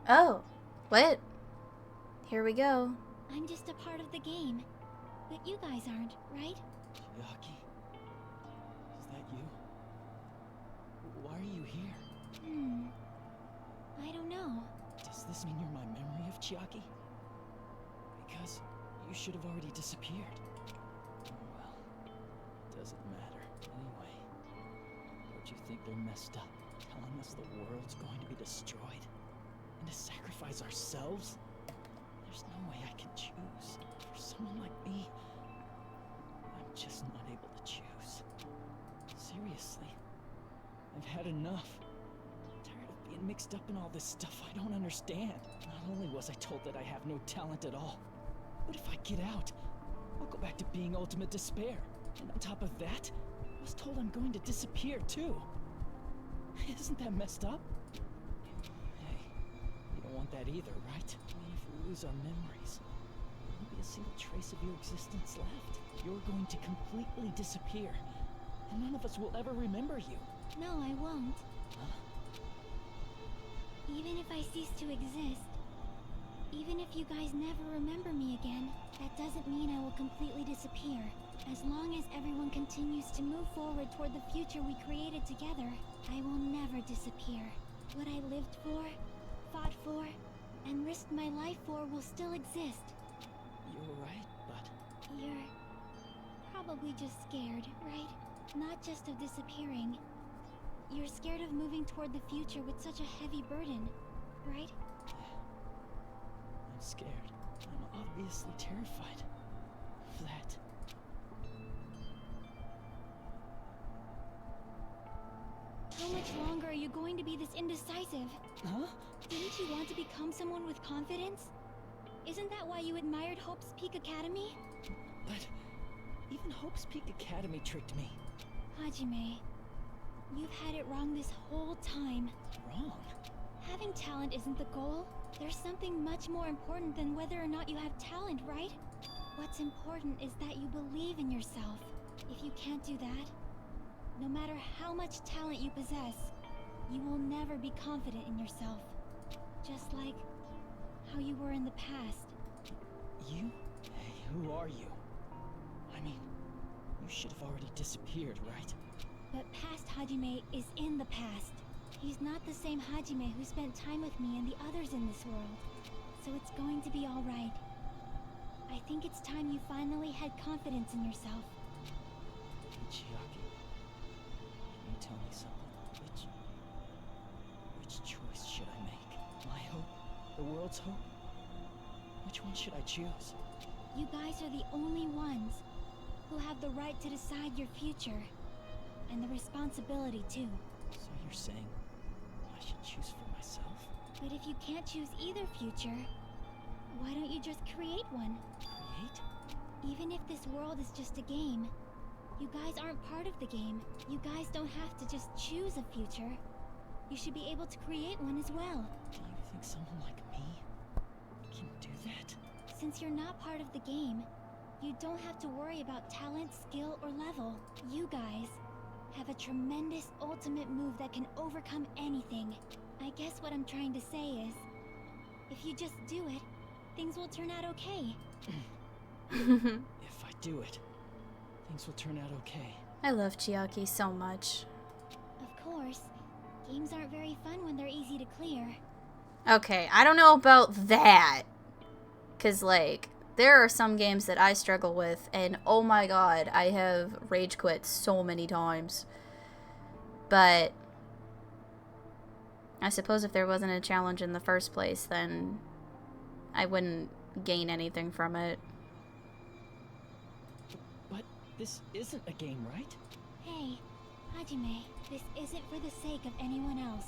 Oh. What? Here we go. I'm just a part of the game. But you guys aren't, right? Chiaki? Is that you? Why are you here? I don't know. Does this mean you're my memory of Chiaki? Because you should have already disappeared. Well, doesn't matter. Anyway, don't you think they're messed up, telling us the world's going to be destroyed? And to sacrifice ourselves? There's no way I can choose. For someone like me, I'm just not able to choose. Seriously, I've had enough. Tired of being mixed up in all this stuff I don't understand. Not only was I told that I have no talent at all, but if I get out, I'll go back to being ultimate despair. And on top of that, I was told I'm going to disappear too. Isn't that messed up? Hey, you don't want that either, right? I mean, if we lose our memories, there won't be a single trace of your existence left. You're going to completely disappear, and none of us will ever remember you. No, I won't. Huh? Even if I cease to exist, even if you guys never remember me again, that doesn't mean I will completely disappear. As long as everyone continues to move forward toward the future we created together, I will never disappear. What I lived for, fought for, and risked my life for will still exist. You're right, but... You're probably just scared, right? Not just of disappearing. You're scared of moving toward the future with such a heavy burden, right? I'm scared. I'm obviously terrified of that. How much longer are you going to be this indecisive? Huh? Didn't you want to become someone with confidence? Isn't that why you admired Hope's Peak Academy? But even Hope's Peak Academy tricked me. Hajime, you've had it wrong this whole time. Wrong? Having talent isn't the goal. There's something much more important than whether or not you have talent, right? What's important is that you believe in yourself. If you can't do that, no matter how much talent you possess, you will never be confident in yourself. Just like how you were in the past. You? Hey, who are you? I mean, you should have already disappeared, right? But past Hajime is in the past. He's not the same Hajime who spent time with me and the others in this world. So it's going to be alright. I think it's time you finally had confidence in yourself. Chiaki, can you tell me something? Which choice should I make? My hope? The world's hope? Which one should I choose? You guys are the only ones who have the right to decide your future. And the responsibility too. So you're saying I should choose for myself? But if you can't choose either future, why don't you just create one? Create? Even if this world is just a game, you guys aren't part of the game. You guys don't have to just choose a future. You should be able to create one as well. Do you think someone like me can do that? Since you're not part of the game, you don't have to worry about talent, skill, or level. You guys have a tremendous ultimate move that can overcome anything. I guess what I'm trying to say is, if you just do it, things will turn out okay. If I do it, things will turn out okay. I love Chiaki so much. Of course, games aren't very fun when they're easy to clear. Okay, I don't know about that. Because, like, there are some games that I struggle with, and oh my god, I have rage quit so many times. But I suppose if there wasn't a challenge in the first place, then I wouldn't gain anything from it. But this isn't a game, right? Hey, Hajime, this isn't for the sake of anyone else.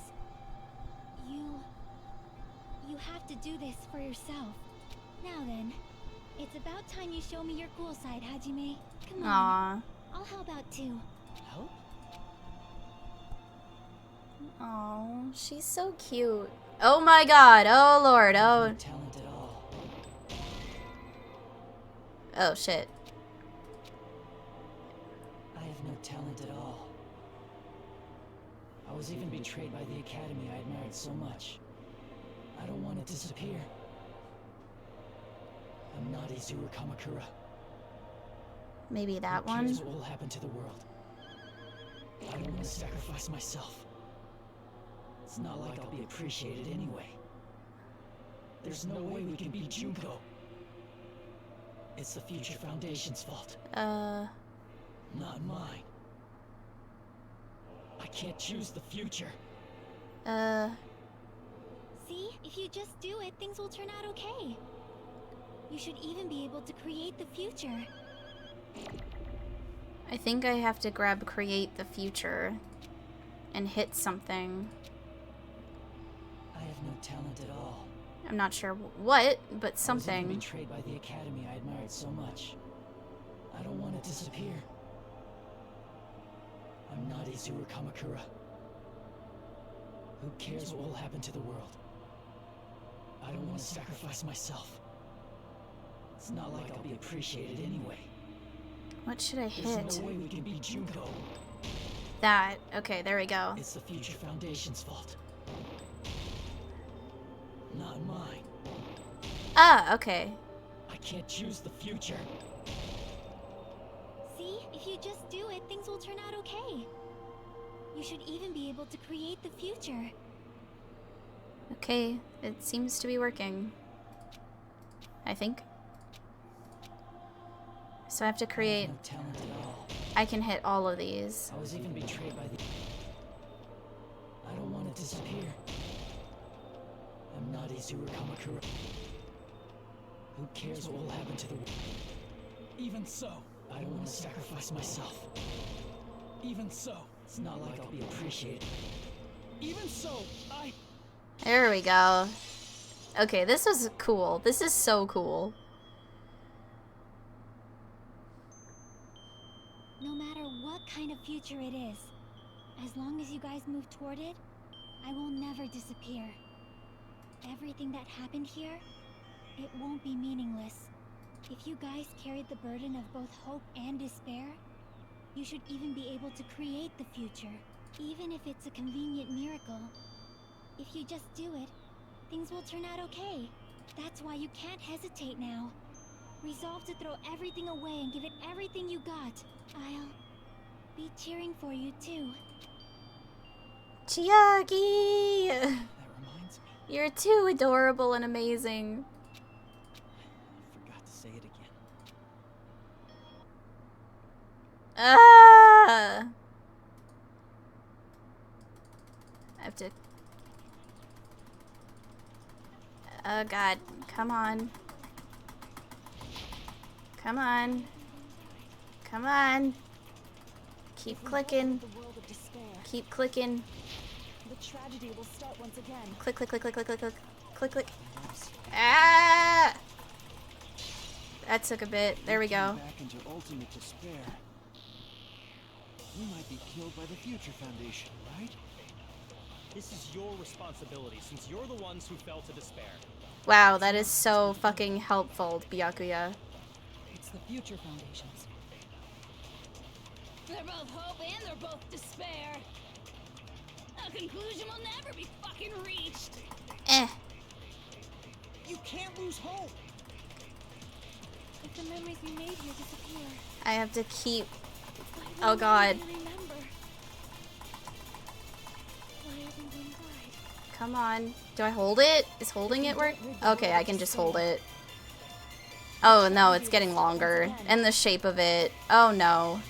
You have to do this for yourself. Now then, it's about time you show me your cool side, Hajime. Come on. Aww. I'll help out too. Help? Oh, she's so cute. Oh my god. Oh lord. Oh. No talent at all. Oh shit. I have no talent at all. I was even betrayed by the academy I admired so much. I don't want to disappear. I'm not Izuru Kamakura. Maybe that Who cares one? what will happen to the world? I don't want to sacrifice myself. It's not like I'll be appreciated anyway. There's no way we can beat Junko. It's the Future Foundation's fault, not mine. I can't choose the future. See? If you just do it, things will turn out okay. You should even be able to create the future. I think I have to grab create the future and hit something. I have no talent at all. I'm not sure what, but I was even something. betrayed by the academy I admired so much. I don't want to disappear. I'm not Izuru Kamakura. Who cares what will happen to the world? I don't want to sacrifice myself. It's not like I'll be appreciated anyway. What should I There's hit? no way we can beat Junko. That. Okay, there we go. It's the Future Foundation's fault, not mine. Ah, okay. I can't choose the future. See? If you just do it, things will turn out okay. You should even be able to create the future. Okay, it seems to be working. I think. So I have to create. No talent at all. I can hit all of these. I was even betrayed by the... I don't want to disappear. I'm not Izuru Kamakura. Who cares what will happen to the world? Even so, I don't want to sacrifice myself. Even so, it's not like I'll be appreciated. Even so, There we go. Okay, this was cool. This is so cool. No matter what kind of future it is, as long as you guys move toward it, I will never disappear. Everything that happened here, it won't be meaningless. If you guys carried the burden of both hope and despair, you should even be able to create the future, even if it's a convenient miracle. If you just do it, things will turn out okay. That's why you can't hesitate now. Resolve to throw everything away and give it everything you got. I'll be cheering for you too. Chiaki! that reminds me. You're too adorable and amazing. I forgot to say it again. Ah! I have to... Oh god, come on. Come on. Come on. Keep clicking. The world of despair, Keep clicking. the tragedy will start once again. Click, click, click, click, click, click, click. Click, click. Ah! That took a bit. There we go. Back into ultimate despair. We might be killed by the Future Foundation, right? This is your responsibility, since you're the ones who fell to despair. Wow, that is so fucking helpful, Byakuya. It's the Future Foundation's. They're both hope and they're both despair. A conclusion will never be fucking reached. Eh. You can't lose hope. If the memories we made here disappear, I have to keep... why Oh won't god. we remember? Why everyone died? Come on. Do I hold it? Is holding it work? Okay, I can just hold it. Oh no, it's getting longer. And the shape of it. Oh no.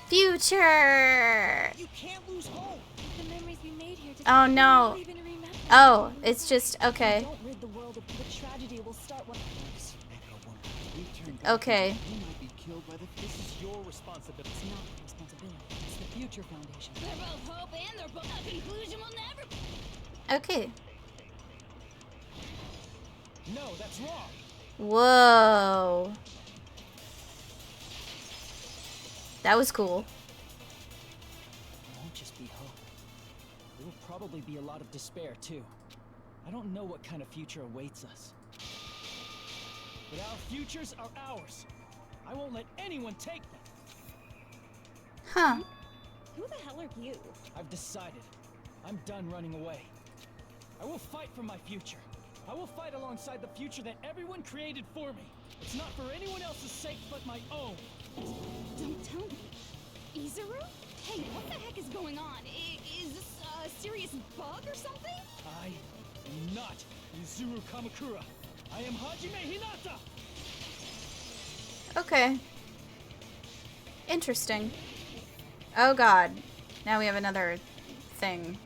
Future! You can't lose hope. If the memories we made here Oh disappear, no. we won't even remember. Oh, it's just... Okay. Don't rid the world of the tragedy will start when... We turn back Okay. into- We might be killed by the This is your responsibility. It's not my responsibility. It's the Future Foundation. They're both hope and they're both... A conclusion will never... Okay. No, that's wrong. Whoa. That was cool. It won't just be hope. There will probably be a lot of despair, too. I don't know what kind of future awaits us. But our futures are ours. I won't let anyone take them. Huh. Who the hell are you? I've decided. I'm done running away. I will fight for my future. I will fight alongside the future that everyone created for me. It's not for anyone else's sake but my own. Don't tell me. Izuru? Hey, what the heck is going on? Is this a serious bug or something? I am not Izuru Kamakura. I am Hajime Hinata! Okay. Interesting. Oh god. Now we have another thing.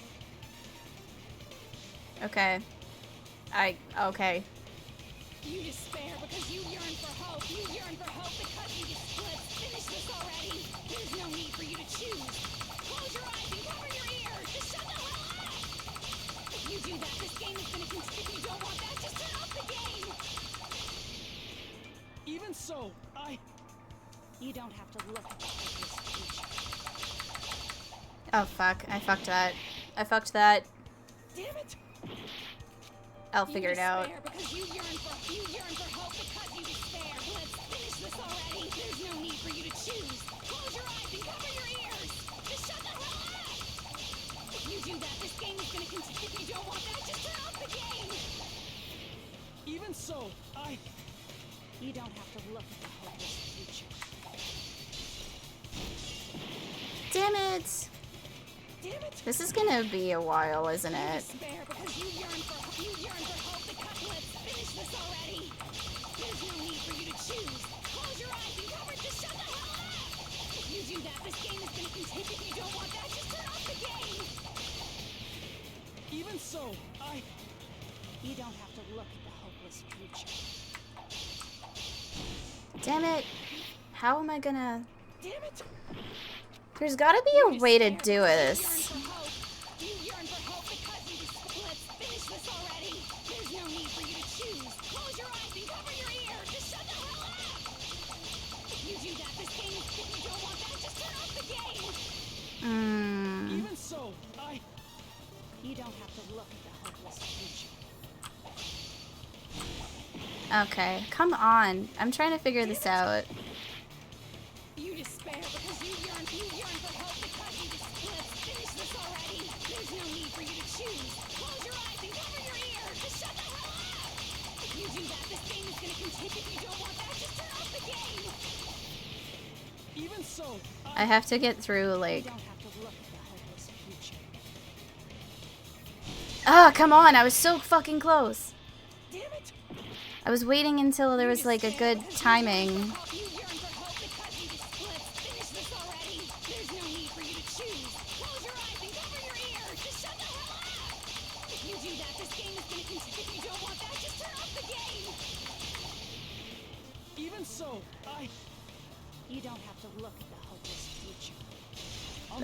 Okay. Okay. You despair because you yearn for hope. You yearn for hope because you get split. Finish this already. There's no need for you to choose. Close your eyes and cover your ears. Just shut the hell up! If you do that, this game is gonna continue. If you don't want that, just turn off the game! Even so, You don't have to look at the hopeless future. Oh fuck. I fucked that. I fucked that. Damn it! I'll figure it out. Because you yearn for hope because you despair. Let's finish this already. There's no need for you to choose. Close your eyes and cover your ears. Just shut the hell up! If you do that, this game is gonna continue. If you don't want that, just turn off the game. Even so, You don't have to look at the hopeless future. Damn it. damn it! This is gonna be a while, isn't it? Despair because you yearn for hope because let's finish this already. There's no need for you to choose. Close your eyes and cover. Just shut the hell up! If you do that, this game is gonna continue. If you don't want that, just turn off the game. Even so, You don't have to look at the hopeless future. Damn it. How am I gonna... damn it! There's gotta be a way to do this. You yearn for hope because you let's finish this already. There's no need for you to choose. Close your eyes and cover your ears. Just shut the hell up! If you do that, this game is... If you don't want that, just turn off the game. Even so, You don't have to look at the hopeless future. Okay, come on. I'm trying to figure this out. You despair because you yearn for hope because you let's finish this already. There's no need for you to choose. Close your eyes and cover your ears. Just shut the hell up! If you do that, this game is gonna continue. If you don't want that, just turn off the game. even so, I have to get through, like... You don't have to look at the hopeless future. Ah, come on! I was so fucking close. damn it! I was waiting until there was, like, a good timing. You yearn for hope because you let's finish this already. There's no need for you to choose. Close your eyes and cover your ears. Just shut the hell up! If you do that, this game is gonna continue. If you don't want that, just turn off the game. Even so, You don't have to look at the hopeless future.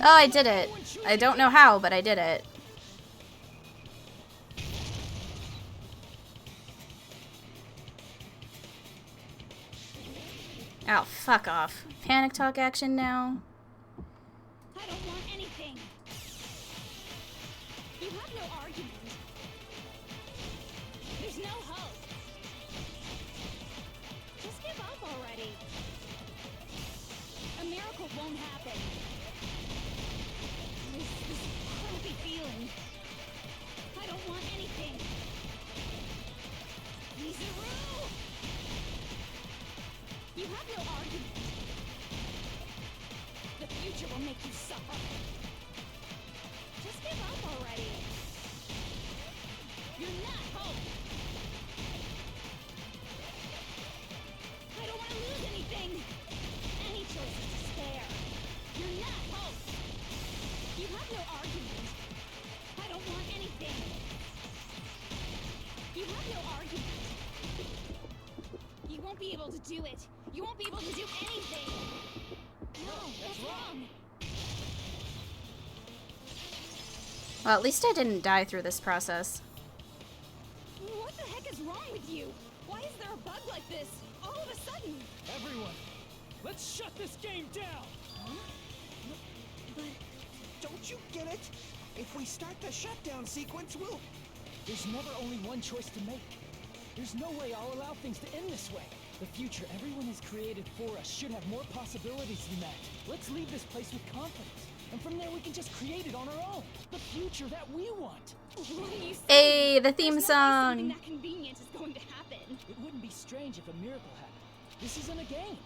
Oh, I did it. I don't know how, but I did it. Oh, fuck off. Panic talk action now. I don't want anything. You have no argument. There's no hope. Just give up already. A miracle won't happen. This crappy feeling. I don't want anything. Izuru! You have no argument. The future will make you suffer. Just give up already. You're not hope. I don't want to lose anything. Any choice is despair. You're not hope. You have no argument. I don't want anything. You have no argument. You won't be able to do it. You won't be able to do anything. No, that's wrong. Well, at least I didn't die through this process. What the heck is wrong wrong with you? Why is there a bug like this all of a sudden? Everyone, let's shut this game down! Huh? But Don't you get it? If we start the shutdown sequence, we'll... There's never only one choice to make. There's no way I'll allow things to end this way. The future everyone has created for us should have more possibilities than that. Let's leave this place with confidence. And from there we can just create it on our own. The future that we want. what are you saying? Hey, the theme There's no way something song. that convenient is going to happen. It wouldn't be strange if a miracle happened. This isn't a game.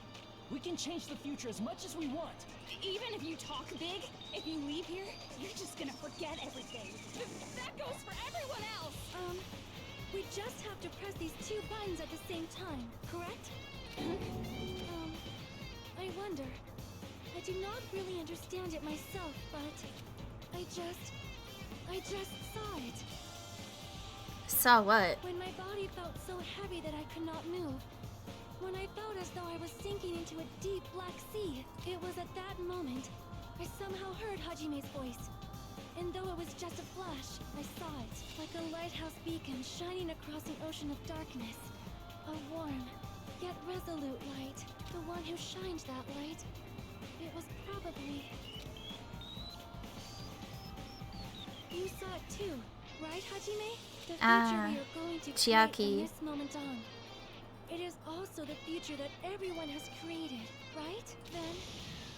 We can change the future as much as we want. Even if you talk big, if you leave here, you're just gonna forget everything. That goes for everyone else. We just have to press these 2 buttons at the same time, correct? I wonder. I do not really understand it myself, but I just saw it. Saw what? When my body felt so heavy that I could not move. When I felt as though I was sinking into a deep black sea. It was at that moment I somehow heard Hajime's voice. And though it was just a flash, I saw it, like a lighthouse beacon shining across an ocean of darkness. A warm, yet resolute light. The one who shined that light. It was probably... You saw it too, right, Hajime? The future we are going to create Chiaki. from this moment on. It is also the future that everyone has created, right? Then,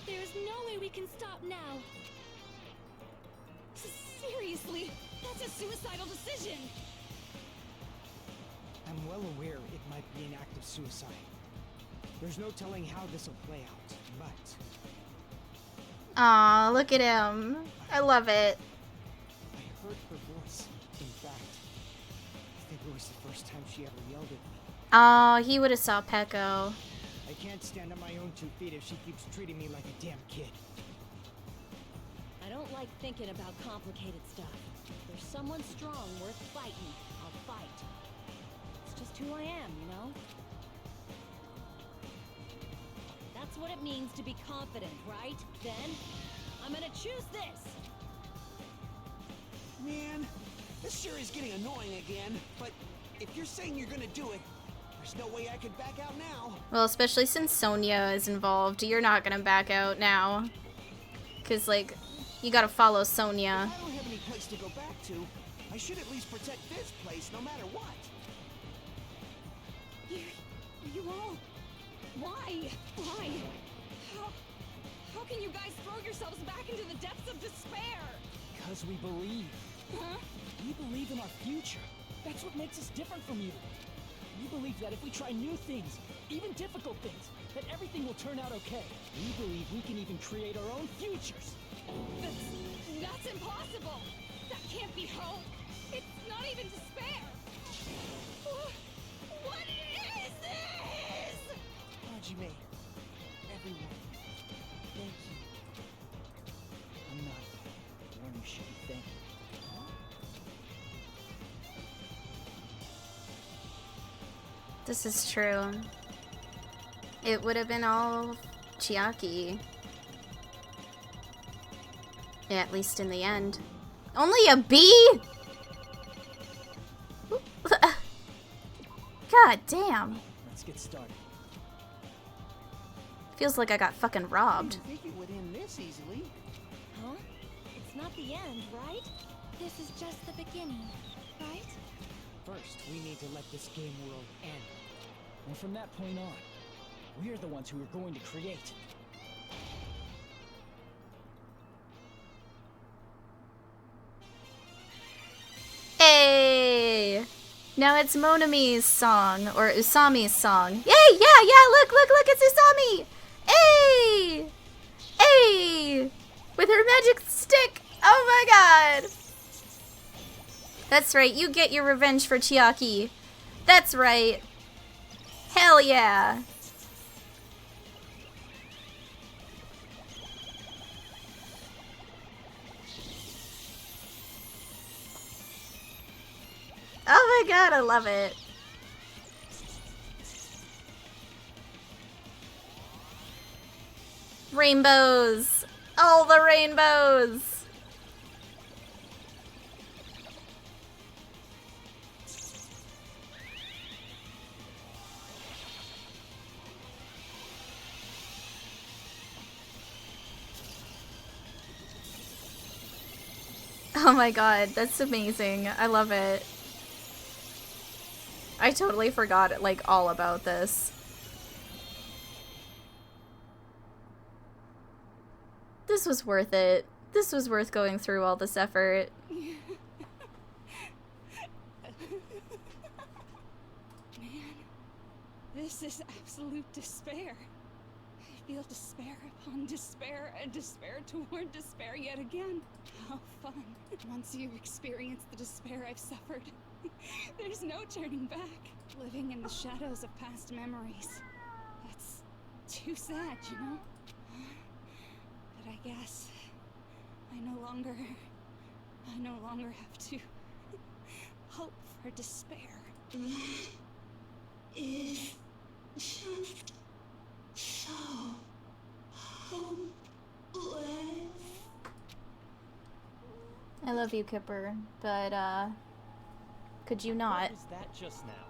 there is no way we can stop now. Seriously, that's a suicidal decision. I'm well aware it might be an act of suicide. There's no telling how this will play out, but Aw, look at him. I love it. I heard her voice. In fact, I think it was the first time she ever yelled at me. Oh, he would have saw Pecco. I can't stand on my own 2 feet if she keeps treating me like a damn kid. I don't like thinking about complicated stuff. If there's someone strong worth fighting, I'll fight. It's just who I am, you know? That's what it means to be confident, right? Then, I'm gonna choose this! Man, this sure is getting annoying again, but if you're saying you're gonna do it, there's no way I could back out now. Well, especially since Sonia is involved, you're not gonna back out now. Cause, like, you gotta follow Sonia. If I don't have any place to go back to, I should at least protect this place no matter what. You all... Why? Why? How can you guys throw yourselves back into the depths of despair? Because we believe. Huh? We believe in our future. That's what makes us different from you. We believe that if we try new things, even difficult things, that everything will turn out okay. We believe we can even create our own futures. That's impossible! That can't be hope! It's not even despair! What is this? Hajime, everyone, thank you. I'm not the one you should be thanking. This is true. It would have been all Chiaki. Yeah, at least in the end. Only a bee? God damn. Let's get started. Feels like I got fucking robbed. I didn't think it would end this easily. Huh? It's not the end, right? This is just the beginning, right? First, we need to let this game world end. And from that point on, we're the ones who are going to create. Hey! Now it's Monami's song, or Usami's song. Yay! Yeah! Look! It's Usami! Hey! Hey! With her magic stick! Oh my god! That's right, you get your revenge for Chiaki. That's right. Hell yeah! Oh my god, I love it. Rainbows! All the rainbows! Oh my god, that's amazing. I love it. I totally forgot, like, all about this. This was worth it. This was worth going through all this effort. Man, this is absolute despair. I feel despair upon despair and despair toward despair yet again. How fun. Once you experience the despair I've suffered, there's no turning back. Living in the shadows of past memories. It's too sad, you know? But I guess I no longer have to hope for despair. Is just so hopeless. I love you, Kipper, but, could you not? What was that just now?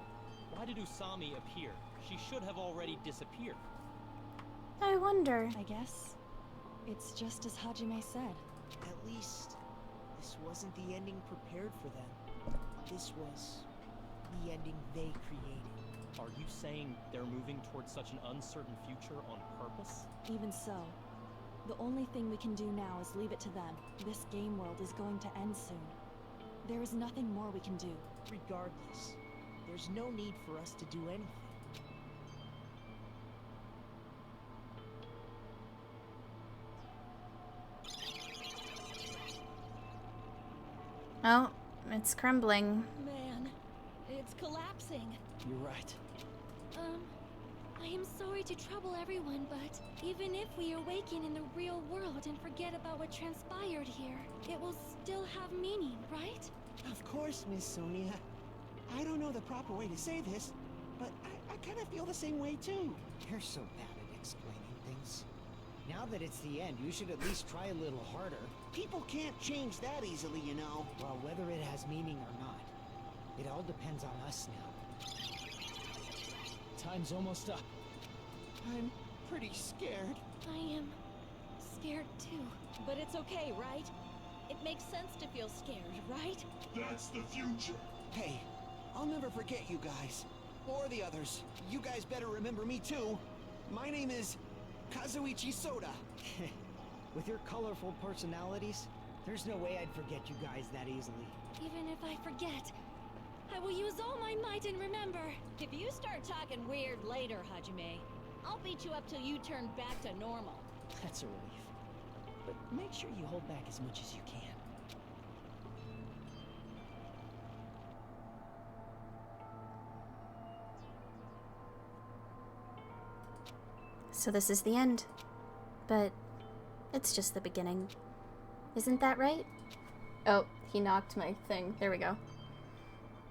Why did Usami appear? She should have already disappeared. I wonder. I guess it's just as Hajime said. At least, this wasn't the ending prepared for them. This was the ending they created. Are you saying they're moving towards such an uncertain future on purpose? Even so, the only thing we can do now is leave it to them. This game world is going to end soon. There is nothing more we can do. Regardless, there's no need for us to do anything. Oh, it's crumbling. Man, it's collapsing. You're right. I am sorry to trouble everyone, but even if we awaken in the real world and forget about what transpired here, it will still have meaning, right? Of course, Miss Sonia. I don't know the proper way to say this, but I kind of feel the same way too. You're so bad at explaining things. Now that it's the end, you should at least try a little harder. People can't change that easily, you know. Well, whether it has meaning or not, it all depends on us now. Time's almost up. I'm pretty scared. I am scared too. But it's okay, right? It makes sense to feel scared, right? That's the future. Hey, I'll never forget you guys. Or the others. You guys better remember me too. My name is Kazuichi Soda. With your colorful personalities, there's no way I'd forget you guys that easily. Even if I forget, I will use all my might and remember. If you start talking weird later, Hajime, I'll beat you up till you turn back to normal. That's a relief. But make sure you hold back as much as you can. So this is the end. But it's just the beginning. Isn't that right? Oh, he knocked my thing. There we go.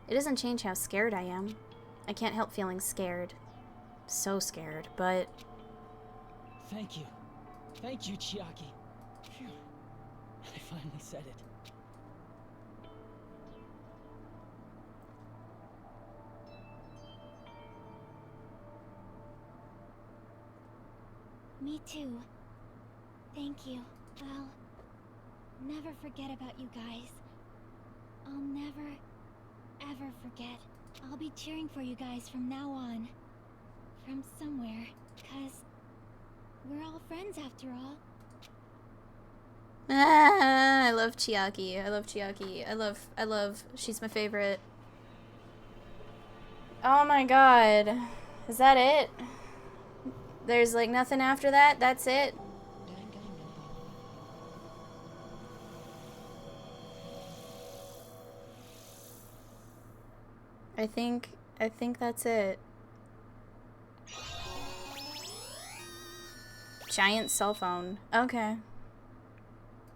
It doesn't change how scared I am. I can't help feeling scared. So scared, but... Thank you. Thank you, Chiaki. Phew. I finally said it. Me too. Thank you. I'll never forget about you guys. I'll never, ever forget. I'll be cheering for you guys from now on. From somewhere. 'Cause we're all friends after all. Ah, I love Chiaki. I love Chiaki. I love, she's my favorite. Oh my god. Is that it? There's like nothing after that? That's it? I think that's it. Giant cell phone. Okay.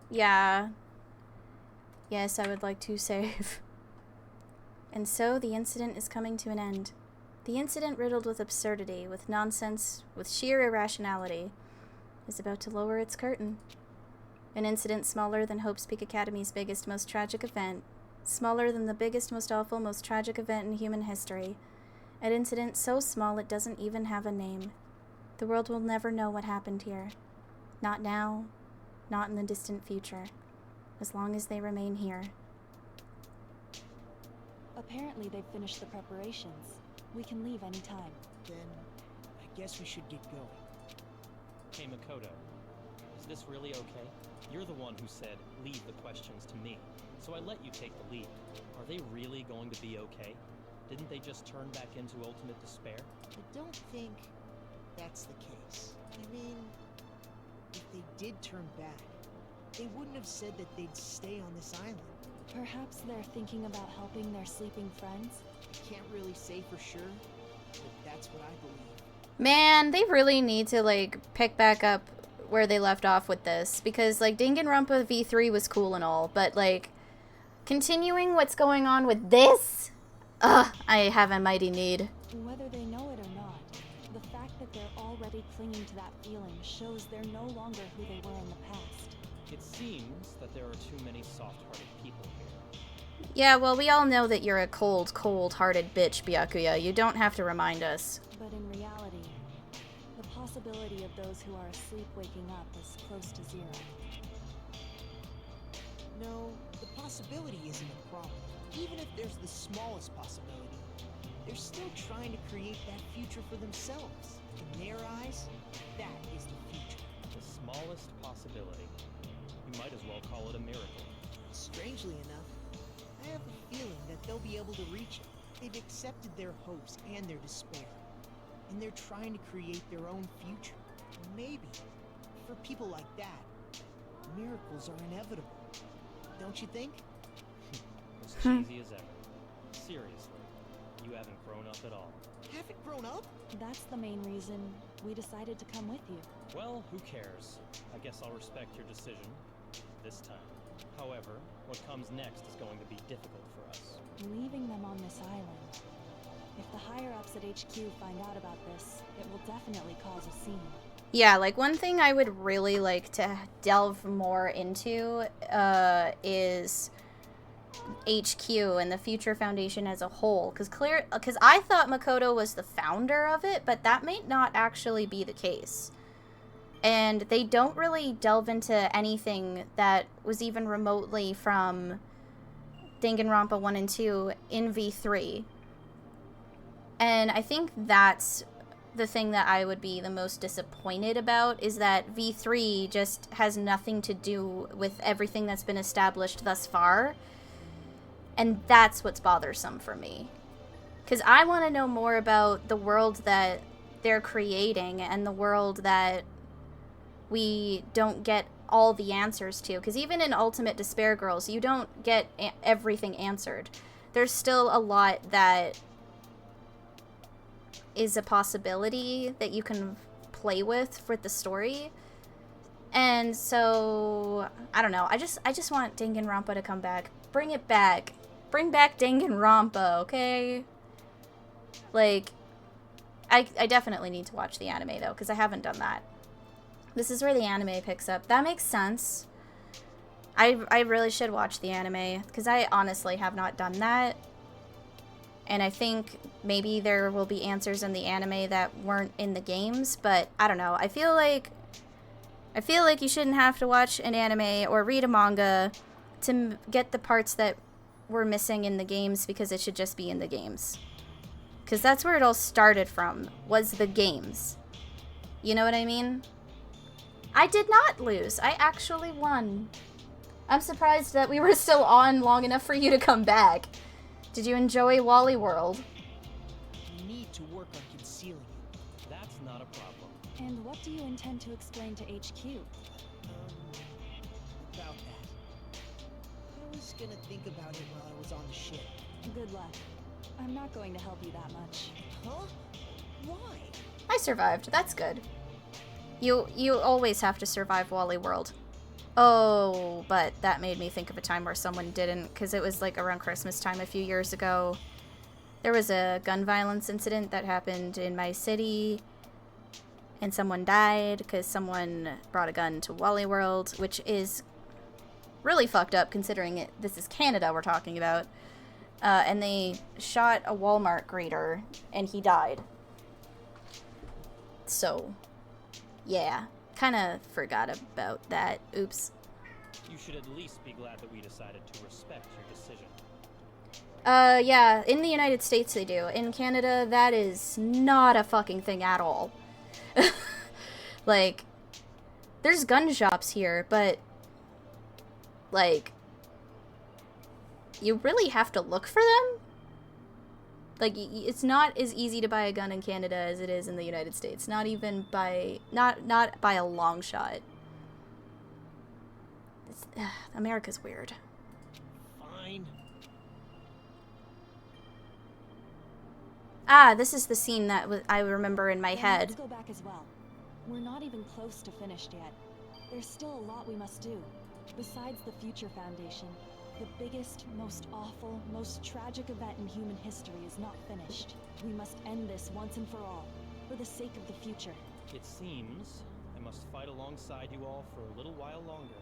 Yeah. Yes, I would like to save. And so the incident is coming to an end. The incident riddled with absurdity, with nonsense, with sheer irrationality, is about to lower its curtain. An incident smaller than Hope's Peak Academy's biggest, most tragic event. Smaller than the biggest, most awful, most tragic event in human history. An incident so small it doesn't even have a name. The world will never know what happened here. Not now, not in the distant future. as long as they remain here. Apparently they've finished the preparations. We can leave anytime. Then I guess we should get going. Hey, Makoto. Is this really okay? You're the one who said, leave the questions to me. So I let you take the lead. Are they really going to be okay? Didn't they just turn back into ultimate despair? I don't think that's the case. I mean, if they did turn back, they wouldn't have said that they'd stay on this island. Perhaps they're thinking about helping their sleeping friends? Can't really say for sure, but that's what I believe. Man, they really need to, like, pick back up where they left off with this. Because, like, Danganronpa V3 was cool and all, but, like, continuing what's going on with this? Ugh, I have a mighty need. Whether they know it or not, the fact that they're already clinging to that feeling shows they're no longer who they were in the past. It seems that there are too many soft-hearted people here. Yeah, well, we all know that you're a cold, cold-hearted bitch, Byakuya. You don't have to remind us. But in reality, the possibility of those who are asleep waking up is close to zero. No, the possibility isn't a problem. Even if there's the smallest possibility, they're still trying to create that future for themselves. In their eyes, that is the future. The smallest possibility. You might as well call it a miracle. Strangely enough, I have a feeling that they'll be able to reach it. They've accepted their hopes and their despair, and they're trying to create their own future. Maybe, for people like that, miracles are inevitable. Don't you think? As cheesy as ever. Seriously, you haven't grown up at all. Haven't grown up? That's the main reason we decided to come with you. Well, who cares? I guess I'll respect your decision. This time. However, what comes next is going to be difficult for us. Leaving them on this island. If the higher-ups at HQ find out about this, it will definitely cause a scene. Yeah, like, one thing I would really like to delve more into is HQ and the Future Foundation as a whole. Because I thought Makoto was the founder of it, but that may not actually be the case. And they don't really delve into anything that was even remotely from Danganronpa 1 and 2 in V3. And I think that's the thing that I would be the most disappointed about, is that V3 just has nothing to do with everything that's been established thus far. And that's what's bothersome for me. Because I want to know more about the world that they're creating and the world that we don't get all the answers to. Because even in Ultimate Despair Girls, you don't get everything answered. There's still a lot that is a possibility that you can play with for the story. And so, I don't know. I just want Danganronpa to come back. Bring it back. Bring back Danganronpa, okay? Like, I definitely need to watch the anime, though, because I haven't done that. This is where the anime picks up. That makes sense. I really should watch the anime, because I honestly have not done that. And I think maybe there will be answers in the anime that weren't in the games, but I don't know. I feel like you shouldn't have to watch an anime or read a manga to get the parts that were missing in the games, because it should just be in the games. Because that's where it all started from, was the games. You know what I mean? I did not lose. I actually won. I'm surprised that we were still on long enough for you to come back. Did you enjoy Wally World? We need to work on concealing it. That's not a problem. And what do you intend to explain to HQ? About that. I was gonna think about it while I was on the ship. Good luck. I'm not going to help you that much. Huh? Why? I survived. That's good. You always have to survive Wally World. Oh, but that made me think of a time where someone didn't, because it was like around Christmas time a few years ago. There was a gun violence incident that happened in my city, and someone died because someone brought a gun to Wally World, which is really fucked up considering this is Canada we're talking about. And they shot a Walmart greeter, and he died. So, yeah. Kind of forgot about that. Oops. You should at least be glad that we decided to respect your decision. Yeah, in the United States they do. In Canada, that is not a fucking thing at all. Like, there's gun shops here, but, like, you really have to look for them? Like, it's not as easy to buy a gun in Canada as it is in the United States. Not even by, not by a long shot. America's weird. Fine. Ah, this is the scene that I remember in my head. Let's go back as well. We're not even close to finished yet. There's still a lot we must do. Besides the Future Foundation, the biggest, most awful, most tragic event in human history is not finished. We must end this once and for all, for the sake of the future. It seems I must fight alongside you all for a little while longer.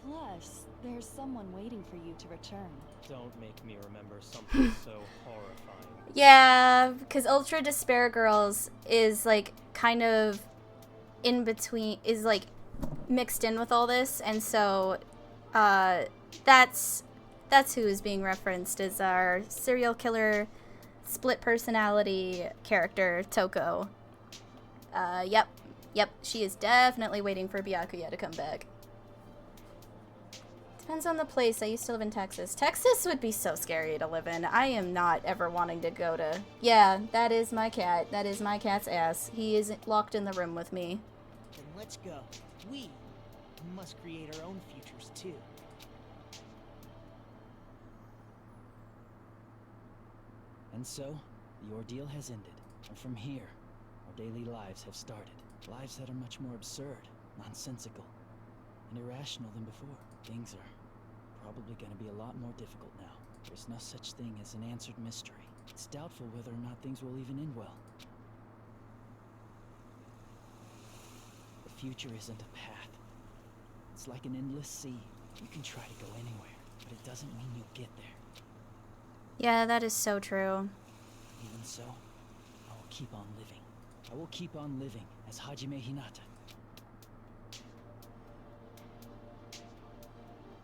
Plus, there's someone waiting for you to return. Don't make me remember something so horrifying. Yeah, because Ultra Despair Girls is, like, kind of in between, is, like, mixed in with all this, and so, that's who is being referenced as our serial killer, split personality character, Toko. Yep, she is definitely waiting for Byakuya to come back. Depends on the place. I used to live in Texas. Texas would be so scary to live in. I am not ever wanting to go to... Yeah, that is my cat. That is my cat's ass. He is locked in the room with me. Then let's go. We must create our own futures too. And so, the ordeal has ended. And from here, our daily lives have started. Lives that are much more absurd, nonsensical, and irrational than before. Things are probably going to be a lot more difficult now. There's no such thing as an answered mystery. It's doubtful whether or not things will even end well. The future isn't a path. It's like an endless sea. You can try to go anywhere, but it doesn't mean you'll get there. Yeah, that is so true. Even so, I will keep on living. I will keep on living as Hajime Hinata.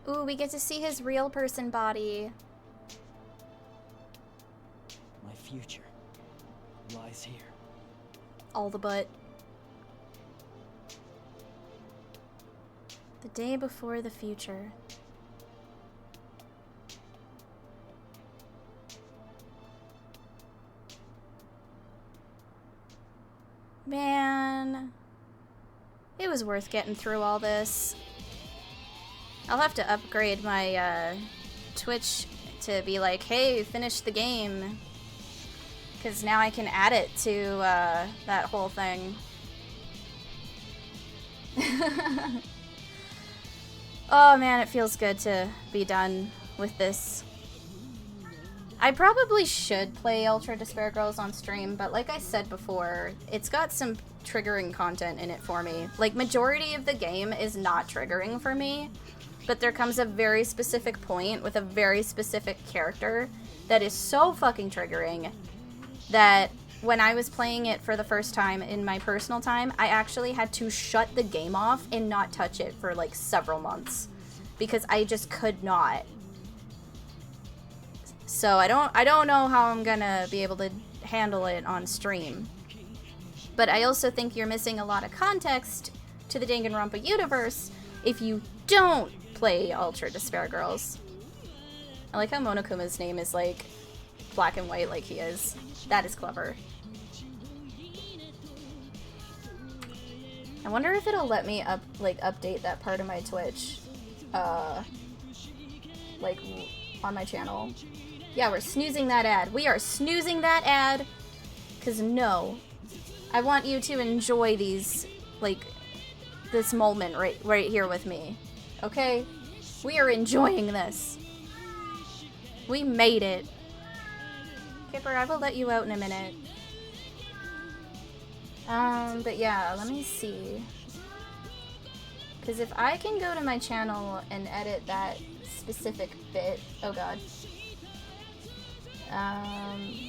Ooh, we get to see his real person body. My future lies here. All the butt. The day before the future. Man. It was worth getting through all this. I'll have to upgrade my Twitch to be like, hey, finish the game. Because now I can add it to that whole thing. Oh man, it feels good to be done with this. I probably should play Ultra Despair Girls on stream, but like I said before, it's got some triggering content in it for me. Like, majority of the game is not triggering for me, but there comes a very specific point with a very specific character that is so fucking triggering that when I was playing it for the first time in my personal time, I actually had to shut the game off and not touch it for like several months because I just could not. So I don't know how I'm gonna be able to handle it on stream. But I also think you're missing a lot of context to the Danganronpa universe if you don't play Ultra Despair Girls. I like how Monokuma's name is like black and white like he is. That is clever. I wonder if it'll let me update that part of my Twitch, like on my channel. Yeah, we're snoozing that ad. We are snoozing that ad, cause no, I want you to enjoy these, like, this moment right here with me. Okay, we are enjoying this. We made it. Kipper, I will let you out in a minute. But yeah, let me see. Because if I can go to my channel and edit that specific bit, oh god.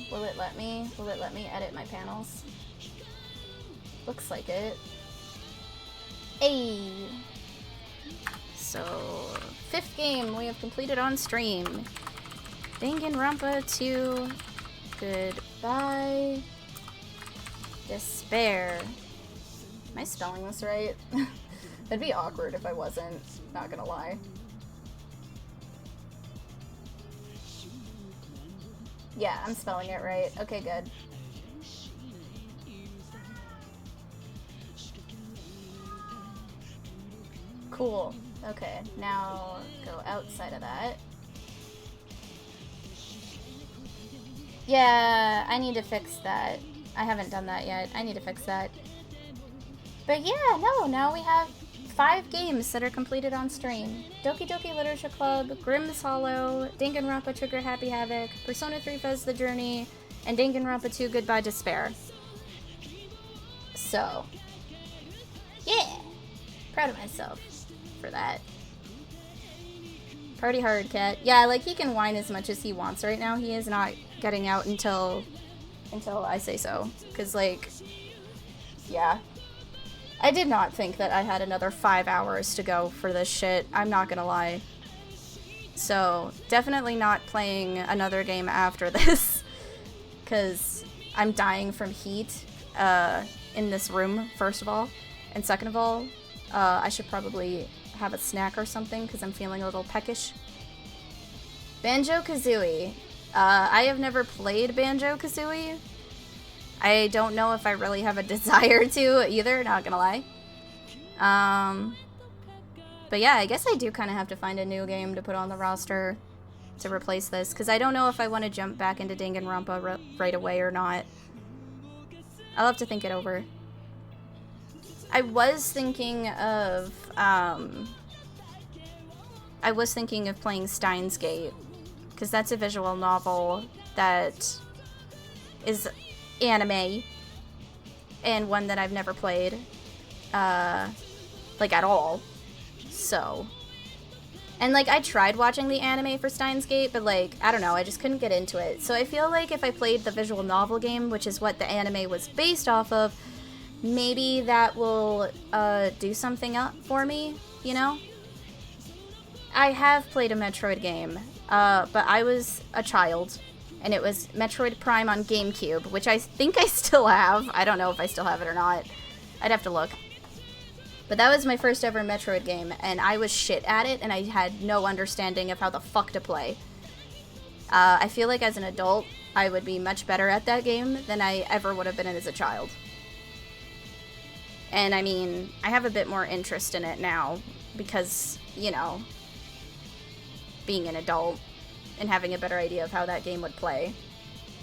Will it let me? Will it let me edit my panels? Looks like it. Hey! So, 5th game we have completed on stream. Danganronpa 2. Goodbye. Despair. Am I spelling this right? That'd be awkward if I wasn't, not gonna lie. Yeah, I'm spelling it right. Okay, good. Cool. Okay, now go outside of that. Yeah, I need to fix that. I haven't done that yet. I need to fix that. But yeah, no, now we have 5 games that are completed on stream. Doki Doki Literature Club, Grimm's Hollow, Danganronpa Trigger Happy Havoc, Persona 3 Fuzz the Journey, and Danganronpa 2 Goodbye Despair. So, yeah, proud of myself for that. Party hard, cat. Yeah, like, he can whine as much as he wants right now. He is not getting out until I say so. Because, like, yeah. I did not think that I had another 5 hours to go for this shit. I'm not gonna lie. So, definitely not playing another game after this. Because I'm dying from heat in this room, first of all. And second of all, I should probably have a snack or something because I'm feeling a little peckish. Banjo-Kazooie. I have never played Banjo-Kazooie. I don't know if I really have a desire to either, not gonna lie. But yeah, I guess I do kind of have to find a new game to put on the roster to replace this, because I don't know if I want to jump back into Danganronpa right away or not. I'll have to think it over. I was thinking of playing Steins Gate, because that's a visual novel that is anime, and one that I've never played, like, at all, so. And, like, I tried watching the anime for Steins Gate, but, like, I don't know, I just couldn't get into it. So I feel like if I played the visual novel game, which is what the anime was based off of, maybe that will, do something up for me, you know? I have played a Metroid game, but I was a child, and it was Metroid Prime on GameCube, which I think I still have. I don't know if I still have it or not. I'd have to look. But that was my first ever Metroid game, and I was shit at it, and I had no understanding of how the fuck to play. I feel like as an adult, I would be much better at that game than I ever would have been as a child. And I mean, I have a bit more interest in it now, because, you know, being an adult and having a better idea of how that game would play.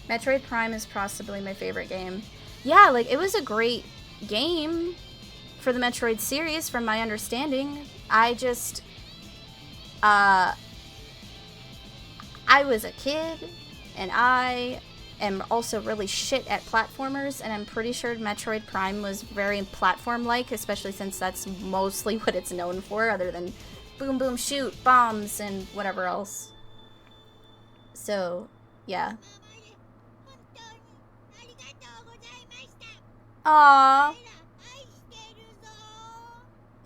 Metroid Prime is possibly my favorite game. Yeah, like, it was a great game for the Metroid series, from my understanding. I just, I was a kid, and I am also really shit at platformers, and I'm pretty sure Metroid Prime was very platform-like, especially since that's mostly what it's known for, other than boom, boom, shoot, bombs, and whatever else. So, yeah. Aww.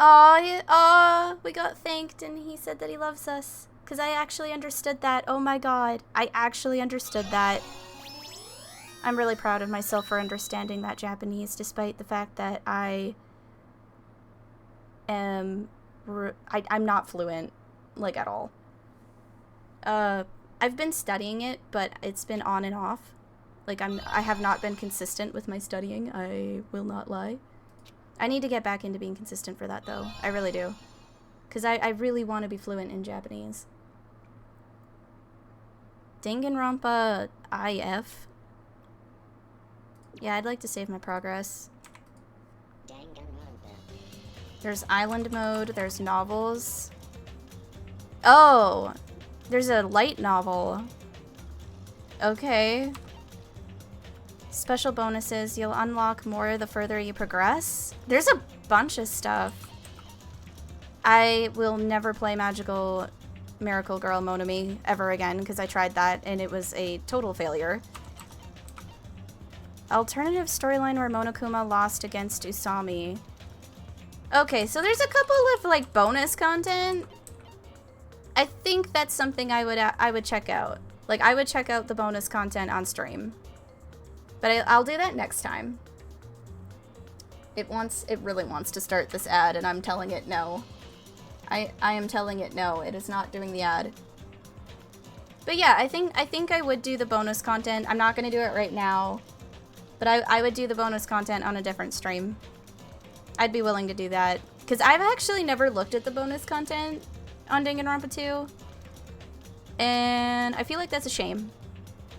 Aww, we got thanked and he said that he loves us. Because I actually understood that. Oh my god. I actually understood that. I'm really proud of myself for understanding that Japanese, despite the fact that I am... I'm not fluent, like, at all. I've been studying it, but it's been on and off. Like, I have not been consistent with my studying, I will not lie. I need to get back into being consistent for that, though. I really do. Because I really want to be fluent in Japanese. Danganronpa IF. Yeah, I'd like to save my progress. There's island mode, there's novels. Oh! There's a light novel. Okay. Special bonuses. You'll unlock more the further you progress. There's a bunch of stuff. I will never play Magical Miracle Girl Monami ever again, because I tried that and it was a total failure. Alternative storyline where Monokuma lost against Usami. Okay, so there's a couple of, like, bonus content. think that's something I would check out. Like, I would check out the bonus content on stream. But I'll do that next time. It really wants to start this ad, and I'm telling it no. I am telling it no. It is not doing the ad. But yeah, I think I would do the bonus content. I'm not gonna do it right now. But I would do the bonus content on a different stream. I'd be willing to do that. Because I've actually never looked at the bonus content on Danganronpa 2. And I feel like that's a shame.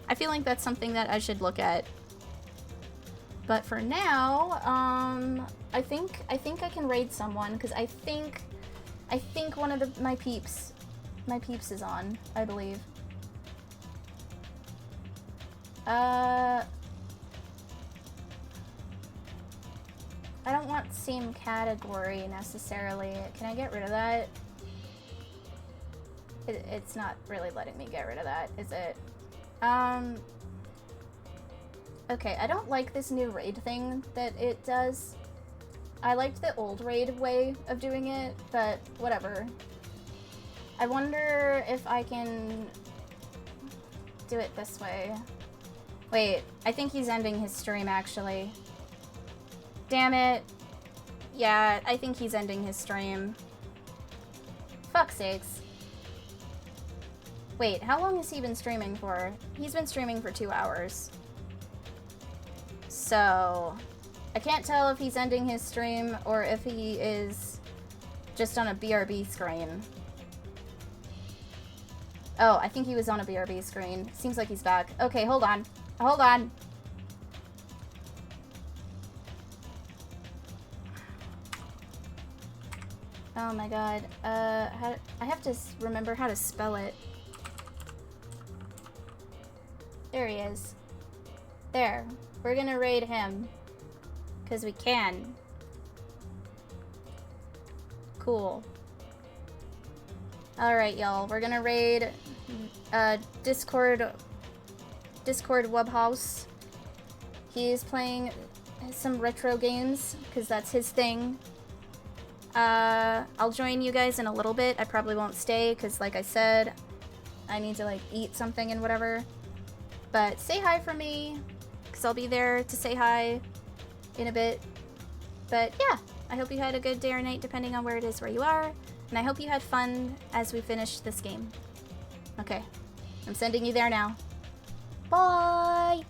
I feel like that's something that I should look at. But for now, I think I can raid someone, because I think one of my peeps is on, I believe. I don't want same category necessarily. Can I get rid of that? It's not really letting me get rid of that, is it? Okay, I don't like this new raid thing that it does. I liked the old raid way of doing it, but whatever. I wonder if I can do it this way. Wait, I think he's ending his stream, actually. Damn it. Yeah, I think he's ending his stream. Fuck's sakes. Wait, how long has he been streaming for? He's been streaming for 2 hours. So, I can't tell if he's ending his stream or if he is just on a BRB screen. Oh, I think he was on a BRB screen. Seems like he's back. Okay, hold on. Hold on. Oh my god. I have to remember how to spell it. There he is. There. We're gonna raid him. Because we can. Cool. Alright, y'all. We're gonna raid Discord Webhouse. He is playing some retro games, because that's his thing. I'll join you guys in a little bit. I probably won't stay, because like I said, I need to like eat something and whatever. But say hi for me, because I'll be there to say hi in a bit. But yeah, I hope you had a good day or night depending on where it is where you are. And I hope you had fun as we finish this game. Okay, I'm sending you there now. Bye!